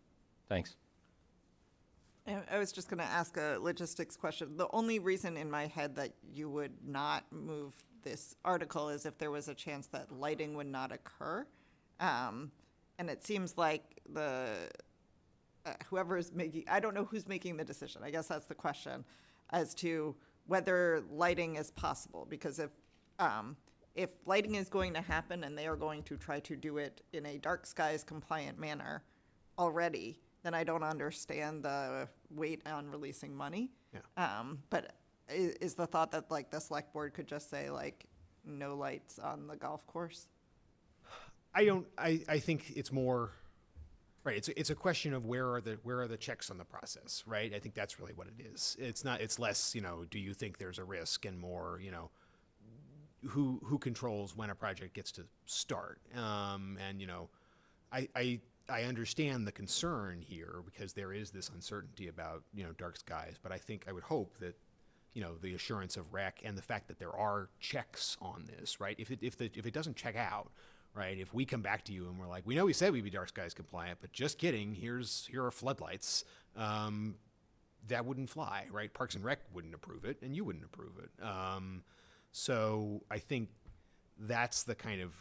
Thanks. I was just going to ask a logistics question. The only reason in my head that you would not move this article is if there was a chance that lighting would not occur. And it seems like whoever is making, I don't know who's making the decision. I guess that's the question as to whether lighting is possible. Because if lighting is going to happen and they are going to try to do it in a dark skies compliant manner already, then I don't understand the weight on releasing money. Yeah. But is the thought that the select board could just say no lights on the golf course? I think it's more, right. It's a question of where are the checks on the process, right? I think that's really what it is. It's less, do you think there's a risk, and more, who controls when a project gets to start. I understand the concern here because there is this uncertainty about, dark skies, but I would hope that, the assurance of REC and the fact that there are checks on this, right? If it doesn't check out, right? If we come back to you and we're like, we know we said we'd be dark skies compliant, but just kidding, here are floodlights, that wouldn't fly, right? Parks and Rec wouldn't approve it, and you wouldn't approve it. So I think that's the kind of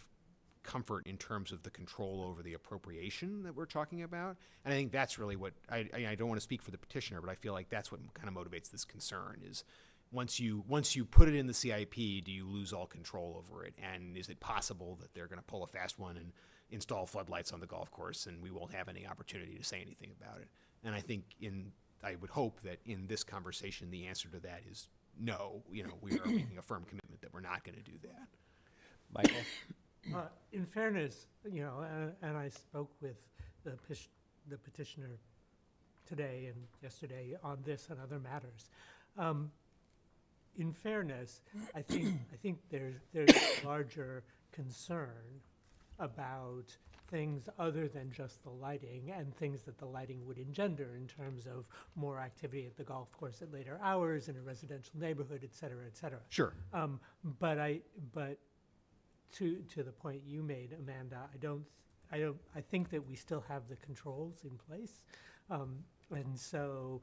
comfort in terms of the control over the appropriation that we're talking about. And I think that's really what, I don't want to speak for the petitioner, but I feel like that's what kind of motivates this concern is once you put it in the CIP, do you lose all control over it? And is it possible that they're going to pull a fast one and install floodlights on the golf course and we won't have any opportunity to say anything about it? And I think I would hope that in this conversation, the answer to that is no. We are making a firm commitment that we're not going to do that. Michael? In fairness, and I spoke with the petitioner today and yesterday on this and other matters. In fairness, I think there's a larger concern about things other than just the lighting and things that the lighting would engender in terms of more activity at the golf course at later hours in a residential neighborhood, et cetera, et cetera. Sure. But to the point you made, Amanda, I think that we still have the controls in place, and so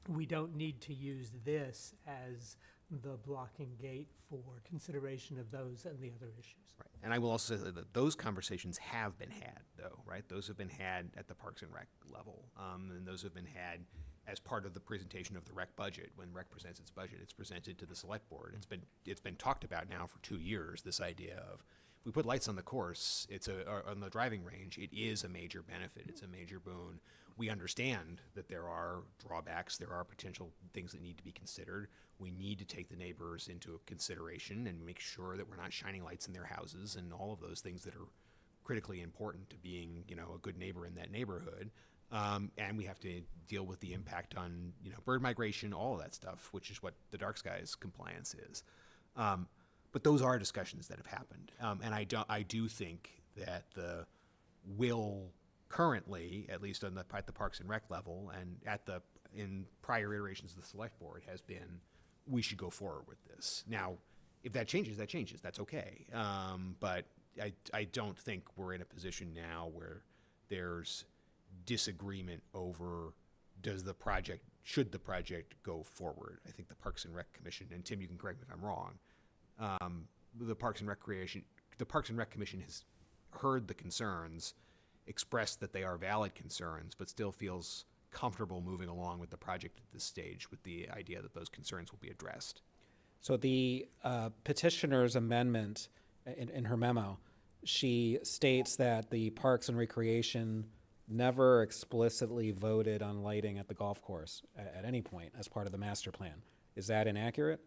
we don't need to use this as the blocking gate for consideration of those and the other issues. Right. And I will also say that those conversations have been had, though, right? Those have been had at the Parks and Rec level, and those have been had as part of the presentation of the REC budget. When REC presents its budget, it's presented to the select board. It's been talked about now for 2 years, this idea of if we put lights on the course, on the driving range, it is a major benefit. It's a major boon. we understand that there are drawbacks, there are potential things that need to be considered. We need to take the neighbors into consideration and make sure that we're not shining lights in their houses and all of those things that are critically important to being, a good neighbor in that neighborhood. And we have to deal with the impact on, bird migration, all of that stuff, which is what the dark skies compliance is. But those are discussions that have happened. And I do think that the will currently, at least at the Parks and Rec level and in prior iterations of the select board, has been, we should go forward with this. Now, if that changes, that changes. That's okay. But I don't think we're in a position now where there's disagreement over should the project go forward. I think the Parks and Rec Commission, and Tim, you can correct me if I'm wrong, the Parks and Rec Commission has heard the concerns, expressed that they are valid concerns, but still feels comfortable moving along with the project at this stage with the idea that those concerns will be addressed. So the petitioner's amendment in her memo, she states that the Parks and Recreation never explicitly voted on lighting at the golf course at any point as part of the master plan. Is that inaccurate?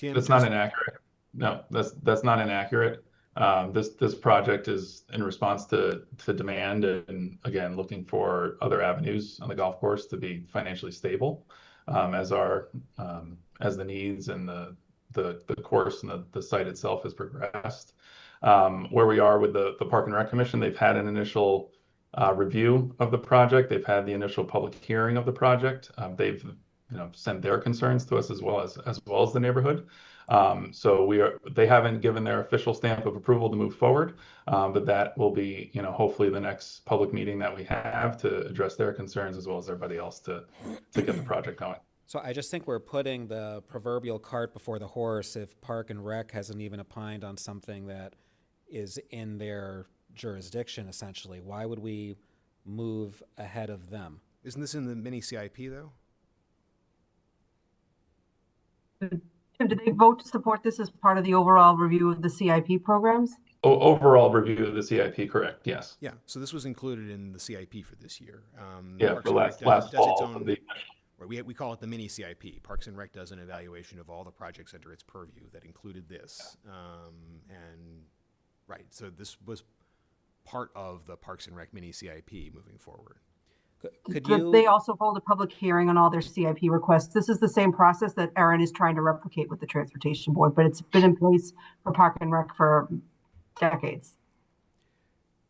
That's not inaccurate. No, that's not inaccurate. This project is in response to demand and, again, looking for other avenues on the golf course to be financially stable, as the needs and the course and the site itself has progressed. Where we are with the Park and Rec Commission, they've had an initial review of the project. They've had the initial public hearing of the project. They've sent their concerns to us as well as the neighborhood. So they haven't given their official stamp of approval to move forward, but that will be, hopefully the next public meeting that we have to address their concerns as well as everybody else to get the project going. So I just think we're putting the proverbial cart before the horse if Park and Rec hasn't even opined on something that is in their jurisdiction, essentially. Why would we move ahead of them? Isn't this in the mini CIP, though? Tim, did they vote to support this as part of the overall review of the CIP programs? Overall review of the CIP, correct? Yes. Yeah. So this was included in the CIP for this year. For last fall. We call it the mini CIP. Parks and Rec does an evaluation of all the projects under its purview that included this. So this was part of the Parks and Rec mini CIP moving forward. They also hold a public hearing on all their CIP requests. This is the same process that Erin is trying to replicate with the Transportation Board, but it's been in place for Park and Rec for decades.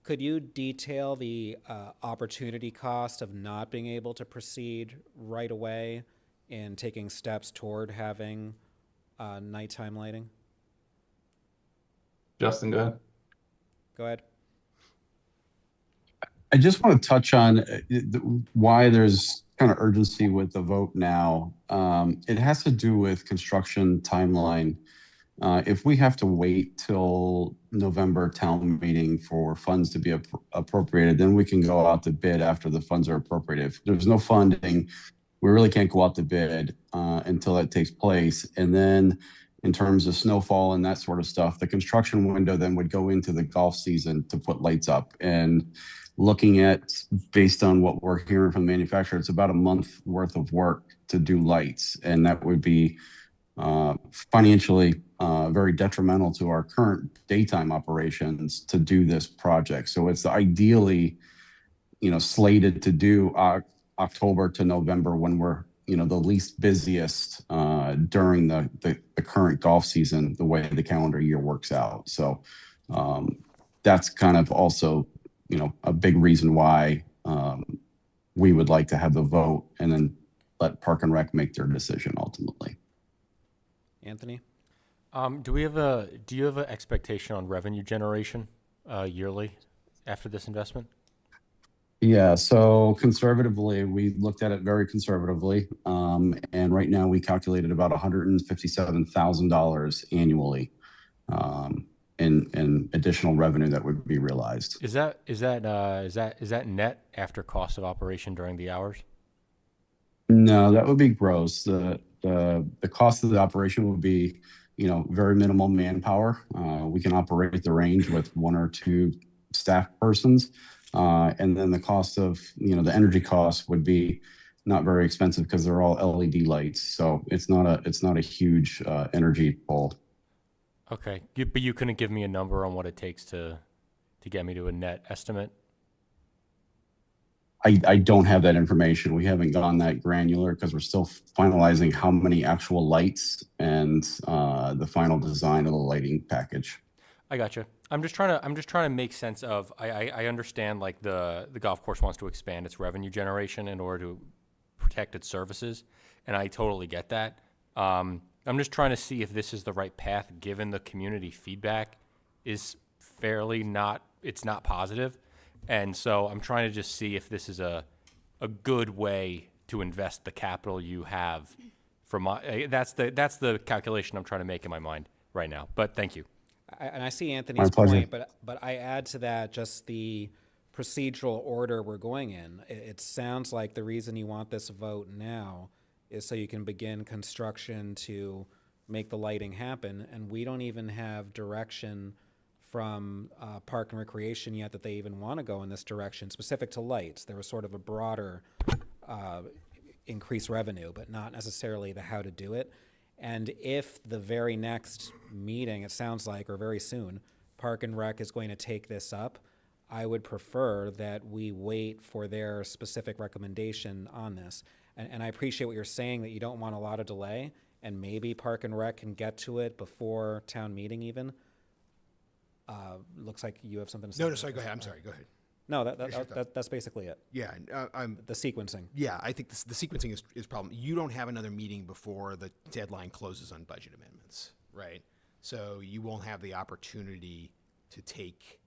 Could you detail the opportunity cost of not being able to proceed right away and taking steps toward having nighttime lighting? Justin, go ahead. Go ahead. I just want to touch on why there's kind of urgency with the vote now. It has to do with construction timeline. If we have to wait till November town meeting for funds to be appropriated, then we can go out to bid after the funds are appropriated. If there's no funding, we really can't go out to bid until that takes place. And then in terms of snowfall and that sort of stuff, the construction window then would go into the golf season to put lights up. And looking at, based on what we're hearing from the manufacturer, it's about a month worth of work to do lights. And that would be financially very detrimental to our current daytime operations to do this project. So it's ideally, slated to do October to November when we're, the least busiest during the current golf season, the way the calendar year works out. So that's kind of also, a big reason why we would like to have the vote and then let Park and Rec make their decision ultimately. Anthony? Do you have an expectation on revenue generation yearly after this investment? Yeah, so conservatively, we looked at it very conservatively. And right now we calculated about $157,000 annually in additional revenue that would be realized. Is that net after cost of operation during the hours? No, that would be gross. The cost of the operation would be, very minimal manpower. We can operate the range with one or two staff persons. And then the cost of, the energy costs would be not very expensive because they're all LED lights. So it's not a huge energy pull. Okay, but you couldn't give me a number on what it takes to get me to a net estimate? I don't have that information. We haven't gone that granular because we're still finalizing how many actual lights and the final design of the lighting package. I gotcha. I'm just trying to make sense of. I understand like the golf course wants to expand its revenue generation in order to protect its services, and I totally get that. I'm just trying to see if this is the right path, given the community feedback is fairly not positive. And so I'm trying to just see if this is a good way to invest the capital you have. That's the calculation I'm trying to make in my mind right now. But thank you. And I see Anthony's point, but I add to that just the procedural order we're going in. It sounds like the reason you want this vote now is so you can begin construction to make the lighting happen, and we don't even have direction from Park and Recreation yet that they even want to go in this direction specific to lights. There was sort of a broader increased revenue, but not necessarily the how to do it. And if the very next meeting, it sounds like, or very soon, Park and Rec is going to take this up, I would prefer that we wait for their specific recommendation on this. And I appreciate what you're saying, that you don't want a lot of delay, and maybe Park and Rec can get to it before town meeting even. Looks like you have something to say. No, sorry, go ahead. I'm sorry, go ahead. No, that's basically it. Yeah, the sequencing. Yeah, I think the sequencing is a problem. You don't have another meeting before the deadline closes on budget amendments, right? So you won't have the opportunity to take,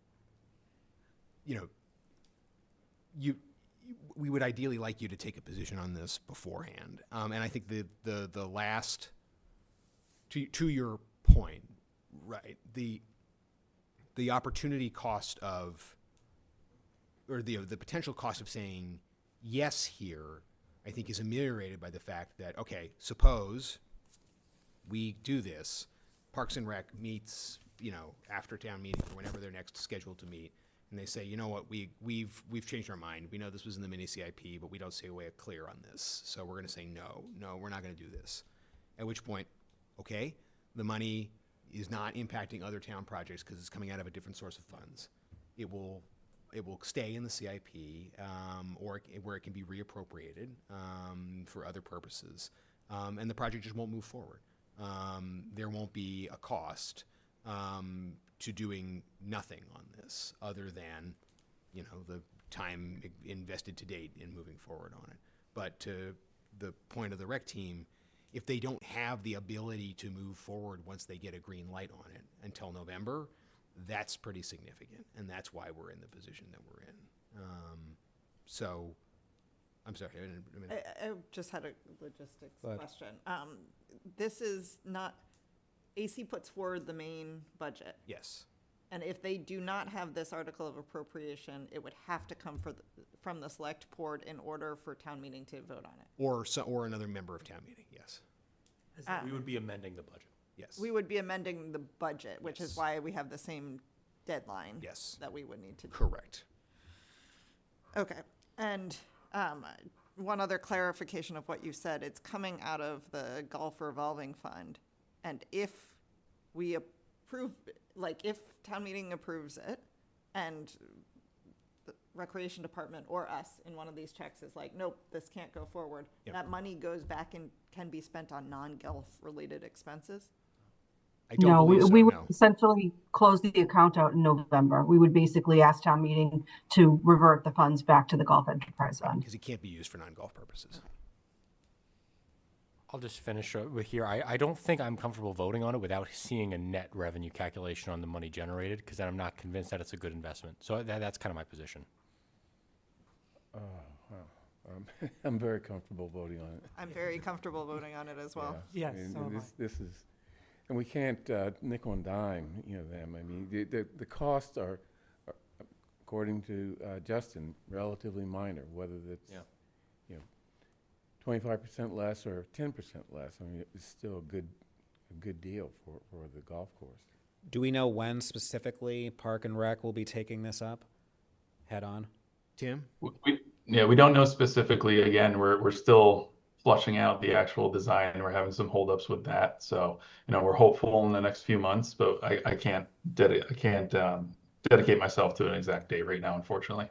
we would ideally like you to take a position on this beforehand. And I think the last, to your point, right, the opportunity cost of, or the potential cost of saying yes here, I think is ameliorated by the fact that, okay, suppose we do this, Parks and Rec meets, after town meeting or whenever they're next scheduled to meet, and they say, you know what, we've changed our mind. We know this was in the mini CIP, but we don't see a way of clear on this. So we're going to say no, we're not going to do this. At which point, okay, the money is not impacting other town projects because it's coming out of a different source of funds. It will stay in the CIP, or where it can be reappropriated for other purposes, and the project just won't move forward. There won't be a cost to doing nothing on this, other than, the time invested to date in moving forward on it. But to the point of the rec team, if they don't have the ability to move forward once they get a green light on it until November, that's pretty significant, and that's why we're in the position that we're in. So, I'm sorry. I just had a logistics question. This is not, AC puts forward the main budget. Yes. And if they do not have this article of appropriation, it would have to come from the select board in order for town meeting to vote on it. Or another member of town meeting, yes. We would be amending the budget. Yes. We would be amending the budget, which is why we have the same deadline. Yes. That we would need to do. Correct. Okay. And one other clarification of what you said, it's coming out of the Golf Revolving Fund. And if we approve, if town meeting approves it and the Recreation Department or us in one of these checks is like, nope, this can't go forward, that money goes back and can be spent on non-golf related expenses? No, we would essentially close the account out in November. We would basically ask town meeting to revert the funds back to the Golf Enterprise Fund. Because it can't be used for non-golf purposes. I'll just finish with here. I don't think I'm comfortable voting on it without seeing a net revenue calculation on the money generated, because then I'm not convinced that it's a good investment. So that's kind of my position. I'm very comfortable voting on it. I'm very comfortable voting on it as well. Yeah. Yes, I mean, so this is, and we can't nickel and dime, them. I mean, the costs are, according to Justin, relatively minor, whether it's, 25% less or 10% less. I mean, it's still a good deal for the golf course. Do we know when specifically Park and Rec will be taking this up? head on? Tim? We don't know specifically. Again, we're still flushing out the actual design. We're having some holdups with that. So, we're hopeful in the next few months, but I can't dedicate myself to an exact date right now, unfortunately.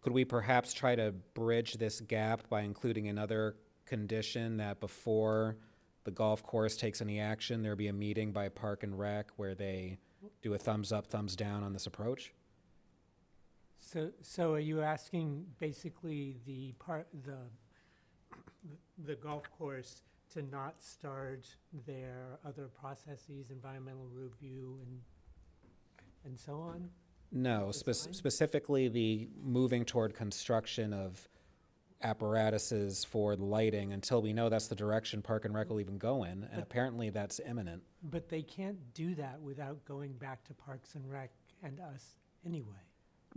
Could we perhaps try to bridge this gap by including another condition that before the golf course takes any action, there be a meeting by Park and Rec where they do a thumbs up, thumbs down on this approach? So are you asking basically the golf course to not start their other processes, environmental review and so on? No, specifically the moving toward construction of apparatuses for lighting until we know that's the direction Park and Rec will even go in, and apparently that's imminent. But they can't do that without going back to Parks and Rec and us anyway.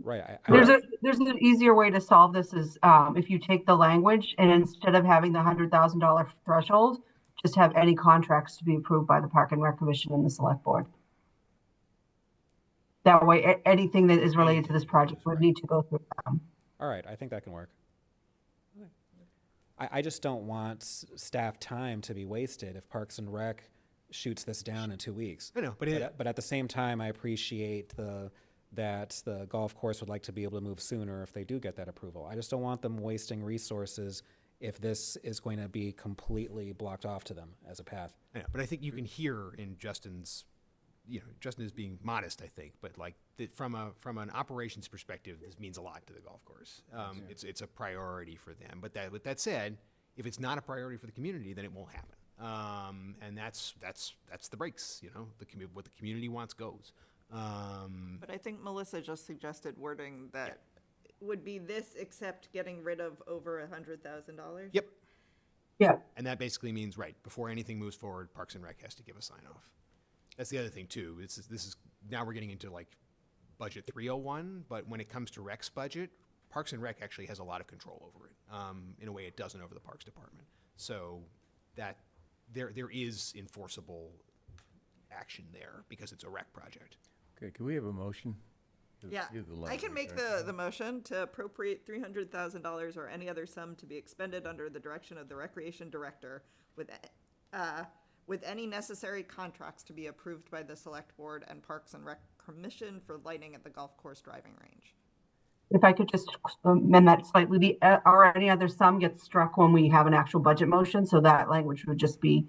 Right. There's an easier way to solve this is if you take the language and instead of having the $100,000 threshold, just have any contracts to be approved by the Park and Rec Commission and the Select Board. That way, anything that is related to this project would need to go through them. All right, I think that can work. I just don't want staff time to be wasted if Parks and Rec shoots this down in 2 weeks. I know, but at the same time, I appreciate that the golf course would like to be able to move sooner if they do get that approval. I just don't want them wasting resources if this is going to be completely blocked off to them as a path. I know, but I think you can hear in Justin's, Justin is being modest, I think, but like from an operations perspective, this means a lot to the golf course. It's a priority for them. But with that said, if it's not a priority for the community, then it won't happen. And that's the breaks. What the community wants goes. But I think Melissa just suggested wording that would be this except getting rid of over $100,000. Yep. Yeah. And that basically means, right, before anything moves forward, Parks and Rec has to give a sign off. That's the other thing too. This is now we're getting into like budget 301, but when it comes to Rec's budget, Parks and Rec actually has a lot of control over it, in a way it doesn't over the Parks Department. So that there is enforceable action there because it's a rec project. Okay, can we have a motion? Yeah, I can make the motion to appropriate $300,000 or any other sum to be expended under the direction of the Recreation Director with any necessary contracts to be approved by the Select Board and Parks and Rec Commission for lighting at the golf course driving range. If I could just amend that slightly, the or any other sum gets struck when we have an actual budget motion, so that language would just be,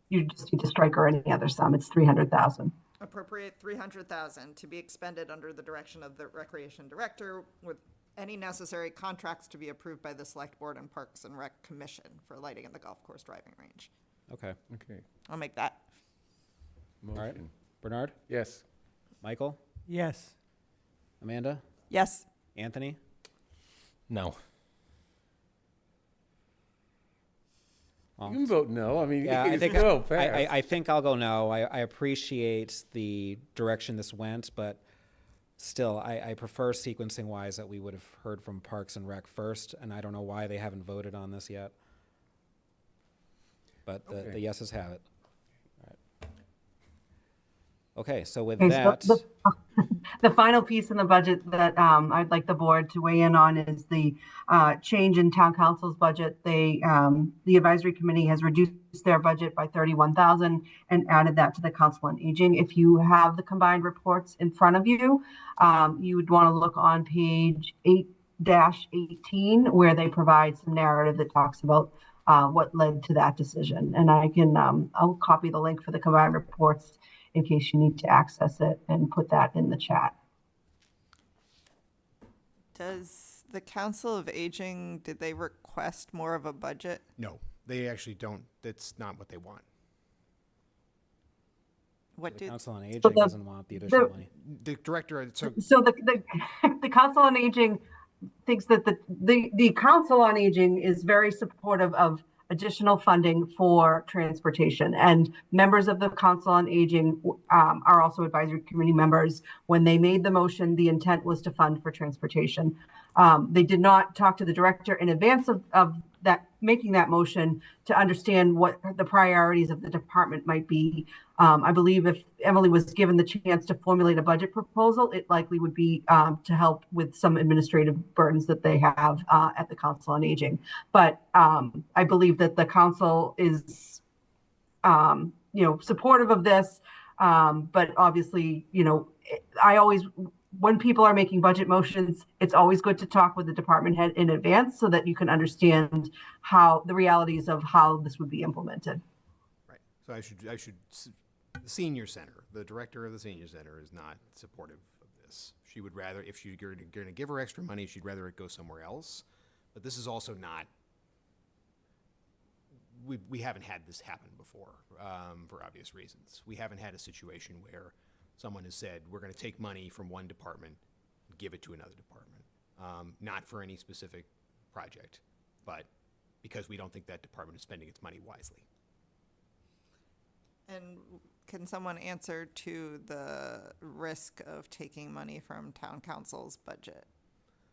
you just need to strike or any other sum. It's $300,000. Appropriate $300,000 to be expended under the direction of the Recreation Director with any necessary contracts to be approved by the Select Board and Parks and Rec Commission for lighting at the golf course driving range. Okay. I'll make that. Motion. All right. Bernard? Yes. Michael? Yes. Amanda? Yes. Anthony? No. You can vote no. I mean, Yeah, I think go fast. I think I'll go no. I appreciate the direction this went, but still, I prefer sequencing wise that we would have heard from Parks and Rec first, and I don't know why they haven't voted on this yet. But the yeses have it. All right. Okay, so with that, the final piece in the budget that I'd like the board to weigh in on is the change in town council's budget. The advisory committee has reduced their budget by $31,000 and added that to the Council on Aging. If you have the combined reports in front of you, you would want to look on page 8-18 where they provide some narrative that talks about what led to that decision. And I can, I'll copy the link for the combined reports in case you need to access it and put that in the chat. Does the Council of Aging, did they request more of a budget? No, they actually don't. That's not what they want. What the did Council on Aging doesn't want the additional money. The director, so the Council on Aging thinks that the Council on Aging is very supportive of additional funding for transportation, and members of the Council on Aging are also advisory committee members. When they made the motion, the intent was to fund for transportation. They did not talk to the director in advance of that making that motion to understand what the priorities of the department might be. I believe if Emily was given the chance to formulate a budget proposal, it likely would be to help with some administrative burdens that they have at the Council on Aging. But I believe that the council is, supportive of this. But obviously, I always, when people are making budget motions, it's always good to talk with the department head in advance so that you can understand how the realities of how this would be implemented. Right. So the senior center, the director of the senior center is not supportive of this. She would rather, if you're going to give her extra money, she'd rather it go somewhere else. But this is also not, we haven't had this happen before for obvious reasons. We haven't had a situation where someone has said, we're going to take money from one department and give it to another department. Not for any specific project, but because we don't think that department is spending its money wisely. And can someone answer to the risk of taking money from town council's budget?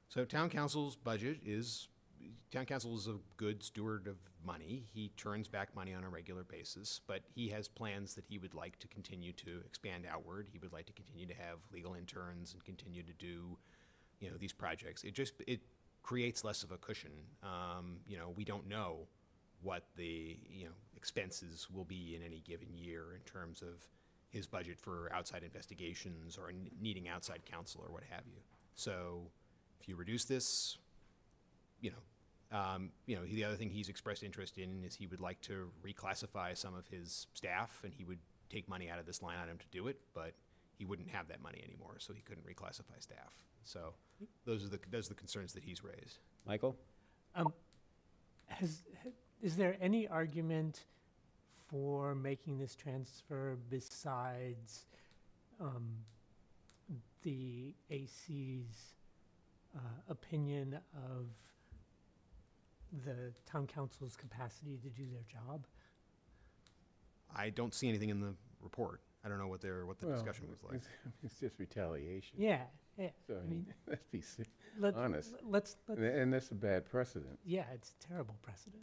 So town council is a good steward of money. He turns back money on a regular basis, but he has plans that he would like to continue to expand outward. He would like to continue to have legal interns and continue to do, these projects. It creates less of a cushion. We don't know what the expenses will be in any given year in terms of his budget for outside investigations or needing outside counsel or what have you. So if you reduce this, the other thing he's expressed interest in is he would like to reclassify some of his staff, and he would take money out of this line item to do it, but he wouldn't have that money anymore, so he couldn't reclassify staff. So those are the concerns that he's raised. Michael? Is there any argument for making this transfer besides the AC's opinion of the town council's capacity to do their job? I don't see anything in the report. I don't know what the discussion was like. It's just retaliation. Yeah. So I mean, let's be honest. Let's and that's a bad precedent. Yeah, it's a terrible precedent.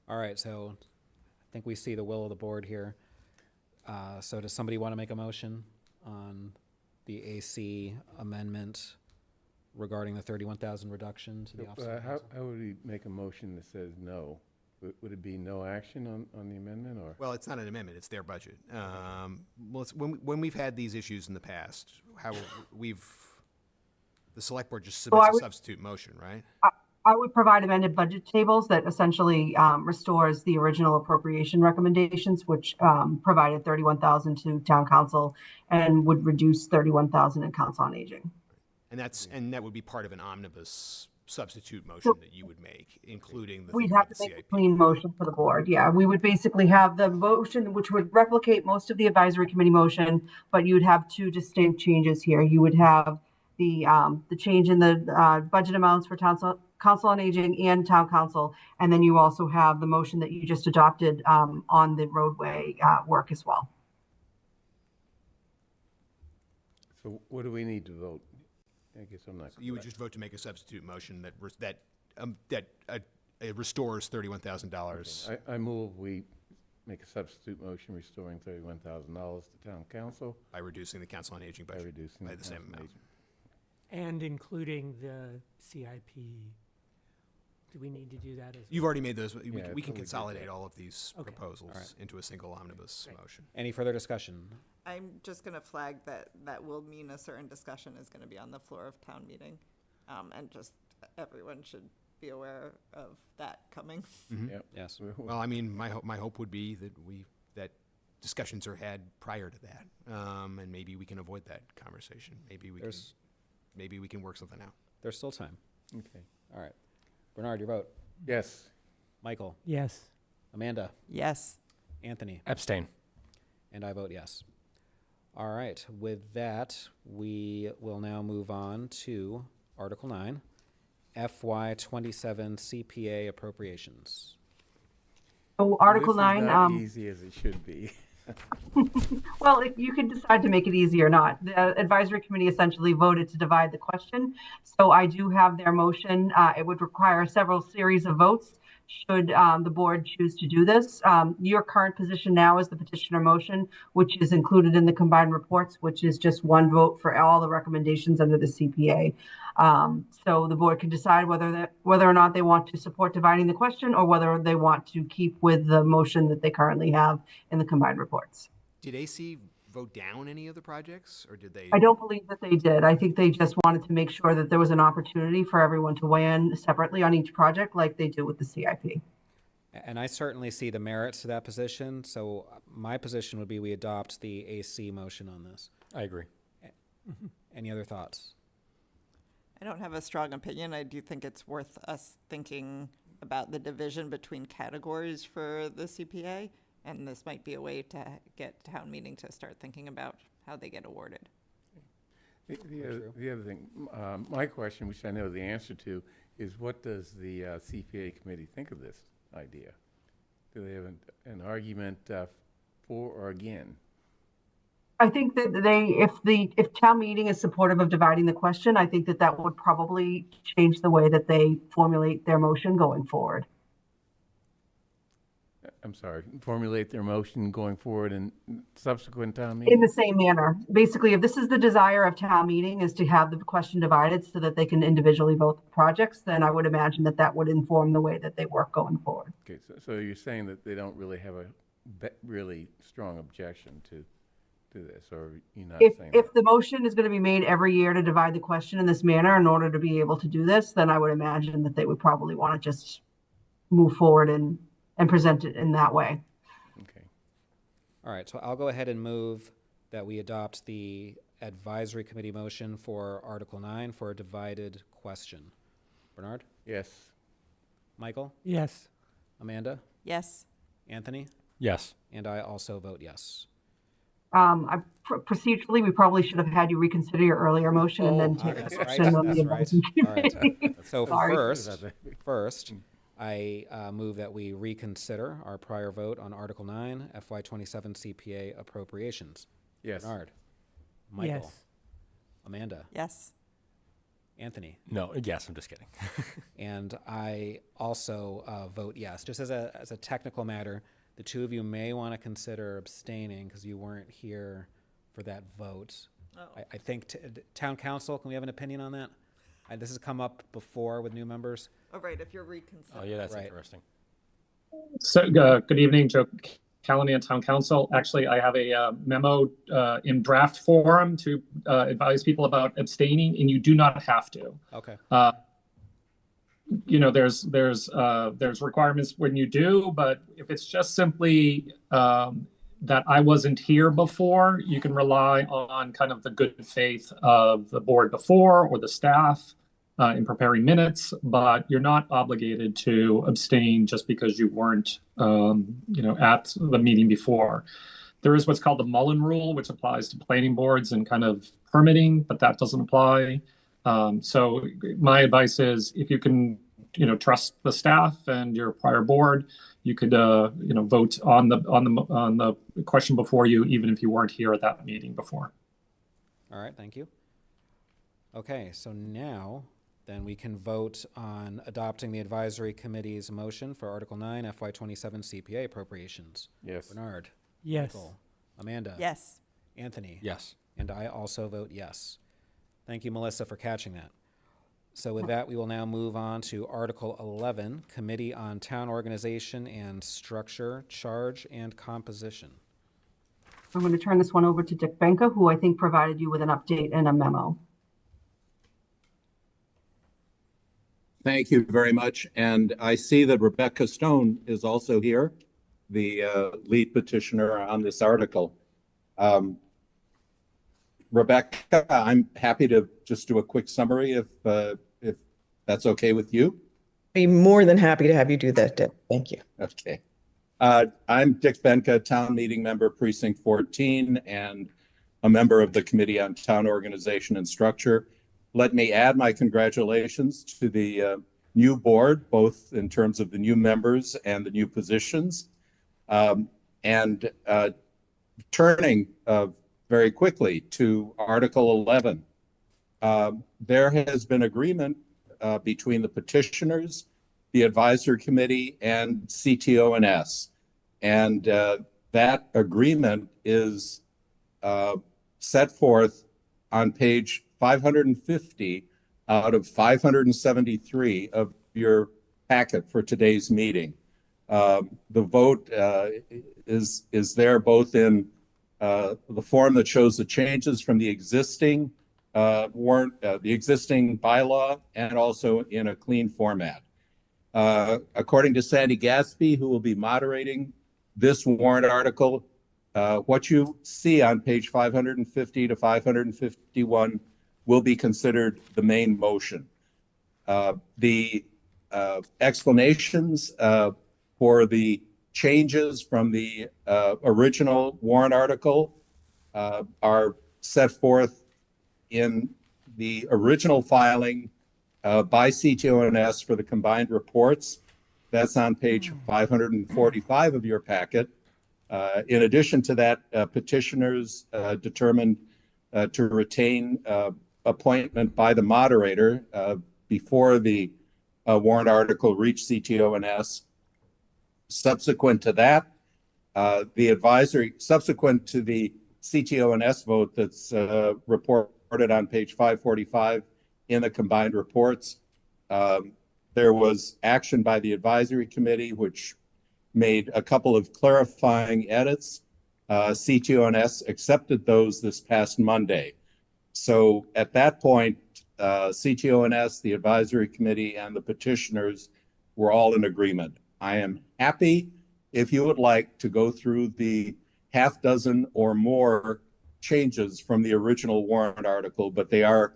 All right, so I think we see the will of the board here. So does somebody want to make a motion on the AC amendment regarding the 31,000 reduction to the office? How would we make a motion that says no? Would it be no action on the amendment, or? Well, it's not an amendment; it's their budget. When we've had these issues in the past, the select board just submits a substitute motion, right? I would provide amended budget tables that essentially restores the original appropriation recommendations, which provided 31,000 to town council and would reduce 31,000 in council on aging. And that would be part of an omnibus substitute motion that you would make, including the. We'd have to make a clean motion for the board. Yeah, we would basically have the motion, which would replicate most of the advisory committee motion, but you would have two distinct changes here. You would have the change in the budget amounts for council on aging and town council, and then you also have the motion that you just adopted on the roadway work as well. So what do we need to vote? I guess I'm not. So you would just vote to make a substitute motion that restores $31,000. Okay. I move we make a substitute motion restoring $31,000 to town council by reducing the council on aging budget by the same amount. And including the CIP. Do we need to do that as well? You've already made those. We can consolidate all of these proposals into a single omnibus motion. Any further discussion? I'm just going to flag that will mean a certain discussion is going to be on the floor of town meeting. And just everyone should be aware of that coming. Mm-hmm. Yep. Yes. Well, I mean, my hope would be that discussions are had prior to that, and maybe we can avoid that conversation. Maybe we can work something out. There's still time. Okay. All right. Bernard, your vote. Yes. Michael. Yes. Amanda. Yes. Anthony. Abstain. And I vote yes. All right. With that, we will now move on to Article 9, FY27 CPA appropriations. So Article This is 9. not easy as it should be. Well, you can decide to make it easy or not. The advisory committee essentially voted to divide the question. So I do have their motion. It would require several series of votes should the board choose to do this. Your current position now is the petitioner motion, which is included in the combined reports, which is just one vote for all the recommendations under the CPA. So the board can decide whether or not they want to support dividing the question or whether they want to keep with the motion that they currently have in the combined reports. Did AC vote down any of the projects, or did they? I don't believe that they did. I think they just wanted to make sure that there was an opportunity for everyone to weigh in separately on each project like they do with the CIP. And I certainly see the merits to that position. So my position would be we adopt the AC motion on this. I agree. Any other thoughts? I don't have a strong opinion. I do think it's worth us thinking about the division between categories for the CPA, and this might be a way to get town meeting to start thinking about how they get awarded. The other thing, my question, which I know the answer to, is what does the CPA committee think of this idea? Do they have an argument for or again? I think that if town meeting is supportive of dividing the question, I think that would probably change the way that they formulate their motion going forward. I'm sorry, formulate their motion going forward in subsequent town meetings? In the same manner. Basically, if this is the desire of town meeting is to have the question divided so that they can individually vote the projects, then I would imagine that would inform the way that they work going forward. Okay, so you're saying that they don't really have a really strong objection to this, or you're not saying If the motion is going to be made every year to divide the question in this manner in order to be able to do this, then I would imagine that they would probably want to just move forward and present it in that way. Okay. All right, so I'll go ahead and move that we adopt the advisory committee motion for Article 9 for a divided question. Bernard? Yes. Michael? Yes. Amanda? Yes. Anthony? Yes. And I also vote yes. Procedurally, we probably should have had you reconsider your earlier motion and then take That's action on the advisory committee. So Sorry. first, I move that we reconsider our prior vote on Article 9, FY27 CPA appropriations. Yes. Bernard? Michael? Yes. Amanda? Yes. Anthony? No, yes, I'm just kidding. And I also vote yes. Just as a technical matter, the two of you may want to consider abstaining because you weren't here for that vote. Oh. I think town council, can we have an opinion on that? This has come up before with new members. Oh, right, if you're reconsidering. Oh, yeah, that's Right. interesting. So, good evening, Joe Callahan, Town Council. Actually, I have a memo in draft form to advise people about abstaining, and you do not have to. Okay. You know, there's requirements when you do, but if it's just simply that I wasn't here before, you can rely on kind of the good faith of the board before or the staff in preparing minutes, but you're not obligated to abstain just because you weren't, at the meeting before. There is what's called the Mullen Rule, which applies to planning boards and kind of permitting, but that doesn't apply. So my advice is if you can, trust the staff and your prior board, you could, vote on the question before you, even if you weren't here at that meeting before. All right, thank you. Okay, so now then we can vote on adopting the advisory committee's motion for Article 9 FY27 CPA appropriations. Yes. Bernard? Yes. Michael? Amanda? Yes. Anthony? Yes. And I also vote yes. Thank you, Melissa, for catching that. So with that, we will now move on to Article 11, Committee on Town Organization and Structure, Charge and Composition. I'm going to turn this one over to Dick Benka, who I think provided you with an update and a memo. Thank you very much. And I see that Rebecca Stone is also here, the lead petitioner on this article. Rebecca, I'm happy to just do a quick summary if that's okay with you. Be more than happy to have you do that, Dick. Thank you. Okay. I'm Dick Benka, town meeting member, precinct 14, and a member of the Committee on Town Organization and Structure. Let me add my congratulations to the new board, both in terms of the new members and the new positions. Turning very quickly to Article 11, there has been agreement between the petitioners the advisory committee, and CTO&S. And that agreement is set forth on page 550 out of 573 of your packet for today's meeting. The vote is there both in the form that shows the changes from the existing warrant, the existing bylaw, and also in a clean format. According to Sandy Gatsby, who will be moderating this warrant article, what you see on page 550 to 551 will be considered the main motion. The explanations for the changes from the original warrant article are set forth in the original filing by CTO&S for the combined reports. That's on page 545 of your packet. In addition to that, petitioners determined to retain appointment by the moderator before the warrant article reached CTO&S. Subsequent to that, subsequent to the CTO&S vote that's reported on page 545 in the combined reports, there was action by the advisory committee, which made a couple of clarifying edits. CTO&S accepted those this past Monday. So at that point, CTO&S, the advisory committee, and the petitioners were all in agreement. I am happy if you would like to go through the half dozen or more changes from the original warrant article, but they are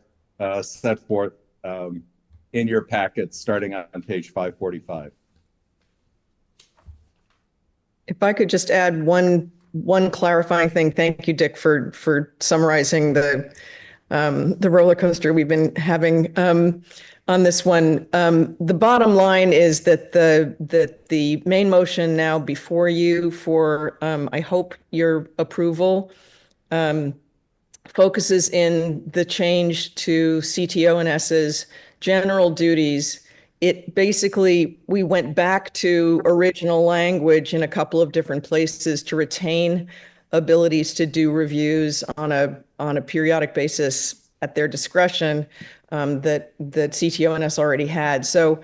set forth in your packet starting on page 545. If I could just add one clarifying thing. Thank you, Dick, for summarizing the roller coaster we've been having on this one. The bottom line is that the main motion now before you for I hope your approval focuses in the change to CTO&S's general duties. It basically, we went back to original language in a couple of different places to retain abilities to do reviews on a periodic basis at their discretion that CTO&S already had. So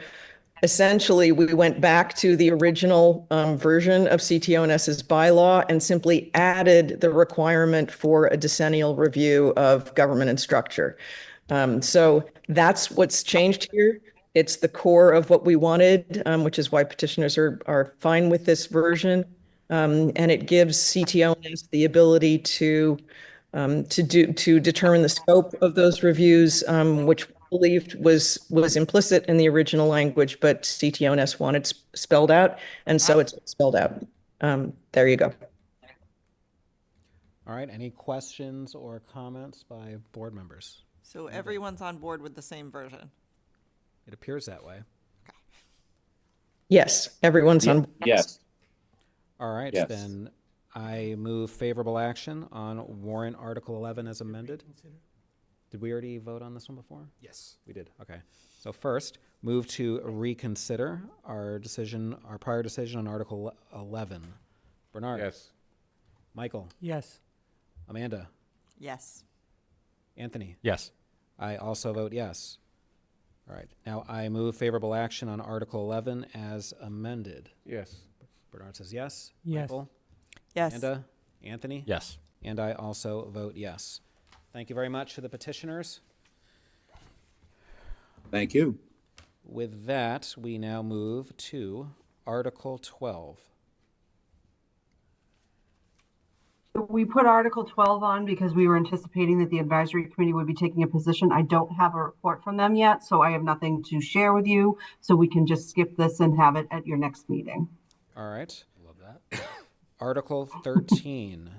essentially, we went back to the original version of CTO&S's bylaw and simply added the requirement for a decennial review of government and structure. So that's what's changed here. It's the core of what we wanted, which is why petitioners are fine with this version. And it gives CTO&S the ability to determine the scope of those reviews, which we believed was implicit in the original language, but CTO&S wanted spelled out, and so it's spelled out. There you go. All right, any questions or comments by board members? So everyone's on board with the same version? It appears that way. Yes, everyone's on board. Yes. All right, Yes. then I move favorable action on warrant Article 11 as amended. Did we already vote on this one before? Yes. We did, okay. So first, move to reconsider our prior decision on Article 11. Bernard? Yes. Michael? Yes. Amanda? Yes. Anthony? Yes. I also vote yes. All right, now I move favorable action on Article 11 as amended. Yes. Bernard says yes. Yes. Michael? Yes. Amanda? Anthony? Yes. And I also vote yes. Thank you very much to the petitioners. Thank you. With that, we now move to Article 12. We put Article 12 on because we were anticipating that the advisory committee would be taking a position. I don't have a report from them yet, so I have nothing to share with you. So we can just skip this and have it at your next meeting. All right. Love that. Article 13.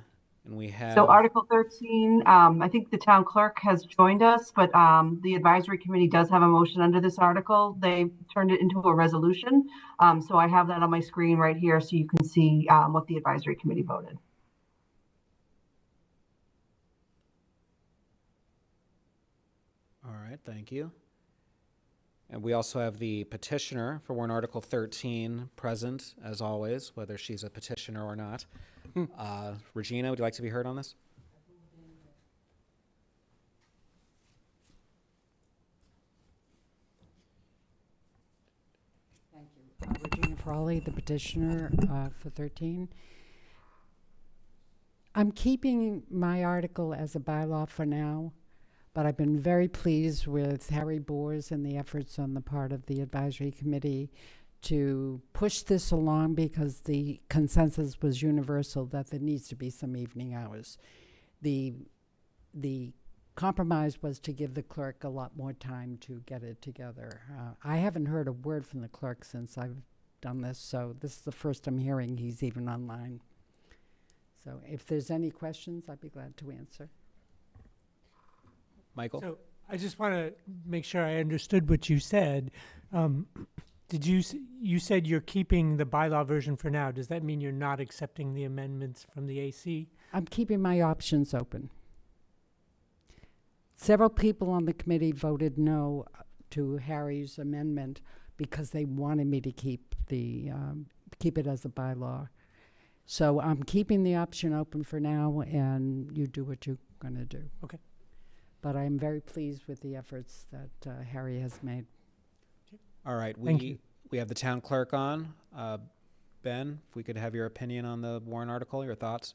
And we have... So Article 13, I think the town clerk has joined us, but the advisory committee does have a motion under this article. They turned it into a resolution. So I have that on my screen right here so you can see what the advisory committee voted. All right, thank you. And we also have the petitioner for warrant Article 13 present, as always, whether she's a petitioner or not. Regina, would you like to be heard on this? Thank you. Regina Frawley, the petitioner for 13. I'm keeping my article as a bylaw for now, but I've been very pleased with Harry Boers and the efforts on the part of the advisory committee to push this along, because the consensus was universal that there needs to be some evening hours. The compromise was to give the clerk a lot more time to get it together. I haven't heard a word from the clerk since I've done this, so this is the first I'm hearing he's even online. So if there's any questions, I'd be glad to answer. Michael? So I just want to make sure I understood what you said. You said you're keeping the bylaw version for now. Does that mean you're not accepting the amendments from the AC? I'm keeping my options open. Several people on the committee voted no to Harry's amendment because they wanted me to keep it as a bylaw. So I'm keeping the option open for now, and you do what you're going to do. Okay. But I'm very pleased with the efforts that Harry has made. All right, Thank you. we have the town clerk on. Ben, if we could have your opinion on the warrant article, your thoughts?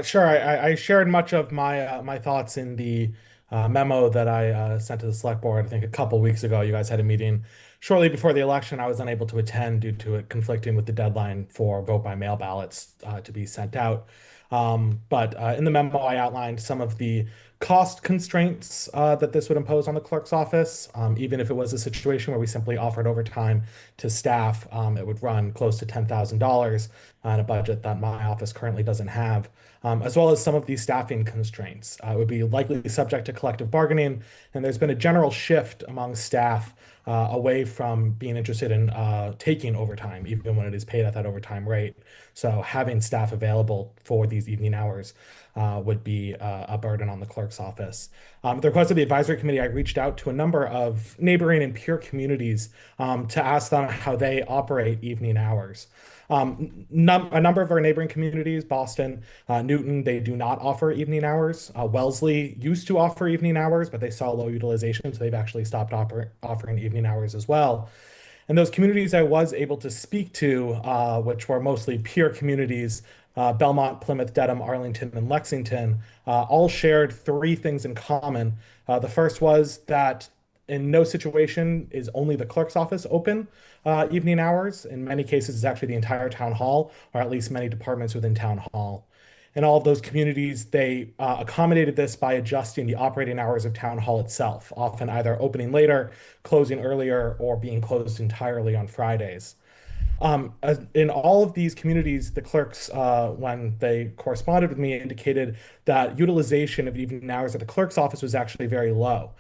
Sure. I shared much of my thoughts in the memo that I sent to the select board. I think a couple weeks ago, you guys had a meeting shortly before the election. I was unable to attend due to it conflicting with the deadline for vote by mail ballots to be sent out. But in the memo, I outlined some of the cost constraints that this would impose on the clerk's office. Even if it was a situation where we simply offered overtime to staff, it would run close to $10,000 on a budget that my office currently doesn't have, as well as some of these staffing constraints. It would be likely subject to collective bargaining, and there's been a general shift among staff away from being interested in taking overtime, even when it is paid at that overtime rate. So having staff available for these evening hours would be a burden on the clerk's office. At the request of the advisory committee, I reached out to a number of neighboring and peer communities to ask them how they operate evening hours. A number of our neighboring communities, Boston, Newton, they do not offer evening hours. Wellesley used to offer evening hours, but they saw low utilization, so they've actually stopped offering evening hours as well. And those communities I was able to speak to, which were mostly peer communities, Belmont, Plymouth, Dedham, Arlington, and Lexington, all shared three things in common. The first was that in no situation is only the clerk's office open evening hours. In many cases, it's actually the entire town hall, or at least many departments within town hall. In all of those communities, they accommodated this by adjusting the operating hours of town hall itself, often either opening later, closing earlier, or being closed entirely on Fridays. In all of these communities, the clerks, when they corresponded with me, indicated that utilization of evening hours at the clerk's office was actually very low.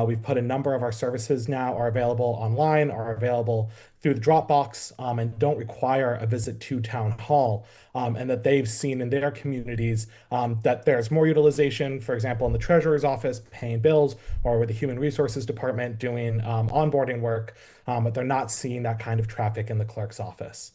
We've put a number of our services now are available online, are available through the Dropbox, and don't require a visit to town hall, and that they've seen in their communities that there's more utilization, for example, in the treasurer's office paying bills, or with the human resources department doing onboarding work, but they're not seeing that kind of traffic in the clerk's office.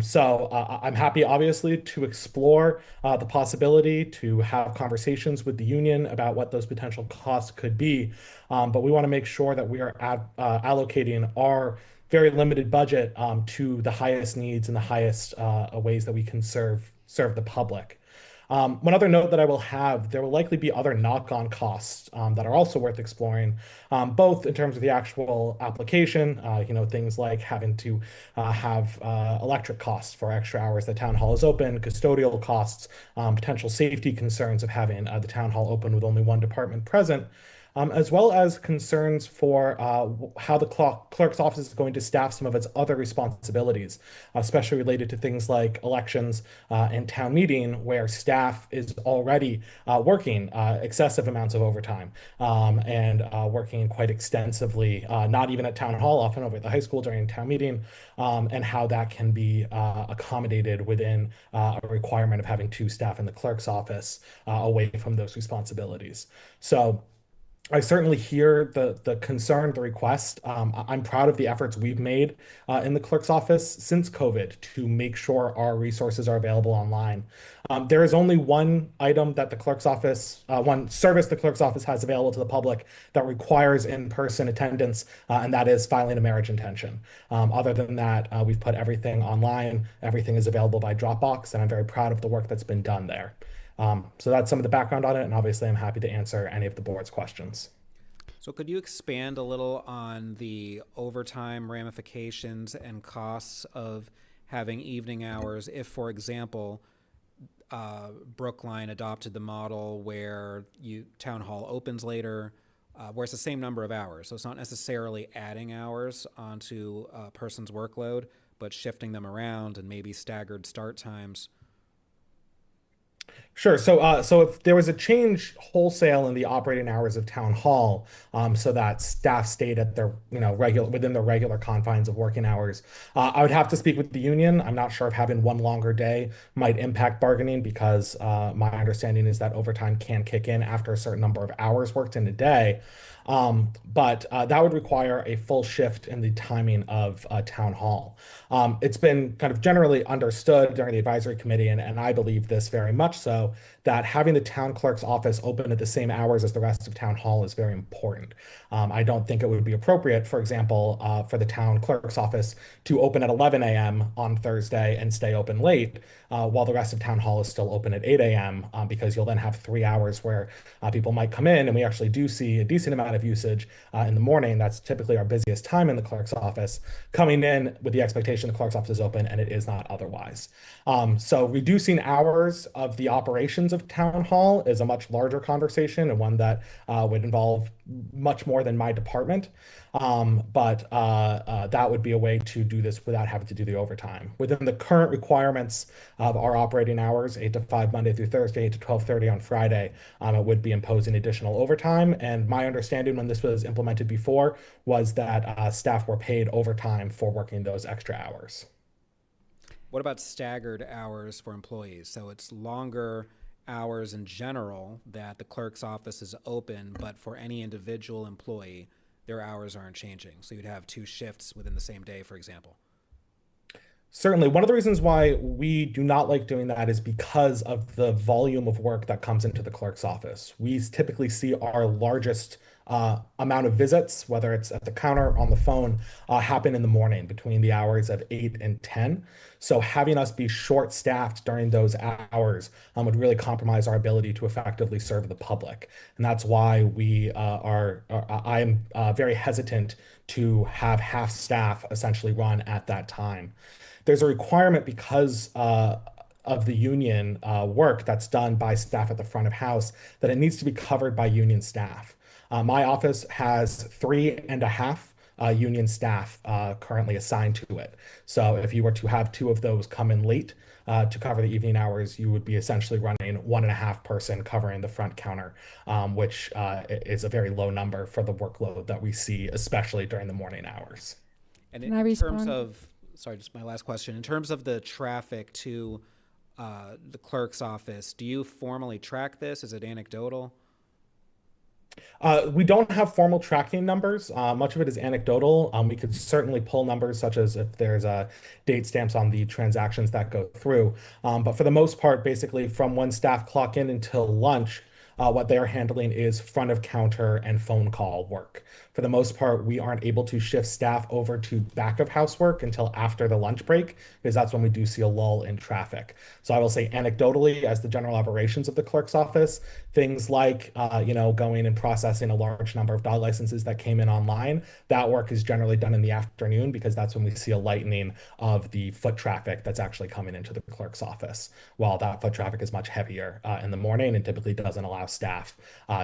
So I'm happy, obviously, to explore the possibility to have conversations with the union about what those potential costs could be. But we want to make sure that we are allocating our very limited budget to the highest needs and the highest ways that we can serve the public. One other note that I will have, there will likely be other knock-on costs that are also worth exploring, both in terms of the actual application, things like having to have electric costs for extra hours the town hall is open, custodial costs, potential safety concerns of having the town hall open with only one department present, as well as concerns for how the clerk's office is going to staff some of its other responsibilities, especially related to things like elections and town meeting, where staff is already working excessive amounts of overtime and working quite extensively, not even at town hall, often over at the high school during town meeting, and how that can be accommodated within a requirement of having two staff in the clerk's office away from those responsibilities. So I certainly hear the concern, the request. I'm proud of the efforts we've made in the clerk's office since COVID to make sure our resources are available online. There is only one item that the clerk's office, one service the clerk's office has available to the public that requires in-person attendance, and that is filing a marriage intention. Other than that, we've put everything online. Everything is available by Dropbox, and I'm very proud of the work that's been done there. So that's some of the background on it, and obviously I'm happy to answer any of the board's questions. So could you expand a little on the overtime ramifications and costs of having evening hours if, for example, Brookline adopted the model where town hall opens later, where it's the same number of hours. So it's not necessarily adding hours onto a person's workload, but shifting them around and maybe staggered start times. Sure. So if there was a change wholesale in the operating hours of town hall, so that staff stayed at their, within the regular confines of working hours, I would have to speak with the union. I'm not sure if having one longer day might impact bargaining because my understanding is that overtime can kick in after a certain number of hours worked in a day. But that would require a full shift in the timing of town hall. It's been kind of generally understood during the advisory committee, and I believe this very much so, that having the town clerk's office open at the same hours as the rest of town hall is very important. I don't think it would be appropriate, for example, for the town clerk's office to open at 11 a.m. on Thursday and stay open late, while the rest of town hall is still open at 8 a.m., because you'll then have 3 hours where people might come in, and we actually do see a decent amount of usage in the morning. That's typically our busiest time in the clerk's office, coming in with the expectation the clerk's office is open, and it is not otherwise. So reducing hours of the operations of town hall is a much larger conversation and one that would involve much more than my department. But that would be a way to do this without having to do the overtime. Within the current requirements of our operating hours, 8 to 5 Monday through Thursday, 8 to 12:30 on Friday, it would be imposing additional overtime. And my understanding when this was implemented before was that staff were paid overtime for working those extra hours. What about staggered hours for employees? So it's longer hours in general that the clerk's office is open, but for any individual employee, their hours aren't changing. So you'd have 2 shifts within the same day, for example. Certainly. One of the reasons why we do not like doing that is because of the volume of work that comes into the clerk's office. We typically see our largest amount of visits, whether it's at the counter or on the phone, happen in the morning between the hours of 8 and 10. So having us be short-staffed during those hours would really compromise our ability to effectively serve the public. And that's why I am very hesitant to have half staff essentially run at that time. There's a requirement because of the union work that's done by staff at the front of house that it needs to be covered by union staff. My office has 3.5 union staff currently assigned to it. So if you were to have 2 of those come in late to cover the evening hours, you would be essentially running 1.5 person covering the front counter, which is a very low number for the workload that we see, especially during the morning hours. And in terms of, sorry, just my last question, in terms of the traffic to the clerk's office, do you formally track this? Is it anecdotal? We don't have formal tracking numbers. Much of it is anecdotal. We could certainly pull numbers such as if there's date stamps on the transactions that go through. But for the most part, basically from when staff clock in until lunch, what they're handling is front of counter and phone call work. For the most part, we aren't able to shift staff over to back of house work until after the lunch break, because that's when we do see a lull in traffic. So I will say anecdotally, as the general operations of the clerk's office, things like, going and processing a large number of dog licenses that came in online, that work is generally done in the afternoon because that's when we see a lightening of the foot traffic that's actually coming into the clerk's office, while that foot traffic is much heavier in the morning and typically doesn't allow staff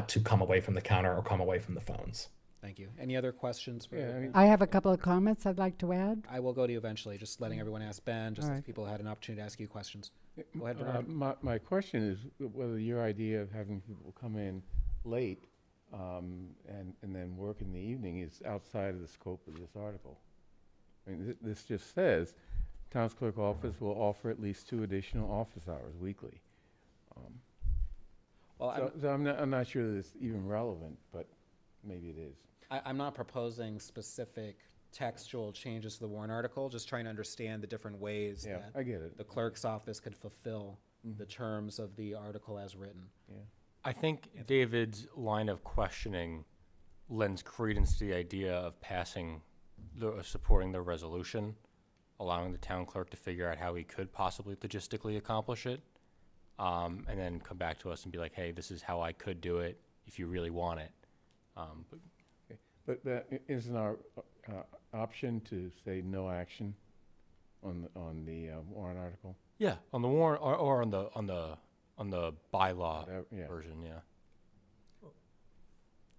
to come away from the counter or come away from the phones. Thank you. Any other questions? I have a couple of comments I'd like to add. I will go to you eventually, just letting everyone ask Ben, just as people had an opportunity to ask you questions. Go ahead, Bernard. My question is whether your idea of having people come in late and then work in the evening is outside of the scope of this article. I mean, this just says town's clerk office will offer at least 2 additional office hours weekly. So I'm not sure that it's even relevant, but maybe it is. I'm not proposing specific textual changes to the warrant article, just trying to understand the different ways Yeah, that I get it. the clerk's office could fulfill the terms of the article as written. Yeah. I think David's line of questioning lends credence to the idea of supporting the resolution, allowing the town clerk to figure out how he could possibly logistically accomplish it, and then come back to us and be like, hey, this is how I could do it if you really want it. But isn't our option to say no action on the warrant article? Yeah, on the warrant or on the bylaw Yeah. version, yeah.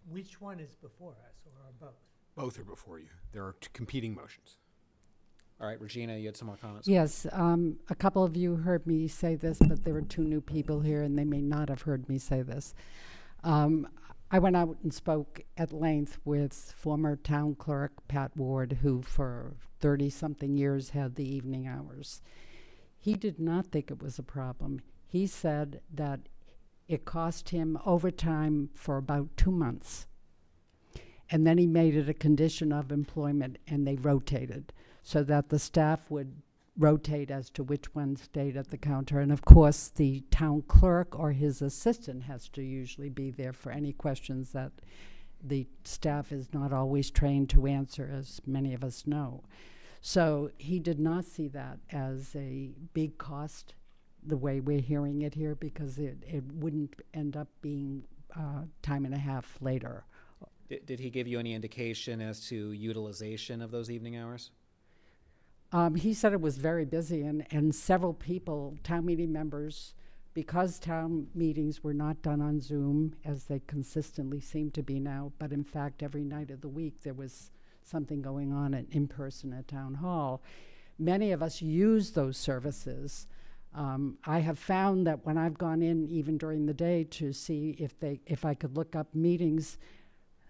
Which one is before us, or are both? Both are before you. There are competing motions. All right, Regina, you had some more comments? Yes, a couple of you heard me say this, but there were two new people here, and they may not have heard me say this. I went out and spoke at length with former town clerk Pat Ward, who for 30-something years had the evening hours. He did not think it was a problem. He said that it cost him overtime for about 2 months. And then he made it a condition of employment, and they rotated so that the staff would rotate as to which one stayed at the counter. And of course, the town clerk or his assistant has to usually be there for any questions that the staff is not always trained to answer, as many of us know. So he did not see that as a big cost, the way we're hearing it here, because it wouldn't end up being time and a half later. Did he give you any indication as to utilization of those evening hours? He said it was very busy, and several people, town meeting members, because town meetings were not done on Zoom, as they consistently seem to be now, but in fact, every night of the week there was something going on in person at Town Hall. Many of us use those services. I have found that when I've gone in, even during the day, to see if I could look up meetings,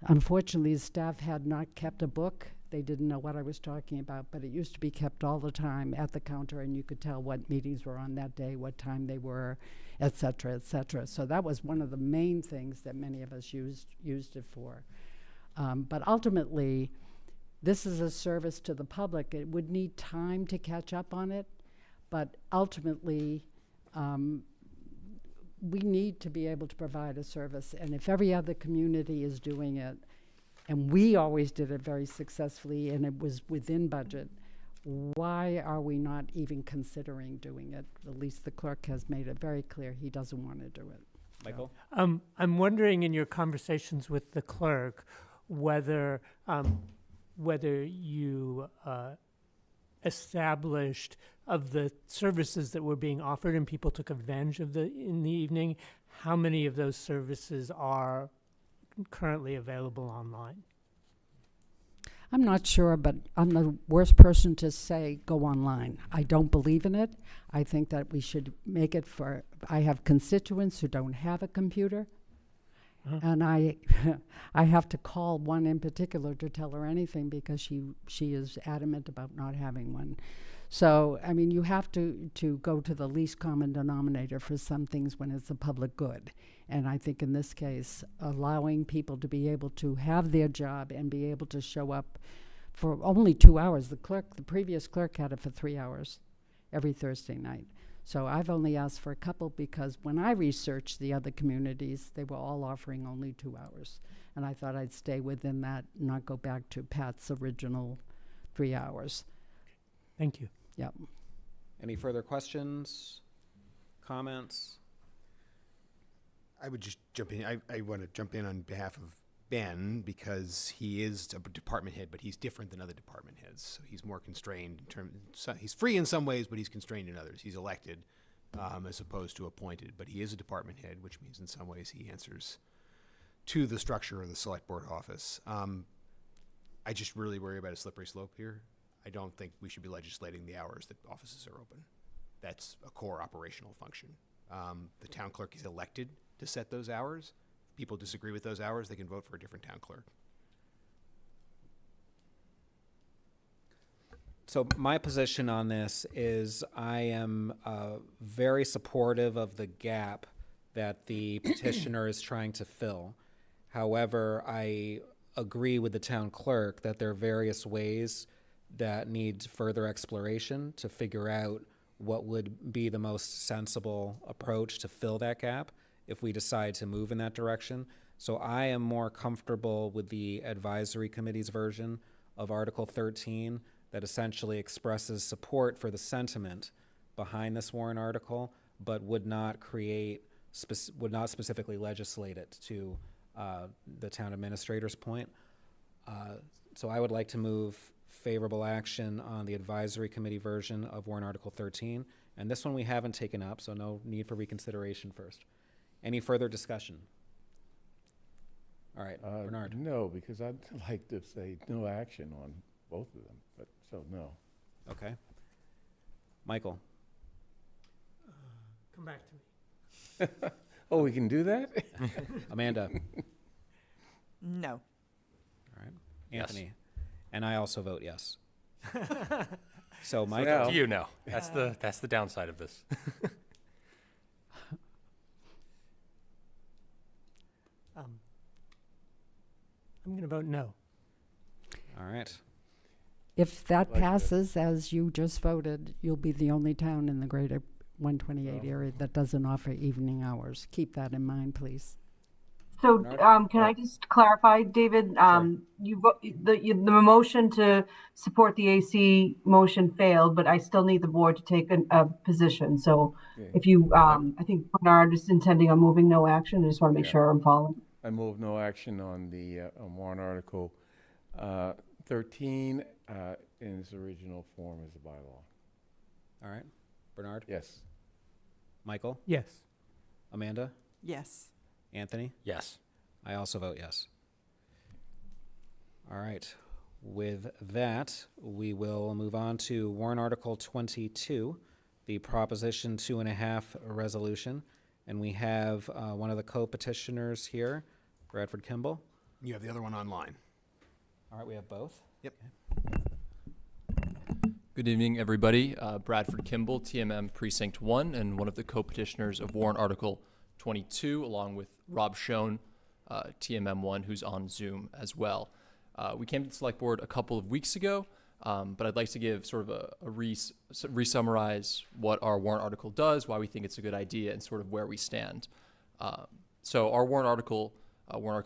unfortunately, the staff had not kept a book. They didn't know what I was talking about, but it used to be kept all the time at the counter, and you could tell what meetings were on that day, what time they were, et cetera, et cetera. So that was one of the main things that many of us used it for. But ultimately, this is a service to the public. It would need time to catch up on it, but ultimately, we need to be able to provide a service. And if every other community is doing it, and we always did it very successfully, and it was within budget, why are we not even considering doing it? At least the clerk has made it very clear he doesn't want to do it. Michael? I'm wondering, in your conversations with the clerk, whether you established, of the services that were being offered and people took advantage of in the evening, how many of those services are currently available online? I'm not sure, but I'm the worst person to say go online. I don't believe in it. I think that we should make it for, I have constituents who don't have a computer, and I have to call one in particular to tell her anything because she is adamant about not having one. So, I mean, you have to go to the least common denominator for some things when it's a public good. And I think in this case, allowing people to be able to have their job and be able to show up for only 2 hours. The previous clerk had it for 3 hours every Thursday night. So I've only asked for a couple because when I researched the other communities, they were all offering only 2 hours. And I thought I'd stay within that, not go back to Pat's original 3 hours. Thank you. Yep. Any further questions, comments? I would just jump in. I want to jump in on behalf of Ben because he is a department head, but he's different than other department heads. So he's more constrained in terms. He's free in some ways, but he's constrained in others. He's elected as opposed to appointed, but he is a department head, which means in some ways he answers to the structure of the select board office. I just really worry about a slippery slope here. I don't think we should be legislating the hours that offices are open. That's a core operational function. The town clerk is elected to set those hours. If people disagree with those hours, they can vote for a different town clerk. So my position on this is I am very supportive of the gap that the petitioner is trying to fill. However, I agree with the town clerk that there are various ways that need further exploration to figure out what would be the most sensible approach to fill that gap if we decide to move in that direction. So I am more comfortable with the advisory committee's version of Article 13 that essentially expresses support for the sentiment behind this warrant article, but would not specifically legislate it to the town administrator's point. So I would like to move favorable action on the advisory committee version of warrant Article 13. And this one we haven't taken up, so no need for reconsideration first. Any further discussion? All right, Bernard. No, because I'd like to say no action on both of them, but so no. Okay. Michael. Come back to me. Oh, we can do that? Amanda. No. All right. Yes. Anthony. And I also vote yes. So Mike. Up to you now. That's the downside of this. I'm going to vote no. All right. If that Like passes as you just voted, you'll be the only town in the greater 128 area that doesn't offer evening hours. Keep that in mind, please. So, can I just clarify, David? The motion to support the AC motion failed, but I still need the board to take a position. So, Okay. if you, I think Bernard is intending on moving no action. I just want to make sure I'm following. I move no action on the on warrant article 13 in its original form as a bylaw. All right. Bernard? Yes. Michael? Yes. Amanda? Yes. Anthony? Yes. I also vote yes. All right. With that, we will move on to warrant Article 22, the Proposition 2.5 resolution. And we have one of the co-petitioners here, Bradford Kimball. You have the other one online. All right, we have both. Yep. Good evening, everybody. Bradford Kimball, TMM Precinct 1, and one of the co-petitioners of warrant Article 22, along with Rob Schoen, TMM 1, who's on Zoom as well. We came to the Select Board a couple of weeks ago, but I'd like to give sort of a re-summarize what our warrant article does, why we think it's a good idea, and sort of where we stand. So our warrant article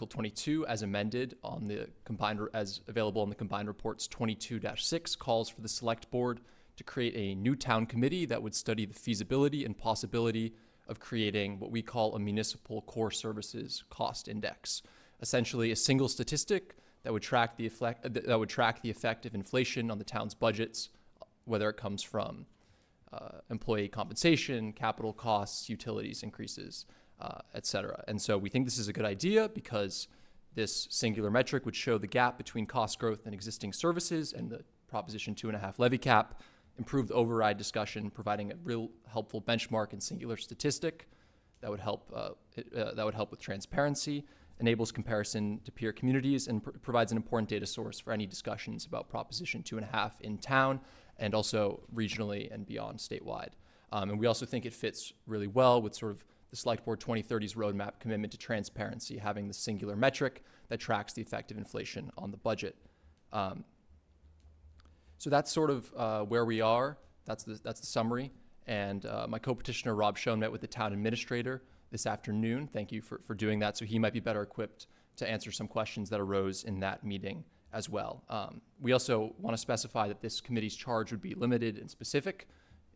22, as amended on the combined, as available on the combined reports 22-6, calls for the Select Board to create a new town committee that would study the feasibility and possibility of creating what we call a municipal core services cost index, essentially a single statistic that would track the effect of inflation on the town's budgets, whether it comes from employee compensation, capital costs, utilities increases, et cetera. And so we think this is a good idea because this singular metric would show the gap between cost growth and existing services and the Proposition 2.5 levy cap, improve the override discussion, providing a real helpful benchmark and singular statistic that would help with transparency, enables comparison to peer communities, and provides an important data source for any discussions about Proposition 2.5 in town and also regionally and beyond statewide. And we also think it fits really well with sort of the Select Board 2030's roadmap commitment to transparency, having the singular metric that tracks the effect of inflation on the budget. So that's sort of where we are. That's the summary. And my co-petitioner, Rob Schoen, met with the town administrator this afternoon. Thank you for doing that. So he might be better equipped to answer some questions that arose in that meeting as well. We also want to specify that this committee's charge would be limited and specific.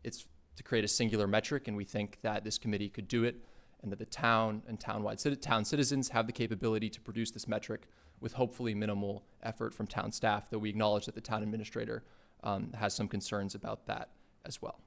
It's to create a singular metric, and we think that this committee could do it, and that the town and town citizens have the capability to produce this metric with hopefully minimal effort from town staff, though we acknowledge that the town administrator has some concerns about that as well.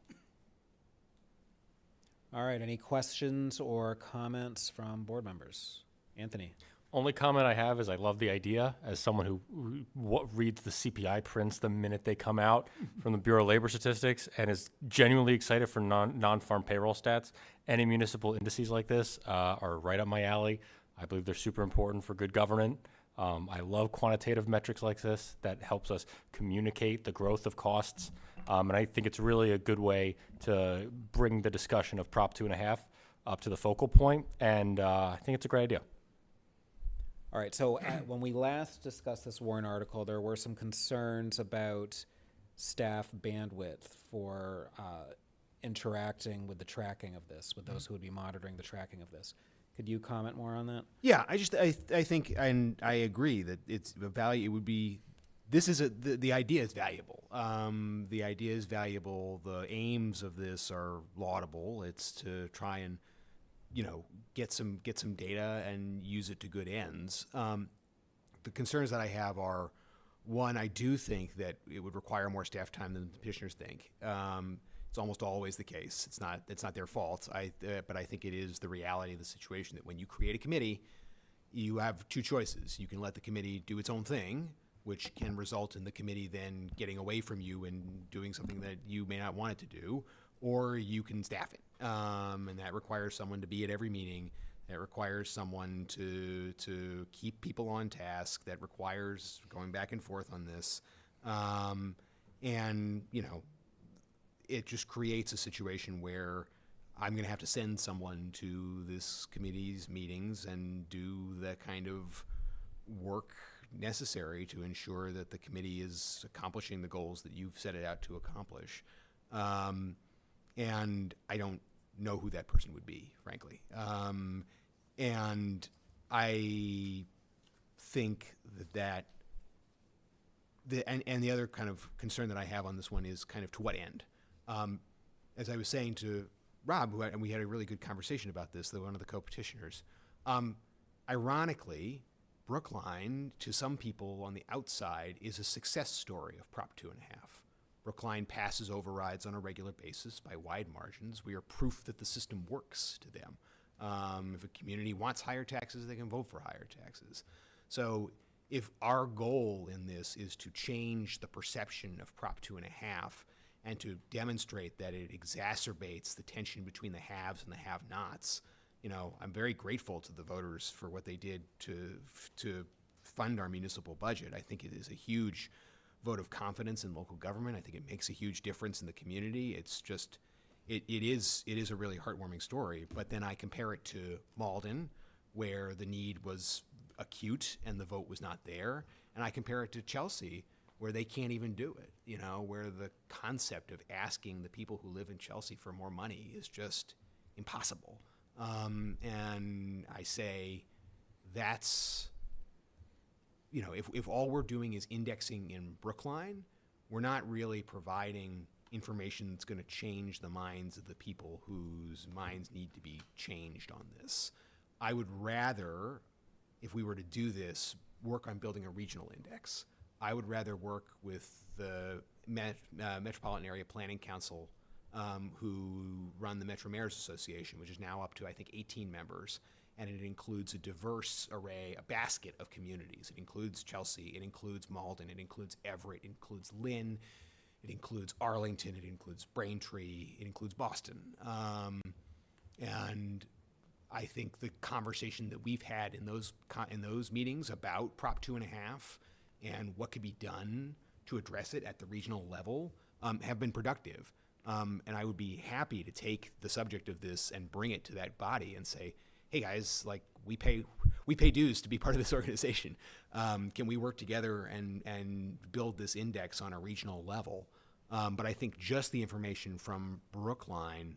All right, any questions or comments from board members? Anthony? Only comment I have is I love the idea as someone who reads the CPI prints the minute they come out from the Bureau of Labor Statistics and is genuinely excited for non-farm payroll stats. Any municipal indices like this are right up my alley. I believe they're super important for good government. I love quantitative metrics like this that helps us communicate the growth of costs. And I think it's really a good way to bring the discussion of Prop 2.5 up to the focal point. And I think it's a great idea. All right, so when we last discussed this warrant article, there were some concerns about staff bandwidth for interacting with the tracking of this, with those who would be monitoring the tracking of this. Could you comment more on that? Yeah, I think, and I agree that it's a value. It would be, the idea is valuable. The idea is valuable. The aims of this are laudable. It's to try and, get some data and use it to good ends. The concerns that I have are, one, I do think that it would require more staff time than the petitioners think. It's almost always the case. It's not their fault. But I think it is the reality of the situation that when you create a committee, you have two choices. You can let the committee do its own thing, which can result in the committee then getting away from you and doing something that you may not want it to do, or you can staff it. And that requires someone to be at every meeting. That requires someone to keep people on task. That requires going back and forth on this. And, it just creates a situation where I'm going to have to send someone to this committee's meetings and do the kind of work necessary to ensure that the committee is accomplishing the goals that you've set it out to accomplish. And I don't know who that person would be, frankly. And I think and the other kind of concern that I have on this one is kind of to what end? As I was saying to Rob, and we had a really good conversation about this, one of the co-petitioners, ironically, Brookline, to some people on the outside, is a success story of Prop 2.5. Brookline passes overrides on a regular basis by wide margins. We are proof that the system works to them. If a community wants higher taxes, they can vote for higher taxes. So if our goal in this is to change the perception of Prop 2.5 and to demonstrate that it exacerbates the tension between the haves and the have-nots, I'm very grateful to the voters for what they did to fund our municipal budget. I think it is a huge vote of confidence in local government. I think it makes a huge difference in the community. It's just, it is a really heartwarming story. But then I compare it to Malden, where the need was acute and the vote was not there. And I compare it to Chelsea, where they can't even do it, where the concept of asking the people who live in Chelsea for more money is just impossible. And I say that's, if all we're doing is indexing in Brookline, we're not really providing information that's going to change the minds of the people whose minds need to be changed on this. I would rather, if we were to do this, work on building a regional index. I would rather work with the Metropolitan Area Planning Council, who run the Metro Mayors Association, which is now up to, I think, 18 members. And it includes a diverse array, a basket of communities. It includes Chelsea, it includes Malden, it includes Everett, it includes Lynn, it includes Arlington, it includes Braintree, it includes Boston. And I think the conversation that we've had in those meetings about Prop 2.5 and what could be done to address it at the regional level have been productive. And I would be happy to take the subject of this and bring it to that body and say, hey guys, like we pay dues to be part of this organization. Can we work together and build this index on a regional level? But I think just the information from Brookline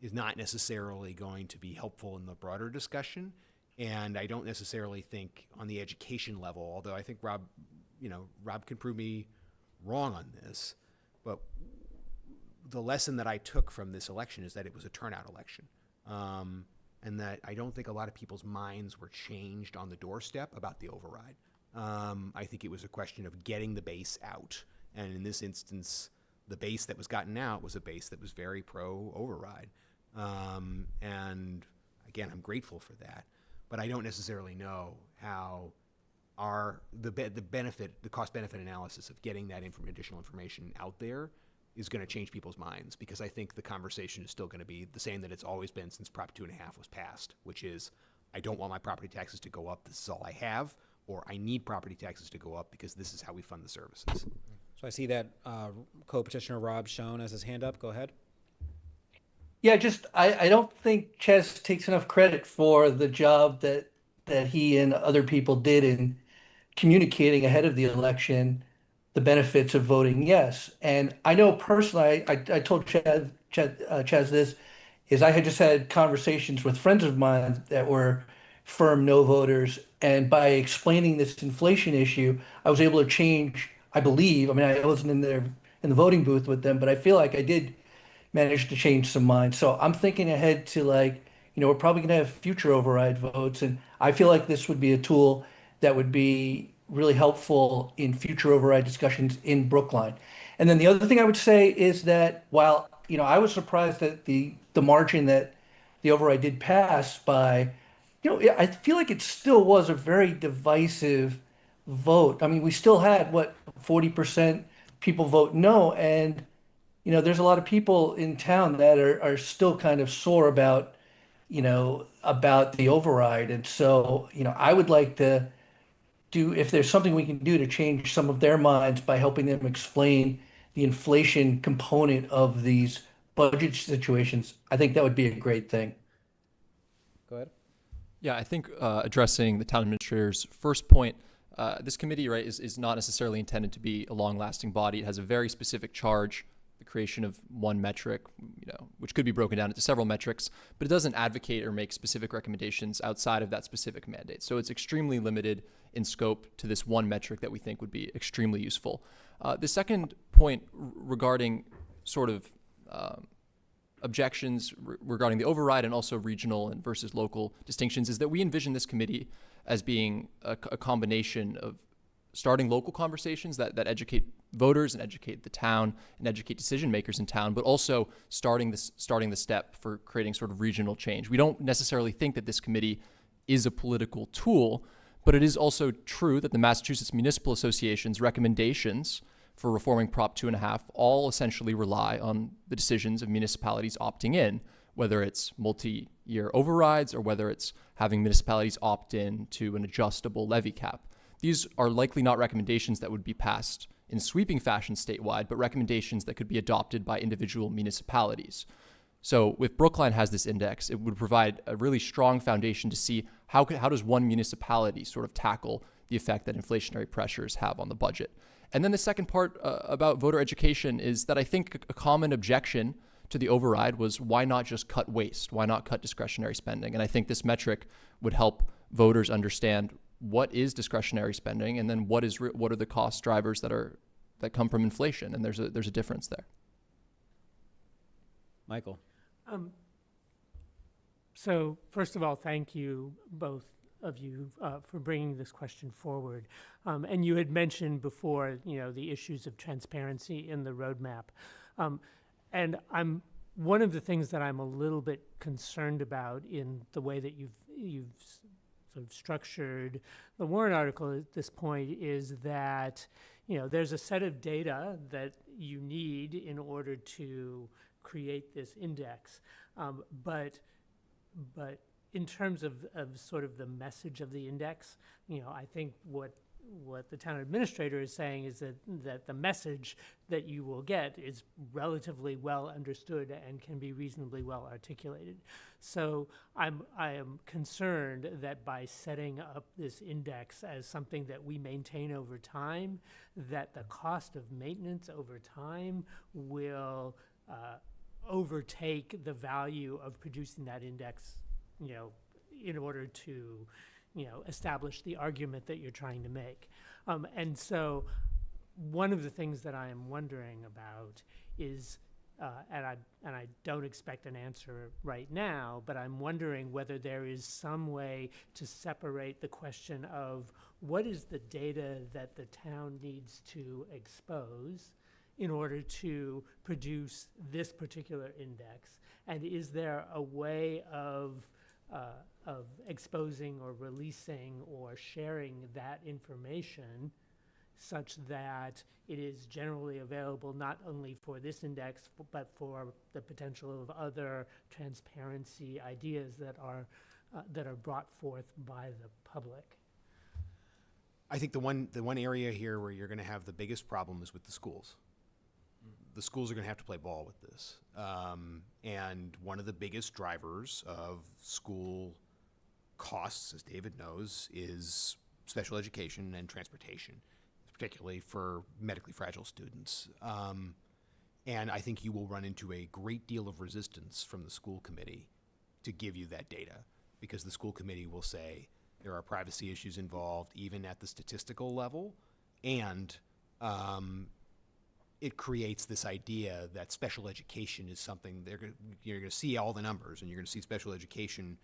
is not necessarily going to be helpful in the broader discussion. And I don't necessarily think on the education level, although I think Rob can prove me wrong on this, but the lesson that I took from this election is that it was a turnout election. And that I don't think a lot of people's minds were changed on the doorstep about the override. I think it was a question of getting the base out. And in this instance, the base that was gotten out was a base that was very pro-override. And again, I'm grateful for that. But I don't necessarily know how the cost-benefit analysis of getting that additional information out there is going to change people's minds, because I think the conversation is still going to be the same that it's always been since Prop 2.5 was passed, which is, I don't want my property taxes to go up, this is all I have, or I need property taxes to go up because this is how we fund the services. So I see that co-petitioner Rob Schoen has his hand up. Go ahead. Yeah, I don't think Ches takes enough credit for the job that that he and other people did in communicating ahead of the election the benefits of voting yes. And I know personally, I told Chaz this, is I had just had conversations with friends of mine that were firm no voters. And by explaining this inflation issue, I was able to change, I believe, I mean, I wasn't in there in the voting booth with them, but I feel like I did manage to change some minds. So I'm thinking ahead to like, we're probably going to have future override votes. And I feel like this would be a tool that would be really helpful in future override discussions in Brookline. And then the other thing I would say is that while, I was surprised that the margin that the override did pass by, I feel like it still was a very divisive vote. I mean, we still had what, 40% people vote no, and there's a lot of people in town that are still kind of sore about the override. And so, I would like to do, if there's something we can do to change some of their minds by helping them explain the inflation component of these budget situations, I think that would be a great thing. Go ahead. Yeah, I think addressing the town administrator's first point, this committee, right, is not necessarily intended to be a long-lasting body. It has a very specific charge, the creation of one metric, which could be broken down into several metrics, but it doesn't advocate or make specific recommendations outside of that specific mandate. So it's extremely limited in scope to this one metric that we think would be extremely useful. The second point regarding sort of objections regarding the override and also regional and versus local distinctions is that we envision this committee as being a combination of starting local conversations that educate voters and educate the town and educate decision makers in town, but also starting the step for creating sort of regional change. We don't necessarily think that this committee is a political tool, but it is also true that the Massachusetts Municipal Association's recommendations for reforming Prop 2.5 all essentially rely on the decisions of municipalities opting in, whether it's multi-year overrides or whether it's having municipalities opt in to an adjustable levy cap. These are likely not recommendations that would be passed in sweeping fashion statewide, but recommendations that could be adopted by individual municipalities. So if Brookline has this index, it would provide a really strong foundation to see how does one municipality sort of tackle the effect that inflationary pressures have on the budget. And then the second part about voter education is that I think a common objection to the override was, why not just cut waste? Why not cut discretionary spending? And I think this metric would help voters understand what is discretionary spending, and then what are the cost drivers that come from inflation, and there's a difference there. Michael. So first of all, thank you, both of you, for bringing this question forward. And you had mentioned before, the issues of transparency in the roadmap. And one of the things that I'm a little bit concerned about in the way that you've sort of structured the warrant article at this point is that, there's a set of data that you need in order to create this index. But in terms of sort of the message of the index, I think what the town administrator is saying is that the message that you will get is relatively well understood and can be reasonably well articulated. So I am concerned that by setting up this index as something that we maintain over time, that the cost of maintenance over time will overtake the value of producing that index, in order to establish the argument that you're trying to make. And so one of the things that I am wondering about is, and I don't expect an answer right now, but I'm wondering whether there is some way to separate the question of what is the data that the town needs to expose in order to produce this particular index, and is there a way of exposing or releasing or sharing that information such that it is generally available not only for this index but for the potential of other transparency ideas that are brought forth by the public. I think the one area here where you're going to have the biggest problem is with the schools. The schools are going to have to play ball with this. And one of the biggest drivers of school costs, as David knows, is special education and transportation, particularly for medically fragile students. And I think you will run into a great deal of resistance from the school committee to give you that data, because the school committee will say there are privacy issues involved even at the statistical level, and it creates this idea that special education is something you're going to see all the numbers, and you're going to see special education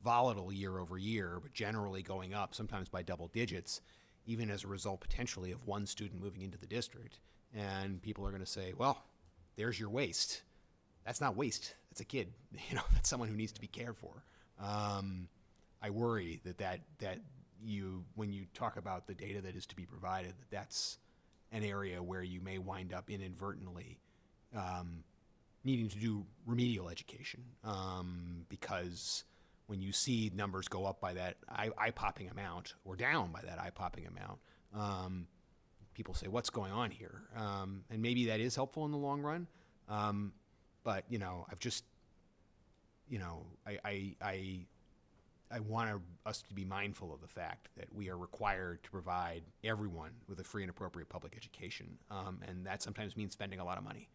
volatile year over year, but generally going up, sometimes by double digits, even as a result potentially of one student moving into the district. And people are going to say, well, there's your waste. That's not waste. That's a kid. That's someone who needs to be cared for. I worry that when you talk about the data that is to be provided, that's an area where you may wind up inadvertently needing to do remedial education, because when you see numbers go up by that eye-popping amount or down by that eye-popping amount, people say, what's going on here? And maybe that is helpful in the long run. But, I've just, I want us to be mindful of the fact that we are required to provide everyone with a free and appropriate public education. And that sometimes means spending a lot of money.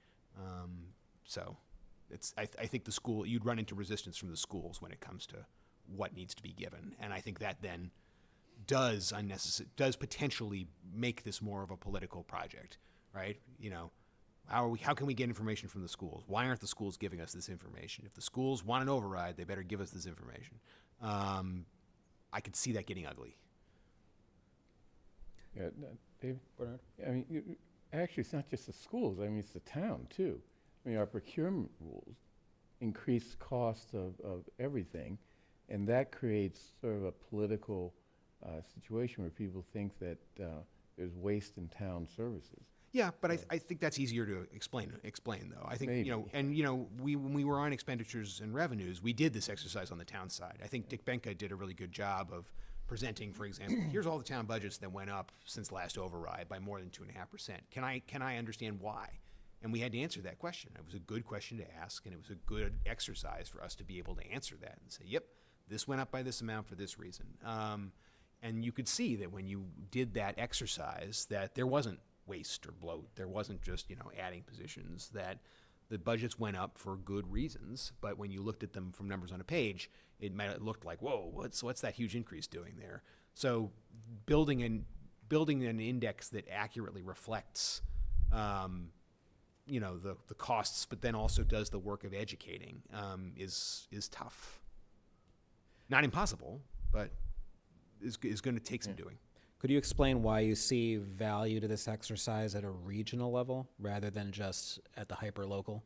So I think you'd run into resistance from the schools when it comes to what needs to be given. And I think that then does potentially make this more of a political project, right? How can we get information from the schools? Why aren't the schools giving us this information? If the schools want an override, they better give us this information. I could see that getting ugly. Yeah, David? Bernard? I mean, actually, it's not just the schools. I mean, it's the town, too. I mean, our procurement rules increase costs of everything, and that creates sort of a political situation where people think that there's waste in town services. Yeah, but I think that's easier to explain though. I think, Maybe. When we were on expenditures and revenues, we did this exercise on the town side. I think Dick Benka did a really good job of presenting, for example, here's all the town budgets that went up since last override by more than 2.5%. Can I understand why? And we had to answer that question. It was a good question to ask, and it was a good exercise for us to be able to answer that and say, yep, this went up by this amount for this reason. And you could see that when you did that exercise that there wasn't waste or bloat. There wasn't just, adding positions, that the budgets went up for good reasons, but when you looked at them from numbers on a page, it might have looked like, whoa, what's that huge increase doing there? So building an index that accurately reflects, the costs, but then also does the work of educating, is tough. Not impossible, but is going to take some doing. Could you explain why you see value to this exercise at a regional level rather than just at the hyper-local?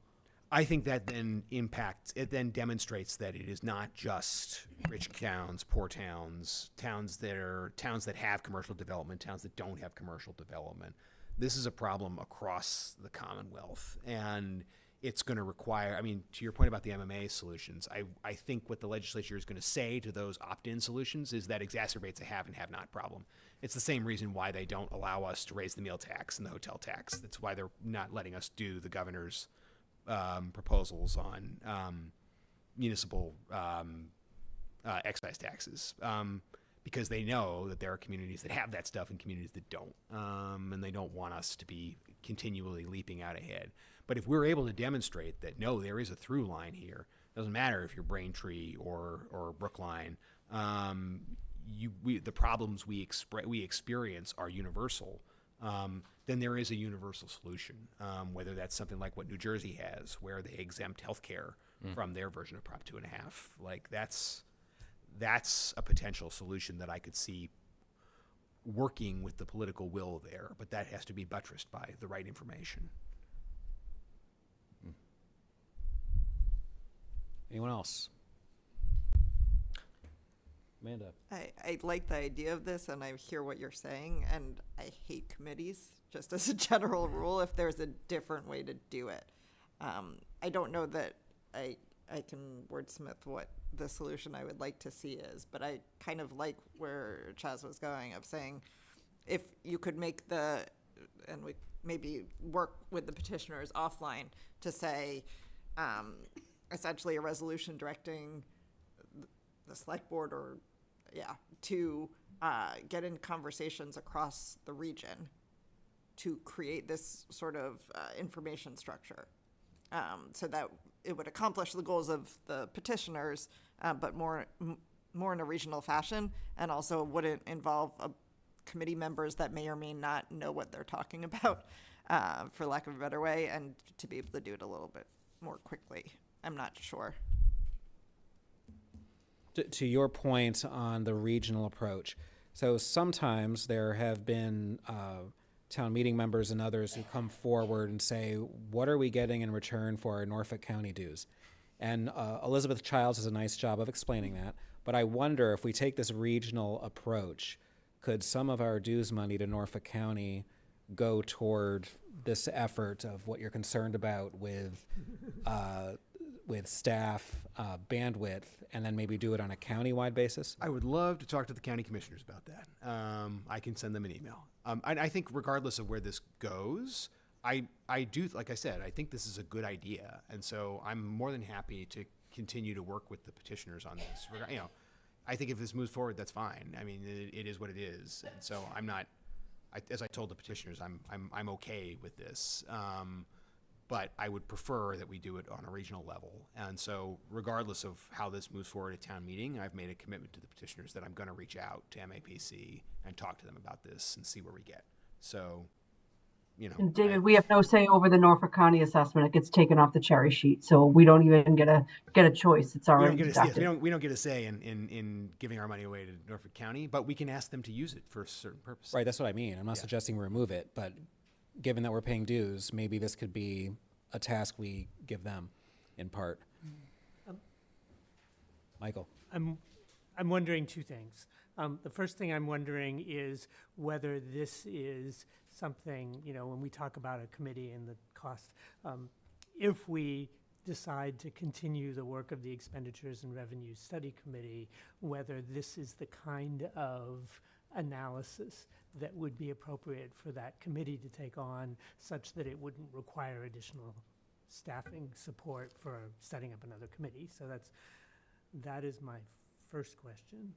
I think that then demonstrates that it is not just rich towns, poor towns, towns that have commercial development, towns that don't have commercial development. This is a problem across the Commonwealth, and it's going to require, to your point about the MMA solutions, I think what the legislature is going to say to those opt-in solutions is that exacerbates a have and have not problem. It's the same reason why they don't allow us to raise the meal tax and the hotel tax. That's why they're not letting us do the governor's proposals on municipal excise taxes, because they know that there are communities that have that stuff and communities that don't, and they don't want us to be continually leaping out ahead. But if we're able to demonstrate that, no, there is a through line here, doesn't matter if you're Braintree or Brookline, the problems we experience are universal, then there is a universal solution, whether that's something like what New Jersey has, where they exempt healthcare from their version of Prop 2.5. Like, that's a potential solution that I could see working with the political will there, but that has to be buttressed by the right information. Anyone else? Amanda. I like the idea of this, and I hear what you're saying, and I hate committees, just as a general rule, if there's a different way to do it. I don't know that I can wordsmith what the solution I would like to see is, but I kind of like where Chaz was going, of saying if you could make and we maybe work with the petitioners offline to say, essentially a resolution directing the select board or to get in conversations across the region to create this sort of information structure, so that it would accomplish the goals of the petitioners, but more in a regional fashion, and also wouldn't involve committee members that may or may not know what they're talking about, for lack of a better way, and to be able to do it a little bit more quickly. I'm not sure. To your point on the regional approach, so sometimes there have been town meeting members and others who come forward and say, what are we getting in return for our Norfolk County dues? And Elizabeth Childs does a nice job of explaining that. But I wonder if we take this regional approach, could some of our dues money to Norfolk County go toward this effort of what you're concerned about with staff bandwidth, and then maybe do it on a county-wide basis? I would love to talk to the county commissioners about that. I can send them an email. I think regardless of where this goes, I do, like I said, I think this is a good idea. And so I'm more than happy to continue to work with the petitioners on this. You know, I think if this moves forward, that's fine. I mean, it is what it is. And so I'm not, as I told the petitioners, I'm okay with this. But I would prefer that we do it on a regional level. And so regardless of how this moves forward at town meeting, I've made a commitment to the petitioners that I'm going to reach out to MAPC and talk to them about this and see where we get. So, you know. And David, we have no say over the Norfolk County assessment. It gets taken off the cherry sheet. So we don't even get a choice. It's already deducted. We don't get a say in giving our money away to Norfolk County, but we can ask them to use it for a certain purpose. Right, that's what I mean. I'm not suggesting we remove it, but given that we're paying dues, maybe this could be a task we give them in part. Michael. I'm wondering two things. The first thing I'm wondering is whether this is something, you know, when we talk about a committee and the cost, if we decide to continue the work of the Expenditures and Revenue Study Committee, whether this is the kind of analysis that would be appropriate for that committee to take on, such that it wouldn't require additional staffing support for setting up another committee. So that is my first question.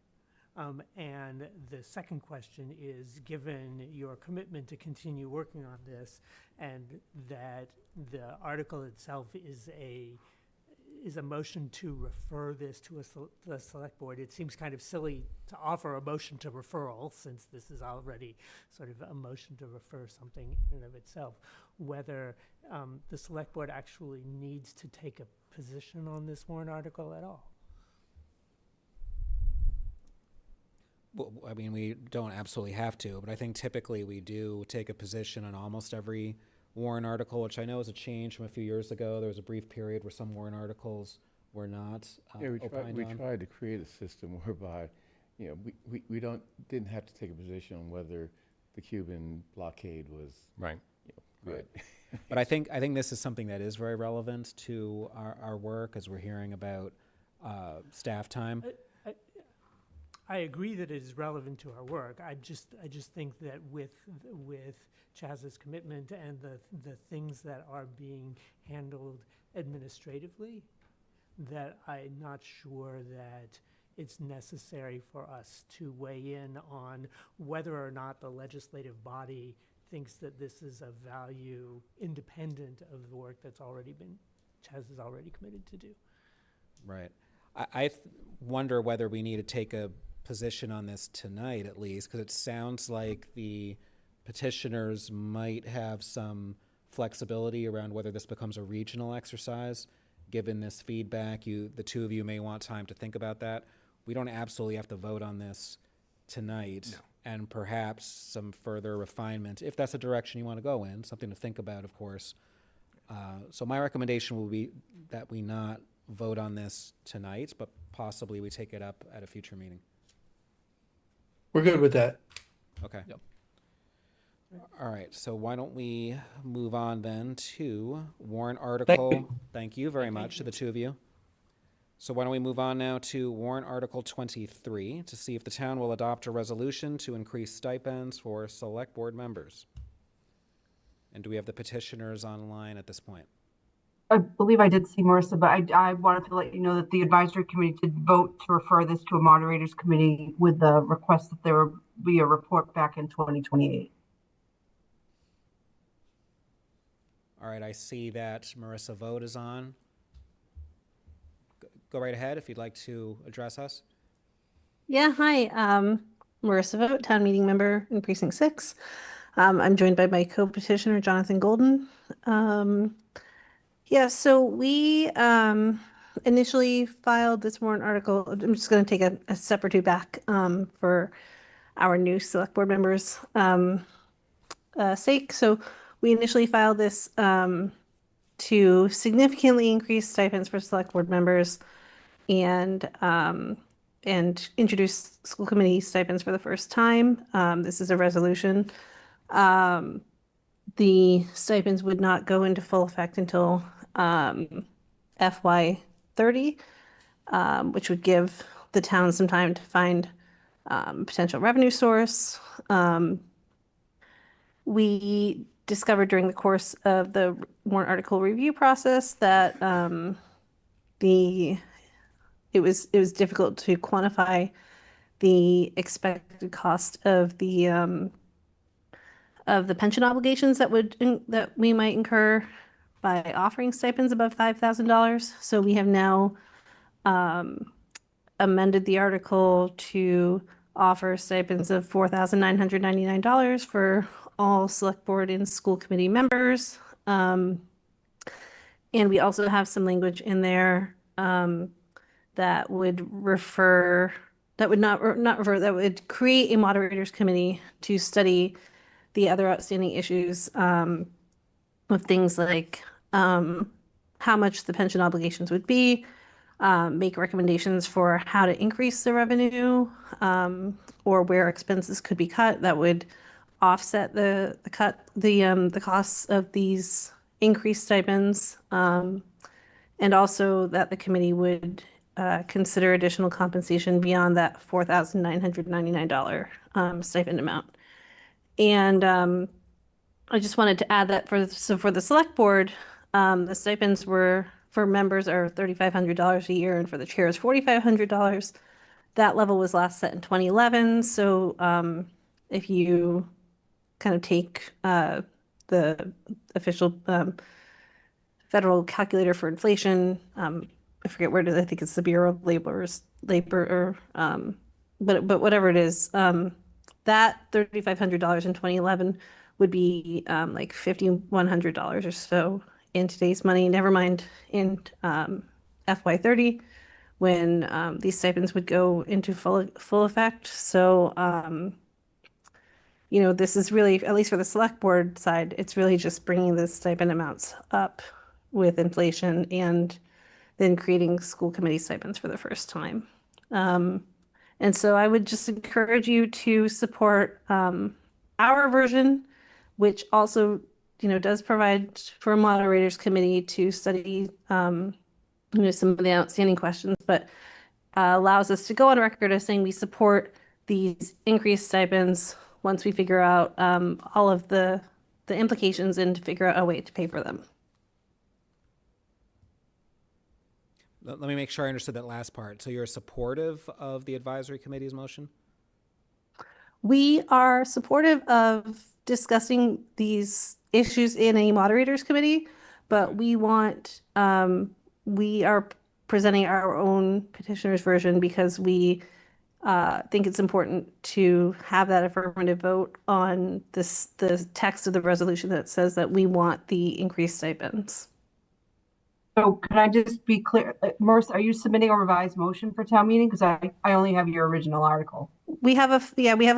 And the second question is, given your commitment to continue working on this, and that the article itself is a motion to refer this to the select board, it seems kind of silly to offer a motion to referral, since this is already sort of a motion to refer something in and of itself, whether the select board actually needs to take a position on this warrant article at all. Well, I mean, we don't absolutely have to, but I think typically we do take a position on almost every warrant article, which I know is a change from a few years ago. There was a brief period where some warrant articles were not we opined on. tried to create a system whereby, you know, we didn't have to take a position on whether the Cuban blockade was right. You know, good. Right. But I think this is something that is very relevant to our work, as we're hearing about staff time. I agree that it is relevant to our work. I just think that with Chaz's commitment and the things that are being handled administratively, that I'm not sure that it's necessary for us to weigh in on whether or not the legislative body thinks that this is of value independent of the work that's already been, Chaz is already committed to do. Right. I wonder whether we need to take a position on this tonight, at least, because it sounds like the petitioners might have some flexibility around whether this becomes a regional exercise. Given this feedback, the two of you may want time to think about that. We don't absolutely have to vote on this tonight. No. And perhaps some further refinement, if that's a direction you want to go in, something to think about, of course. So my recommendation will be that we not vote on this tonight, but possibly we take it up at a future meeting. We're good with that. Okay. Yep. All right, so why don't we move on then to warrant article. Thank you very much to the two of you. So why don't we move on now to warrant article 23 to see if the town will adopt a resolution to increase stipends for select board members. And do we have the petitioners online at this point? I believe I did see Marissa, but I wanted to let you know that the advisory committee did vote to refer this to a moderators committee with the request that there be a report back in 2028. All right, I see that Marissa Vogt is on. Go right ahead if you'd like to address us. Yeah, hi. Marissa Vogt, town meeting member in Precinct 6. I'm joined by my co-petitioner, Jonathan Golden. Yeah, so we initially filed this warrant article. I'm just going to take a step or two back for our new select board members' sake. So we initially filed this to significantly increase stipends for select board members and introduce school committee stipends for the first time. This is a resolution. The stipends would not go into full effect until FY 30, which would give the town some time to find potential revenue source. We discovered during the course of the warrant article review process that it was difficult to quantify the expected cost of the pension obligations that we might incur by offering stipends above $5,000. So we have now amended the article to offer stipends of $4,999 for all select board and school committee members. And we also have some language in there that would refer, that would not refer, that would create a moderators committee to study the other outstanding issues of things like how much the pension obligations would be, make recommendations for how to increase the revenue or where expenses could be cut that would offset the costs of these increased stipends, and also that the committee would consider additional compensation beyond that $4,999 stipend amount. And I just wanted to add that for the select board, the stipends were for members are $3,500 a year, and for the chair is $4,500. That level was last set in 2011. So if you kind of take the official federal calculator for inflation, I forget where it is. I think it's the Bureau of labor, but whatever it is, that $3,500 in 2011 would be like $5,100 or so in today's money. Never mind in FY 30 when these stipends would go into full effect. So you know, this is really, at least for the select board side, it's really just bringing the stipend amounts up with inflation and then creating school committee stipends for the first time. And so I would just encourage you to support our version, which also, you know, does provide for a moderators committee to study, you know, some of the outstanding questions, but allows us to go on record as saying we support these increased stipends once we figure out all of the implications and to figure out a way to pay for them. Let me make sure I understood that last part. So you're supportive of the advisory committee's motion? We are supportive of discussing these issues in a moderators committee, but we are presenting our own petitioner's version because we think it's important to have that affirmative vote on the text of the resolution that says that we want the increased stipends. So can I just be clear, Marissa, are you submitting a revised motion for town meeting? Because I only have your original article. We have a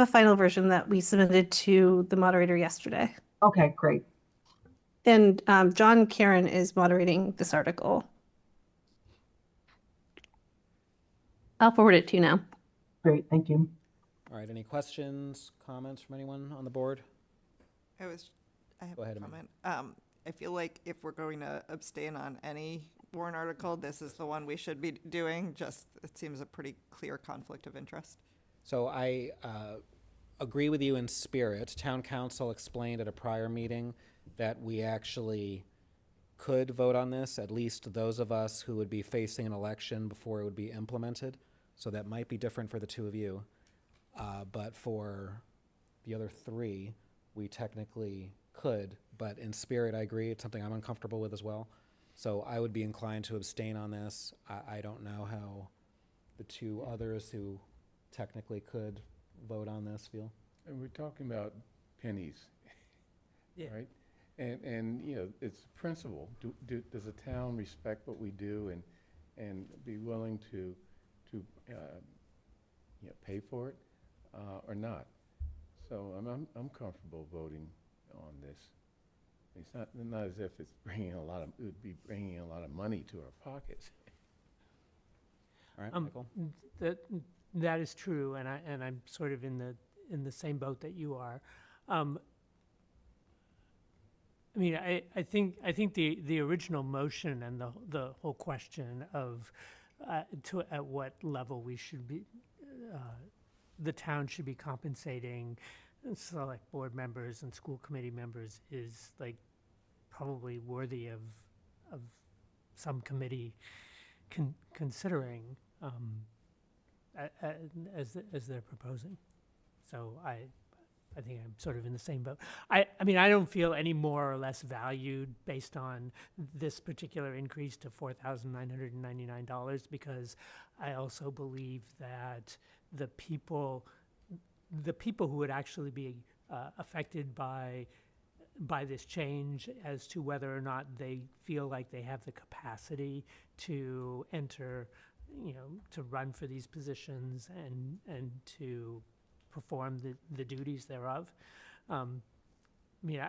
final version that we submitted to the moderator yesterday. Okay, great. And John Karen is moderating this article. I'll forward it to you now. Great, thank you. All right, any questions, comments from anyone on the board? I have Go ahead, a comment. I feel like if we're going to abstain on any warrant article, this is the one we should be doing. Just, it seems a pretty clear conflict of interest. So I agree with you in spirit. Town council explained at a prior meeting that we actually could vote on this, at least those of us who would be facing an election before it would be implemented. So that might be different for the two of you. But for the other three, we technically could. But in spirit, I agree. It's something I'm uncomfortable with as well. So I would be inclined to abstain on this. I don't know how the two others who technically could vote on this feel. And we're talking about pennies, Yeah. right? And you know, it's a principle. Does the town respect what we do and be willing to you know, pay for it or not? So I'm comfortable voting on this. It's not as if it's bringing a lot of, it would be bringing a lot of money to our pockets. All right, Michael? That is true, and I'm sort of in the same boat that you are. I mean, I think the original motion and the whole question of at what level we should be, the town should be compensating select board members and school committee members is like probably worthy of some committee considering as they're proposing. So I think I'm sort of in the same boat. I mean, I don't feel any more or less valued based on this particular increase to $4,999 because I also believe that the people who would actually be affected by this change as to whether or not they feel like they have the capacity to enter, you know, to run for these positions and to perform the duties thereof. I mean,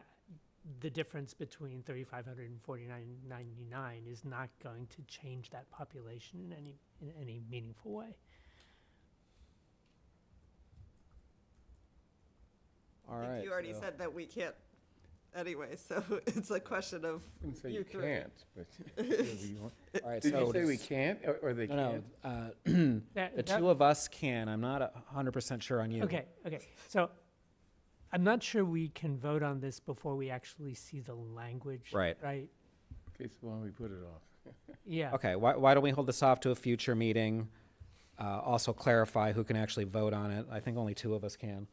the difference between $3,500 and $4,999 is not going to change that population in any meaningful way. All I think right. you already said that we can't anyway, so it's a question of I wouldn't say you you three. can't, but whatever you want. All right, Did so you say we can't or they No, can't? the two of us can. I'm not 100% sure on you. Okay. So I'm not sure we can vote on this before we actually see the language. Right. Right. Okay, so why don't we put it off? Yeah. Okay, why don't we hold this off to a future meeting? Also clarify who can actually vote on it. I think only two of us can.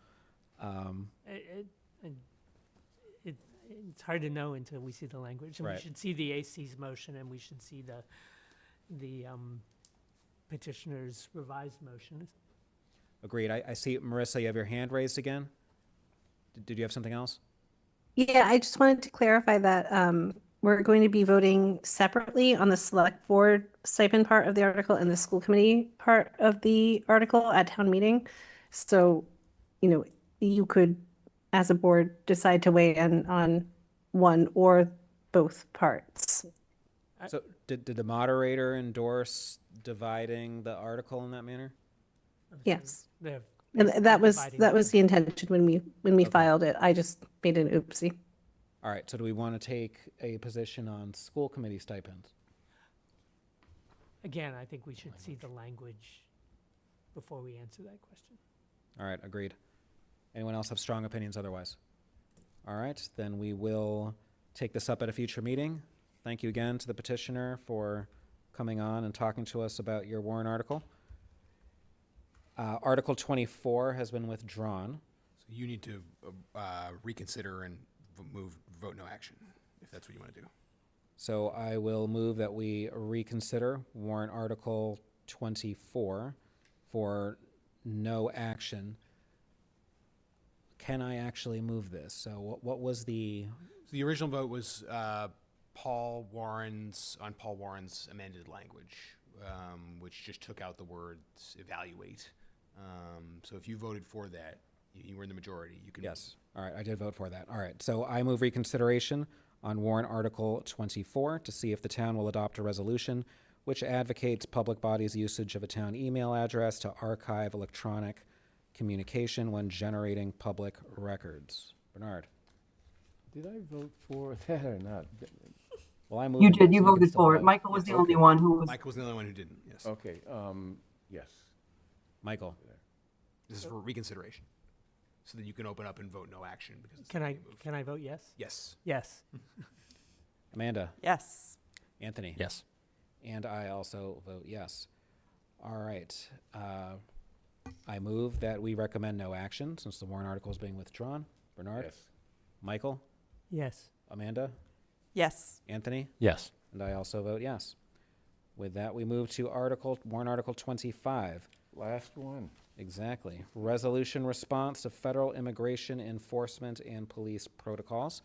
It's hard to know until we see the language. And Right. we should see the AC's motion and we should see the petitioner's revised motion. Agreed. I see, Marissa, you have your hand raised again? Did you have something else? Yeah, I just wanted to clarify that we're going to be voting separately on the select board stipend part of the article and the school committee part of the article at town meeting. So, you know, you could, as a board, decide to weigh in on one or both parts. So did the moderator endorse dividing the article in that manner? Yes. They're And that was dividing the intention when we filed it. I just made an oopsie. All right, so do we want to take a position on school committee stipends? Again, I think we should see the language before we answer that question. All right, agreed. Anyone else have strong opinions otherwise? All right, then we will take this up at a future meeting. Thank you again to the petitioner for coming on and talking to us about your warrant article. Article 24 has been withdrawn. So you need to reconsider and vote no action, if that's what you want to do. So I will move that we reconsider warrant article 24 for no action. Can I actually move this? So what was the... So the original vote was Paul Warren's amended language, which just took out the words evaluate. So if you voted for that, you were in the majority. You can. Yes. All right, I did vote for that. All right, so I move reconsideration on warrant article 24 to see if the town will adopt a resolution which advocates public bodies' usage of a town email address to archive electronic communication when generating public records. Bernard. Did I vote for that or not? Well, I moved. You did. so You can voted still for it. vote. Michael was Yes. the only one who was. Michael was the only one who didn't. Yes. Okay, yes. Michael. This is for reconsideration, so that you can open up and vote no action because. It's Can not I being moved. can I vote yes? Yes. Yes. Amanda? Yes. Anthony? Yes. And I also vote yes. All right. I move that we recommend no action since the warrant article is being withdrawn. Bernard? Yes. Michael? Yes. Amanda? Yes. Anthony? Yes. And I also vote yes. With that, we move to warrant article 25. Last one. Exactly. Resolution response to federal immigration enforcement and police protocols.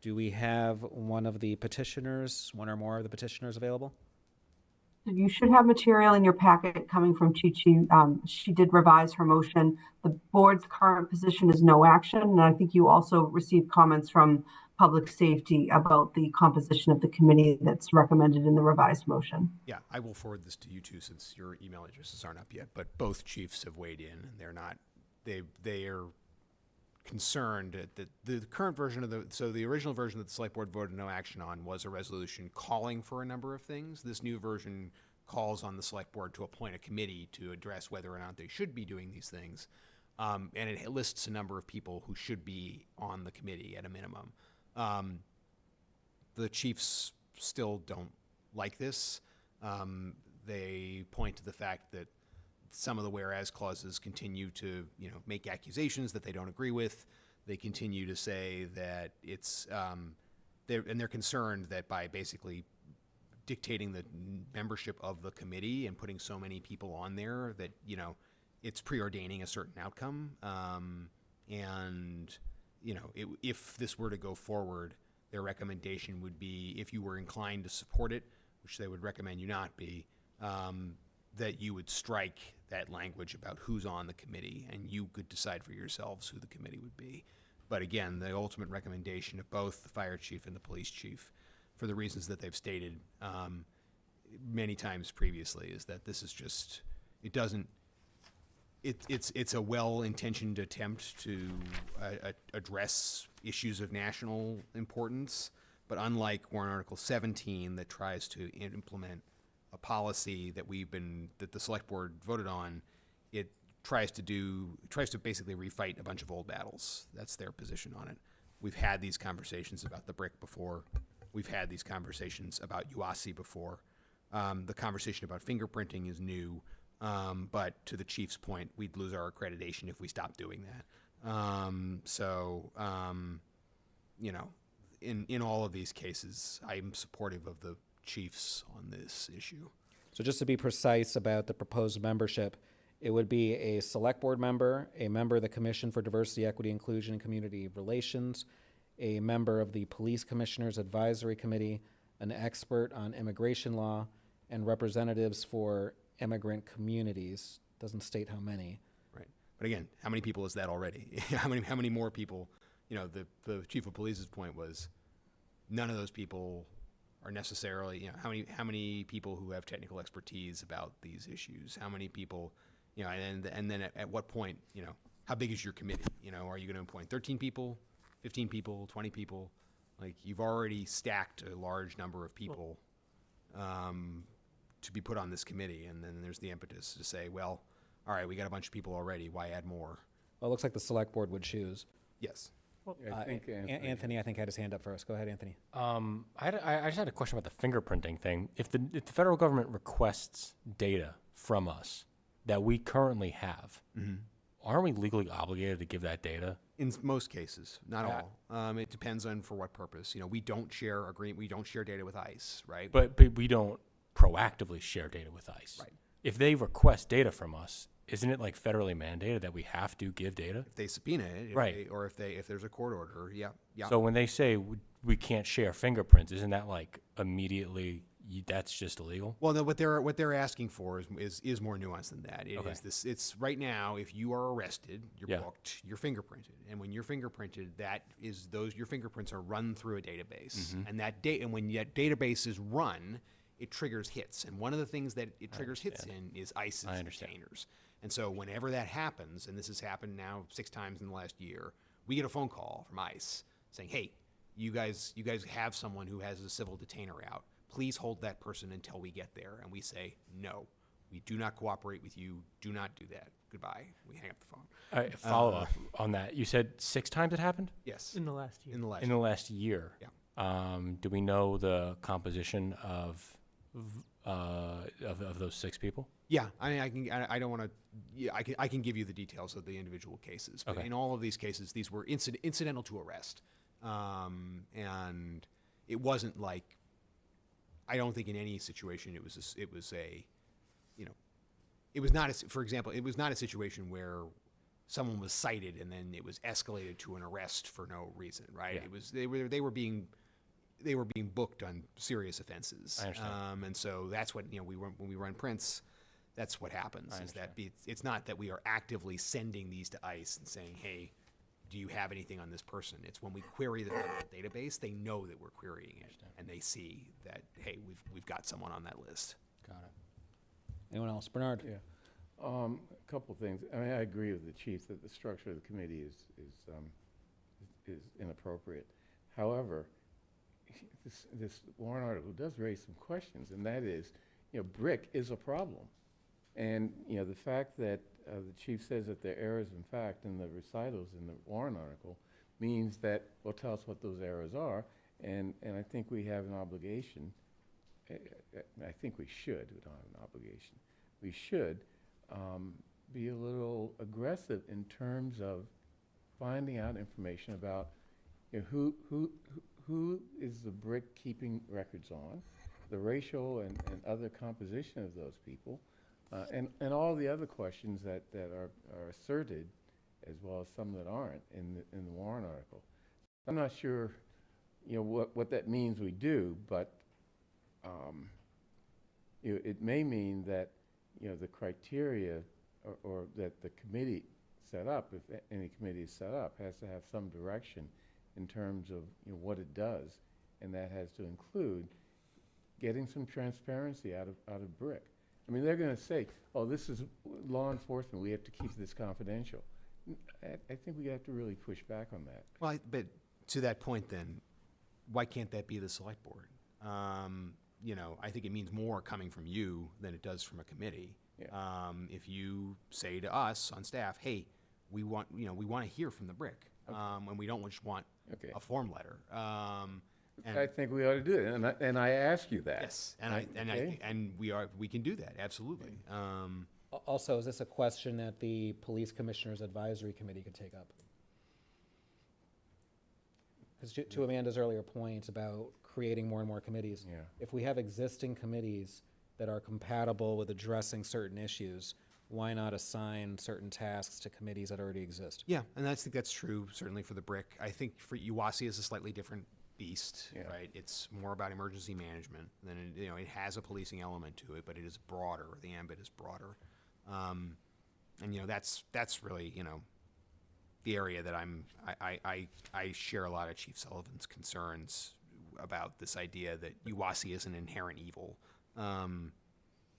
Do we have one of the petitioners, one or more of the petitioners available? You should have material in your packet coming from Chi-Chi. She did revise her motion. The board's current position is no action, and I think you also received comments from public safety about the composition of the committee that's recommended in the revised motion. Yeah, I will forward this to you too, since your email addresses aren't up yet. But both chiefs have weighed in, and they're not. They are concerned that the current version of the original version that the select board voted no action on was a resolution calling for a number of things. This new version calls on the select board to appoint a committee to address whether or not they should be doing these things, and it lists a number of people who should be on the committee at a minimum. The chiefs still don't like this. They point to the fact that some of the whereas clauses continue to, make accusations that they don't agree with. They continue to say that it's, they're concerned that by basically dictating the membership of the committee and putting so many people on there that, it's preordaining a certain outcome. If this were to go forward, their recommendation would be, if you were inclined to support it, which they would recommend you not be, that you would strike that language about who's on the committee, and you could decide for yourselves who the committee would be. But again, the ultimate recommendation of both the fire chief and the police chief, for the reasons that they've stated many times previously, is that this is just, it's a well-intentioned attempt to address issues of national importance, but unlike warrant article 17 that tries to implement a policy that the select board voted on, it tries to basically refight a bunch of old battles. That's their position on it. We've had these conversations about the brick before. We've had these conversations about UASI before. The conversation about fingerprinting is new, but to the chief's point, we'd lose our accreditation if we stopped doing that. In all of these cases, I'm supportive of the chiefs on this issue. So just to be precise about the proposed membership, it would be a select board member, a member of the Commission for Diversity, Equity, Inclusion, and Community Relations, a member of the Police Commissioners Advisory Committee, an expert on immigration law, and representatives for immigrant communities. Doesn't state how many. Right. But again, how many people is that already? How many more people? The chief of police's point was none of those people are necessarily, how many people who have technical expertise about these issues? How many people, and then at what point, how big is your committee? Are you going to appoint 13 people, 15 people, 20 people? Like, you've already stacked a large number of people to be put on this committee, and then there's the impetus to say, well, all right, we got a bunch of people already. Why add more? Well, it looks like the select board would choose. Yes. I think Anthony, I think, had his hand up first. Go ahead, Anthony. I just had a question about the fingerprinting thing. If the federal government requests data from us that we currently have, aren't we legally obligated to give that data? In most cases, not all. It depends on for what purpose. We don't share data with ICE, right? But we don't proactively share data with ICE. Right. If they request data from us, isn't it like federally mandated that we have to give data? If they subpoena it, right? Or if there's a court order, yeah. So when they say we can't share fingerprints, isn't that like immediately that's just illegal? Well, no, what they're asking for is more nuanced than that. It's right now, if you are arrested, you're booked, you're fingerprinted, and when you're fingerprinted, your fingerprints are run through a database, and and when that database is run, it triggers hits, and one of the things that it triggers hits in is ICE's detainers. And so whenever that happens, and this has happened now 6 times in the last year, we get a phone call from ICE saying, "Hey, you guys have someone who has a civil detainer out. Please hold that person until we get there." And we say, "No, we do not cooperate with you. Do not do that. Goodbye." We hang up the phone. Follow up on that. You said 6 times it happened? Yes. In the last year. In the last In the last year. Yeah. Do we know the composition of those 6 people? Yeah, I mean, I don't want to. Yeah, I can give you the details of the individual cases. But Okay. in all of these cases, these were incidental to arrest, and it wasn't like. I don't think in any situation it was a, you know, it was not a, for example, it was not a situation where someone was cited and then it was escalated to an arrest for no reason, right? Yeah. It was they were being booked on serious offenses. I understand. And so that's what, when we run prints, that's what happens. I Is that it's not that we are actively sending these to ICE and saying, hey, do you have anything on this person? It's when we query the federal database, they know that we're querying it, and they see that, hey, we've got someone on that list. Got it. Anyone else? Bernard? Yeah. A couple things. I mean, I agree with the chief that the structure of the committee is inappropriate. However, this warrant article does raise some questions, and that is, brick is a problem. And, the fact that the chief says that there are errors in fact in the recitals in the warrant article means that, well, tell us what those errors are. And I think we have an obligation. I think we should. We don't have an obligation. We should be a little aggressive in terms of finding out information about who is the brick keeping records on, the racial and other composition of those people, and all the other questions that are asserted, as well as some that aren't in the warrant article. I'm not sure, what that means we do, but it may mean that the criteria or that the committee set up, if any committee is set up, has to have some direction in terms of what it does, and that has to include getting some transparency out of brick. I mean, they're going to say, "Oh, this is law enforcement. We have to keep this confidential." I think we have to really push back on that. Well, but to that point, then, why can't that be the select board? I think it means more coming from you than it does from a committee. Yeah. If you say to us on staff, "Hey, we want to hear from the brick," and we don't just want a form letter. I think we ought to do it, and I ask you that. Yes, and we can do that, absolutely. Also, is this a question that the Police Commissioners Advisory Committee could take up? Because to Amanda's earlier point about creating more and more committees, if we have existing committees that are compatible with addressing certain issues, why not assign certain tasks to committees that already exist? Yeah, and I think that's true, certainly for the brick. I think for UWASI is a slightly different beast, right? It's more about emergency management. Then it has a policing element to it, but it is broader. The ambit is broader, and that's really the area that I share a lot of Chief Sullivan's concerns about this idea that UWASI is an inherent evil.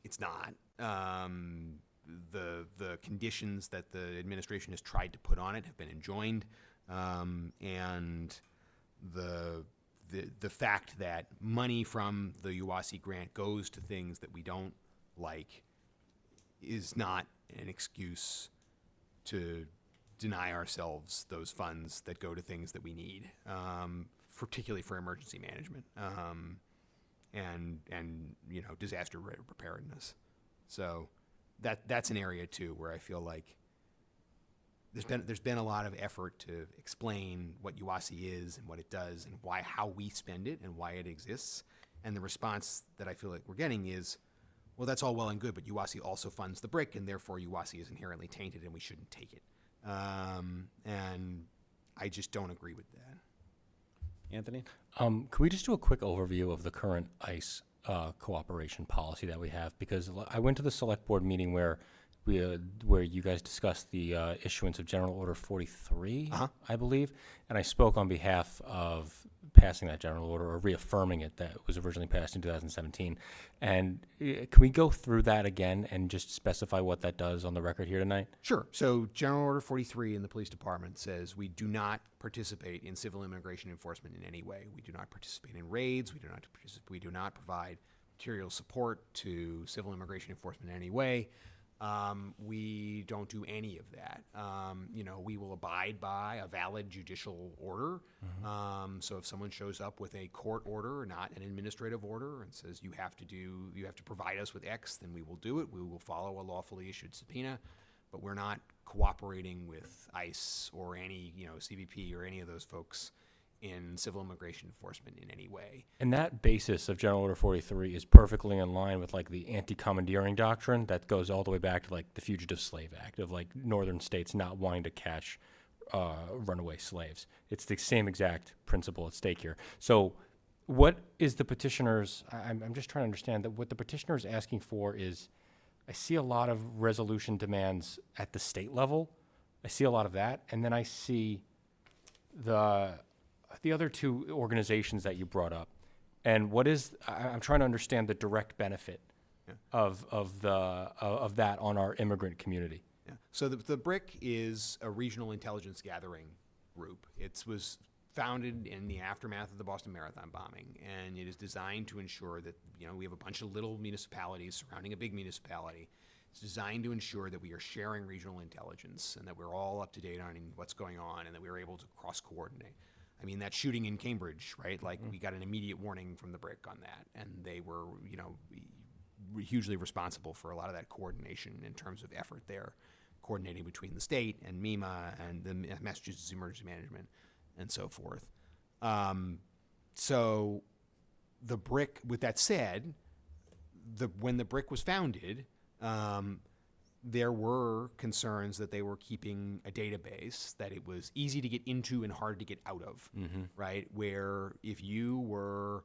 It's not. The conditions that the administration has tried to put on it have been enjoined, and the fact that money from the UWASI grant goes to things that we don't like is not an excuse to deny ourselves those funds that go to things that we need, particularly for emergency management and disaster preparedness. So that's an area too where I feel like there's been a lot of effort to explain what UWASI is and what it does and how we spend it and why it exists. And the response that I feel like we're getting is, well, that's all well and good, but UWASI also funds the brick, and therefore UWASI is inherently tainted and we shouldn't take it. And I just don't agree with that. Anthony? Could we just do a quick overview of the current ICE cooperation policy that we have? Because I went to the select board meeting where you guys discussed the issuance of General Order 43, I believe, and I spoke on behalf of passing that general order or reaffirming it that was originally passed in 2017. And can we go through that again and just specify what that does on the record here tonight? Sure. So General Order 43 in the police department says we do not participate in civil immigration enforcement in any way. We do not participate in raids. We do not provide material support to civil immigration enforcement in any way. We don't do any of that. We will abide by a valid judicial order. So if someone shows up with a court order, not an administrative order, and says you have to provide us with X, then we will do it. We will follow a lawfully issued subpoena, but we're not cooperating with ICE or any, CBP or any of those folks in civil immigration enforcement in any way. And that basis of General Order 43 is perfectly in line with like the anti-commandeering doctrine that goes all the way back to like the Fugitive Slave Act of like northern states not wanting to catch runaway slaves. It's the same exact principle at stake here. So what is the petitioners, I'm just trying to understand that what the petitioner is asking for is, I see a lot of resolution demands at the state level. I see a lot of that. And then I see the other two organizations that you brought up, and I'm trying to understand the direct benefit of that on our immigrant community. Yeah. So the BRIC is a regional intelligence gathering group. It was founded in the aftermath of the Boston Marathon bombing, and it is designed to ensure that we have a bunch of little municipalities surrounding a big municipality. It's designed to ensure that we are sharing regional intelligence and that we're all up to date on what's going on and that we're able to cross-coordinate. I mean, that shooting in Cambridge, right? Like, we got an immediate warning from the BRIC on that, and they were, hugely responsible for a lot of that coordination in terms of effort there, coordinating between the state and MEMA and the Massachusetts Emergency Management and so forth. So the BRIC, with that said, when the BRIC was founded, there were concerns that they were keeping a database that it was easy to get into and hard to get out of, right? Where if you were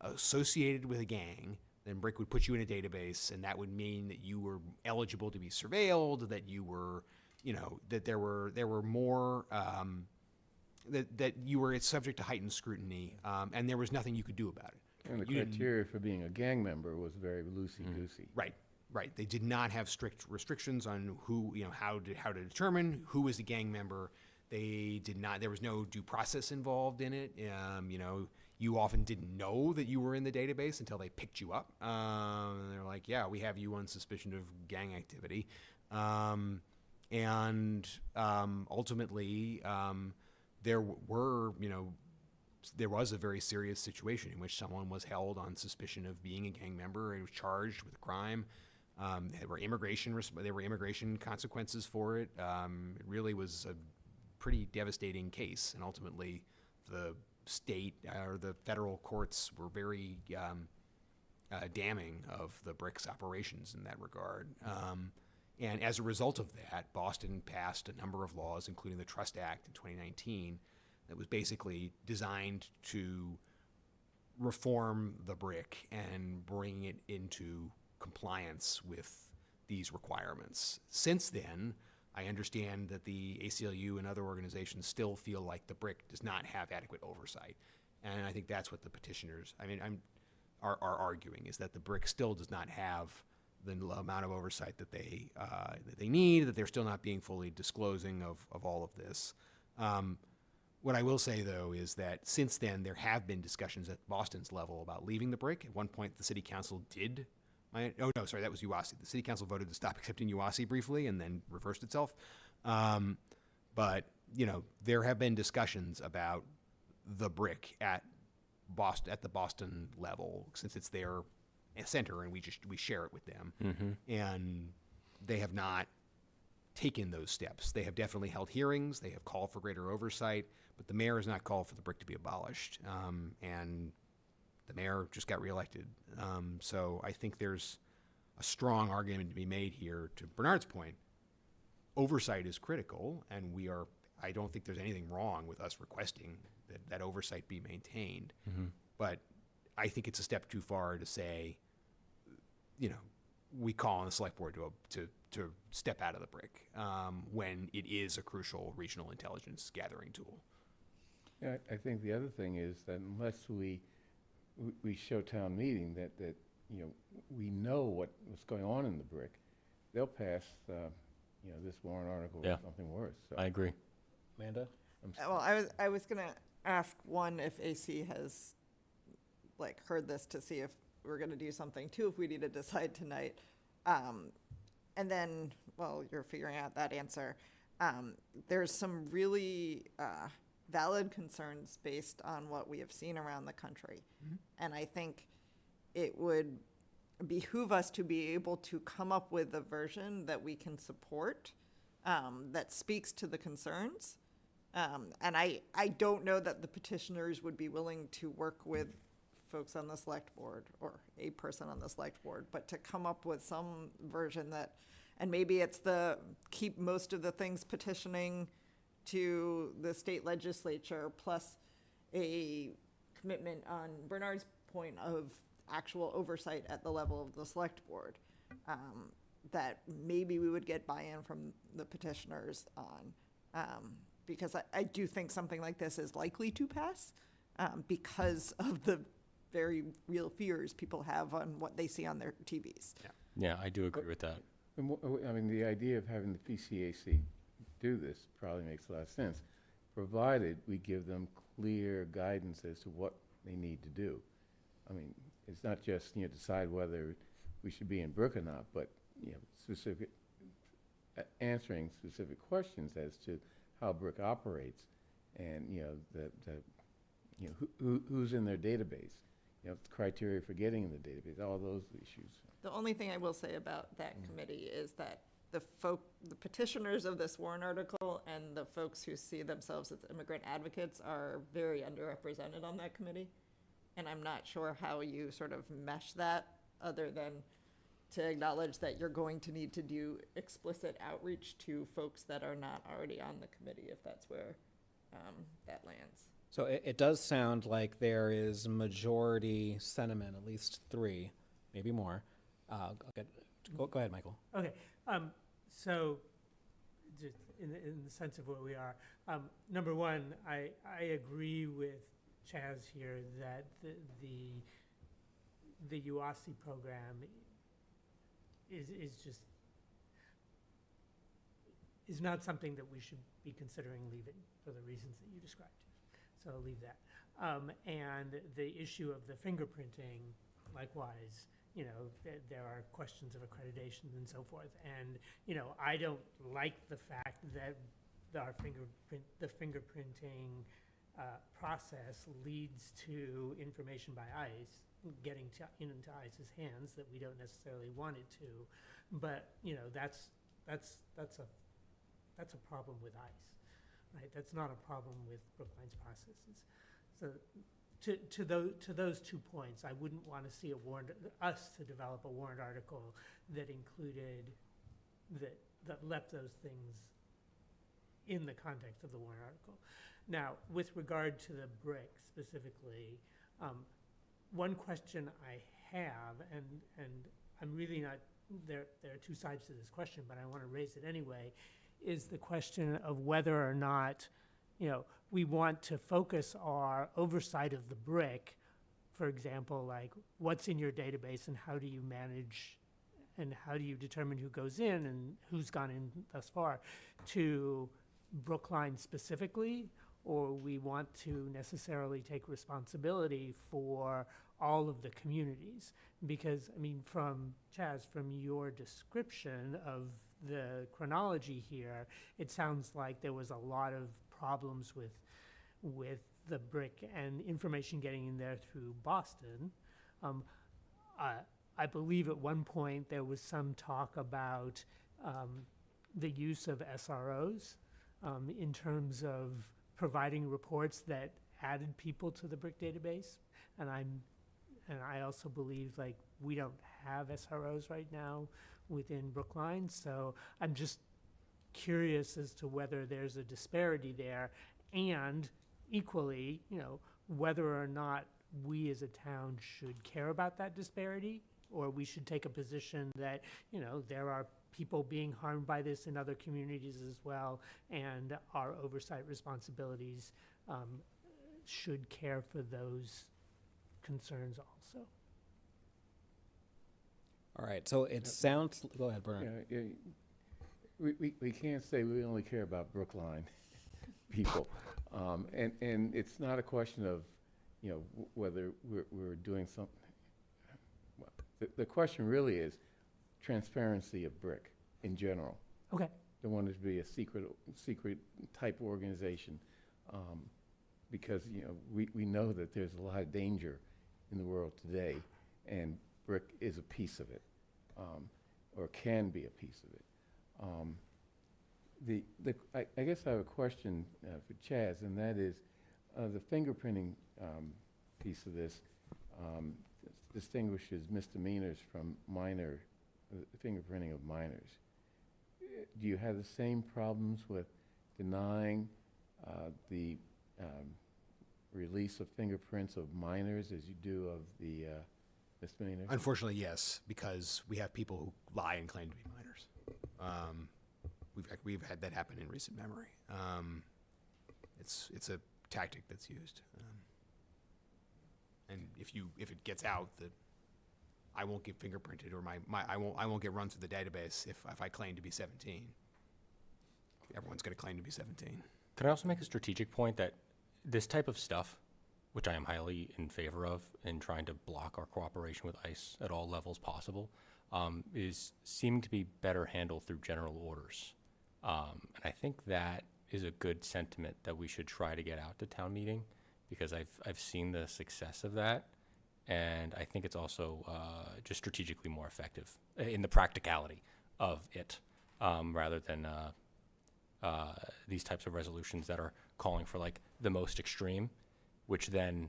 associated with a gang, then BRIC would put you in a database, and that would mean that you were eligible to be surveilled, that you were, that there were more, that you were subject to heightened scrutiny, and there was nothing you could do about it. And the criteria for being a gang member was very loosey-goosey. Right. They did not have strict restrictions on who, how to determine who was a gang member. They did not. There was no due process involved in it. You often didn't know that you were in the database until they picked you up. And they're like, "Yeah, we have you on suspicion of gang activity," ultimately, there was a very serious situation in which someone was held on suspicion of being a gang member and was charged with a crime. There were immigration consequences for it. It really was a pretty devastating case, and ultimately, the state or the federal courts were very damning of the BRIC's operations in that regard. And as a result of that, Boston passed a number of laws, including the Trust Act in 2019, that was basically designed to reform the BRIC and bring it into compliance with these requirements. Since then, I understand that the ACLU and other organizations still feel like the BRIC does not have adequate oversight. And I think that's what the petitioners, are arguing, is that the BRIC still does not have the amount of oversight that they need, that they're still not being fully disclosing of all of this. What I will say, though, is that since then, there have been discussions at Boston's level about leaving the BRIC. At one point, the city council did. That was UASI. The city council voted to stop accepting UASI briefly and then reversed itself. But there have been discussions about the BRIC at the Boston level, since it's their center and we share it with them. And they have not taken those steps. They have definitely held hearings. They have called for greater oversight, but the mayor has not called for the BRIC to be abolished. And the mayor just got reelected. So I think there's a strong argument to be made here. To Bernard's point, oversight is critical, and I don't think there's anything wrong with us requesting that oversight be maintained. But I think it's a step too far to say, we call on the select board to step out of the BRIC when it is a crucial regional intelligence gathering tool. Yeah, I think the other thing is that unless we show town meeting that we know what's going on in the BRIC, they'll pass this warrant article or something worse. So. I agree. Amanda? Well, I was gonna ask one if AC has heard this to see if we're gonna do something too if we need to decide tonight. And then, while you're figuring out that answer, there's some really valid concerns based on what we have seen around the country. And I think it would behoove us to be able to come up with a version that we can support, that speaks to the concerns. And I don't know that the petitioners would be willing to work with folks on the select board or a person on the select board, but to come up with some version that, and maybe it's the keep most of the things petitioning to the state legislature, plus a commitment on Bernard's point of actual oversight at the level of the select board, that maybe we would get buy-in from the petitioners on. Because I do think something like this is likely to pass, because of the very real fears people have on what they see on their TVs. Yeah, I do agree with that. I mean, the idea of having the PCAC do this probably makes a lot of sense, provided we give them clear guidance as to what they need to do. I mean, it's not just, decide whether we should be in Brook or not, but, specific, answering specific questions as to how Brook operates, and, who's in their database, the criteria for getting in the database, all those issues. The only thing I will say about that committee is that the petitioners of this warrant article and the folks who see themselves as immigrant advocates are very underrepresented on that committee. And I'm not sure how you sort of mesh that, other than to acknowledge that you're going to need to do explicit outreach to folks that are not already on the committee, if that's where that lands. So it does sound like there is majority sentiment, at least 3, maybe more. Go ahead, Michael. Okay, so just in the sense of where we are, number one, I agree with Chaz here that the UASI program is not something that we should be considering leaving for the reasons that you described. So I'll leave that. And the issue of the fingerprinting, likewise, there are questions of accreditation and so forth. And, I don't like the fact that the fingerprinting process leads to information by ICE getting into ICE's hands that we don't necessarily want it to. But, that's a problem with ICE, right? That's not a problem with Brookline's processes. So to those 2 points, I wouldn't want to see us to develop a warrant article that included, that left those things in the context of the warrant article. Now, with regard to the BRIC specifically, one question I have, and I'm really not, there are 2 sides to this question, but I want to raise it anyway, is the question of whether or not, we want to focus our oversight of the BRIC, for example, like what's in your database and how do you manage and how do you determine who goes in and who's gone in thus far, to Brookline specifically, or we want to necessarily take responsibility for all of the communities. Because, I mean, Chaz, from your description of the chronology here, it sounds like there was a lot of problems with the BRIC and information getting in there through Boston. I believe at one point there was some talk about the use of SROs in terms of providing reports that added people to the BRIC database. And I also believe, like, we don't have SROs right now within Brookline, so I'm just curious as to whether there's a disparity there, and equally, whether or not we as a town should care about that disparity, or we should take a position that, there are people being harmed by this in other communities as well, and our oversight responsibilities should care for those concerns also. All right, so it sounds, go ahead, Bernard. We can't say we only care about Brookline people. And it's not a question of, whether we're doing something. Well, the question really is transparency of BRIC. in general. Okay. Don't want it to be a secret type organization, because, you know, we know that there's a lot of danger in the world today, and BRIC is a piece of it, or can be a piece of it. I guess I have a question for Chaz, and that is the fingerprinting piece of this distinguishes misdemeanors from minor fingerprinting of minors. Do you have the same problems with denying the release of fingerprints of minors as you do of the misdemeanors? Unfortunately, yes, because we have people who lie and claim to be minors. We've had that happen in recent memory. It's a tactic that's used, and if it gets out that I won't get fingerprinted, or I won't get run through the database if I claim to be 17. Everyone's going to claim to be 17. Can I also make a strategic point that this type of stuff, which I am highly in favor of in trying to block our cooperation with ICE at all levels possible, is seeming to be better handled through general orders. And I think that is a good sentiment that we should try to get out to town meeting, because I've seen the success of that. And I think it's also just strategically more effective in the practicality of it, rather than these types of resolutions that are calling for like the most extreme, which then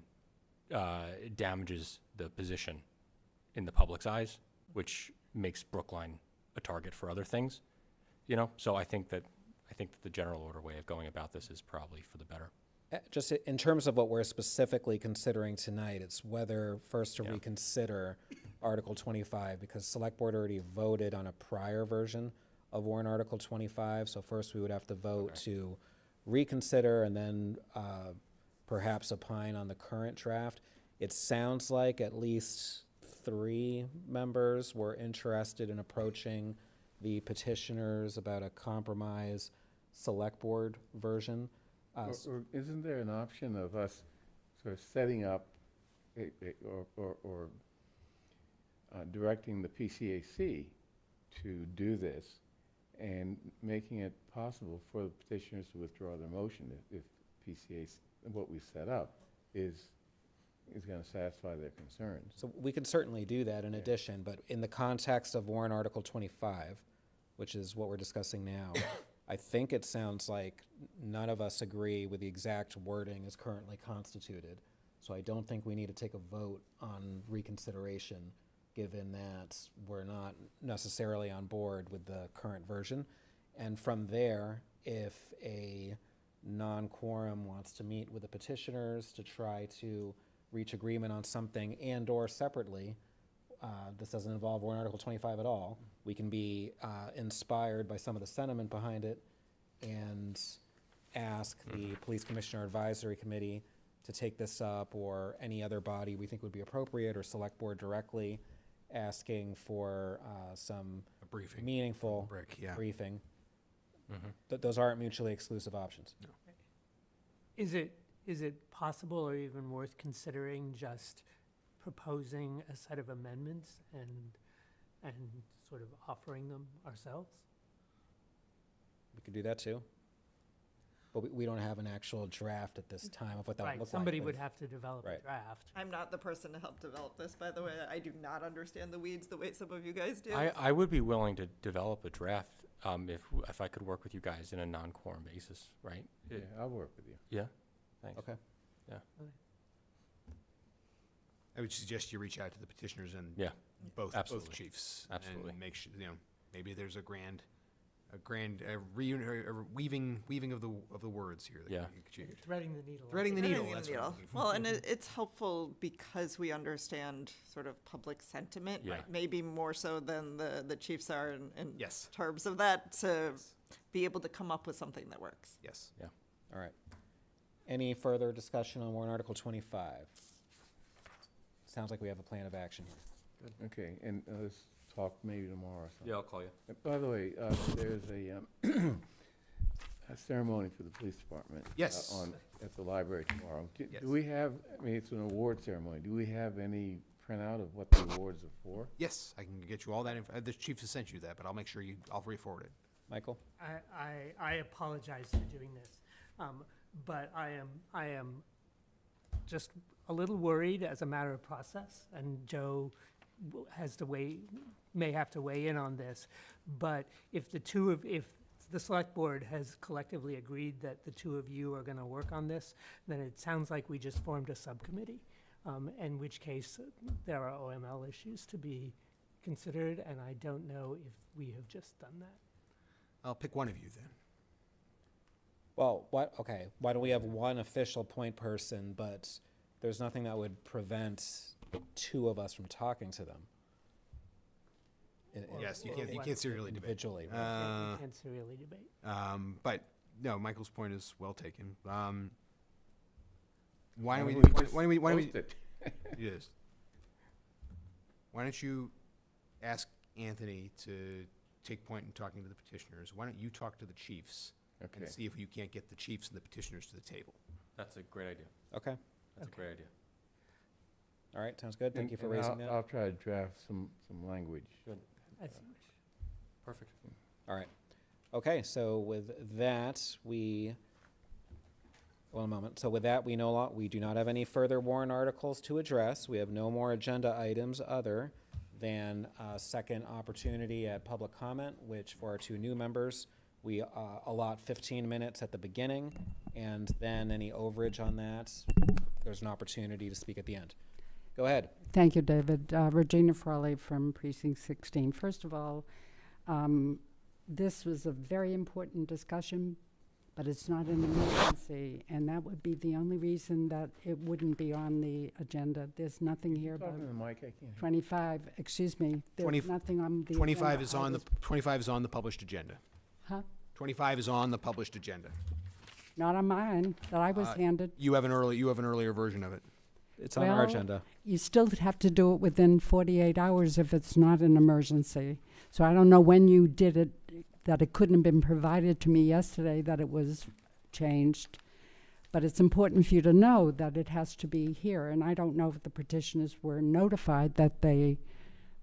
damages the position in the public's eyes, which makes Brookline a target for other things. You know, so I think that the general order way of going about this is probably for the better. Just in terms of what we're specifically considering tonight, it's whether first to reconsider Article 25, because Select Board already voted on a prior version of warrant Article 25. So first we would have to vote to reconsider and then perhaps opine on the current draft. It sounds like at least 3 members were interested in approaching the petitioners about a compromise Select Board version. Or isn't there an option of us sort of setting up or directing the PCAC to do this and making it possible for the petitioners to withdraw their motion if PCAC, what we set up, is going to satisfy their concerns? So we can certainly do that in addition, but in the context of warrant Article 25, which is what we're discussing now, I think it sounds like none of us agree with the exact wording as currently constituted. So I don't think we need to take a vote on reconsideration, given that we're not necessarily on board with the current version. And from there, if a non-quorum wants to meet with the petitioners to try to reach agreement on something and/or separately, this doesn't involve warrant Article 25 at all. We can be inspired by some of the sentiment behind it and ask the Police Commissioner Advisory Committee to take this up, or any other body we think would be appropriate, or Select Board directly asking for some briefing, meaningful briefing. Those aren't mutually exclusive options. No. Is it possible or even worth considering just proposing a set of amendments and sort of offering them ourselves? We could do that too. But we don't have an actual draft at this time of what that would look like. Somebody would have to develop a draft. I'm not the person to help develop this, by the way. I do not understand the weeds the way some of you guys do. I would be willing to develop a draft if I could work with you guys in a non-quorum basis, right? Yeah, I'll work with you. Yeah, thanks. Okay. Yeah. I would suggest you reach out to the petitioners and both chiefs. Absolutely. And make sure, maybe there's a weaving of the words here. That you could achieve. Threading the needle. Threading the needle. That's what I'm looking for. Well, and it's helpful because we understand sort of public sentiment, maybe more so than the chiefs are in terms of that, to be able to come up with something that works. Yes. Yeah. All right. Any further discussion on warrant Article 25? Sounds like we have a plan of action here. Good. Okay, and let's talk maybe tomorrow or something. Yeah, I'll call you. By the way, there's a ceremony for the police department. Yes. At the library tomorrow. Do we have, I mean, it's an award ceremony. Do we have any printout of what the awards are for? Yes, I can get you all that. The chief has sent you that, but I'll make sure I'll re-forward it. Michael? I apologize for doing this, but I am just a little worried as a matter of process, and Joe may have to weigh in on this. But if the select board has collectively agreed that the two of you are going to work on this, then it sounds like we just formed a subcommittee, in which case there are OML issues to be considered, and I don't know if we have just done that. I'll pick one of you then. Well, okay, why don't we have one official point person, but there's nothing that would prevent two of us from talking to them. Yes, you can't serially debate. Individually. You can't serially debate. But no, Michael's point is well taken. Why don't we yes. Why don't you ask Anthony to take point in talking to the petitioners? Why don't you talk to the chiefs and see if you can't get the chiefs and the petitioners to the table? That's a great idea. Okay. That's a great idea. All right, sounds good. Thank you for raising that. I'll try to draft some language. Good. As you wish. Perfect. All right. Okay, so with that, one moment. So with that, we do not have any further warrant articles to address. We have no more agenda items other than a second opportunity at public comment, which for our two new members, we allot 15 minutes at the beginning, and then any overage on that, there's an opportunity to speak at the end. Go ahead. Thank you, David. Regina Frawley from Precinct 16. First of all, this was a very important discussion, but it's not an emergency, and that would be the only reason that it wouldn't be on the agenda. There's nothing here about Talking to the mic, I can't. 25. Excuse me. There's nothing on the 25 agenda. is on the 25 is on the published agenda. Huh? 25 is on the published agenda. Not on mine that I was handed. You have an earlier version of it. It's on our agenda. You still have to do it within 48 hours if it's not an emergency. So I don't know when you did it, that it couldn't have been provided to me yesterday, that it was changed. But it's important for you to know that it has to be here. And I don't know if the petitioners were notified that they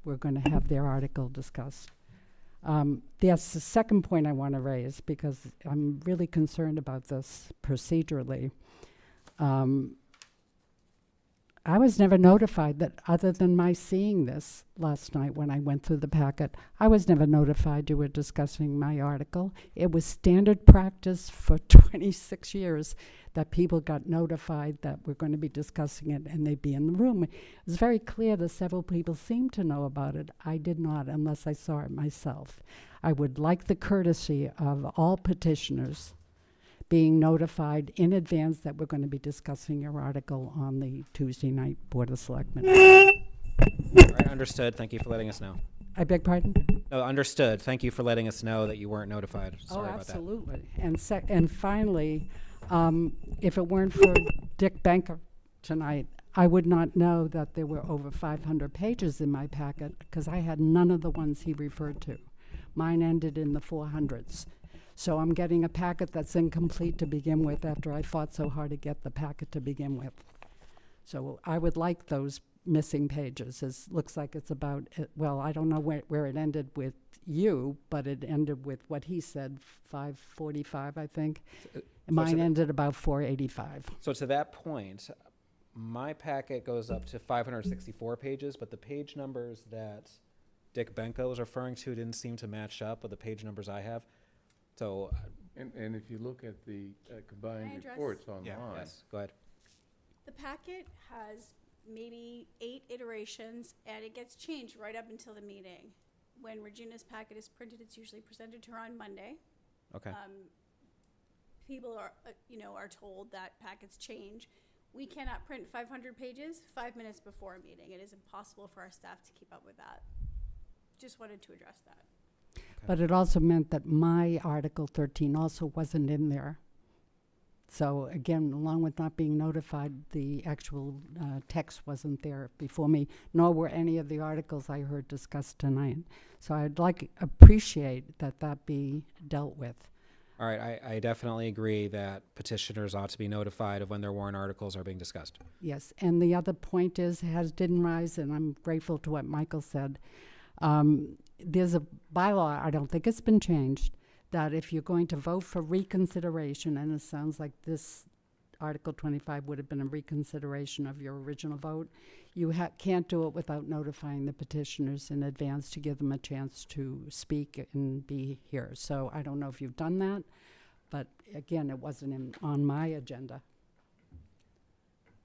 were going to have their article discussed. That's the second point I want to raise, because I'm really concerned about this procedurally. I was never notified that, other than my seeing this last night when I went through the packet, I was never notified you were discussing my article. It was standard practice for 26 years that people got notified that we're going to be discussing it and they'd be in the room. It was very clear that several people seemed to know about it. I did not, unless I saw it myself. I would like the courtesy of all petitioners being notified in advance that we're going to be discussing your article on the Tuesday night Board of Selectmen. All right, understood. Thank you for letting us know. I beg pardon? No, understood. Thank you for letting us know that you weren't notified. Sorry about that. Absolutely. And finally, if it weren't for Dick Benker tonight, I would not know that there were over 500 pages in my packet, because I had none of the ones he referred to. Mine ended in the 400s. So I'm getting a packet that's incomplete to begin with, after I fought so hard to get the packet to begin with. So I would like those missing pages. It looks like it's about, well, I don't know where it ended with you, but it ended with what he said, 545, I think. Mine ended about 485. So to that point, my packet goes up to 564 pages, but the page numbers that Dick Benko was referring to didn't seem to match up with the page numbers I have. So, and if you look at the combined reports online. Yes, go ahead. The packet has maybe 8 iterations, and it gets changed right up until the meeting. When Regina's packet is printed, it's usually presented to her on Monday. Okay. People are told that packets change. We cannot print 500 pages 5 minutes before a meeting. It is impossible for our staff to keep up with that. Just wanted to address that. But it also meant that my Article 13 also wasn't in there. So again, along with not being notified, the actual text wasn't there before me, nor were any of the articles I heard discussed tonight. So I'd appreciate that be dealt with. All right, I definitely agree that petitioners ought to be notified of when their warrant articles are being discussed. Yes, and the other point didn't rise, and I'm grateful to what Michael said. There's a bylaw, I don't think it's been changed, that if you're going to vote for reconsideration, and it sounds like this Article 25 would have been a reconsideration of your original vote, you can't do it without notifying the petitioners in advance to give them a chance to speak and be here. So I don't know if you've done that, but again, it wasn't on my agenda.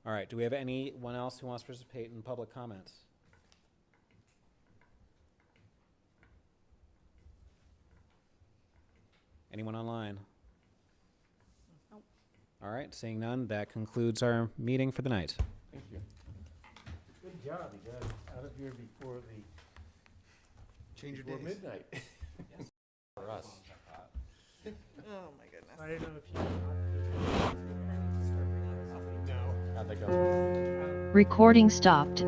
All right, do we have anyone else who wants to participate in public comments? Anyone online? Nope. All right, seeing none, that concludes our meeting for the night. Thank you. Good job, you got out of here before the Change your before days. midnight. For us. Oh, my goodness. I don't know if you. No. How'd that go? Recording stopped.